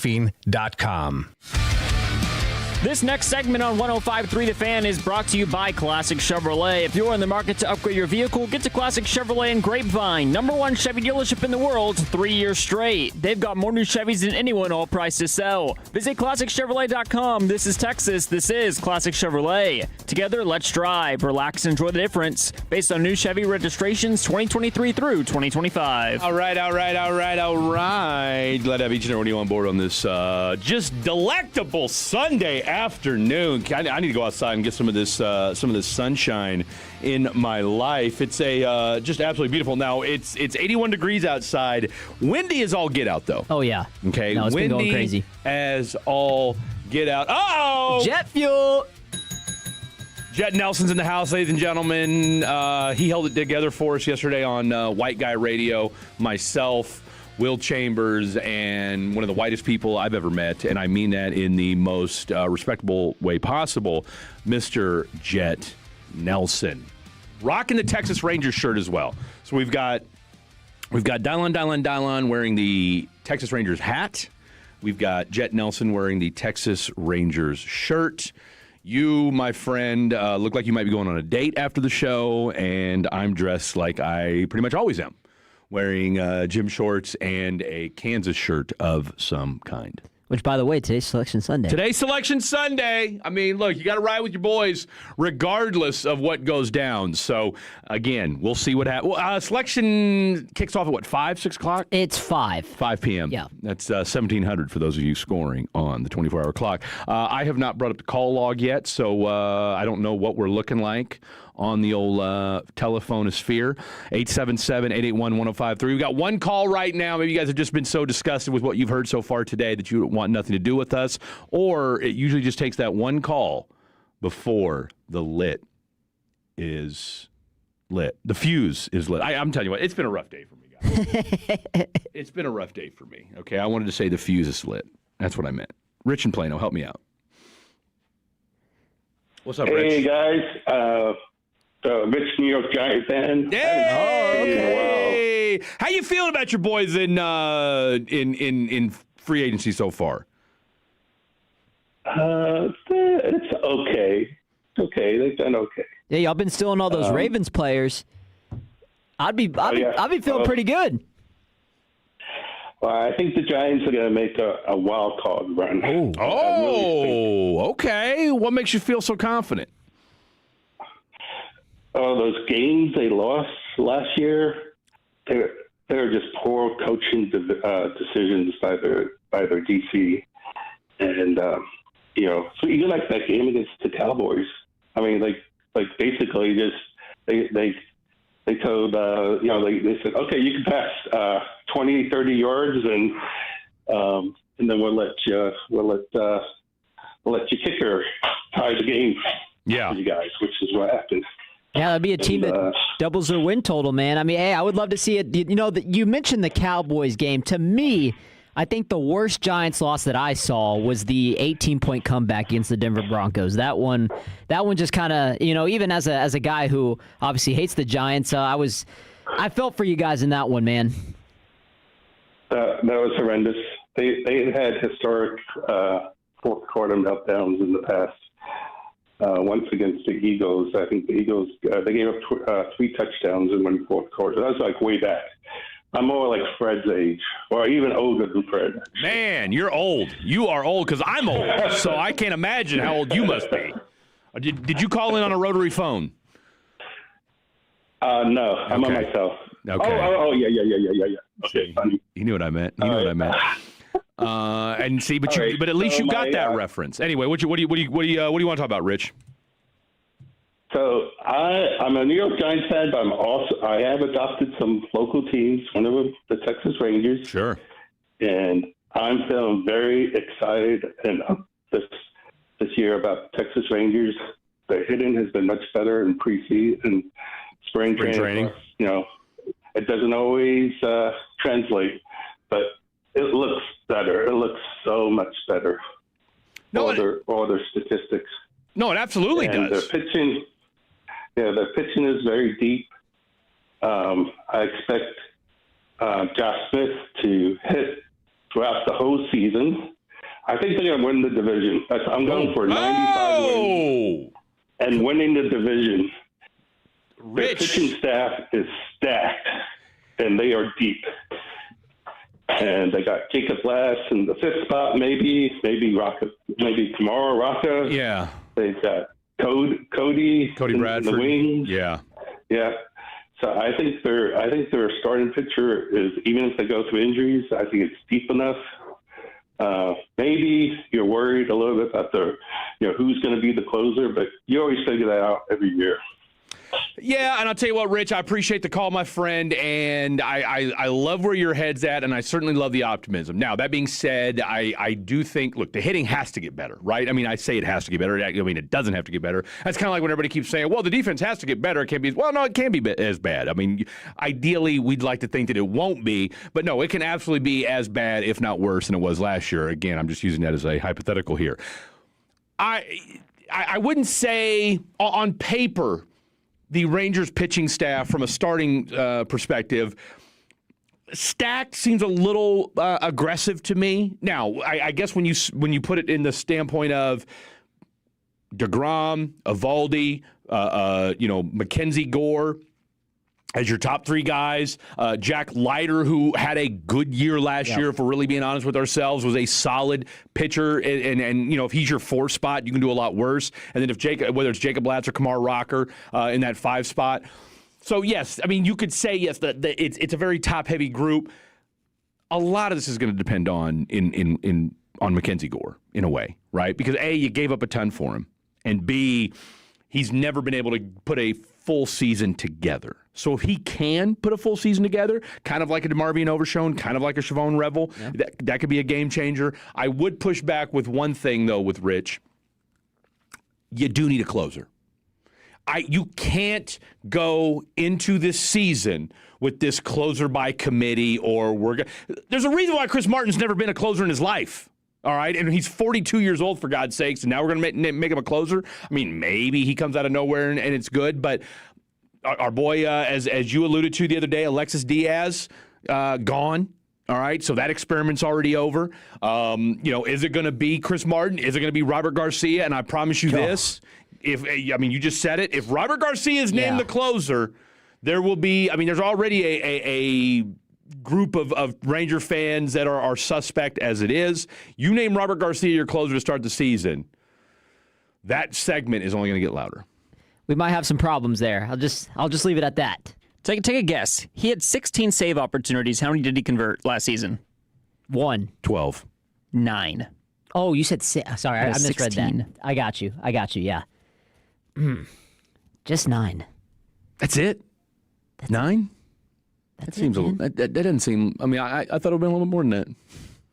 krld-fm.com.
This next segment on 105.3 The Fan is brought to you by Classic Chevrolet. If you're in the market to upgrade your vehicle, get to Classic Chevrolet in Grapevine, #1 Chevy dealership in the world, 3 years straight. They've got more new Chevys than anyone, all priced to sell. Visit ClassicChevrolet.com. This is Texas. This is Classic Chevrolet. Together, let's drive, relax, and enjoy the difference. Based on new Chevy registrations 2023 through 2025.
All right. Glad to have each and every one of you on board on this just delectable Sunday afternoon. I need to go outside and get some of this sunshine in my life. It's just absolutely beautiful. Now it's 81 degrees outside. Windy as all get out though.
Oh yeah.
Okay.
No, it's
windy
been going crazy
as all get out. Oh,
jet fuel.
Jet Nelson's in the house, ladies and gentlemen. He held it together for us yesterday on White Guy Radio. Myself, Will Chambers, and one of the whitest people I've ever met, and I mean that in the most respectable way possible, Mr. Jet Nelson. Rocking the Texas Rangers shirt as well. So we've got Dylan wearing the Texas Rangers hat. We've got Jet Nelson wearing the Texas Rangers shirt. You, my friend, look like you might be going on a date after the show, and I'm dressed like I pretty much always am, wearing gym shorts and a Kansas shirt of some kind.
Which, by the way, today's Selection Sunday.
Today's Selection Sunday. I mean, look, you got to ride with your boys regardless of what goes down. So, again, we'll see what happens. Selection kicks off at, 5, 6 o'clock?
It's 5.
5 p.m.
Yeah.
That's 1,700 for those of you scoring on the 24-hour clock. I have not brought up the call log yet, so I don't know what we're looking like on the old telephonosphere. 877-881-1053. We've got one call right now. Maybe you guys have just been so disgusted with what you've heard so far today that you want nothing to do with us. Or it usually just takes that one call before the lit is lit. The fuse is lit. I'm telling you what, it's been a rough day for me, guys. It's been a rough day for me. Okay, I wanted to say the fuse is lit. That's what I meant. Rich in Plano, help me out. What's up, Rich?
Hey, guys. Rich, New York Giants fan.
Hey! Wow. How you feeling about your boys in free agency so far?
It's okay. It's okay. They've done okay.
Yeah, y'all been stealing all those Ravens players. I'd be feeling pretty good.
Well, I think the Giants are going to make a wild card run.
Okay. What makes you feel so confident?
Those games they lost last year, they were just poor coaching decisions by their DC, and so even like that game against the Cowboys. I mean, like basically just they told they said, okay, you can pass 20, 30 yards, and then we'll let your kicker tie the game.
Yeah,
for you guys, which is what happened.
Yeah, that'd be a team that doubles their win total, man. I mean, hey, I would love to see it. You mentioned the Cowboys game. To me, I think the worst Giants loss that I saw was the 18-point comeback against the Denver Broncos. That one just kind of, even as a guy who obviously hates the Giants, I felt for you guys in that one, man.
That was horrendous. They had historic fourth quarter meltdowns in the past. Once against the Eagles, I think the Eagles they gave up 3 touchdowns in one fourth quarter. That was like way back. I'm more like Fred's age, or even older than Fred.
Man, you're old. You are old because I'm old, so I can't imagine how old you must be. Did you call in on a rotary phone?
No, I'm on myself.
Okay.
Oh, yeah. Okay, funny.
You knew what I meant. And see, but at least you got that reference. Anyway, what do you want to talk about, Rich?
So I'm a New York Giants fan, but I have adopted some local teams. One of them, the Texas Rangers.
Sure.
And I'm feeling very excited and this year about Texas Rangers. The hitting has been much better in preseason, spring training. It doesn't always translate, but it looks better. It looks so much better. All their statistics.
No, it absolutely does.
Their pitching is very deep. I expect Josh Smith to hit throughout the whole season. I think they're going to win the division. I'm going for 95 wins and winning the division. Their pitching staff is stacked, and they are deep. And they got Jacob Lass in the 5th spot, maybe tomorrow Rocca.
Yeah.
They've got Cody
Bradford
in the wings.
Yeah.
So I think their starting pitcher is, even if they go through injuries, I think it's deep enough. Maybe you're worried a little bit about who's going to be the closer, but you always figure that out every year.
Yeah, and I'll tell you what, Rich, I appreciate the call, my friend, and I love where your head's at, and I certainly love the optimism. Now, that being said, I do think, look, the hitting has to get better, right? I mean, I say it has to get better. I mean, it doesn't have to get better. That's kind of like when everybody keeps saying, well, the defense has to get better. It can't be, well, no, it can be as bad. I mean, ideally, we'd like to think that it won't be, but no, it can absolutely be as bad, if not worse, than it was last year. Again, I'm just using that as a hypothetical here. I wouldn't say on paper the Rangers pitching staff from a starting perspective stacked seems a little aggressive to me. Now, I guess when you put it in the standpoint of DeGrom, Eovaldi, Mackenzie Gore as your top 3 guys, Jack Leiter, who had a good year last year, if we're really being honest with ourselves, was a solid pitcher, and if he's your 4th spot, you can do a lot worse. And then whether it's Jacob Latz or Kamar Rocker in that 5 spot. So yes, I mean, you could say yes that it's a very top-heavy group. A lot of this is going to depend on Mackenzie Gore in a way, right? Because A, you gave up a ton for him, and B, he's never been able to put a full season together. So if he can put a full season together, kind of like a DeMarvion Overshone, kind of like a Siobhan Revel, that could be a game changer. I would push back with one thing, though, with Rich. You do need a closer. You can't go into this season with this closer by committee there's a reason why Chris Martin's never been a closer in his life. All right, and he's 42 years old, for God's sakes, and now we're going to make him a closer? I mean, maybe he comes out of nowhere and it's good, but our boy, as you alluded to the other day, Alexis Diaz, gone. All right, so that experiment's already over. Is it going to be Chris Martin? Is it going to be Robert Garcia? And I promise you this, you just said it. If Robert Garcia is named the closer, there will be, there's already a group of Ranger fans that are suspect as it is. You name Robert Garcia your closer to start the season, that segment is only going to get louder.
We might have some problems there. I'll just leave it at that.
Take a guess. He had 16 save opportunities. How many did he convert last season?
1.
12.
9.
Oh, you said 6. Sorry, I misread 16. That. I got you. Yeah. Just 9.
That's it? 9? That seems a little. That doesn't seem. I thought it would have been a little more than that.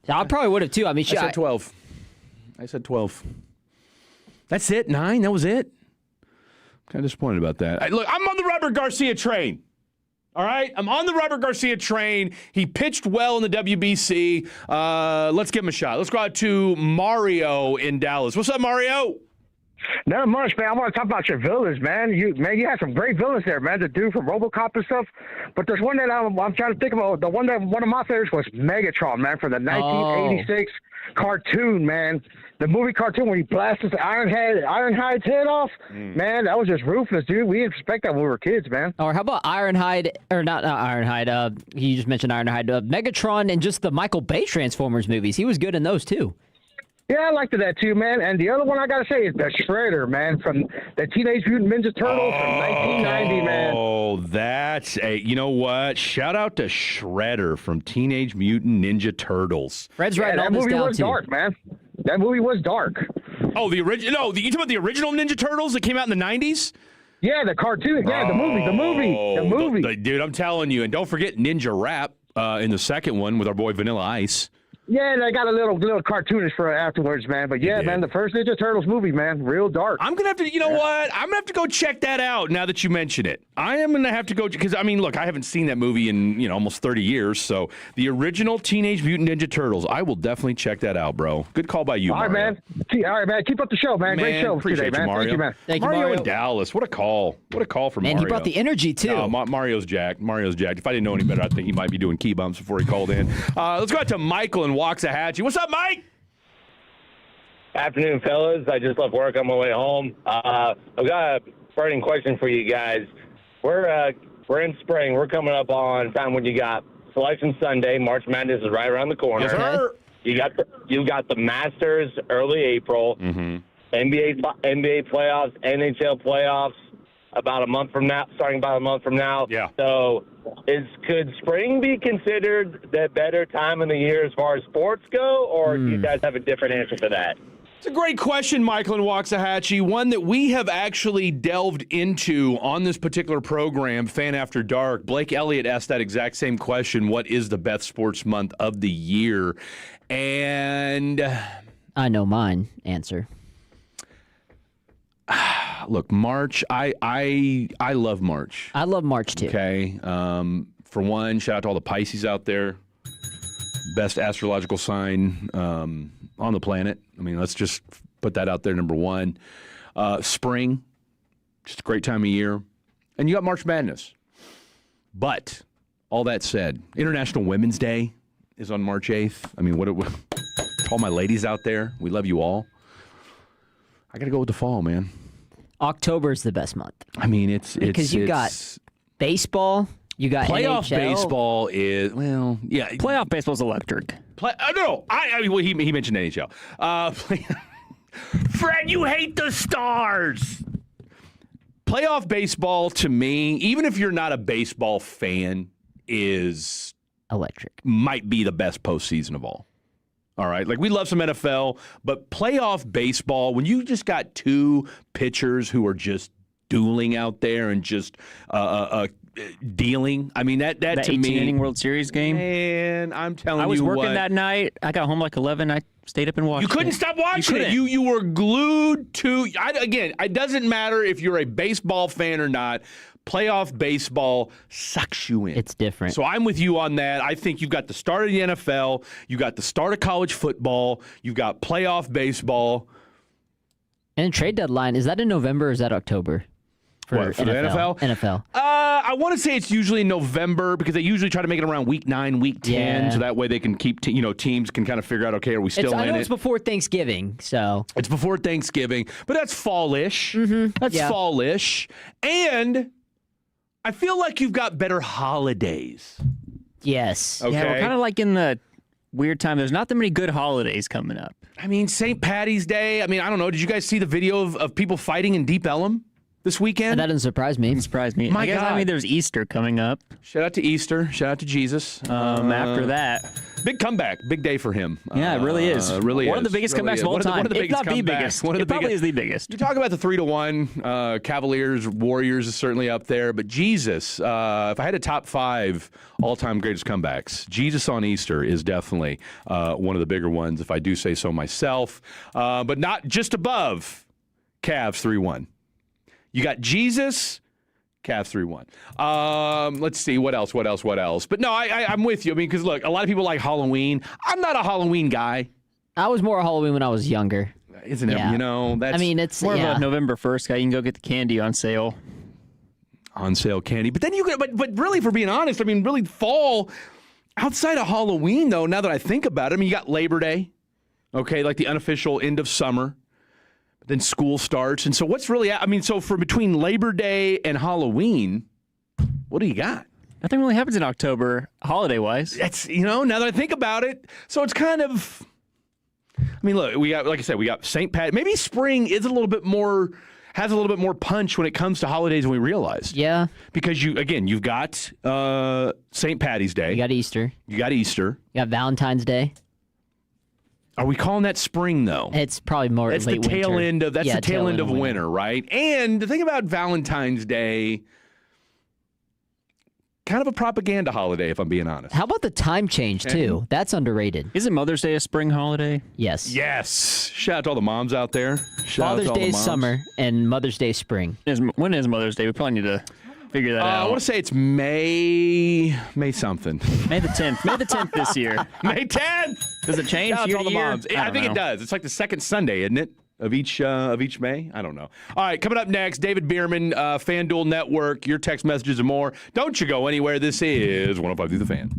I probably would have too.
I said 12. I said 12. That's it. 9. That was it. I'm kind of disappointed about that. Look, I'm on the Robert Garcia train. All right, I'm on the Robert Garcia train. He pitched well in the WBC. Let's give him a shot. Let's go out to Mario in Dallas. What's up, Mario?
Not much, man. I want to talk about your villains, man. You had some great villains there, man. The dude from RoboCop and stuff. But there's one that I'm trying to think about. The one of my favorites was Megatron, man, from the 1986 cartoon, man. The movie cartoon where he blasted Ironhide's head off. Man, that was just ruthless, dude. We didn't expect that when we were kids, man.
Or how about Ironhide, or not Ironhide, you just mentioned Ironhide, Megatron and just the Michael Bay Transformers movies. He was good in those, too.
Yeah, I liked that too, man. And the other one I got to say is the Shredder, man, from the Teenage Mutant Ninja Turtles from 1990, man.
Oh, that's you know what? Shout out to Shredder from Teenage Mutant Ninja Turtles.
Fred's writing all this down, too.
That movie was dark, man. That movie was dark.
Oh, the original? No, you talking about the original Ninja Turtles that came out in the 90s?
Yeah, the cartoon. Yeah, the movie.
Dude, I'm telling you. And don't forget Ninja Rap in the second one with our boy Vanilla Ice.
Yeah, they got a little cartoonish for afterwards, man. But yeah, man, the first Ninja Turtles movie, man, real dark.
I'm gonna have to, what? I'm gonna have to go check that out now that you mention it. I am gonna have to go because look, I haven't seen that movie in almost 30 years. So the original Teenage Mutant Ninja Turtles, I will definitely check that out, bro. Good call by you,
All right,
Mario.
man. All right, man. Keep up the show, man. Great show today, man.
Mario.
Thank you, man.
Thank you,
Mario in Dallas. What a call! What a call from Mario.
And he brought the energy too.
No, Mario's jacked. If I didn't know any better, I think he might be doing key bumps before he called in. Let's go out to Michael in Waxahachie. What's up, Mike?
Afternoon, fellas. I just left work on my way home. I've got a burning question for you guys. We're in spring. We're coming up on time when you got Selection Sunday. March Madness is right around the corner.
Yes, sir.
You got the Masters early April.
Mm-hmm.
NBA playoffs, NHL playoffs starting about a month from now.
Yeah.
So could spring be considered the better time of the year as far as sports go, or do you guys have a different answer for that?
It's a great question, Michael and Waxahachie, one that we have actually delved into on this particular program, Fan After Dark. Blake Elliott asked that exact same question, what is the best sports month of the year? And
I know mine answer.
Look, March, I love March.
I love March, too.
Okay. For one, shout out to all the Pisces out there. Best astrological sign on the planet. I mean, let's just put that out there, number one. Spring, just a great time of year. And you got March Madness. But, all that said, International Women's Day is on March 8th. I mean, to all my ladies out there, we love you all. I got to go with the fall, man.
October is the best month.
I mean, it's
because you got baseball, you got
playoff
NHL.
baseball is
playoff baseball's electric.
He mentioned NHL. Fred, you hate the Stars. Playoff baseball to me, even if you're not a baseball fan, is
electric.
Might be the best postseason of all. All right, like we love some NFL, but playoff baseball, when you just got two pitchers who are just dueling out there and just dealing, I mean that to me,
18-inning World Series game.
And I'm telling you,
I was working that night. I got home like 11. I stayed up and watched.
You couldn't stop watching it. You were glued to. Again, it doesn't matter if you're a baseball fan or not. Playoff baseball sucks you in.
It's different.
So I'm with you on that. I think you've got the start of the NFL, you got the start of college football, you've got playoff baseball.
And trade deadline, is that in November or is that October?
For the NFL?
NFL.
I want to say it's usually in November because they usually try to make it around week 9, week 10, so that way they can keep, teams can kind of figure out, okay, are we still in it?
I know it's before Thanksgiving, so.
It's before Thanksgiving, but that's fall-ish. Mm-hmm. That's fall-ish. And I feel like you've got better holidays.
Yes.
Okay.
Yeah, we're kind of like in the weird time. There's not that many good holidays coming up.
I mean, St. Patty's Day. I mean, I don't know. Did you guys see the video of people fighting in Deep Ellum this weekend?
That doesn't surprise me.
My God. I mean, there's Easter coming up.
Shout out to Easter. Shout out to Jesus.
After that.
Big comeback. Big day for him.
Yeah, it really is. One of the biggest comebacks of all time.
One of the biggest
not the biggest. It probably is the biggest.
You talk about the 3-1. Cavaliers, Warriors is certainly up there. But Jesus, if I had a top 5 all-time greatest comebacks, Jesus on Easter is definitely one of the bigger ones, if I do say so myself. But not just above Cavs 3-1. You got Jesus, Cavs 3-1. Let's see, what else? But no, I'm with you. I mean, because look, a lot of people like Halloween. I'm not a Halloween guy.
I was more a Halloween when I was younger.
Isn't it? That's...
I mean, it's
more of a November 1st guy. You can go get the candy on sale.
On sale candy. But then you could, but really, for being honest, I mean, really fall outside of Halloween, though, now that I think about it. I mean, you got Labor Day, okay, like the unofficial end of summer. Then school starts. And so what's really, so for between Labor Day and Halloween, what do you got?
Nothing really happens in October, holiday-wise.
That's, now that I think about it, so it's kind of, look, we got, like I said, we got St. Pat. Maybe spring is has a little bit more punch when it comes to holidays than we realized.
Yeah.
Because you've got St. Patty's Day.
You got Easter.
You got
Valentine's Day.
Are we calling that spring, though?
It's probably more
late
winter.
The tail end of winter, right? And the thing about Valentine's Day, kind of a propaganda holiday, if I'm being honest.
How about the time change, too? That's underrated.
Isn't Mother's Day a spring holiday?
Yes.
Yes. Shout out to all the moms out there.
Father's Day is summer, and Mother's Day is spring.
When is Mother's Day? We probably need to figure that out.
I want to say it's May something.
May the 10th. May the 10th this year.
May 10th.
Does it change year to year?
I think it does. It's like the second Sunday, isn't it, of each May? I don't know. All right, coming up next, David Bierman, FanDuel Network, your text messages and more. Don't you go anywhere. This is 105 through the Fan.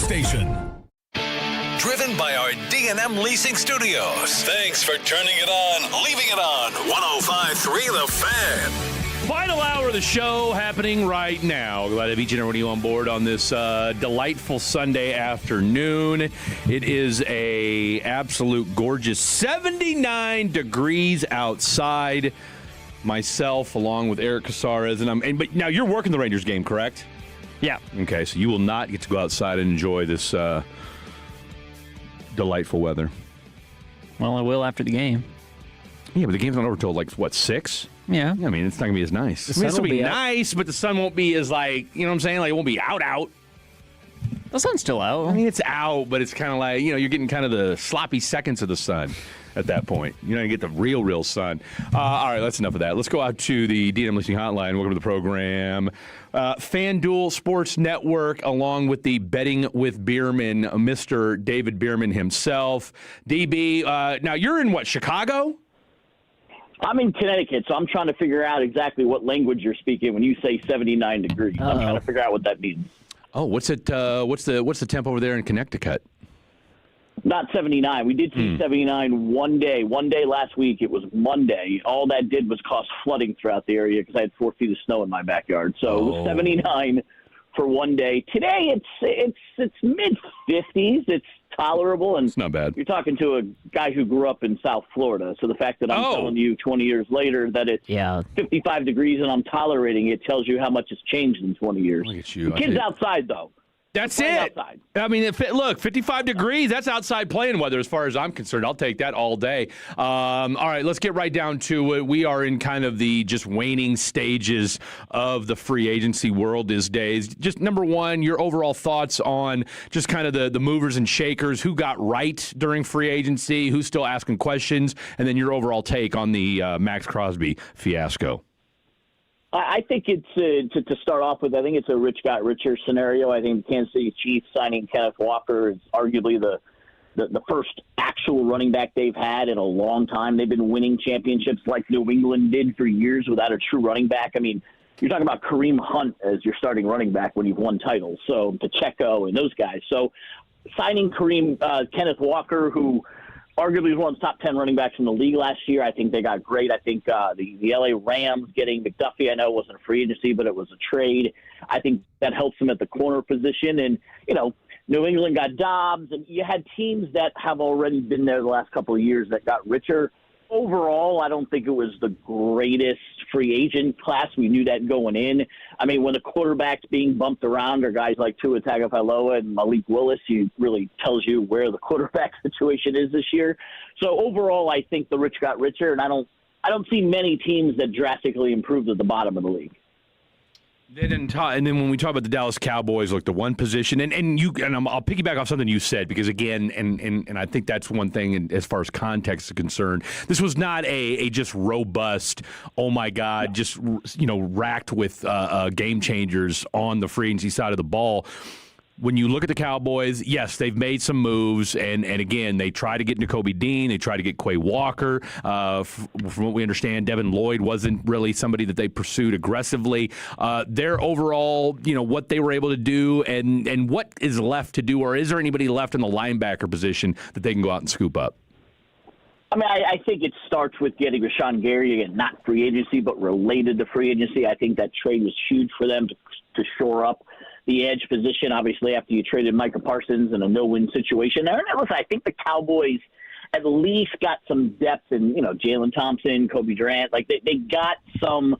station. Driven by our D&M Leasing Studios. Thanks for turning it on, leaving it on. 105.3 The Fan.
Final hour of the show happening right now. Glad to have each and every one of you on board on this delightful Sunday afternoon. It is a absolute gorgeous 79 degrees outside. Myself, along with Eric Casares, but now you're working the Rangers game, correct?
Yeah.
Okay, so you will not get to go outside and enjoy this delightful weather.
Well, I will after the game.
Yeah, but the game's not over until, 6?
Yeah.
I mean, it's not going to be as nice. This will be nice, but the sun won't be as, you know what I'm saying? It won't be out.
The sun's still out.
I mean, it's out, but it's kind of you're getting kind of the sloppy seconds of the sun at that point. You're not going to get the real sun. All right, that's enough of that. Let's go out to the D&M Leasing Hotline. Welcome to the program. FanDuel Sports Network, along with the Betting with Bierman, Mr. David Bierman himself. DB, now you're in Chicago?
I'm in Connecticut, so I'm trying to figure out exactly what language you're speaking when you say 79 degrees. I'm trying to figure out what that means.
Oh, what's it? What's the temp over there in Connecticut?
Not 79. We did see 79 one day. One day last week, it was Monday. All that did was cause flooding throughout the area because I had 4 feet of snow in my backyard. So it was 79 for one day. Today, it's mid-50s. It's tolerable. And
it's not bad.
You're talking to a guy who grew up in South Florida. So the fact that I'm telling you 20 years later that it's 55 degrees and I'm tolerating it tells you how much has changed in 20 years.
Look at you.
The kids outside, though.
That's it.
Outside.
I mean, look, 55 degrees, that's outside playing weather as far as I'm concerned. I'll take that all day. All right, let's get right down to it. We are in kind of the just waning stages of the free agency world these days. Just number one, your overall thoughts on just kind of the movers and shakers, who got right during free agency, who's still asking questions, and then your overall take on the Max Crosby fiasco.
I think it's to start off with. I think it's a rich got richer scenario. I think the Kansas City Chiefs signing Kenneth Walker is arguably the first actual running back they've had in a long time. They've been winning championships like New England did for years without a true running back. I mean, you're talking about Kareem Hunt as your starting running back when you've won titles. So Pacheco and those guys. So signing Kenneth Walker, who arguably was one of the top 10 running backs in the league last year. I think they got great. I think the LA Rams getting McDuffie, I know it wasn't a free agency, but it was a trade. I think that helps them at the corner position. And, New England got Dobbs, and you had teams that have already been there the last couple of years that got richer. Overall, I don't think it was the greatest free agent class. We knew that going in. I mean, when the quarterbacks being bumped around are guys like Tua Tagovailoa and Malik Willis, it really tells you where the quarterback situation is this year. So overall, I think the rich got richer, and I don't see many teams that drastically improved at the bottom of the league.
And then when we talk about the Dallas Cowboys, look, the one position, and I'll piggyback off something you said, because again, and I think that's one thing as far as context is concerned. This was not a just robust, oh my God, just racked with game changers on the free agency side of the ball. When you look at the Cowboys, yes, they've made some moves, and again, they tried to get Nakobe Dean, they tried to get Quay Walker. From what we understand, Devin Lloyd wasn't really somebody that they pursued aggressively. Their overall, what they were able to do, and what is left to do, or is there anybody left in the linebacker position that they can go out and scoop up?
I mean, I think it starts with getting Rashawn Gary, again, not free agency, but related to free agency. I think that trade was huge for them to shore up the edge position, obviously, after you traded Micah Parsons in a no-win situation. And listen, I think the Cowboys at least got some depth in, Jalen Thompson, Kobe Durant. They got some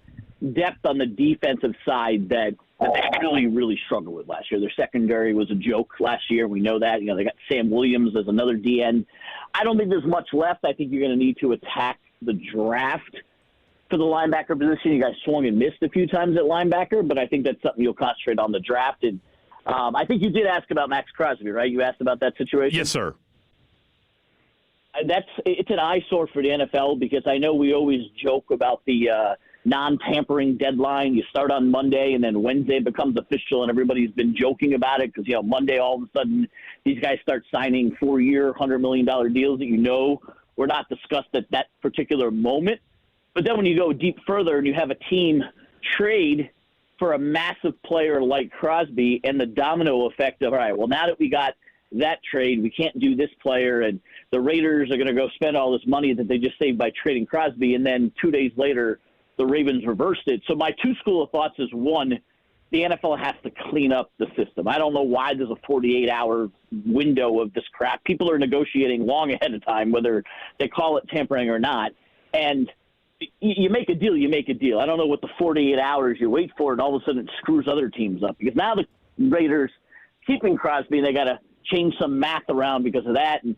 depth on the defensive side that they really, really struggled with last year. Their secondary was a joke last year. We know that. They got Sam Williams as another DN. I don't think there's much left. I think you're going to need to attack the draft for the linebacker position. You guys swung and missed a few times at linebacker, but I think that's something you'll concentrate on the draft. And I think you did ask about Max Crosby, right? You asked about that situation?
Yes, sir.
It's an eyesore for the NFL, because I know we always joke about the non-tampering deadline. You start on Monday, and then Wednesday becomes official, and everybody's been joking about it because, Monday all of a sudden these guys start signing 4-year, $100 million deals that were not discussed at that particular moment. But then when you go deep further and you have a team trade for a massive player like Crosby and the domino effect of, all right, well, now that we got that trade, we can't do this player, and the Raiders are going to go spend all this money that they just saved by trading Crosby, and then 2 days later, the Ravens reversed it. So my two school of thoughts is, one, the NFL has to clean up the system. I don't know why there's a 48-hour window of this crap. People are negotiating long ahead of time, whether they call it tampering or not. And you make a deal, you make a deal. I don't know what the 48 hours you wait for, and all of a sudden it screws other teams up. Because now the Raiders keeping Crosby, and they got to change some math around because of that. And,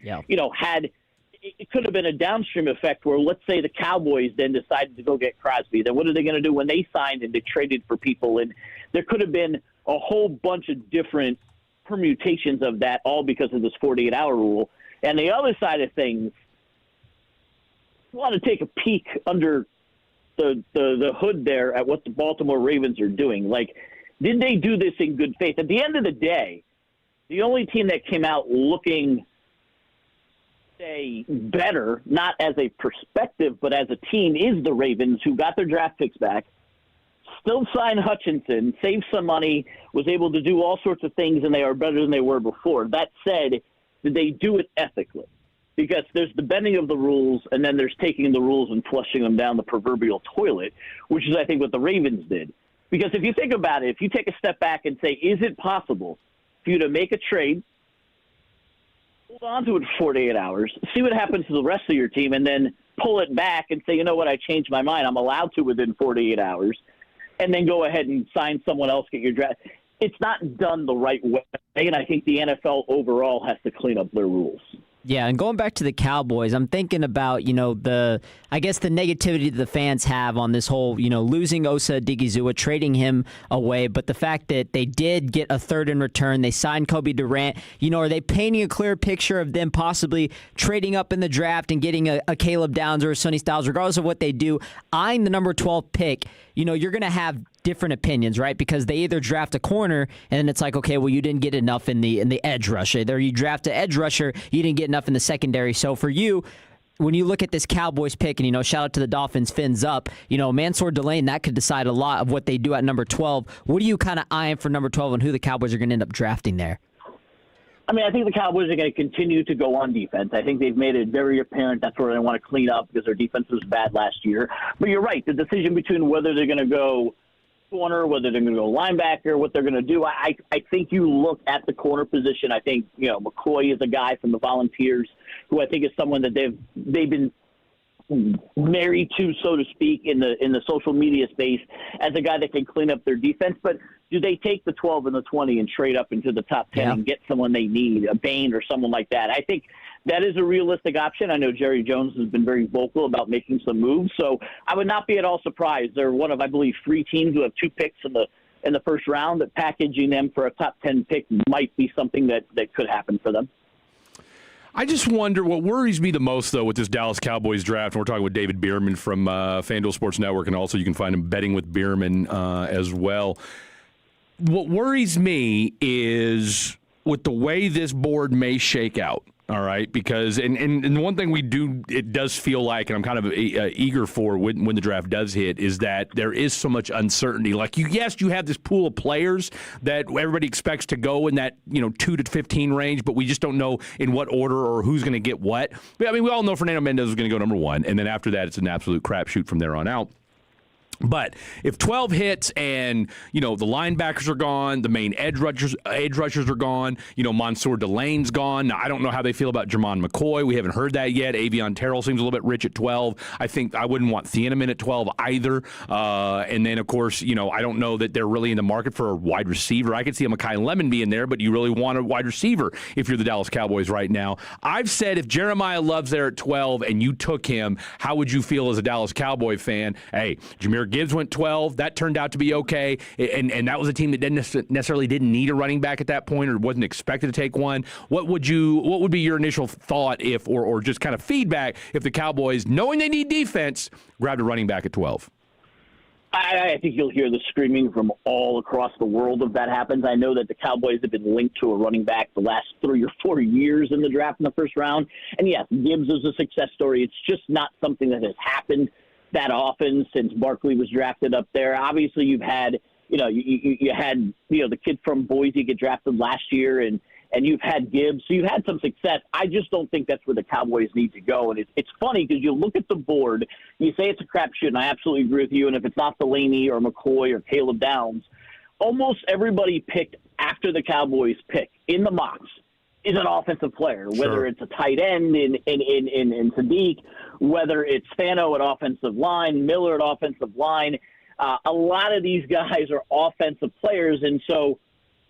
it could have been a downstream effect where, let's say, the Cowboys then decided to go get Crosby. Then what are they going to do when they signed and they traded for people? And there could have been a whole bunch of different permutations of that, all because of this 48-hour rule. And the other side of things, I want to take a peek under the hood there at what the Baltimore Ravens are doing. Like, did they do this in good faith? At the end of the day, the only team that came out looking better, not as a perspective, but as a team, is the Ravens, who got their draft picks back, still signed Hutchinson, saved some money, was able to do all sorts of things, and they are better than they were before. That said, did they do it ethically? Because there's the bending of the rules, and then there's taking the rules and flushing them down the proverbial toilet, which is, I think, what the Ravens did. Because if you think about it, if you take a step back and say, is it possible for you to make a trade, hold on to it for 48 hours, see what happens to the rest of your team, and then pull it back and say, you know what, I changed my mind. I'm allowed to within 48 hours, and then go ahead and sign someone else, get your draft. It's not done the right way, and I think the NFL overall has to clean up their rules.
Yeah, and going back to the Cowboys, I'm thinking about, the negativity that the fans have on this whole, losing Osa Odigizua, trading him away, but the fact that they did get a third in return, they signed Kobe Durant, are they painting a clear picture of them possibly trading up in the draft and getting a Caleb Downs or a Sonny Styles, regardless of what they do, eyeing the number 12 pick, you're going to have different opinions, right? Because they either draft a corner and then it's like, okay, well, you didn't get enough in the edge rusher. Or you draft an edge rusher, you didn't get enough in the secondary. So for you, when you look at this Cowboys pick, and, shout out to the Dolphins, fins up, Mansour Delane, that could decide a lot of what they do at number 12. What are you kind of eyeing for number 12 and who the Cowboys are going to end up drafting there?
I mean, I think the Cowboys are going to continue to go on defense. I think they've made it very apparent that's where they want to clean up because their defense was bad last year. But you're right, the decision between whether they're going to go corner, whether they're going to go linebacker, what they're going to do. I think you look at the corner position. I think McCoy is a guy from the Volunteers who I think is someone that they've been married to, so to speak, in the social media space as a guy that can clean up their defense. But do they take the 12 and the 20 and trade up into the top 10 and get someone they need, a Bain or someone like that? I think that is a realistic option. I know Jerry Jones has been very vocal about making some moves, so I would not be at all surprised. They're one of, I believe, 3 teams who have 2 picks in the first round. That packaging them for a top 10 pick might be something that could happen for them.
I just wonder what worries me the most, though, with this Dallas Cowboys draft. And we're talking with David Bierman from FanDuel Sports Network, and also you can find him betting with Bierman as well. What worries me is with the way this board may shake out. All right, because and one thing it does feel like, and I'm kind of eager for when the draft does hit, is that there is so much uncertainty. Like you have this pool of players that everybody expects to go in that 2 to 15 range, but we just don't know in what order or who's going to get what. I mean, we all know Fernando Mendez is going to go number 1, and then after that, it's an absolute crapshoot from there on out. But if 12 hits and, the linebackers are gone, the main edge rushers are gone, Mansour Delane's gone. Now, I don't know how they feel about Jermon McCoy. We haven't heard that yet. Avion Terrell seems a little bit rich at 12. I think I wouldn't want Thieneman at 12 either. And then, of course, I don't know that they're really in the market for a wide receiver. I could see a Mekhi Lemon being there, but you really want a wide receiver if you're the Dallas Cowboys right now. I've said if Jeremiah Love's there at 12 and you took him, how would you feel as a Dallas Cowboy fan? Hey, Jahmyr Gibbs went 12. That turned out to be okay. And that was a team that necessarily didn't need a running back at that point or wasn't expected to take one. What would be your initial thought if, or just kind of feedback if the Cowboys, knowing they need defense, grabbed a running back at 12?
I think you'll hear the screaming from all across the world if that happens. I know that the Cowboys have been linked to a running back the last 3 or 4 years in the draft in the first round. And yes, Gibbs is a success story. It's just not something that has happened that often since Barkley was drafted up there. Obviously, you've had, you had the kid from Boise get drafted last year, and you've had Gibbs, so you've had some success. I just don't think that's where the Cowboys need to go. And it's funny because you look at the board, you say it's a crapshoot, and I absolutely agree with you. And if it's not Delaney or McCoy or Caleb Downs, almost everybody picked after the Cowboys pick in the mocks is an offensive player, whether it's a tight end in Sadiq, whether it's Fano at offensive line, Miller at offensive line. A lot of these guys are offensive players, and so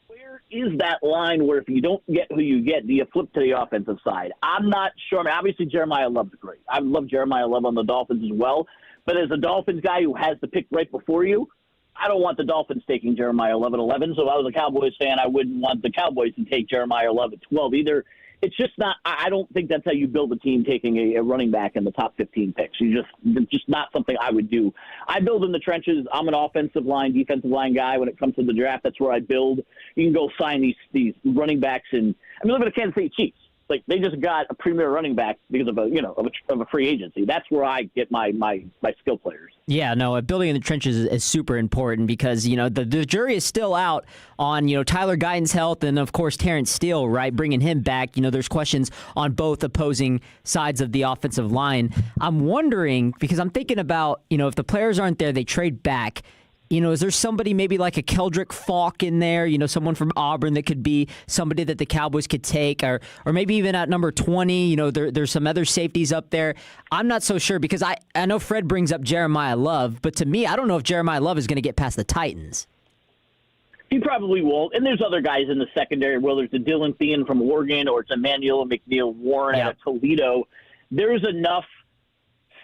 where is that line where if you don't get who you get, do you flip to the offensive side? I'm not sure. I mean, obviously, Jeremiah Love's great. I love Jeremiah Love on the Dolphins as well, but as a Dolphins guy who has the pick right before you, I don't want the Dolphins taking Jeremiah Love at 11, so if I was a Cowboys fan, I wouldn't want the Cowboys to take Jeremiah Love at 12 either. It's just not – I don't think that's how you build a team, taking a running back in the top 15 picks. It's just not something I would do. I build in the trenches. I'm an offensive line, defensive line guy when it comes to the draft. That's where I build. You can go sign these running backs. And I mean, look at the Kansas City Chiefs. Like, they just got a premier running back because of a free agency. That's where I get my skill players.
Yeah, no, building in the trenches is super important because, the jury is still out on, Tyler Guyton's health and, of course, Terrence Steele, right, bringing him back. There's questions on both opposing sides of the offensive line. I'm wondering, because I'm thinking about, if the players aren't there, they trade back. Is there somebody maybe like a Keldrick Falk in there, someone from Auburn that could be somebody that the Cowboys could take, or maybe even at number 20, there's some other safeties up there. I'm not so sure because I know Fred brings up Jeremiah Love, but to me, I don't know if Jeremiah Love is going to get past the Titans.
He probably won't. And there's other guys in the secondary, whether it's a Dylan Thien from Oregon or it's Emmanuel McNeil Warren at Toledo. There's enough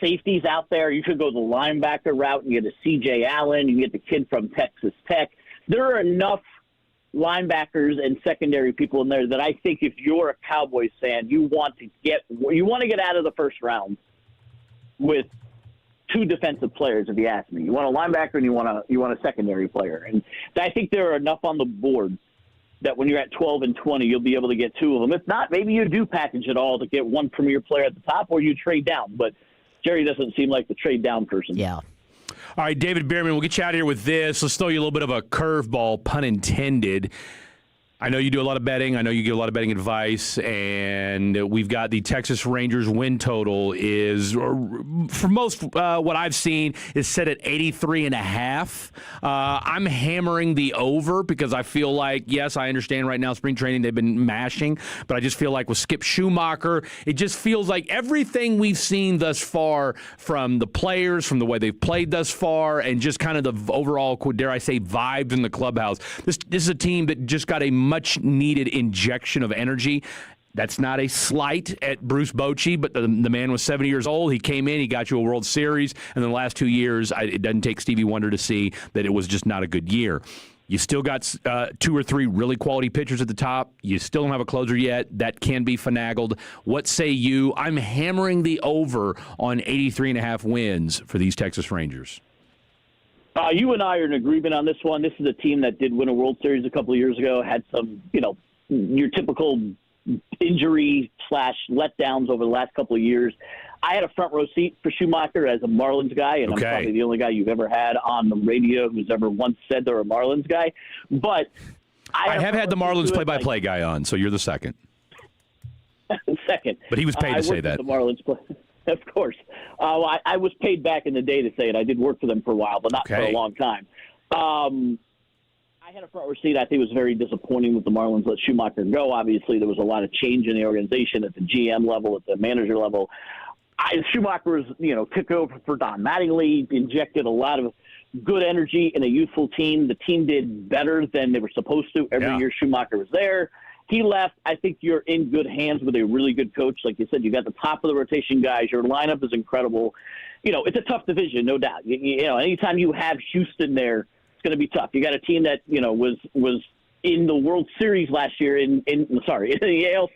safeties out there. You could go the linebacker route and get a C.J. Allen. You get the kid from Texas Tech. There are enough linebackers and secondary people in there that I think if you're a Cowboys fan, you want to get out of the first round with two defensive players. If you ask me, you want a linebacker and you want a secondary player, and I think there are enough on the board that when you're at 12 and 20, you'll be able to get two of them. If not, maybe you do package it all to get one premier player at the top, or you trade down. But Jerry doesn't seem like the trade down person.
Yeah.
All right, David Bierman, we'll get you out of here with this. Let's throw you a little bit of a curveball, pun intended. I know you do a lot of betting. I know you get a lot of betting advice, and we've got the Texas Rangers win total is, for most what I've seen, is set at 83.5. I'm hammering the over because I feel like, yes, I understand right now spring training they've been mashing, but I just feel like with Skip Schumacher, it just feels like everything we've seen thus far from the players, from the way they've played thus far, and just kind of the overall, dare I say, vibe in the clubhouse. This is a team that just got a much-needed injection of energy. That's not a slight at Bruce Bochy, but the man was 70 years old. He came in, he got you a World Series, and in the last 2 years, it doesn't take Stevie Wonder to see that it was just not a good year. You still got 2 or 3 really quality pitchers at the top. You still don't have a closer yet. That can be finagled. What say you? I'm hammering the over on 83.5 wins for these Texas Rangers.
You and I are in agreement on this one. This is a team that did win a World Series a couple of years ago, had some, your typical injury / letdowns over the last couple of years. I had a front row seat for Schumacher as a Marlins guy, and I'm probably the only guy you've ever had on the radio who's ever once said they're a Marlins guy. But
I have had the Marlins play-by-play guy on, so you're the second.
Second.
But he was paid to say that.
The Marlins play. Of course. I was paid back in the day to say it. I did work for them for a while, but not for a long time. I had a front row seat. I think it was very disappointing with the Marlins let Schumacher go. Obviously, there was a lot of change in the organization at the GM level, at the manager level. Schumacher was, took over for Don Mattingly, injected a lot of good energy in a youthful team. The team did better than they were supposed to every year Schumacher was there. He left. I think you're in good hands with a really good coach. Like you said, you got the top of the rotation guys. Your lineup is incredible. It's a tough division, no doubt. Anytime you have Houston there, it's going to be tough. You got a team that, was in the World Series last year in the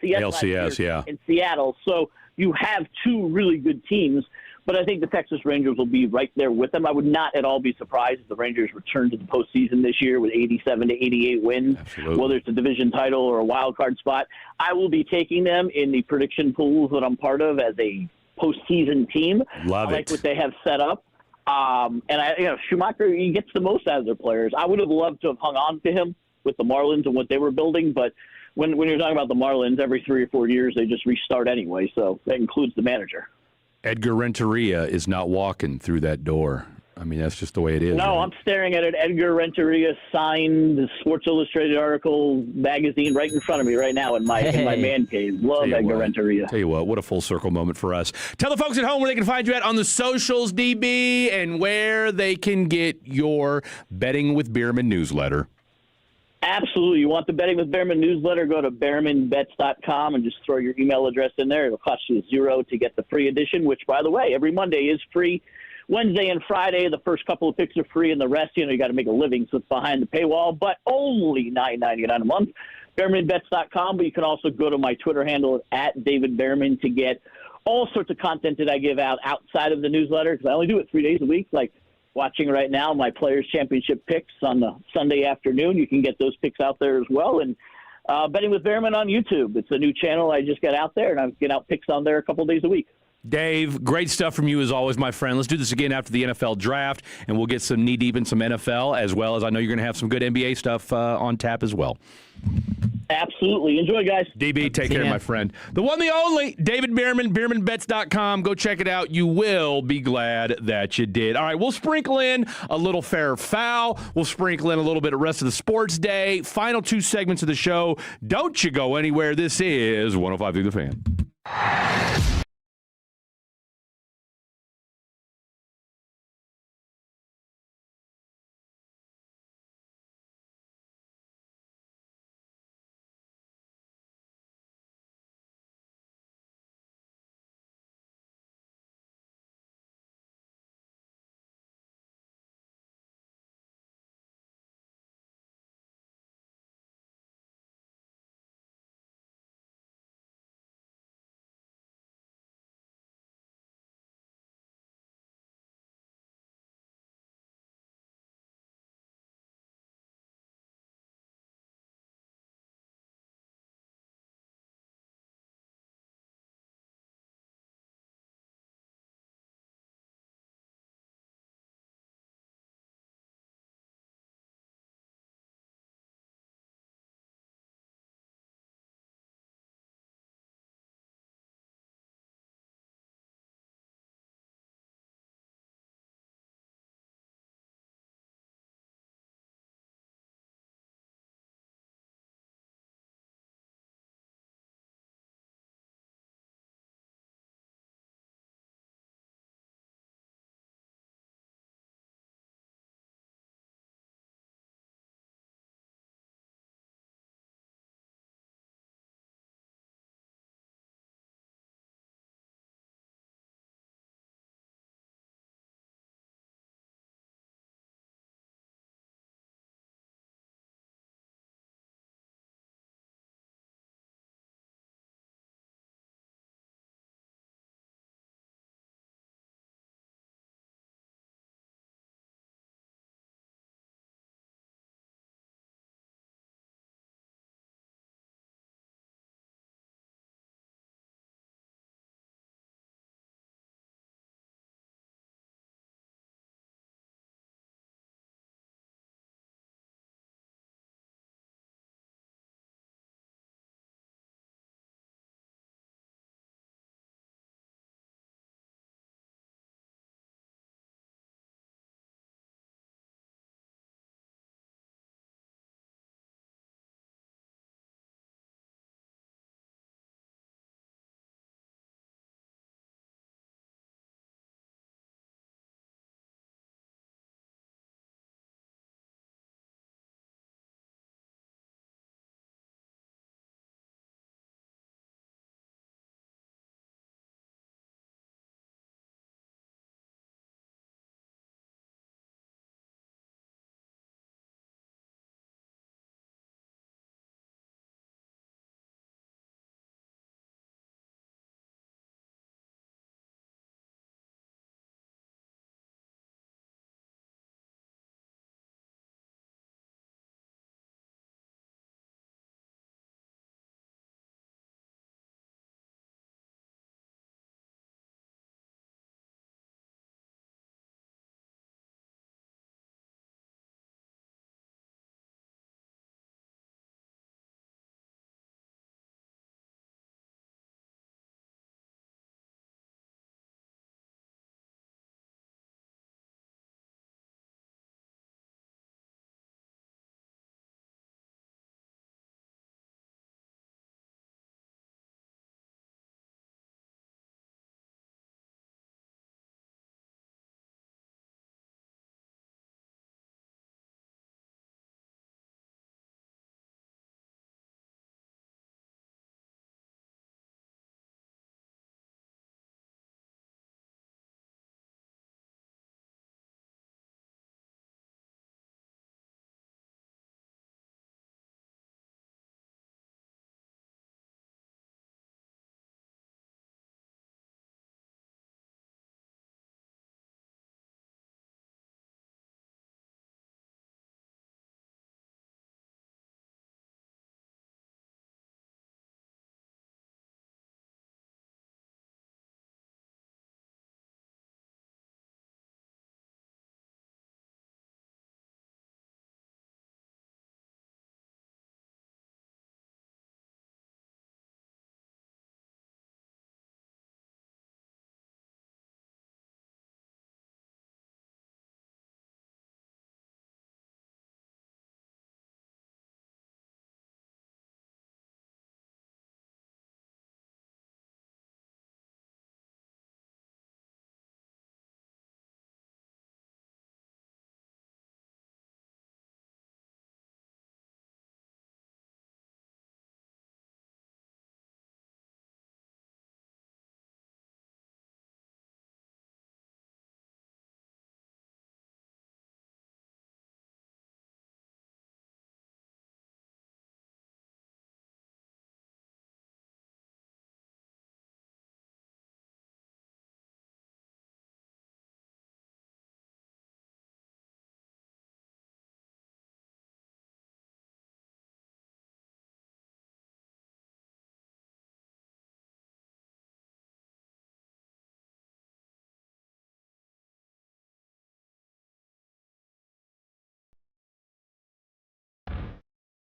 ALCS in Seattle. So you have 2 really good teams. But I think the Texas Rangers will be right there with them. I would not at all be surprised if the Rangers return to the postseason this year with 87 to 88 wins, whether it's a division title or a wild card spot. I will be taking them in the prediction pools that I'm part of as a postseason team.
Love
I like what they have set up. Schumacher, he gets the most out of their players. I would have loved to have hung on to him with the Marlins and what they were building, but when you're talking about the Marlins, every 3 or 4 years they just restart anyway, so that includes the manager.
Edgar Renteria is not walking through that door. I mean, that's just the way it is.
No,
right?
I'm staring at an Edgar Renteria signed Sports Illustrated article magazine right in front of me right now in my man cave. Love Edgar Renteria.
Tell you what a full circle moment for us. Tell the folks at home where they can find you at on the socials, DB, and where they can get your Betting with Bierman newsletter.
Absolutely. You want the Betting with Behrman newsletter, go to behrmanbets.com and just throw your email address in there. It'll cost you $0 to get the free edition, which, by the way, every Monday is free. Wednesday and Friday, the first couple of picks are free, and the rest, you got to make a living, so it's behind the paywall, but only $9.99 a month. behrmanbets.com, but you can also go to my Twitter handle at David Behrman to get all sorts of content that I give out outside of the newsletter, because I only do it 3 days a week, like watching right now my Players' Championship picks on the Sunday afternoon. You can get those picks out there as well. And Betting with Behrman on YouTube. It's a new channel I just got out there, and I get out picks on there a couple days a week.
Dave, great stuff from you as always, my friend. Let's do this again after the NFL draft, and we'll get some knee-deep in some NFL, as well as I know you're going to have some good NBA stuff on tap as well.
Absolutely. Enjoy, guys.
DB, take care, my friend. The one, the only, David Behrman, behrmanbets.com. Go check it out. You will be glad that you did. All right, we'll sprinkle in a little fair foul. We'll sprinkle in a little bit of rest of the sports day. Final 2 segments of the show. Don't you go anywhere. This is 105 through the Fan.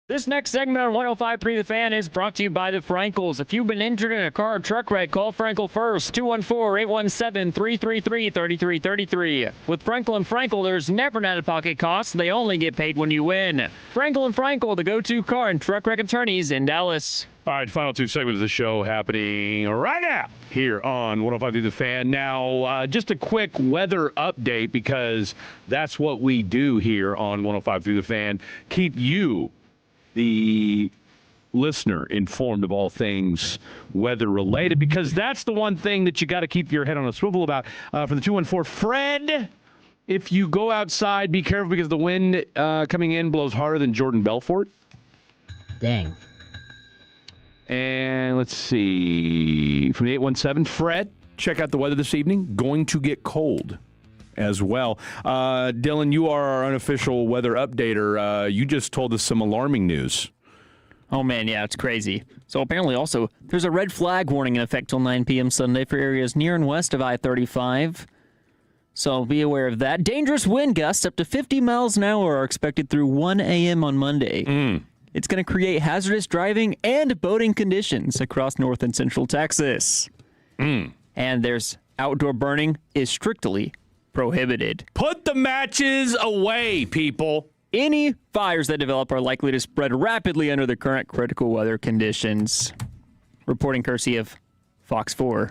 This next segment on 105.3 The Fan is brought to you by the Frankels. If you've been injured in a car or truck wreck, call Frankel first. 214-817-333-3333. With Frankel & Frankel, there's never an out-of-pocket cost. They only get paid when you win. Frankel & Frankel, the go-to car and truck wreck attorneys in Dallas.
All right, final two segments of the show happening right now here on 105.3 The Fan. Now, just a quick weather update because that's what we do here on 105.3 The Fan. Keep you, the listener, informed of all things weather related, because that's the one thing that you got to keep your head on a swivel about. For the 214, Fred, if you go outside, be careful because the wind coming in blows harder than Jordan Belfort.
Dang.
And let's see, from the 817, Fred, check out the weather this evening. Going to get cold as well. Dylan, you are our unofficial weather updater. You just told us some alarming news.
Oh, man, yeah, it's crazy. So apparently also, there's a red flag warning in effect till 9 p.m. Sunday for areas near and west of I-35. So be aware of that. Dangerous wind gusts up to 50 miles an hour are expected through 1 a.m. on Monday. It's going to create hazardous driving and boating conditions across north and central Texas. And there's outdoor burning is strictly prohibited.
Put the matches away, people.
Any fires that develop are likely to spread rapidly under the current critical weather conditions. Reporting courtesy of Fox 4.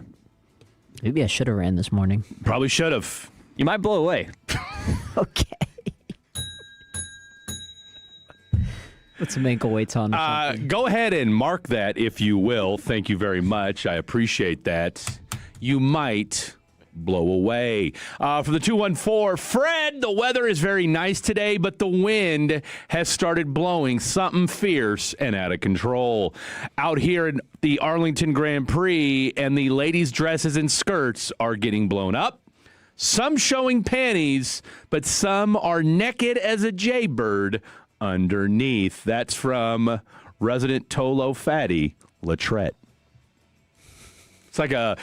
Maybe I should have ran this morning.
Probably should have.
You might blow away.
Okay. Put some ankle weights on.
Go ahead and mark that, if you will. Thank you very much. I appreciate that. You might blow away. For the 214, Fred, the weather is very nice today, but the wind has started blowing something fierce and out of control. Out here in the Arlington Grand Prix, and the ladies' dresses and skirts are getting blown up. Some showing panties, but some are naked as a jaybird underneath. That's from resident Tolo Fatty Latrette. It's like a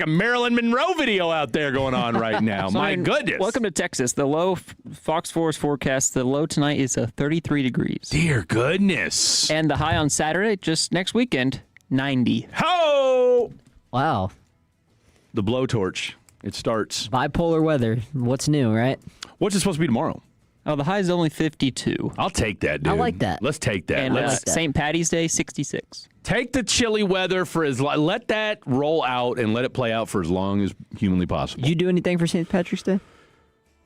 Marilyn Monroe video out there going on right now. My goodness.
Welcome to Texas. The low, Fox 4's forecast, the low tonight is 33 degrees.
Dear goodness.
And the high on Saturday, just next weekend, 90.
Ho!
Wow.
The blowtorch. It starts.
Bipolar weather. What's new, right?
What's it supposed to be tomorrow?
Oh, the high is only 52.
I'll take that, dude.
I like that.
Let's take that.
And St. Patty's Day, 66.
Take the chilly weather for let that roll out and let it play out for as long as humanly possible.
Did you do anything for St. Patrick's Day?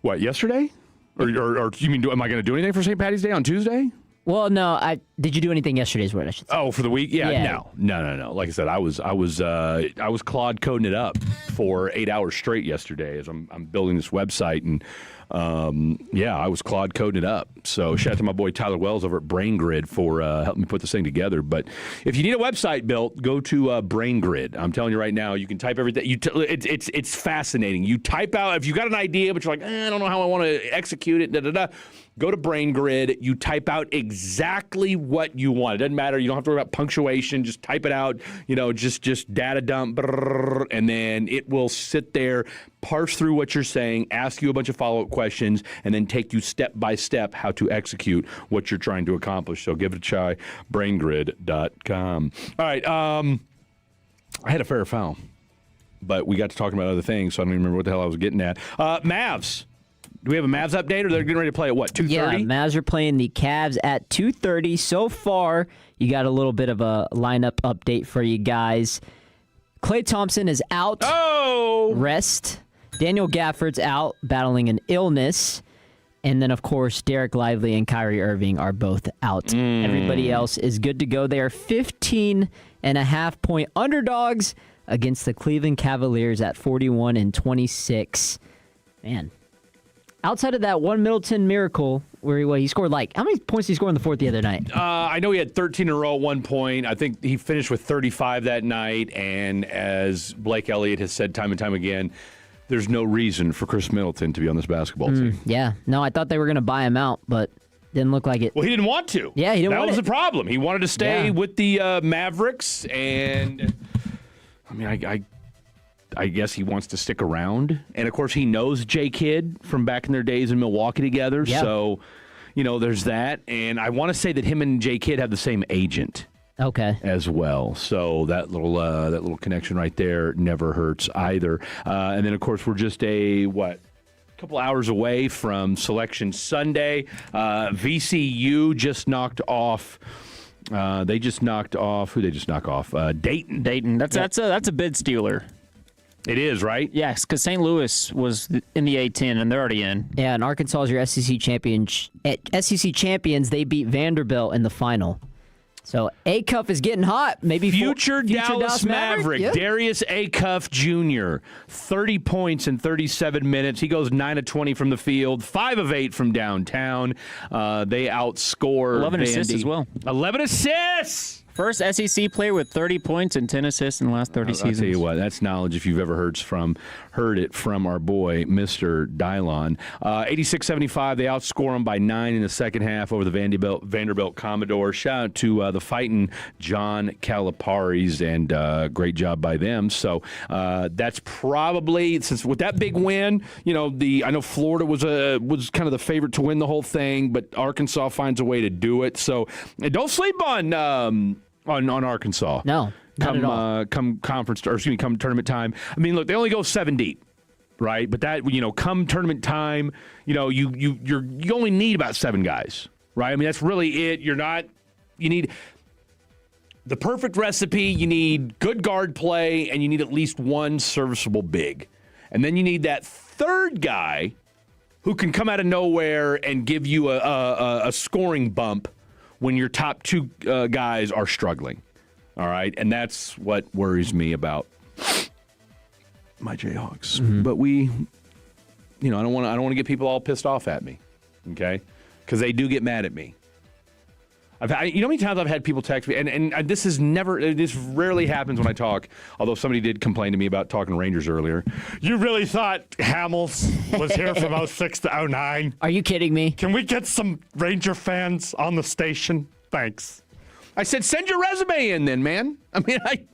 What, yesterday? Or you mean, am I going to do anything for St. Patty's Day on Tuesday?
Well, no. Did you do anything yesterday's word, I should say?
Oh, for the week? Yeah. No. Like I said, I was Claude coding it up for 8 hours straight yesterday as I'm building this website, and I was Claude coding it up. So shout out to my boy Tyler Wells over at BrainGrid for helping me put this thing together. But if you need a website built, go to BrainGrid. I'm telling you right now, you can type everything. It's fascinating. You type out, if you got an idea, but you're like, I don't know how I want to execute it, go to BrainGrid. You type out exactly what you want. It doesn't matter. You don't have to worry about punctuation. Just type it out. Just data dump, and then it will sit there, parse through what you're saying, ask you a bunch of follow-up questions, and then take you step by step how to execute what you're trying to accomplish. So give it a try. BrainGrid.com. All right. I had a fair or foul, but we got to talking about other things, so I don't even remember what the hell I was getting at. Mavs. Do we have a Mavs update, or they're getting ready to play at what, 2:30?
Yeah, Mavs are playing the Cavs at 2:30. So far, you got a little bit of a lineup update for you guys. Klay Thompson is out.
Oh!
Rest. Daniel Gafford's out, battling an illness. And then, of course, Derek Lively and Kyrie Irving are both out. Everybody else is good to go. They are 15.5-point underdogs against the Cleveland Cavaliers at 41-26. Man. Outside of that one Middleton miracle where he scored how many points did he score in the fourth the other night?
I know he had 13 in a row at one point. I think he finished with 35 that night. And as Blake Elliott has said time and time again, there's no reason for Chris Middleton to be on this basketball team.
Yeah. No, I thought they were going to buy him out, but didn't look like it.
Well, he didn't want to.
Yeah, he didn't want
That was
it.
the problem. He wanted to stay with the Mavericks, and I mean, I guess he wants to stick around. And, of course, he knows J. Kidd from back in their days in Milwaukee together.
Yeah.
So, there's that. And I want to say that him and J. Kidd have the same agent.
Okay.
As well. So that little connection right there never hurts either. And then, of course, we're just a couple hours away from Selection Sunday. VCU just knocked off. They just knocked off. Who they just knock off? Dayton.
Dayton. That's a bid stealer.
It is, right?
Yes, because St. Louis was in the A-10, and they're already in.
Yeah, and Arkansas is your SEC champions. SEC champions. They beat Vanderbilt in the final. So Acuff is getting hot. Maybe
future Dallas Maverick, yeah. Darius Acuff Jr., 30 points in 37 minutes. He goes 9 of 20 from the field, 5 of 8 from downtown. They outscore
11 assists as well.
11 assists!
First SEC player with 30 points and 10 assists in the last 30 seasons.
I'll tell you what, that's knowledge if you've ever heard it from our boy, Mr. Dylon. 86-75, they outscore them by 9 in the second half over the Vanderbilt Commodores. Shout out to the fighting John Calipari's, and great job by them. So that's probably, since with that big win, I know Florida was kind of the favorite to win the whole thing, but Arkansas finds a way to do it. So don't sleep on Arkansas.
No, not at all.
Come tournament time. I mean, look, they only go 7 deep, right? But that, come tournament time, you only need about 7 guys, right? I mean, that's really it. You need the perfect recipe. You need good guard play, and you need at least one serviceable big. And then you need that third guy who can come out of nowhere and give you a scoring bump when your top 2 guys are struggling, all right? And that's what worries me about my Jayhawks.
Mm-hmm.
But I don't want to get people all pissed off at me, okay? Because they do get mad at me. You know how many times I've had people text me, and this rarely happens when I talk, although somebody did complain to me about talking Rangers earlier. You really thought Hamels was here from 06 to 09?
Are you kidding me?
Can we get some Ranger fans on the station? Thanks. I said, send your resume in then, man. I mean, I'm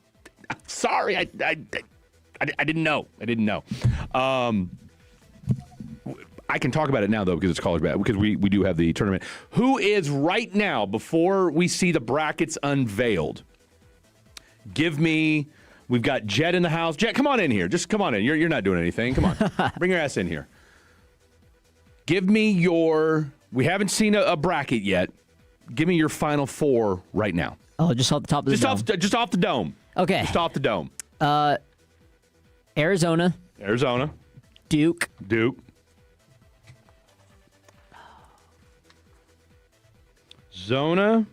sorry. I didn't know. I didn't know. I can talk about it now, though, because it's college basketball, because we do have the tournament. Who is right now, before we see the brackets unveiled, we've got Jet in the house. Jet, come on in here. Just come on in. You're not doing anything. Come on. Bring your ass in here. Give me we haven't seen a bracket yet. Give me your final 4 right now.
Oh, just off the top of the dome.
Just off the dome.
Okay.
Just off the dome.
Arizona. Duke.
Zona,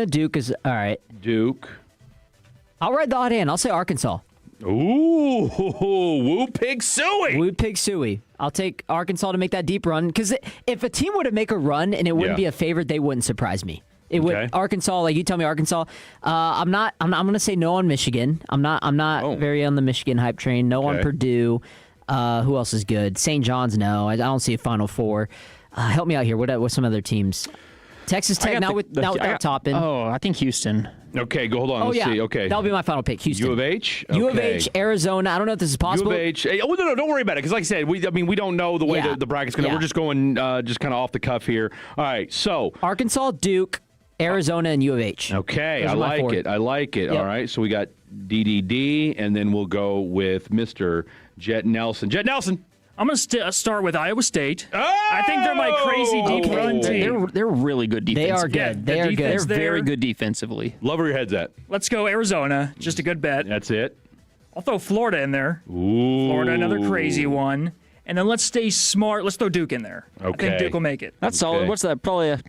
Duke is all right.
Duke.
I'll ride the hot hand. I'll say Arkansas.
Ooh, woo pig suey.
Woo pig suey. I'll take Arkansas to make that deep run, because if a team were to make a run and it wouldn't be a favorite, they wouldn't surprise me. It would. Arkansas, like you tell me, Arkansas. I'm going to say no on Michigan. I'm not very on the Michigan hype train. No on Purdue. Who else is good? St. John's. No, I don't see a Final Four. Help me out here. What some other teams? Texas Tech, not with that top end.
Oh, I think Houston.
Okay, hold on. Let's see. Okay.
That'll be my final pick, Houston.
U of H?
U of H, Arizona. I don't know if this is possible.
U of H. No, don't worry about it, because like I said, we don't know the way the bracket's going to. We're just going just kind of off the cuff here. All right, so.
Arkansas, Duke, Arizona, and U of H.
Okay, I like it. Yep. All right, so we got DDD, and then we'll go with Mr. Jet Nelson.
I'm going to start with Iowa State. I think they're my crazy deep run team.
They're really good defensively.
They are good. They are good.
They're very good defensively.
Love where your head's at.
Let's go Arizona. Just a good bet.
That's it.
I'll throw Florida in there.
Ooh.
Florida, another crazy one. And then let's stay smart. Let's throw Duke in there.
Okay.
I think Duke will make it.
That's solid. What's that? Probably a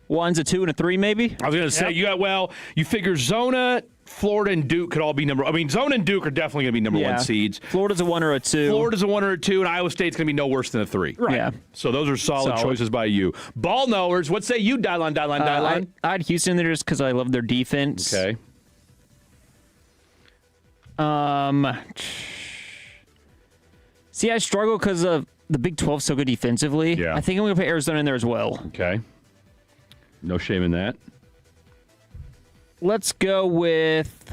1, a 2, and a 3, maybe?
I was going to say, you figure Zona, Florida, and Duke could all be Zona and Duke are definitely going to be number 1 seeds.
Florida's a 1 or a 2.
And Iowa State's going to be no worse than a 3.
Right.
Yeah.
So those are solid choices by you. Ball knowers, what say you, Dylon?
I had Houston there just because I love their defense.
Okay.
See, I struggle because of the Big 12 so good defensively.
Yeah.
I think I'm going to put Arizona in there as well.
Okay. No shame in that.
Let's go with...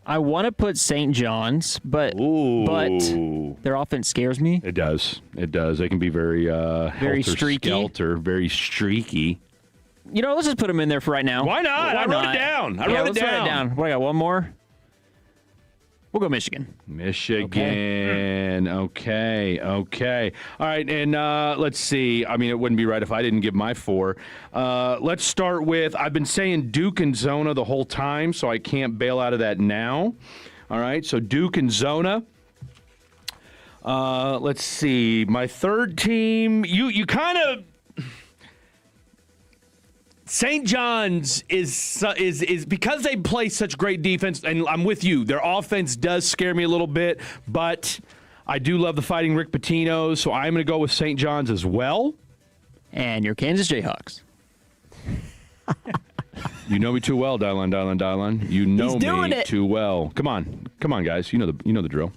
I want to put St. John's, but their offense scares me.
It does. It does. They can be very
streaky.
Very streaky.
You know, let's just put them in there for right now.
Why not? I wrote it down.
Let's write it down. What, I got one more? We'll go Michigan.
Michigan. Okay. All right, and let's see. I mean, it wouldn't be right if I didn't give my 4. Let's start with, I've been saying Duke and Zona the whole time, so I can't bail out of that now. All right, so Duke and Zona. Let's see. My third team, you kind of... St. John's is because they play such great defense, and I'm with you. Their offense does scare me a little bit, but I do love the Fighting Rick Pitino's, so I'm going to go with St. John's as well.
And your Kansas Jayhawks.
You know me too well, Dylan. You know me too well. Come on, guys. You know the drill.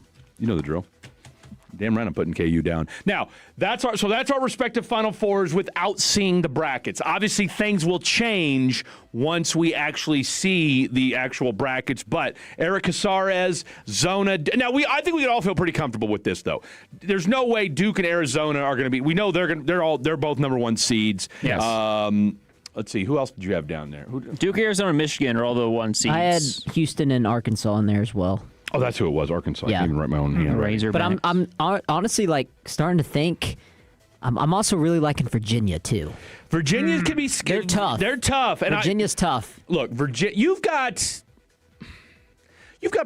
Damn right I'm putting KU down. Now, that's our respective Final Fours without seeing the brackets. Obviously, things will change once we actually see the actual brackets. But Eric Casares, Zona. Now, I think we can all feel pretty comfortable with this, though. There's no way Duke and Arizona are going to be. We know they're both number 1 seeds.
Yes.
Let's see. Who else did you have down there?
Duke, Arizona, and Michigan are all the 1 seeds.
I had Houston and Arkansas in there as well.
Oh, that's who it was, Arkansas.
Yeah.
I can even write my own hand.
Razor.
But I'm honestly starting to think. I'm also really liking Virginia too.
Virginia can be scary.
They're tough.
And
Virginia's tough.
Look, Virginia. You've got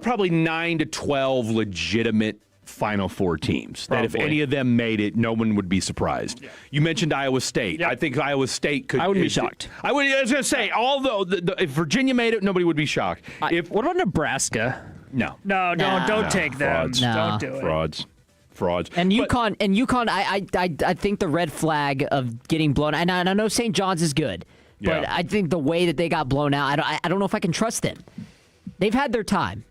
probably 9 to 12 legitimate Final Four teams. Probably. That if any of them made it, no one would be surprised. Yeah. You mentioned Iowa State. Yeah. I think Iowa State could.
I wouldn't be shocked.
I was going to say, although if Virginia made it, nobody would be shocked.
What about Nebraska?
No.
No, don't take them.
Frauds.
Don't do it.
Frauds.
And UConn, I think the red flag of getting blown. And I know St. John's is good, but I think the way that they got blown out, I don't know if I can trust them. They've had their time.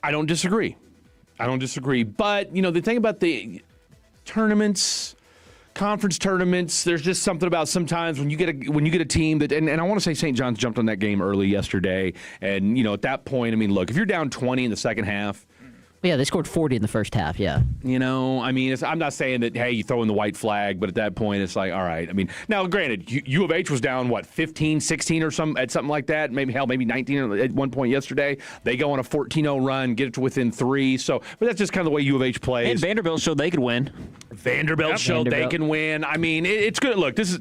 I don't disagree. But the thing about the tournaments, conference tournaments, there's just something about sometimes when you get a team that, and I want to say St. John's jumped on that game early yesterday, and at that point, I mean, look, if you're down 20 in the second half.
Yeah, they scored 40 in the first half, yeah.
I mean, I'm not saying that, hey, you throw in the white flag, but at that point, it's like, all right. I mean, now, granted, U of H was down, 15, 16 or something like that, maybe 19 at one point yesterday. They go on a 14-0 run, get it to within 3. So, but that's just kind of the way U of H plays.
And Vanderbilt showed they could win.
Vanderbilt showed they can win. I mean, it's good. Look, it's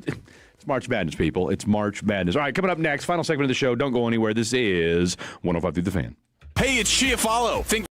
March Madness, people. It's March Madness. All right, coming up next, final segment of the show. Don't go anywhere. This is 105 through the Fan.
Hey, it's Chiafalo.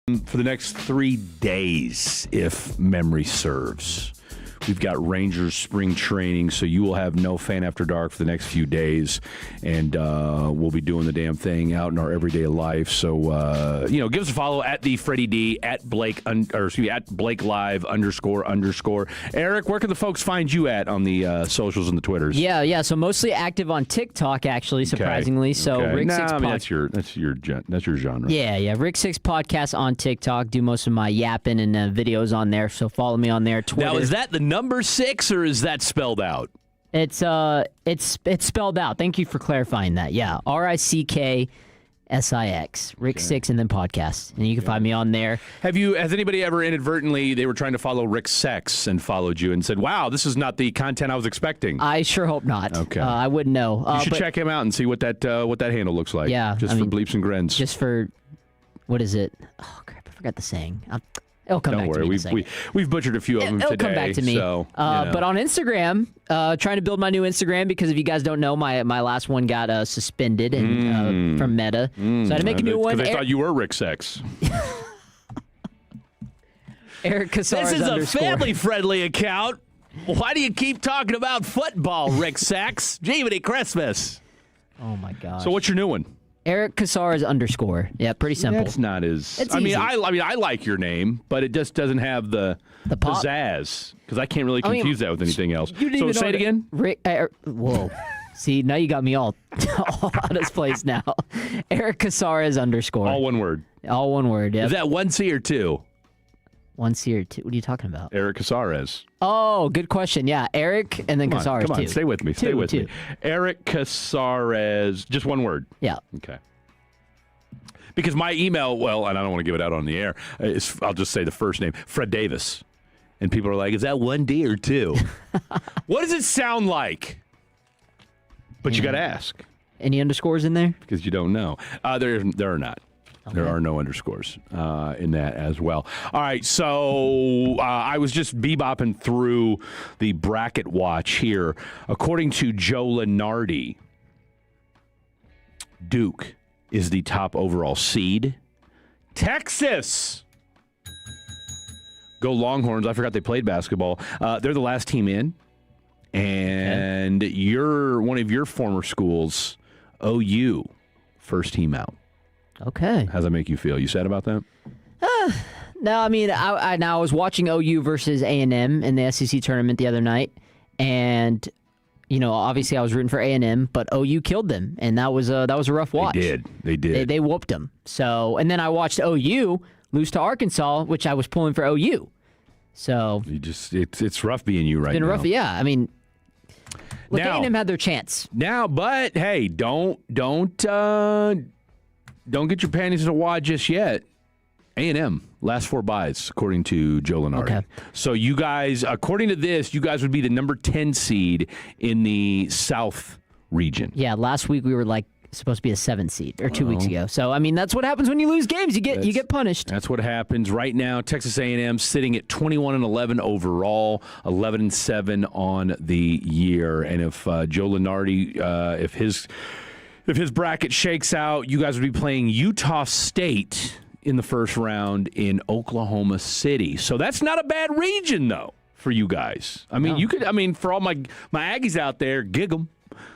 For the next 3 days, if memory serves. We've got Rangers spring training, so you will have no Fan After Dark for the next few days, and we'll be doing the damn thing out in our everyday life. So, give us a follow at the Freddie D, at Blake, at Blake Live __. Eric, where can the folks find you at on the socials and the Twitters?
Yeah. So mostly active on TikTok, actually, surprisingly.
Okay.
So Rick Six.
That's your genre.
Yeah. Rick Six Podcast on TikTok. Do most of my yapping and videos on there. So follow me on there. Twitter.
Now, is that the number 6, or is that spelled out?
It's spelled out. Thank you for clarifying that. Yeah, RICKSIX, Rick Six, and then podcast, and you can find me on there.
Has anybody ever inadvertently, they were trying to follow Rick Sex and followed you and said, "Wow, this is not the content I was expecting"?
I sure hope not.
Okay,
I wouldn't know.
You should check him out and see what that handle looks like.
Yeah,
for bleeps and grins.
Just for what is it? Oh crap, I forgot the saying. It'll come back to me.
We've butchered a few of them
today.
It'll
come back to me.
So,
But on Instagram, trying to build my new Instagram because if you guys don't know, my last one got suspended and from Meta. So I had to make a new one.
Because they thought you were Rick Sex.
Eric Casares
This is
_
a family-friendly account. Why do you keep talking about football, Rick Sex? Jiminy Christmas.
Oh, my gosh.
So what's your new one?
Eric Casares _ Yeah, pretty simple.
That's not as.
It's
easy.
easy.
I like your name, but it just doesn't have the
pop?
pizzazz because I can't really confuse that with anything else. So say it again.
Rick. Whoa. See, now you got me all out of place now. Eric Casares _
All one word.
All one word. Yep.
Is that 1 C or 2?
1 C or 2? What are you talking about?
Eric Casares.
Oh, good question. Yeah, Eric and then Casares.
Come on, stay with me. Stay with me. Eric Casares. Just one word.
Yeah.
Okay. Because my email, and I don't want to give it out on the air, I'll just say the first name, Fred Davis. And people are like, is that 1 D or 2? What does it sound like? But you got to ask.
Any underscores in there?
Because you don't know. There are not. Okay. There are no underscores in that as well. All right, so I was just bebopping through the bracket watch here. According to Joe Lunardi, Duke is the top overall seed. Texas! Go Longhorns. I forgot they played basketball. They're the last team in. And you're one of your former schools, OU, first team out.
Okay.
How's that make you feel? You sad about that?
No, I mean, I was watching OU versus A&M in the SEC tournament the other night, and obviously I was rooting for A&M, but OU killed them, and that was a rough watch.
They did.
They whooped them. So, and then I watched OU lose to Arkansas, which I was pulling for OU. So
it's rough being you right now.
It's been rough, yeah. I mean, look, A&M had their chance.
Now, but hey, don't get your panties in a wad just yet. A&M, last 4 byes, according to Joe Lunardi.
Okay.
So you guys, according to this, you guys would be the number 10 seed in the South region.
Yeah, last week we were supposed to be a 7 seed, or 2 weeks ago. So, I mean, that's what happens when you lose games. You get punished.
That's what happens right now. Texas A&M sitting at 21-11 overall, 11-7 on the year. And if Joe Lunardi, if his bracket shakes out, you guys would be playing Utah State in the first round in Oklahoma City. So that's not a bad region, though, for you guys. I mean, for all my Aggies out there, gig 'em.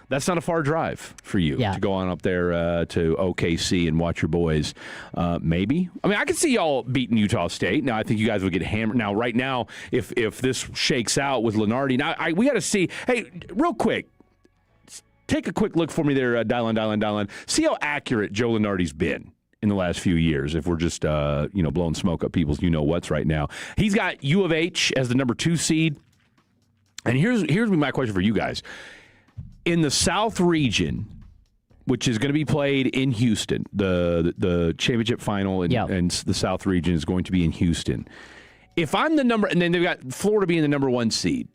That's not a far drive for you to go on up there to OKC and watch your boys. Maybe. I mean, I could see y'all beating Utah State. Now, I think you guys would get hammered. Now, right now, if this shakes out with Lunardi, now we got to see. Hey, real quick, take a quick look for me there, dial in. See how accurate Joe Lunardi's been in the last few years. If we're just blowing smoke up people's what's right now. He's got U of H as the number 2 seed. And here's my question for you guys. In the South region, which is going to be played in Houston, the championship final and the South region is going to be in Houston. If I'm the number, and then they've got Florida being the number 1 seed,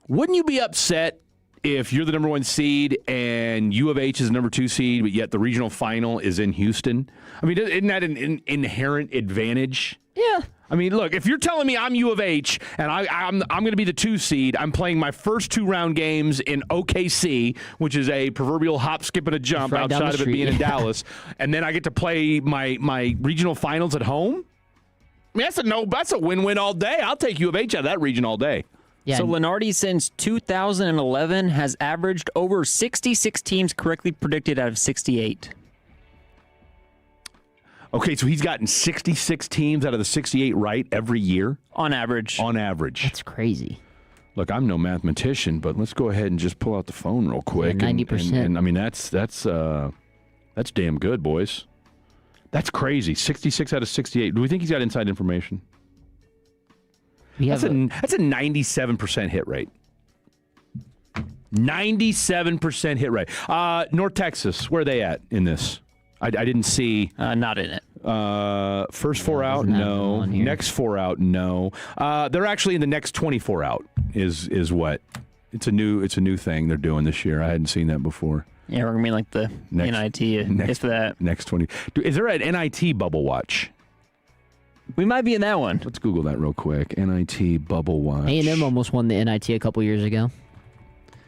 wouldn't you be upset if you're the number 1 seed and U of H is the number 2 seed, but yet the regional final is in Houston? I mean, isn't that an inherent advantage?
Yeah.
I mean, look, if you're telling me I'm U of H and I'm going to be the 2 seed, I'm playing my first 2-round games in OKC, which is a proverbial hop, skip, and a jump outside of it being in Dallas, and then I get to play my regional finals at home? I mean, that's a win-win all day. I'll take U of H out of that region all day.
Yeah.
So Lenardi, since 2011, has averaged over 66 teams correctly predicted out of 68.
Okay, so he's gotten 66 teams out of the 68 right every year?
On average.
On average.
That's crazy.
Look, I'm no mathematician, but let's go ahead and just pull out the phone real quick.
Yeah, 90%.
And I mean, that's damn good, boys. That's crazy. 66 out of 68. Do we think he's got inside information? That's a 97% hit rate. 97% hit rate. North Texas, where are they at in this? I didn't see.
Not in it.
First four out, no. Next four out, no. They're actually in the next 24 out. Is what? It's a new thing they're doing this year. I hadn't seen that before.
Yeah, we're gonna mean like the NIT if that.
Next 20. Is there an NIT bubble watch?
We might be in that one.
Let's Google that real quick. NIT bubble watch.
A&M almost won the NIT a couple years ago.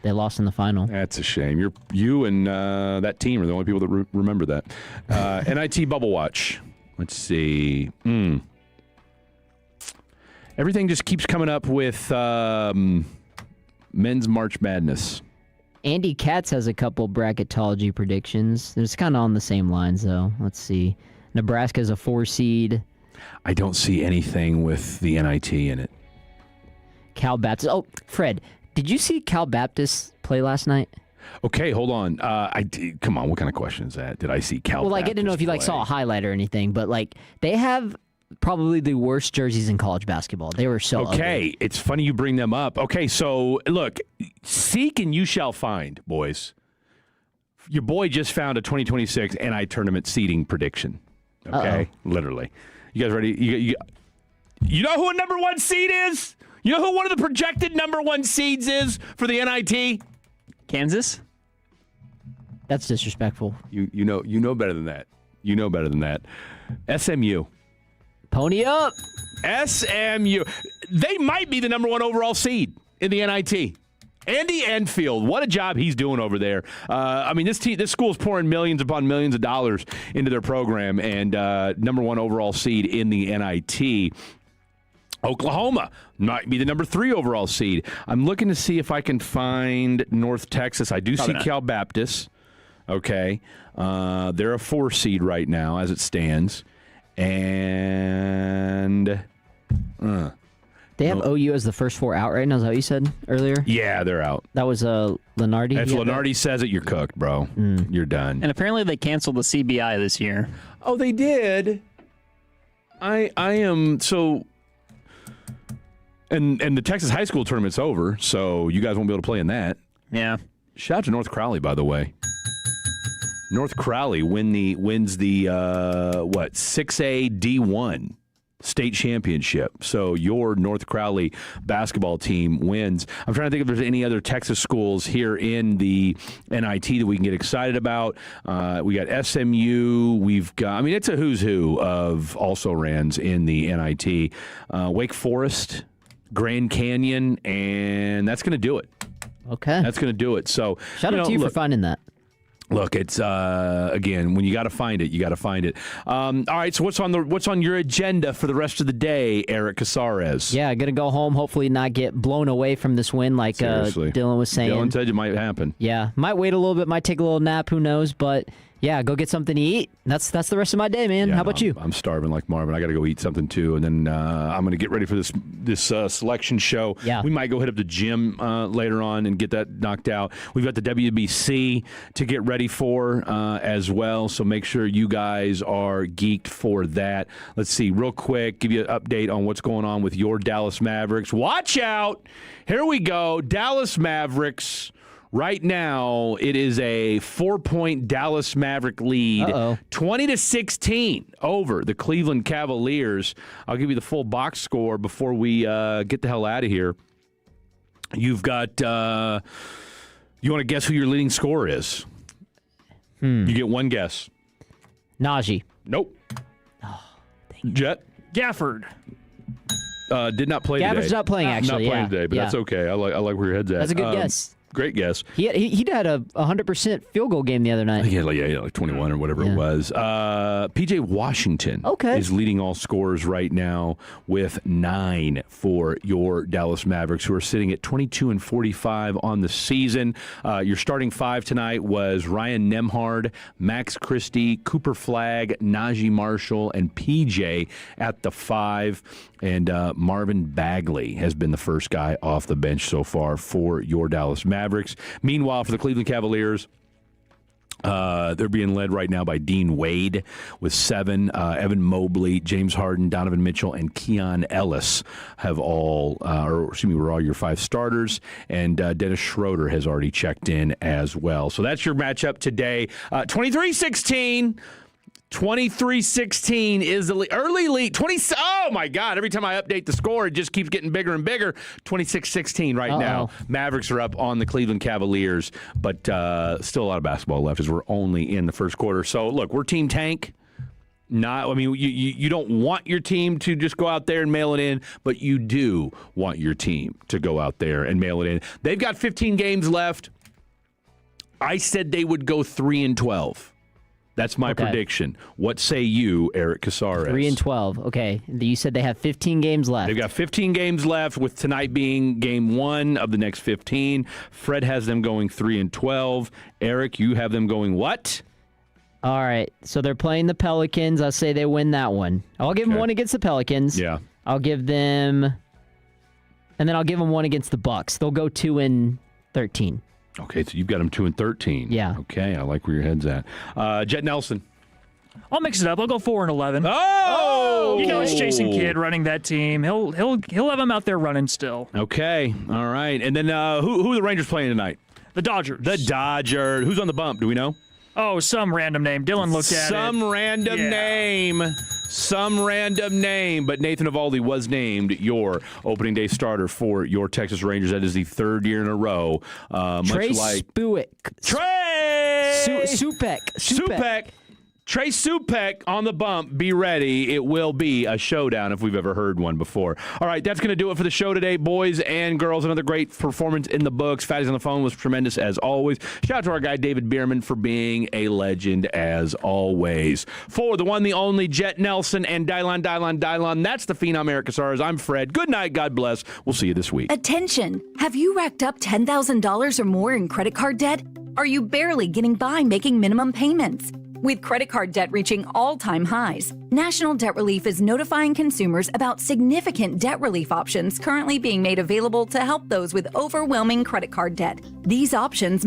They lost in the final.
That's a shame. You and that team are the only people that remember that. NIT bubble watch. Let's see. Everything just keeps coming up with men's March Madness.
Andy Katz has a couple bracketology predictions. It's kind of on the same lines, though. Let's see. Nebraska's a 4 seed.
I don't see anything with the NIT in it.
Cal Baptist. Oh, Fred, did you see Cal Baptist play last night?
Okay, hold on. Come on, what kind of question is that? Did I see Cal Baptist
Well, I didn't know if you saw a highlight or anything, but they have probably the worst jerseys in college basketball. They were so ugly.
It's funny you bring them up. Okay, so look, seek and you shall find, boys. Your boy just found a 2026 NI tournament seeding prediction. Okay, literally. You guys ready? You know who a number 1 seed is? You know who one of the projected number 1 seeds is for the NIT?
Kansas?
That's disrespectful.
You know better than that. You know better than that. SMU.
Pony up.
SMU. They might be the number 1 overall seed in the NIT. Andy Enfield, what a job he's doing over there. I mean, this school's pouring millions upon millions of dollars into their program, and number 1 overall seed in the NIT. Oklahoma might be the number 3 overall seed. I'm looking to see if I can find North Texas. I do see Cal Baptist. Okay. They're a 4 seed right now as it stands. And
they have OU as the first 4 out right now. Is that what you said earlier?
Yeah, they're out.
That was Lenardi.
If Lenardi says it, you're cooked, bro. You're done.
And apparently they canceled the CBI this year.
Oh, they did? I am so... And the Texas high school tournament's over, so you guys won't be able to play in that.
Yeah.
Shout out to North Crowley, by the way. North Crowley wins the 6A D1 state championship. So your North Crowley basketball team wins. I'm trying to think if there's any other Texas schools here in the NIT that we can get excited about. We got SMU. We've got, I mean, it's a who's who of also-rans in the NIT. Wake Forest, Grand Canyon, and that's going to do it.
Okay.
That's going to do it. So
shout out to you for finding that.
Look, it's again, when you got to find it, you got to find it. All right, so what's on your agenda for the rest of the day, Eric Casares?
Yeah, gonna go home. Hopefully, not get blown away from this win, like Dylan was saying.
Dylan said it might happen.
Yeah, might wait a little bit, might take a little nap. Who knows? But yeah, go get something to eat. That's the rest of my day, man.
Yeah,
how about you?
I'm starving like Marvin. I got to go eat something too, and then I'm going to get ready for this selection show.
Yeah.
We might go hit up the gym later on and get that knocked out. We've got the WBC to get ready for as well, so make sure you guys are geeked for that. Let's see, real quick, give you an update on what's going on with your Dallas Mavericks. Watch out! Here we go, Dallas Mavericks. Right now, it is a 4-point Dallas Maverick lead, 20-16 over the Cleveland Cavaliers. I'll give you the full box score before we get the hell out of here. You've got, you want to guess who your leading scorer is? You get one guess.
Najee.
Nope. Jet?
Gafford.
Did not play today.
Gafford's not playing, actually.
Not playing today, but that's okay. I like where your head's at.
That's a good guess.
Great guess.
He had a 100% field goal game the other night.
He had like 21 or whatever it was. P.J. Washington is leading all scorers right now with 9 for your Dallas Mavericks, who are sitting at 22-45 on the season. Your starting 5 tonight was Ryan Nembhard, Max Christie, Cooper Flagg, Najee Marshall, and P.J. at the 5. And Marvin Bagley has been the first guy off the bench so far for your Dallas Mavericks. Meanwhile, for the Cleveland Cavaliers, they're being led right now by Dean Wade with 7. Evan Mobley, James Harden, Donovan Mitchell, and Keon Ellis were all your 5 starters. And Dennis Schroeder has already checked in as well. So that's your matchup today. 23-16. 23-16 is the early lead. Oh, my God. Every time I update the score, it just keeps getting bigger and bigger. 26-16 right now. Mavericks are up on the Cleveland Cavaliers, but still a lot of basketball left as we're only in the first quarter. So, look, we're Team Tank. You don't want your team to just go out there and mail it in, but you do want your team to go out there and mail it in. They've got 15 games left. I said they would go 3-12. That's my prediction. What say you, Eric Casares?
3-12. Okay. You said they have 15 games left.
They've got 15 games left, with tonight being game 1 of the next 15. Fred has them going 3-12. Eric, you have them going what?
All right. So they're playing the Pelicans. I'll say they win that one. I'll give them one against the Pelicans.
Yeah.
I'll give them... And then I'll give them one against the Bucks. They'll go 2-13.
Okay, so you've got them 2-13.
Yeah.
Okay, I like where your head's at. Jet Nelson.
I'll mix it up. I'll go 4-11.
Oh!
It's Jason Kidd running that team. He'll have them out there running still.
Okay, all right. And then who are the Rangers playing tonight?
The Dodgers.
The Dodgers. Who's on the bump? Do we know?
Oh, some random name. Dylan looked at it.
Some random name. But Nathan Eovaldi was named your opening day starter for your Texas Rangers. That is the 3rd year in a row.
Trey Supek.
Trey Supek on the bump. Be ready. It will be a showdown if we've ever heard one before. All right, that's going to do it for the show today, boys and girls. Another great performance in the books. Fatty's on the phone was tremendous as always. Shout out to our guy, David Bierman, for being a legend as always. For the one, the only, Jet Nelson and Dylon, that's the Phenom Eric Casares. I'm Fred. Good night. God bless. We'll see you this week.
Attention! Have you racked up $10,000 or more in credit card debt? Are you barely getting by making minimum payments? With credit card debt reaching all-time highs, National Debt Relief is notifying consumers about significant debt relief options currently being made available to help those with overwhelming credit card debt. These options